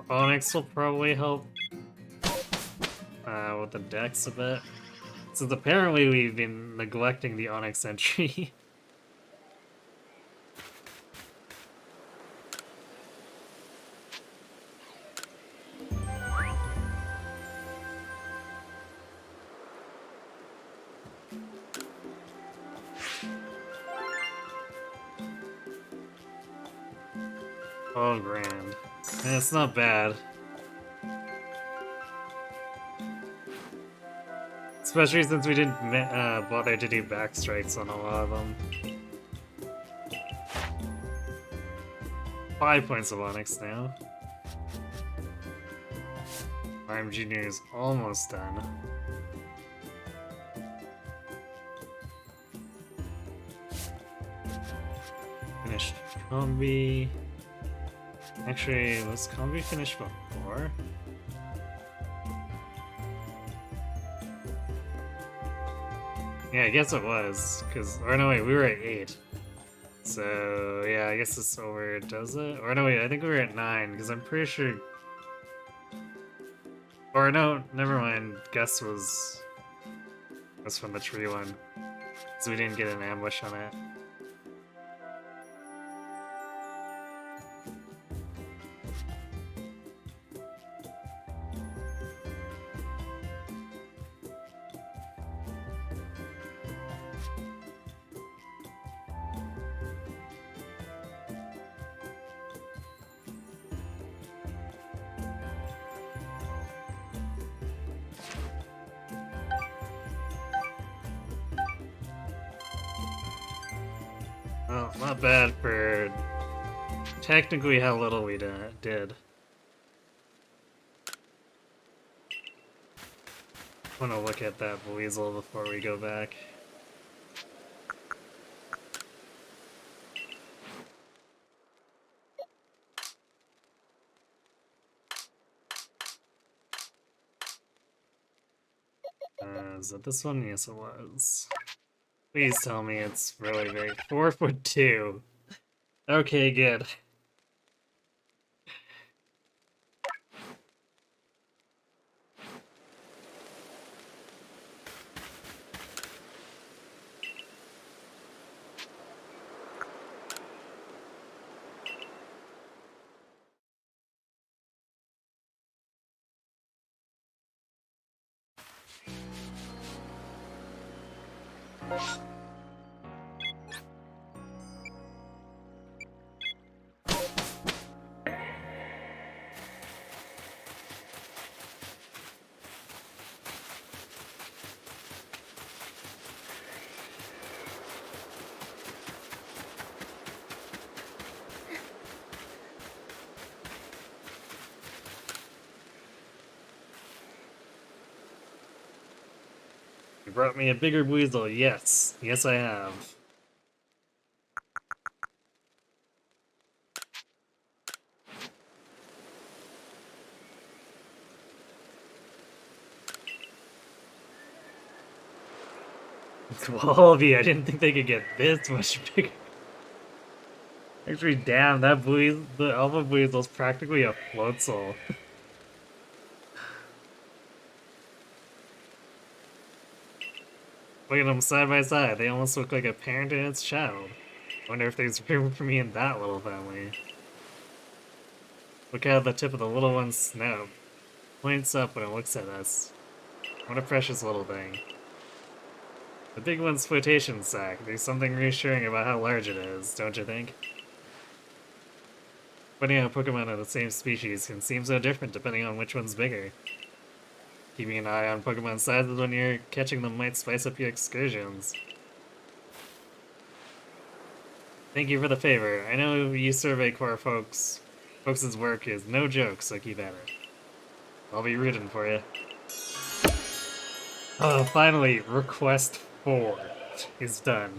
Onyx will probably help with the dex a bit. Since apparently we've been neglecting the Onyx entry. Oh, grand. And it's not bad. Especially since we didn't bother to do backstrikes on a lot of them. 5 points of Onyx now. Rhyme Jr. is almost done. Finished Combi. Actually, was Combi finished before? Yeah, I guess it was. Or no, wait, we were at 8. So, yeah, I guess this over does it? Or no, wait, I think we were at 9, because I'm pretty sure... Or no, never mind. Gus was from the tree one. So we didn't get an ambush on it. Well, not bad for technically how little we did. I want to look at that weasel before we go back. Is it this one? Yes, it was. Please tell me it's really big. 4'2". Okay, good. You brought me a bigger weasel, yes. Yes, I have. Wallaby, I didn't think they could get this much bigger. Actually, damn, that the alpha weasel's practically a float soul. Look at them side by side. They almost look like a parent and its child. Wonder if there's room for me in that little family. Look at the tip of the little one's snout. Points up when it looks at us. What a precious little thing. The big one's flotation sac. There's something reassuring about how large it is, don't you think? Funny how Pokemon of the same species can seem so different depending on which one's bigger. Keeping an eye on Pokemon sizes when you're catching them might spice up your excursions. Thank you for the favor. I know you Survey Corps folks' work is no joke, so keep at it. I'll be rooting for you. Oh, finally, request 4 is done.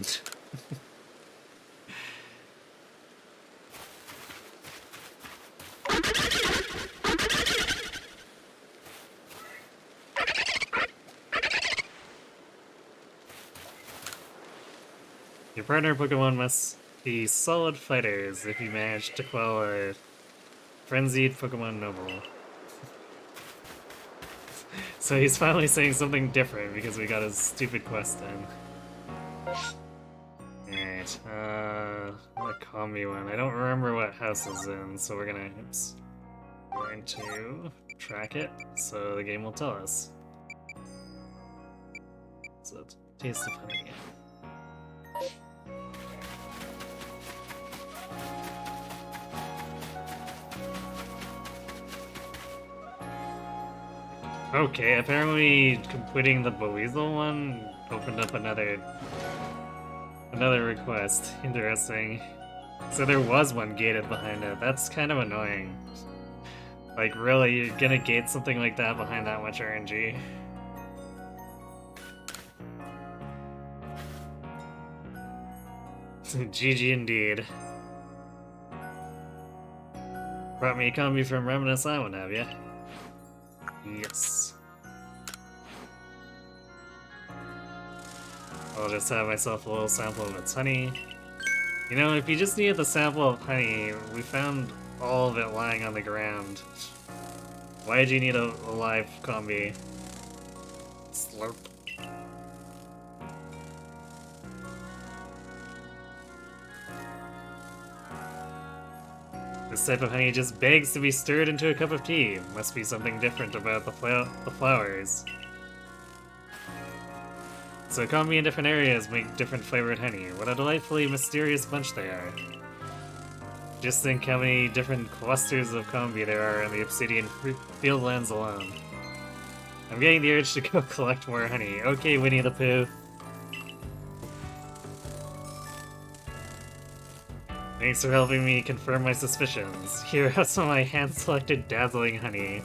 Your partner Pokemon must be solid fighters if you manage to quell a frenzied Pokemon Noble. So he's finally saying something different because we got his stupid quest in. Alright, a combi one. I don't remember what house is in, so we're going to track it so the game will tell us. So taste of honey. Okay, apparently completing the Boweasel one opened up another request. Interesting. So there was one gated behind it. That's kind of annoying. Like, really, you're gonna gate something like that behind that much RNG? GG indeed. Brought me a combi from Reminisce Island, have ya? Yes. I'll just have myself a little sample of its honey. You know, if you just needed the sample of honey, we found all of it lying on the ground. Why did you need a live combi? Slurp. This type of honey just begs to be stirred into a cup of tea. Must be something different about the flowers. So combi in different areas make different flavored honey. What a delightfully mysterious bunch they are. Just think how many different clusters of combi there are in the Obsidian Fieldlands alone. I'm getting the urge to go collect more honey. Okay, Winnie the Pooh. Thanks for helping me confirm my suspicions. Here are some of my hand-selected dazzling honey.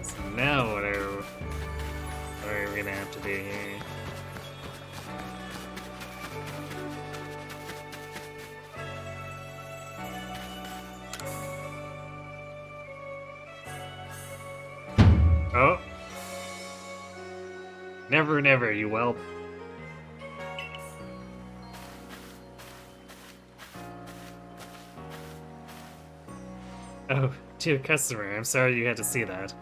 So now what are we gonna have to do here? Oh! Never, never, you whelp. Oh, dear customer, I'm sorry you had to see that.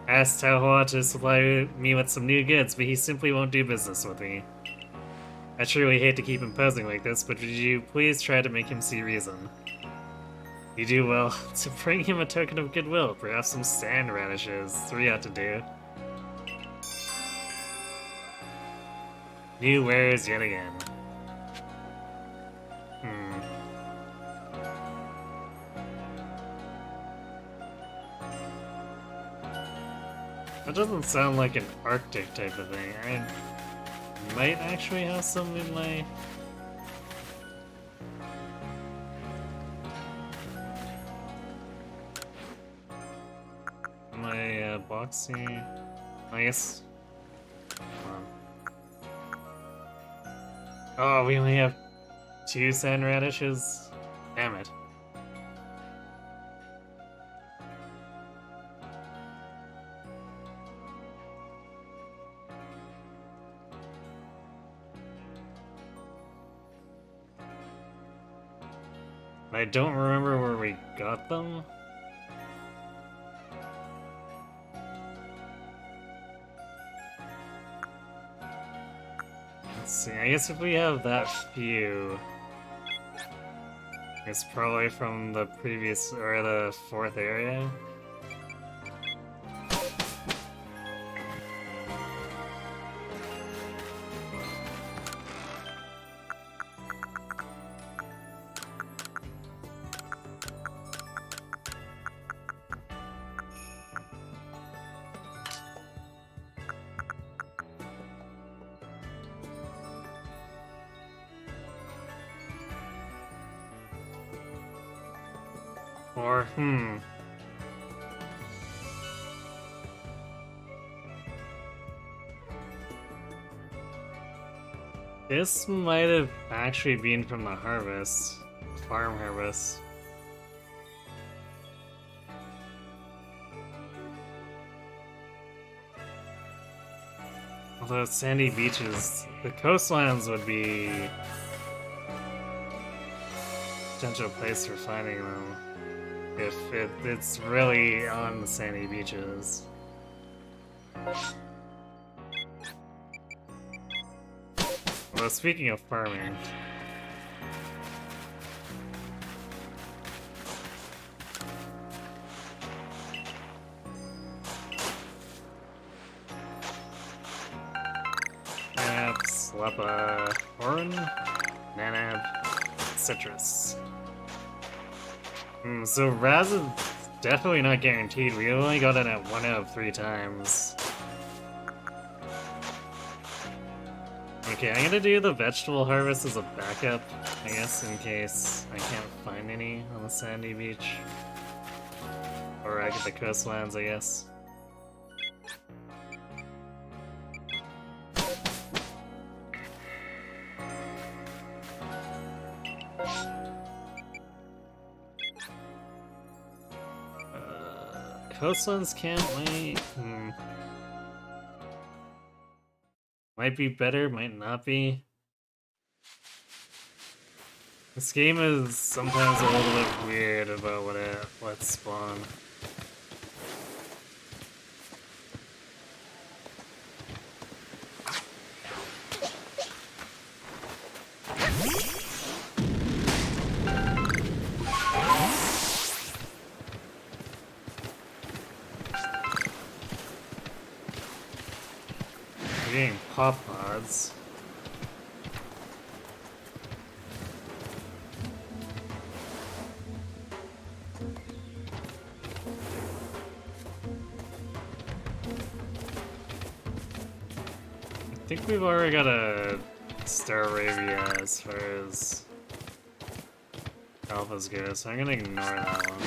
I asked Taohua to supply me with some new goods, but he simply won't do business with me. I truly hate to keep him posing like this, but would you please try to make him see reason? You do well to bring him a token of goodwill, perhaps some sand radishes. 3 ought to do. New wares yet again. That doesn't sound like an Arctic type of thing. I might actually have some in my... box here. I guess... Oh, we only have 2 sand radishes? Damn it. I don't remember where we got them. Let's see, I guess if we have that few, it's probably from the previous, or the 4th area. Or, this might have actually been from the harvest. Farm harvest. Although sandy beaches, the coastlines would be potential place for finding them. If it's really on the sandy beaches. Well, speaking of farming, Slappa, Oran, Nanab, Citrus. So Raz is definitely not guaranteed. We only got it at 1 out of 3 times. Okay, I'm gonna do the vegetable harvest as a backup, I guess, in case I can't find any on the sandy beach. Or I get the coastlands, I guess. Coastlands can't wait. Might be better, might not be. This game is sometimes a little bit weird about what it lets spawn. We're getting pop pods. I think we've already got a Star Arabia as far as alphas go, so I'm gonna ignore that one.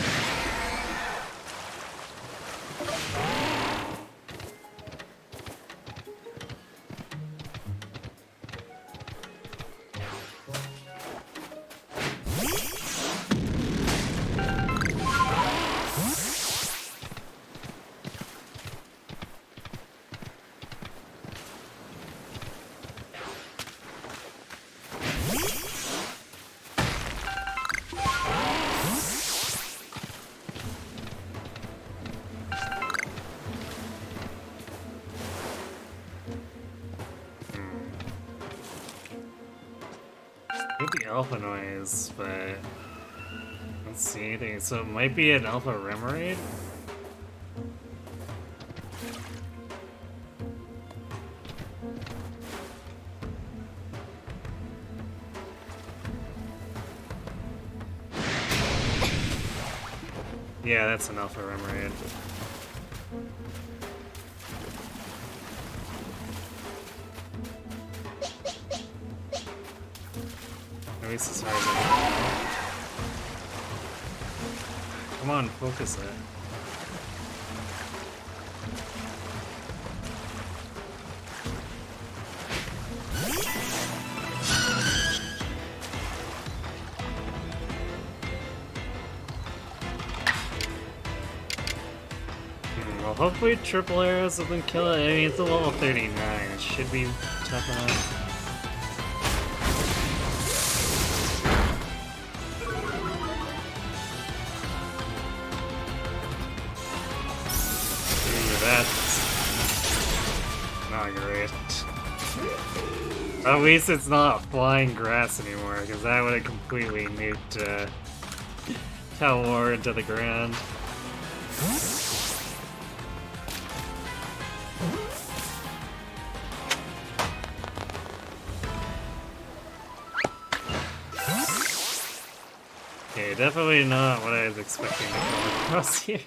Get the alpha noise, but let's see anything. So it might be an alpha remoraid? Yeah, that's an alpha remoraid. At least as far as I know. Come on, focus it. Well, hopefully triple arrows doesn't kill it. I mean, it's a level 39. It should be tough enough. That's not great. At least it's not flying grass anymore, because that would have completely nuked Talwar into the ground. Okay, definitely not what I was expecting to come across here.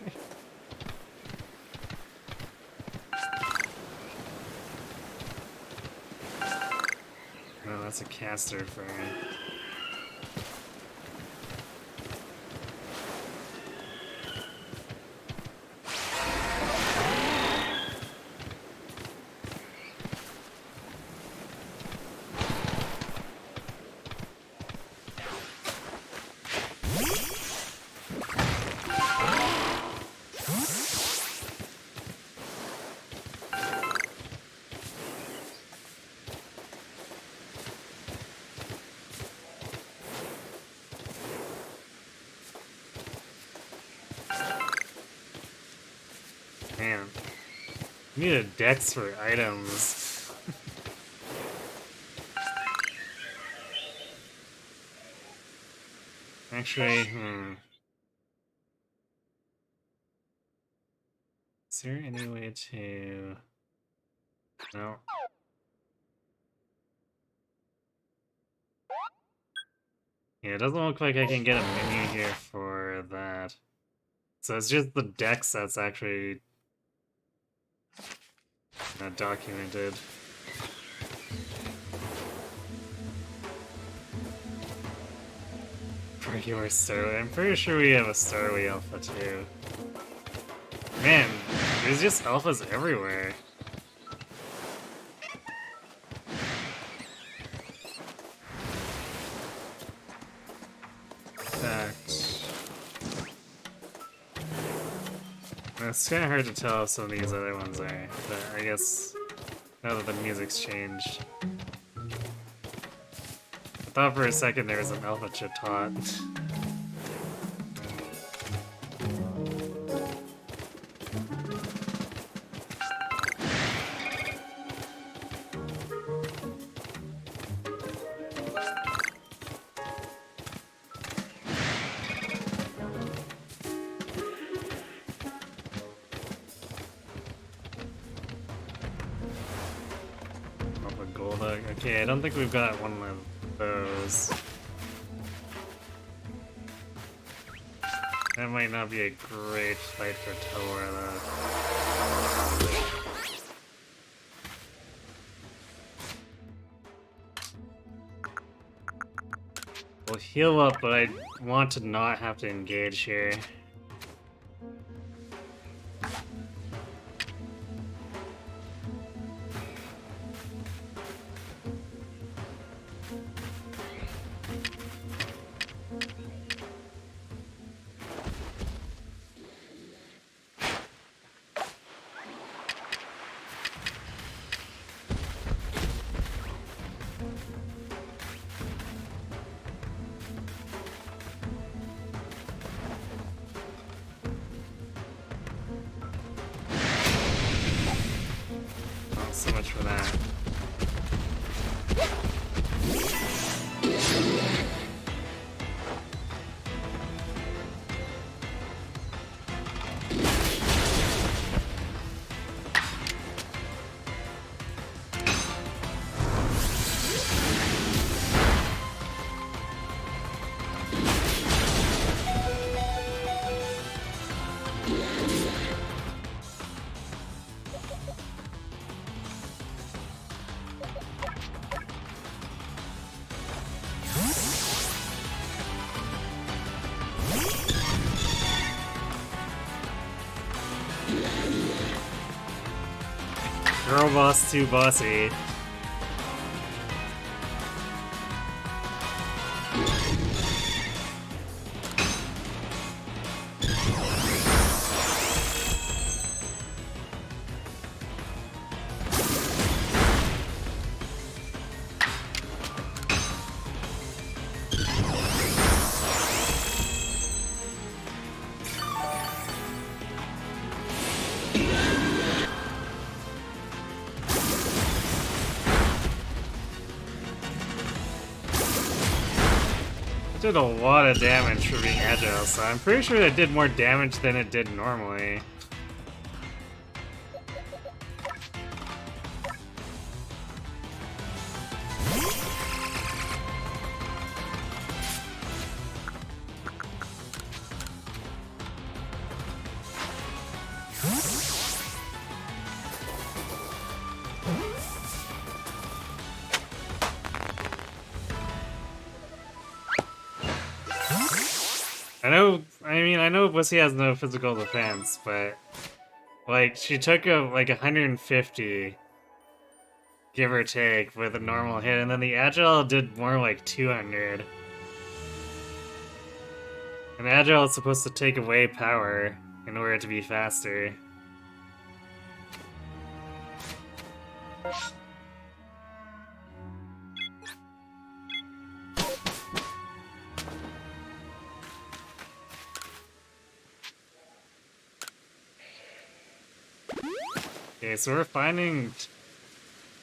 No, that's a caster frame. Man, I need a dex for items. Actually, is there any way to... No. Yeah, it doesn't look like I can get a menu here for that. So it's just the dex that's actually not documented. Regular Starly. I'm pretty sure we have a Starly Alpha too. Man, there's just alphas everywhere. It's kind of hard to tell if some of these other ones are, but I guess now that the music's changed. I thought for a second there was an Alpha Chatot. Okay, I don't think we've got one of those. That might not be a great fight for Tor, though. We'll heal up, but I want to not have to engage here. So much for that. Girl boss too bossy. Did a lot of damage for being agile, so I'm pretty sure it did more damage than it did normally. I know Wussy has no physical defense, but like she took like 150, give or take, with a normal hit, and then the agile did more like 200. And agile is supposed to take away power in order to be faster. Okay, so we're finding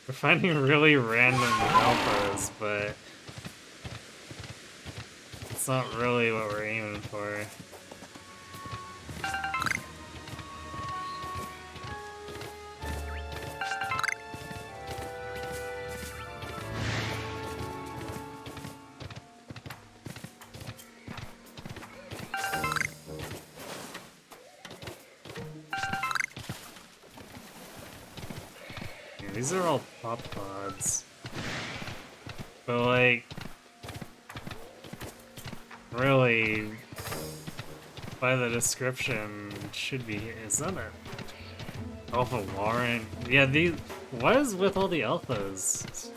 really random alphas, but it's not really what we're aiming for. These are all pop pods. But like, really, by the description, it should be, is that a Alpha Warren? Yeah, what is with all the alphas?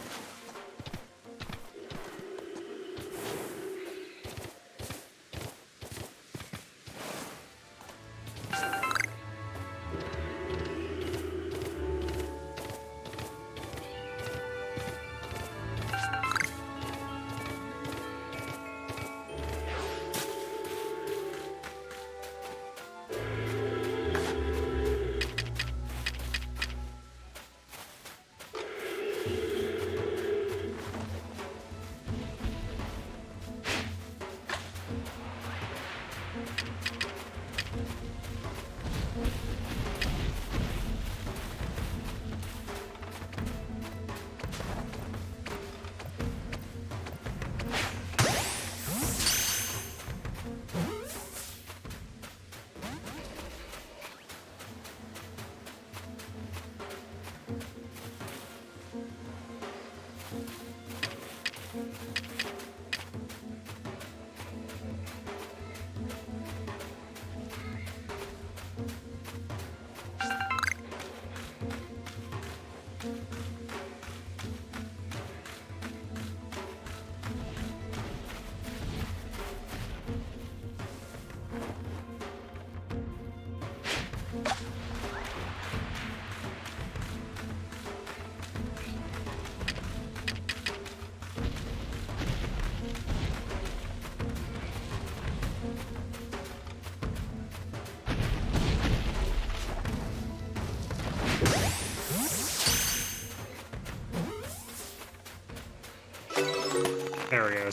There we go.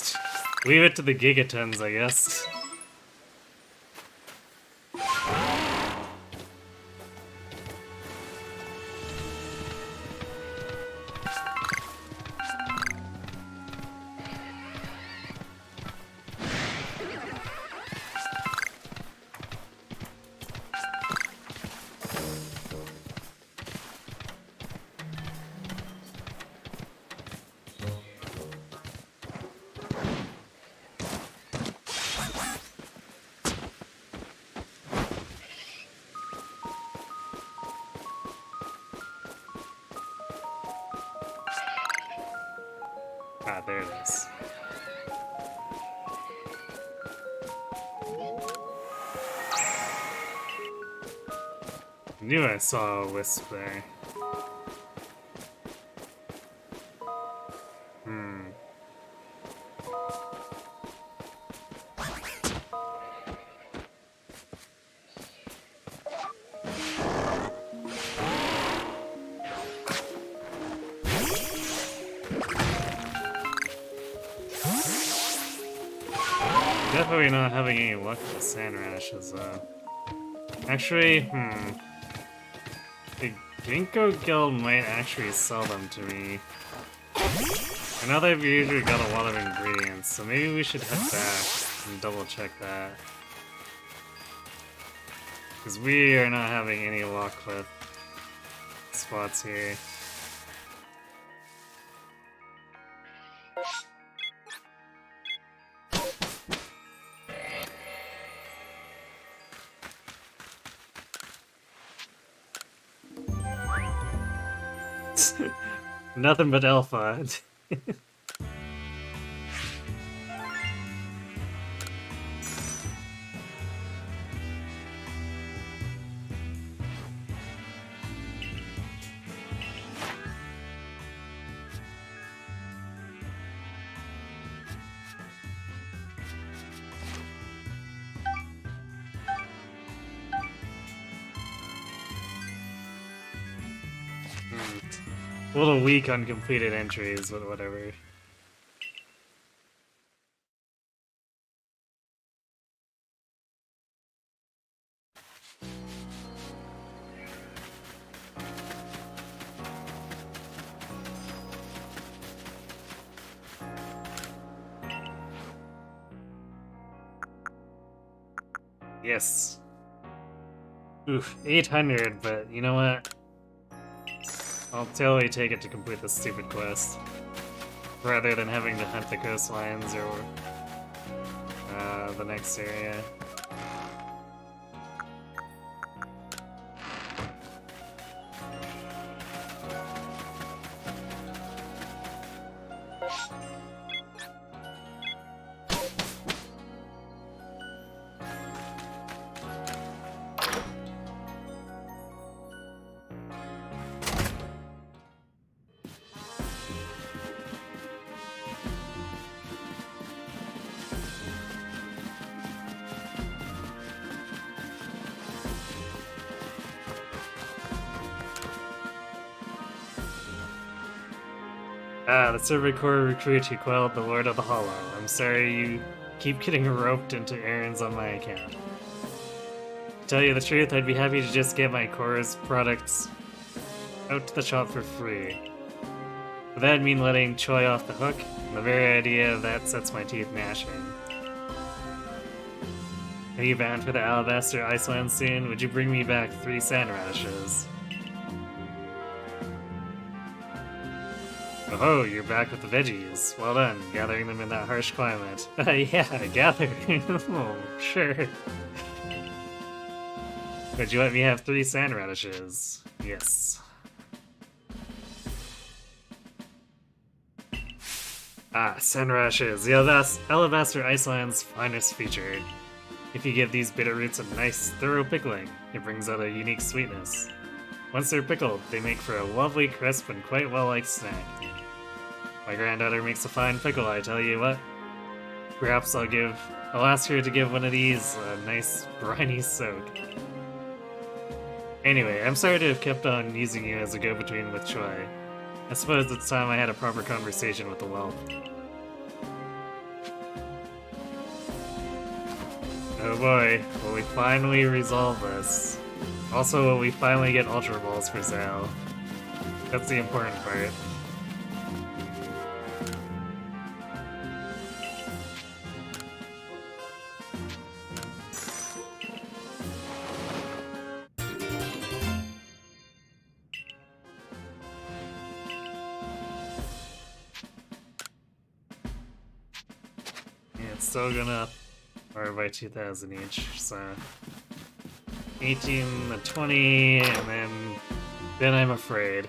Leave it to the gigatons, I guess. Ah, there it is. Knew I saw a wisp there. Definitely not having any luck with sand radishes, though. Actually, the Ginkgo Guild might actually sell them to me. I know they've usually got a lot of ingredients, so maybe we should head back and double check that. Because we are not having any luck with spots here. Nothing but alpha. A little weak on completed entries, but whatever. Yes. Oof, 800, but you know what? I'll totally take it to complete this stupid quest. Rather than having to hunt the coastlines or the next area. Ah, the Silver Corps recruit who quelled the Lord of the Hollow. I'm sorry you keep getting roped into errands on my account. To tell you the truth, I'd be happy to just get my Corps products out to the shop for free. But that'd mean letting Choi off the hook, and the very idea of that sets my teeth gnashing. Are you bound for the Alabaster Iceland soon? Would you bring me back 3 sand radishes? Oh, you're back with the veggies. Well done, gathering them in that harsh climate. Yeah, gathering. Oh, sure. Would you let me have 3 sand radishes? Yes. Ah, sand radishes, the Alabaster Iceland's finest feature. If you give these bitter roots a nice, thorough pickling, it brings out a unique sweetness. Once they're pickled, they make for a lovely, crisp, and quite well-liked snack. My granddaughter makes a fine pickle, I tell you what. Perhaps I'll ask her to give one of these a nice, briny soak. Anyway, I'm sorry to have kept on using you as a go-between with Choi. I suppose it's time I had a proper conversation with the whelp. Oh boy, will we finally resolve this? Also, will we finally get Ultra Balls for sale? That's the important part. It's still gonna or by 2,000 each, so 18 to 20, and then I'm afraid.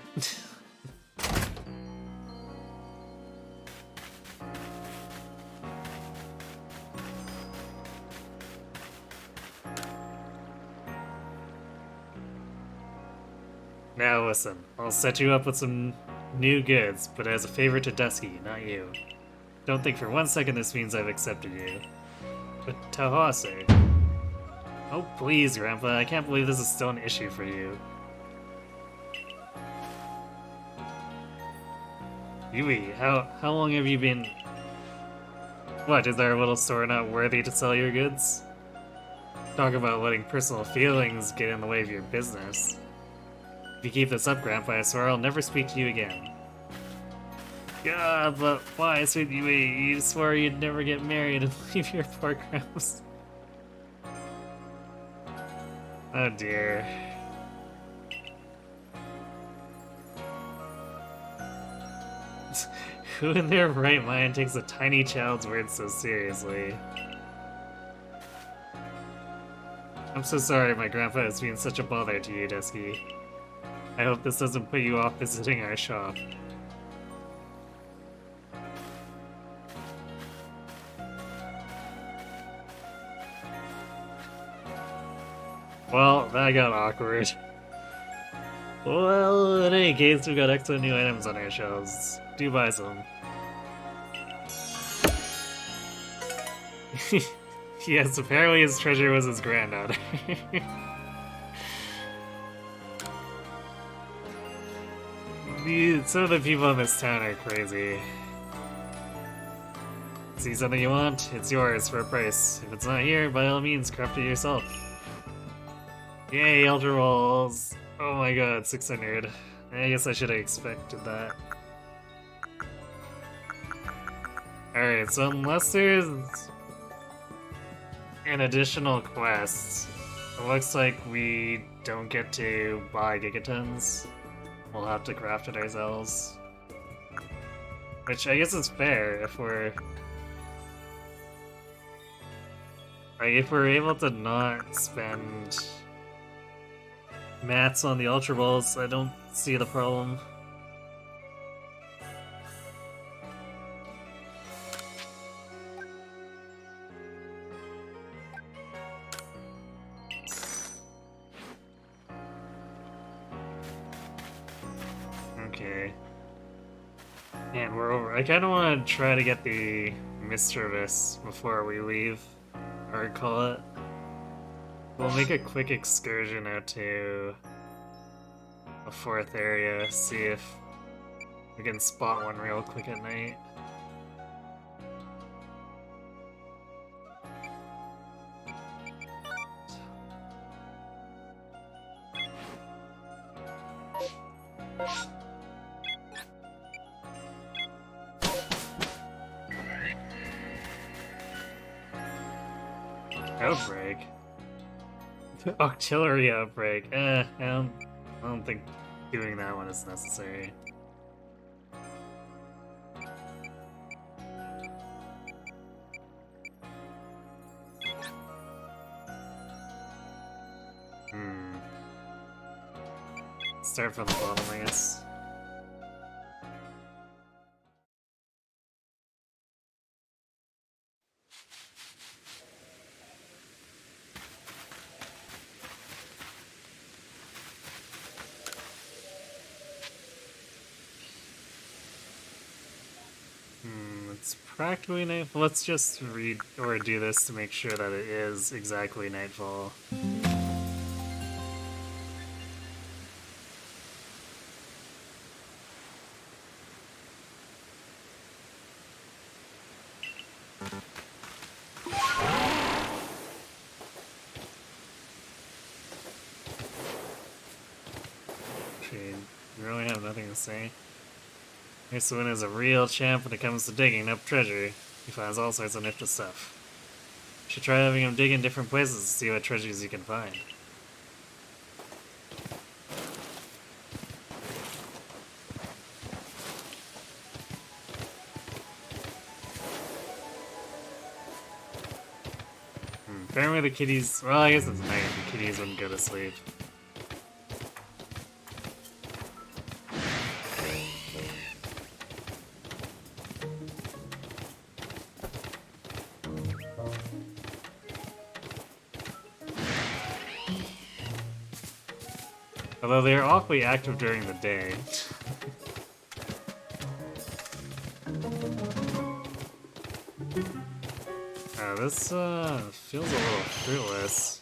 Now listen, I'll set you up with some new goods, but as a favor to Dusky, not you. Don't think for 1 second this means I've accepted you. But Tahase... Oh please, Grandpa, I can't believe this is still an issue for you. Yui, how long have you been... What, is our little store not worthy to sell your goods? Talk about letting personal feelings get in the way of your business. If you keep this up, Grandpa, I swear I'll never speak to you again. Yeah, but why, sweet Yui? You swore you'd never get married and leave your poor Gramps. Oh dear. Who in their right mind takes a tiny child's words so seriously? I'm so sorry my grandpa has been such a bother to you, Dusky. I hope this doesn't put you off visiting our shop. Well, that got awkward. Well, in any case, we've got excellent new items on our shelves. Do buy some. Yes, apparently his treasure was his granddaughter. Some of the people in this town are crazy. See something you want? It's yours for a price. If it's not here, by all means, craft it yourself. Yay, Ultra Rolls! Oh my god, 600. I guess I should have expected that. Alright, so unless there's an additional quest, it looks like we don't get to buy Gigatons. we'll have to craft it ourselves. Which I guess is fair if we're... Like, if we're able to not spend mats on the Ultra Balls, I don't see the problem. Okay. And we're over. I kind of want to try to get the Mischievous before we leave, or call it. We'll make a quick excursion out to a fourth area, see if we can spot one real quick at night. Outbreak? Artillery outbreak. I don't think doing that one is necessary. Start from the bottom, I guess. It's practically nightfall. Let's just read or do this to make sure that it is exactly nightfall. Okay, we really have nothing to say. This one is a real champ when it comes to digging up treasure. He finds all sorts of nifty stuff. You should try having him dig in different places to see what treasures you can find. Apparently the kitties... Well, I guess it's night. The kitties wouldn't go to sleep. Although they're awfully active during the day. This feels a little fruitless.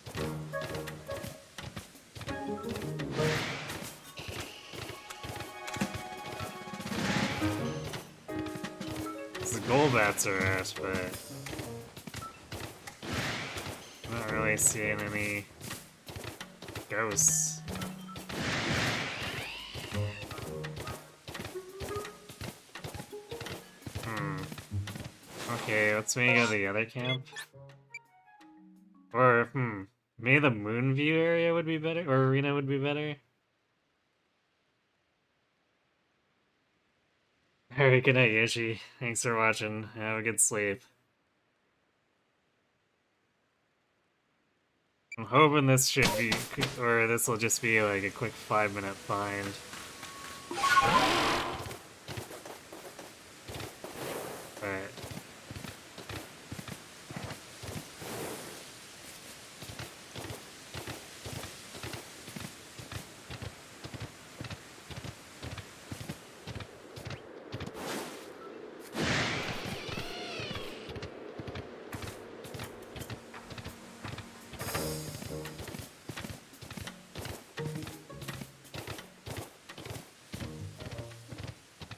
The Golbats are at, but I'm not really seeing any ghosts. Okay, let's maybe go to the other camp. Or, maybe the Moonview area would be better? Or arena would be better? Alright, good night, Yoshi. Thanks for watching. Have a good sleep. I'm hoping this should be, or this will just be like a quick 5-minute find. Alright.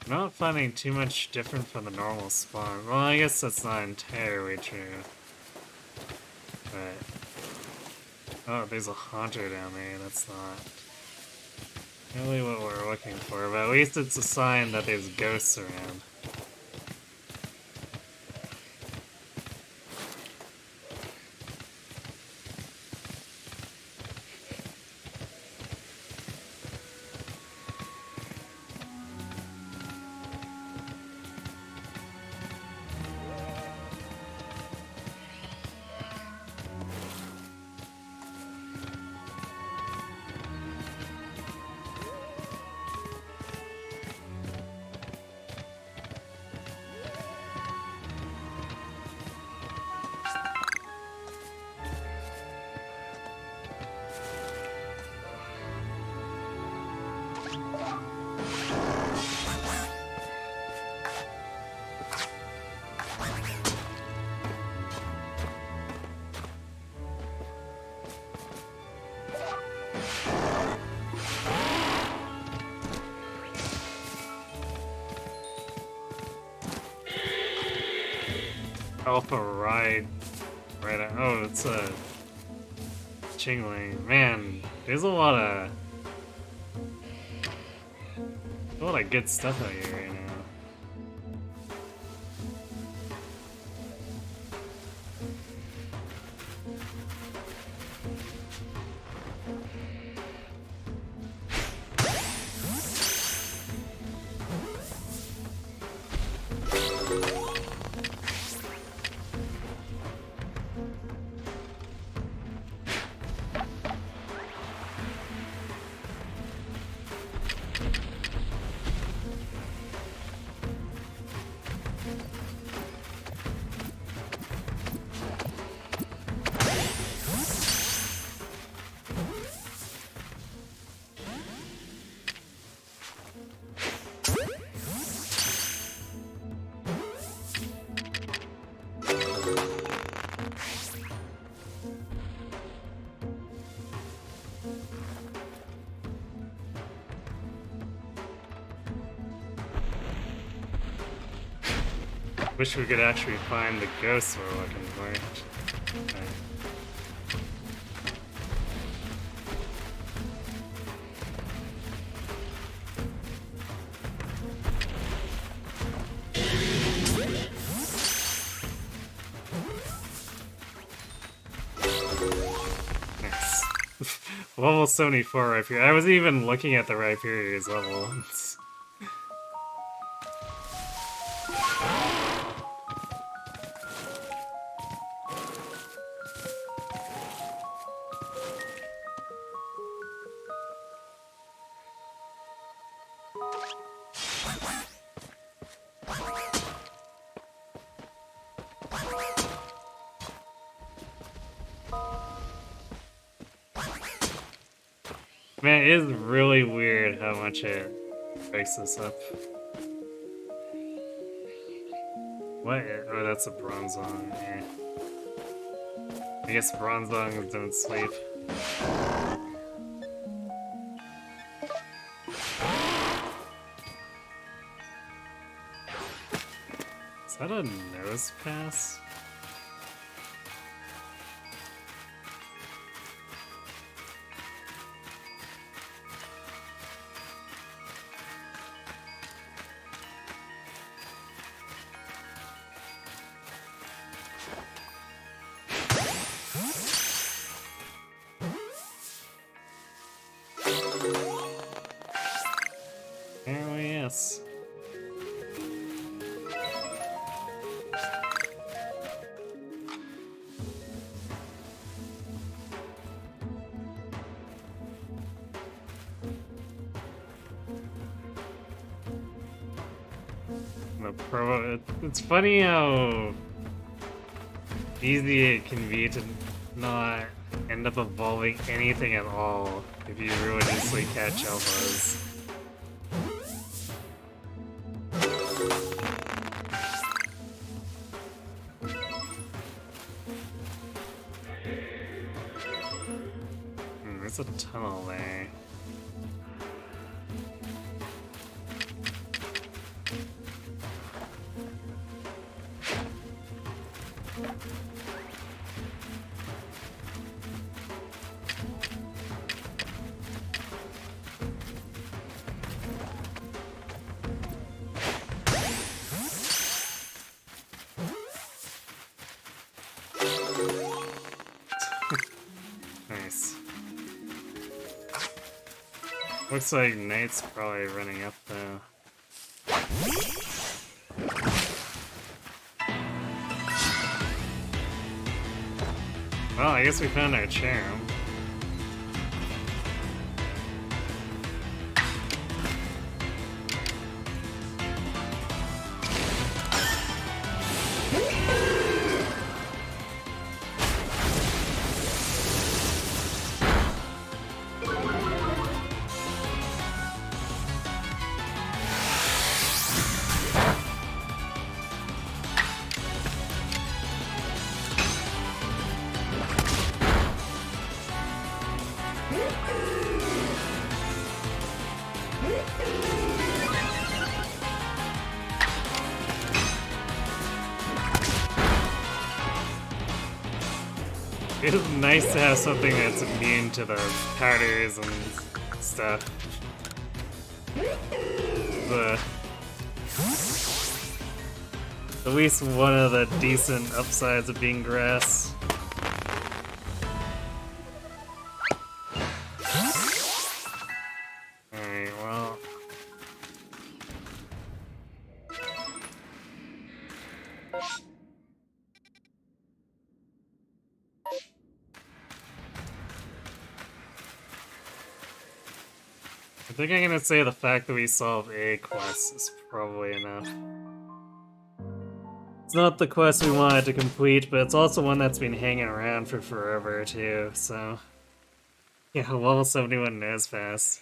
Not finding too much different from the normal spawn. Well, I guess that's not entirely true. But... oh, there's a haunter down there. That's not really what we're looking for, but at least it's a sign that there's ghosts around. Alpha ride. Right. Oh, it's a Chingling. Man, there's a lot of good stuff out here right now. Wish we could actually find the ghosts we're looking for. Okay. Nice. Level 74 right here. I wasn't even looking at the Rhyperior's level. Man, it is really weird how much it breaks this up. What? Oh, that's a Bronzong here. I guess Bronzongs don't sleep. Is that a nose pass? Apparently, yes. It's funny how easy it can be to not end up evolving anything at all if you ruinously catch alphas. There's a tunnel there. Nice. Looks like Knight's probably running up though. Well, I guess we found our charm. It's nice to have something that's immune to the powders and stuff. At least one of the decent upsides of being grass. Alright, well. I think I'm gonna say the fact that we solved a quest is probably enough. It's not the quest we wanted to complete, but it's also one that's been hanging around for forever too, so... Yeah, level 71 knows fast.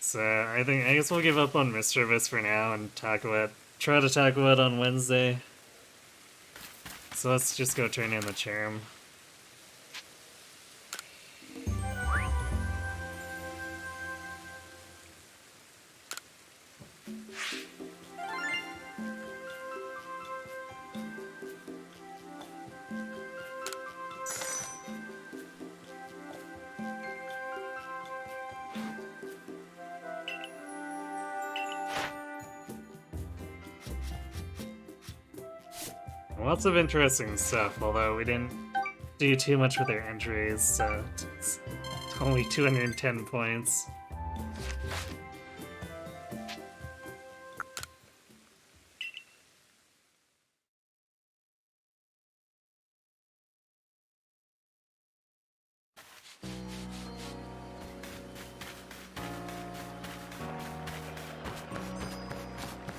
So, I guess we'll give up on Mischievous for now and try to tackle it on Wednesday. So let's just go turn in the charm. Lots of interesting stuff, although we didn't do too much with our entries, so it's only 210 points.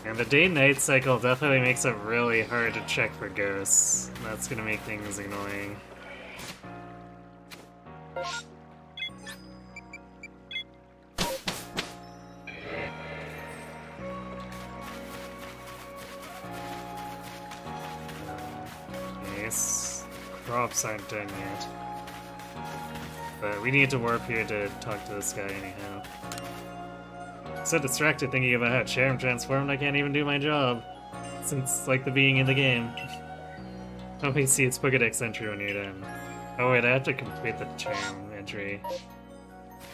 And the day-night cycle definitely makes it really hard to check for ghosts. That's gonna make things annoying. Yes, crops aren't done yet. But we need to warp here to talk to this guy anyhow. So distracted thinking about how Charm transformed, I can't even do my job. Since, like, the beginning of the game. Let me see its Pokedex entry when you're done. Oh wait, I have to complete the Charm entry.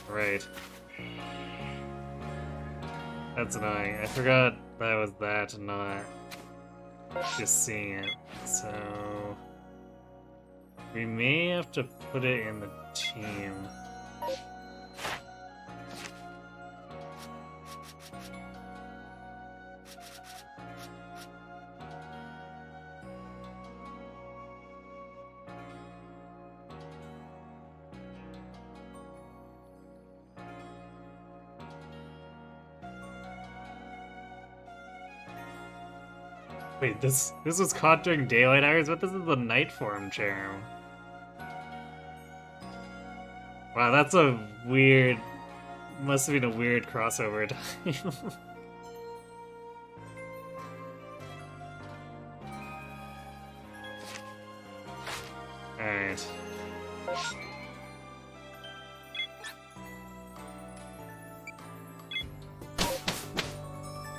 Right. That's annoying. I forgot that was that and not just seeing it. So... we may have to put it in the team. Wait, this was caught during daylight hours, but this is the night form charm. Wow, that's a weird... must have been a weird crossover time. Alright.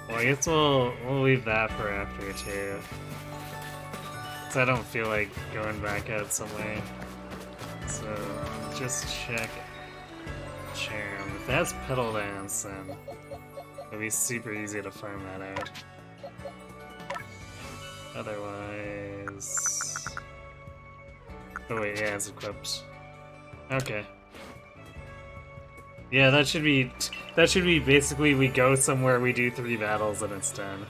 Well, I guess we'll leave that for after too. Cause I don't feel like going back out some way. So just check Charm. If that's Petal Dance, then it'll be super easy to farm that out. Otherwise... oh wait, yeah, it's equipped. Okay. Yeah, that should be basically we go somewhere, we do 3 battles, and it's done.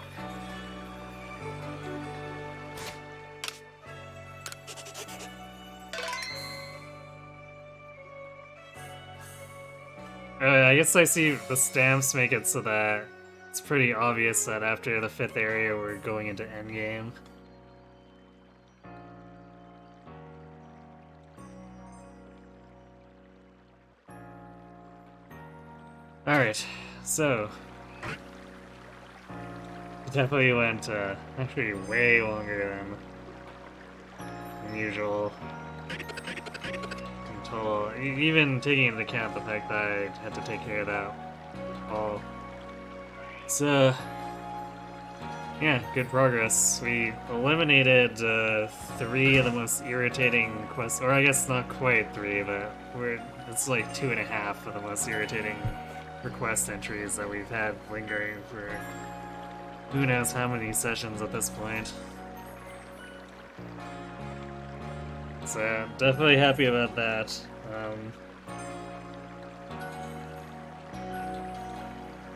I guess I see the stamps make it so that it's pretty obvious that after the 5th area we're going into endgame. Alright, so... definitely went, actually way longer than usual. In total, even taking into account the fact that I had to take care of that all. So... Yeah, good progress. We eliminated 3 of the most irritating quests, or I guess not quite 3, but it's like 2.5 of the most irritating request entries that we've had lingering for who knows how many sessions at this point. So, definitely happy about that.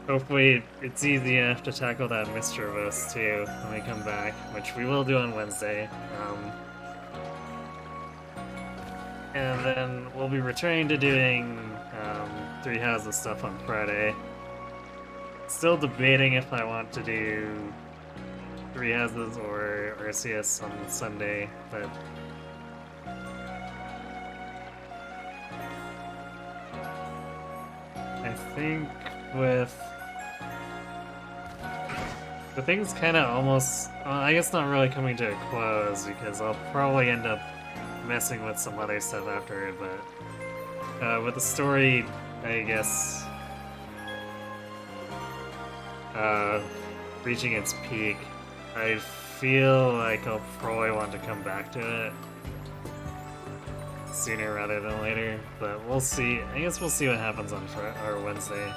Hopefully it's easy enough to tackle that Mischievous too when we come back, which we will do on Wednesday. And then we'll be returning to doing 3 Houses stuff on Friday. Still debating if I want to do 3 Houses or Arceus on Sunday, but I think with the thing's kind of almost, I guess not really coming to a close because I'll probably end up messing with some other stuff after it, but with the story, I guess, reaching its peak, I feel like I'll probably want to come back to it sooner rather than later, but we'll see. I guess we'll see what happens on Wednesday.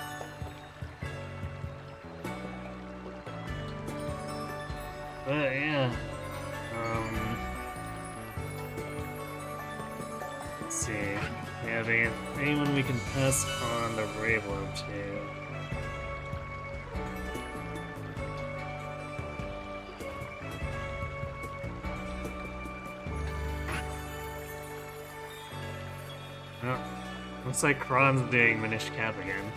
But yeah, let's see. We have anyone we can pass on the Ravelope to? Oh, looks like Kron's doing Minish Cap again.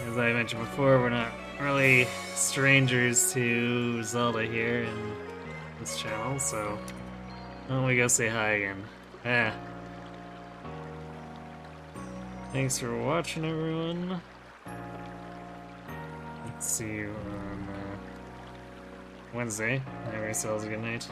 As I mentioned before, we're not really strangers to Zelda here in this channel, so why don't we go say hi again? Yeah. Thanks for watching, everyone. Let's see you on Wednesday. Have yourselves a good night.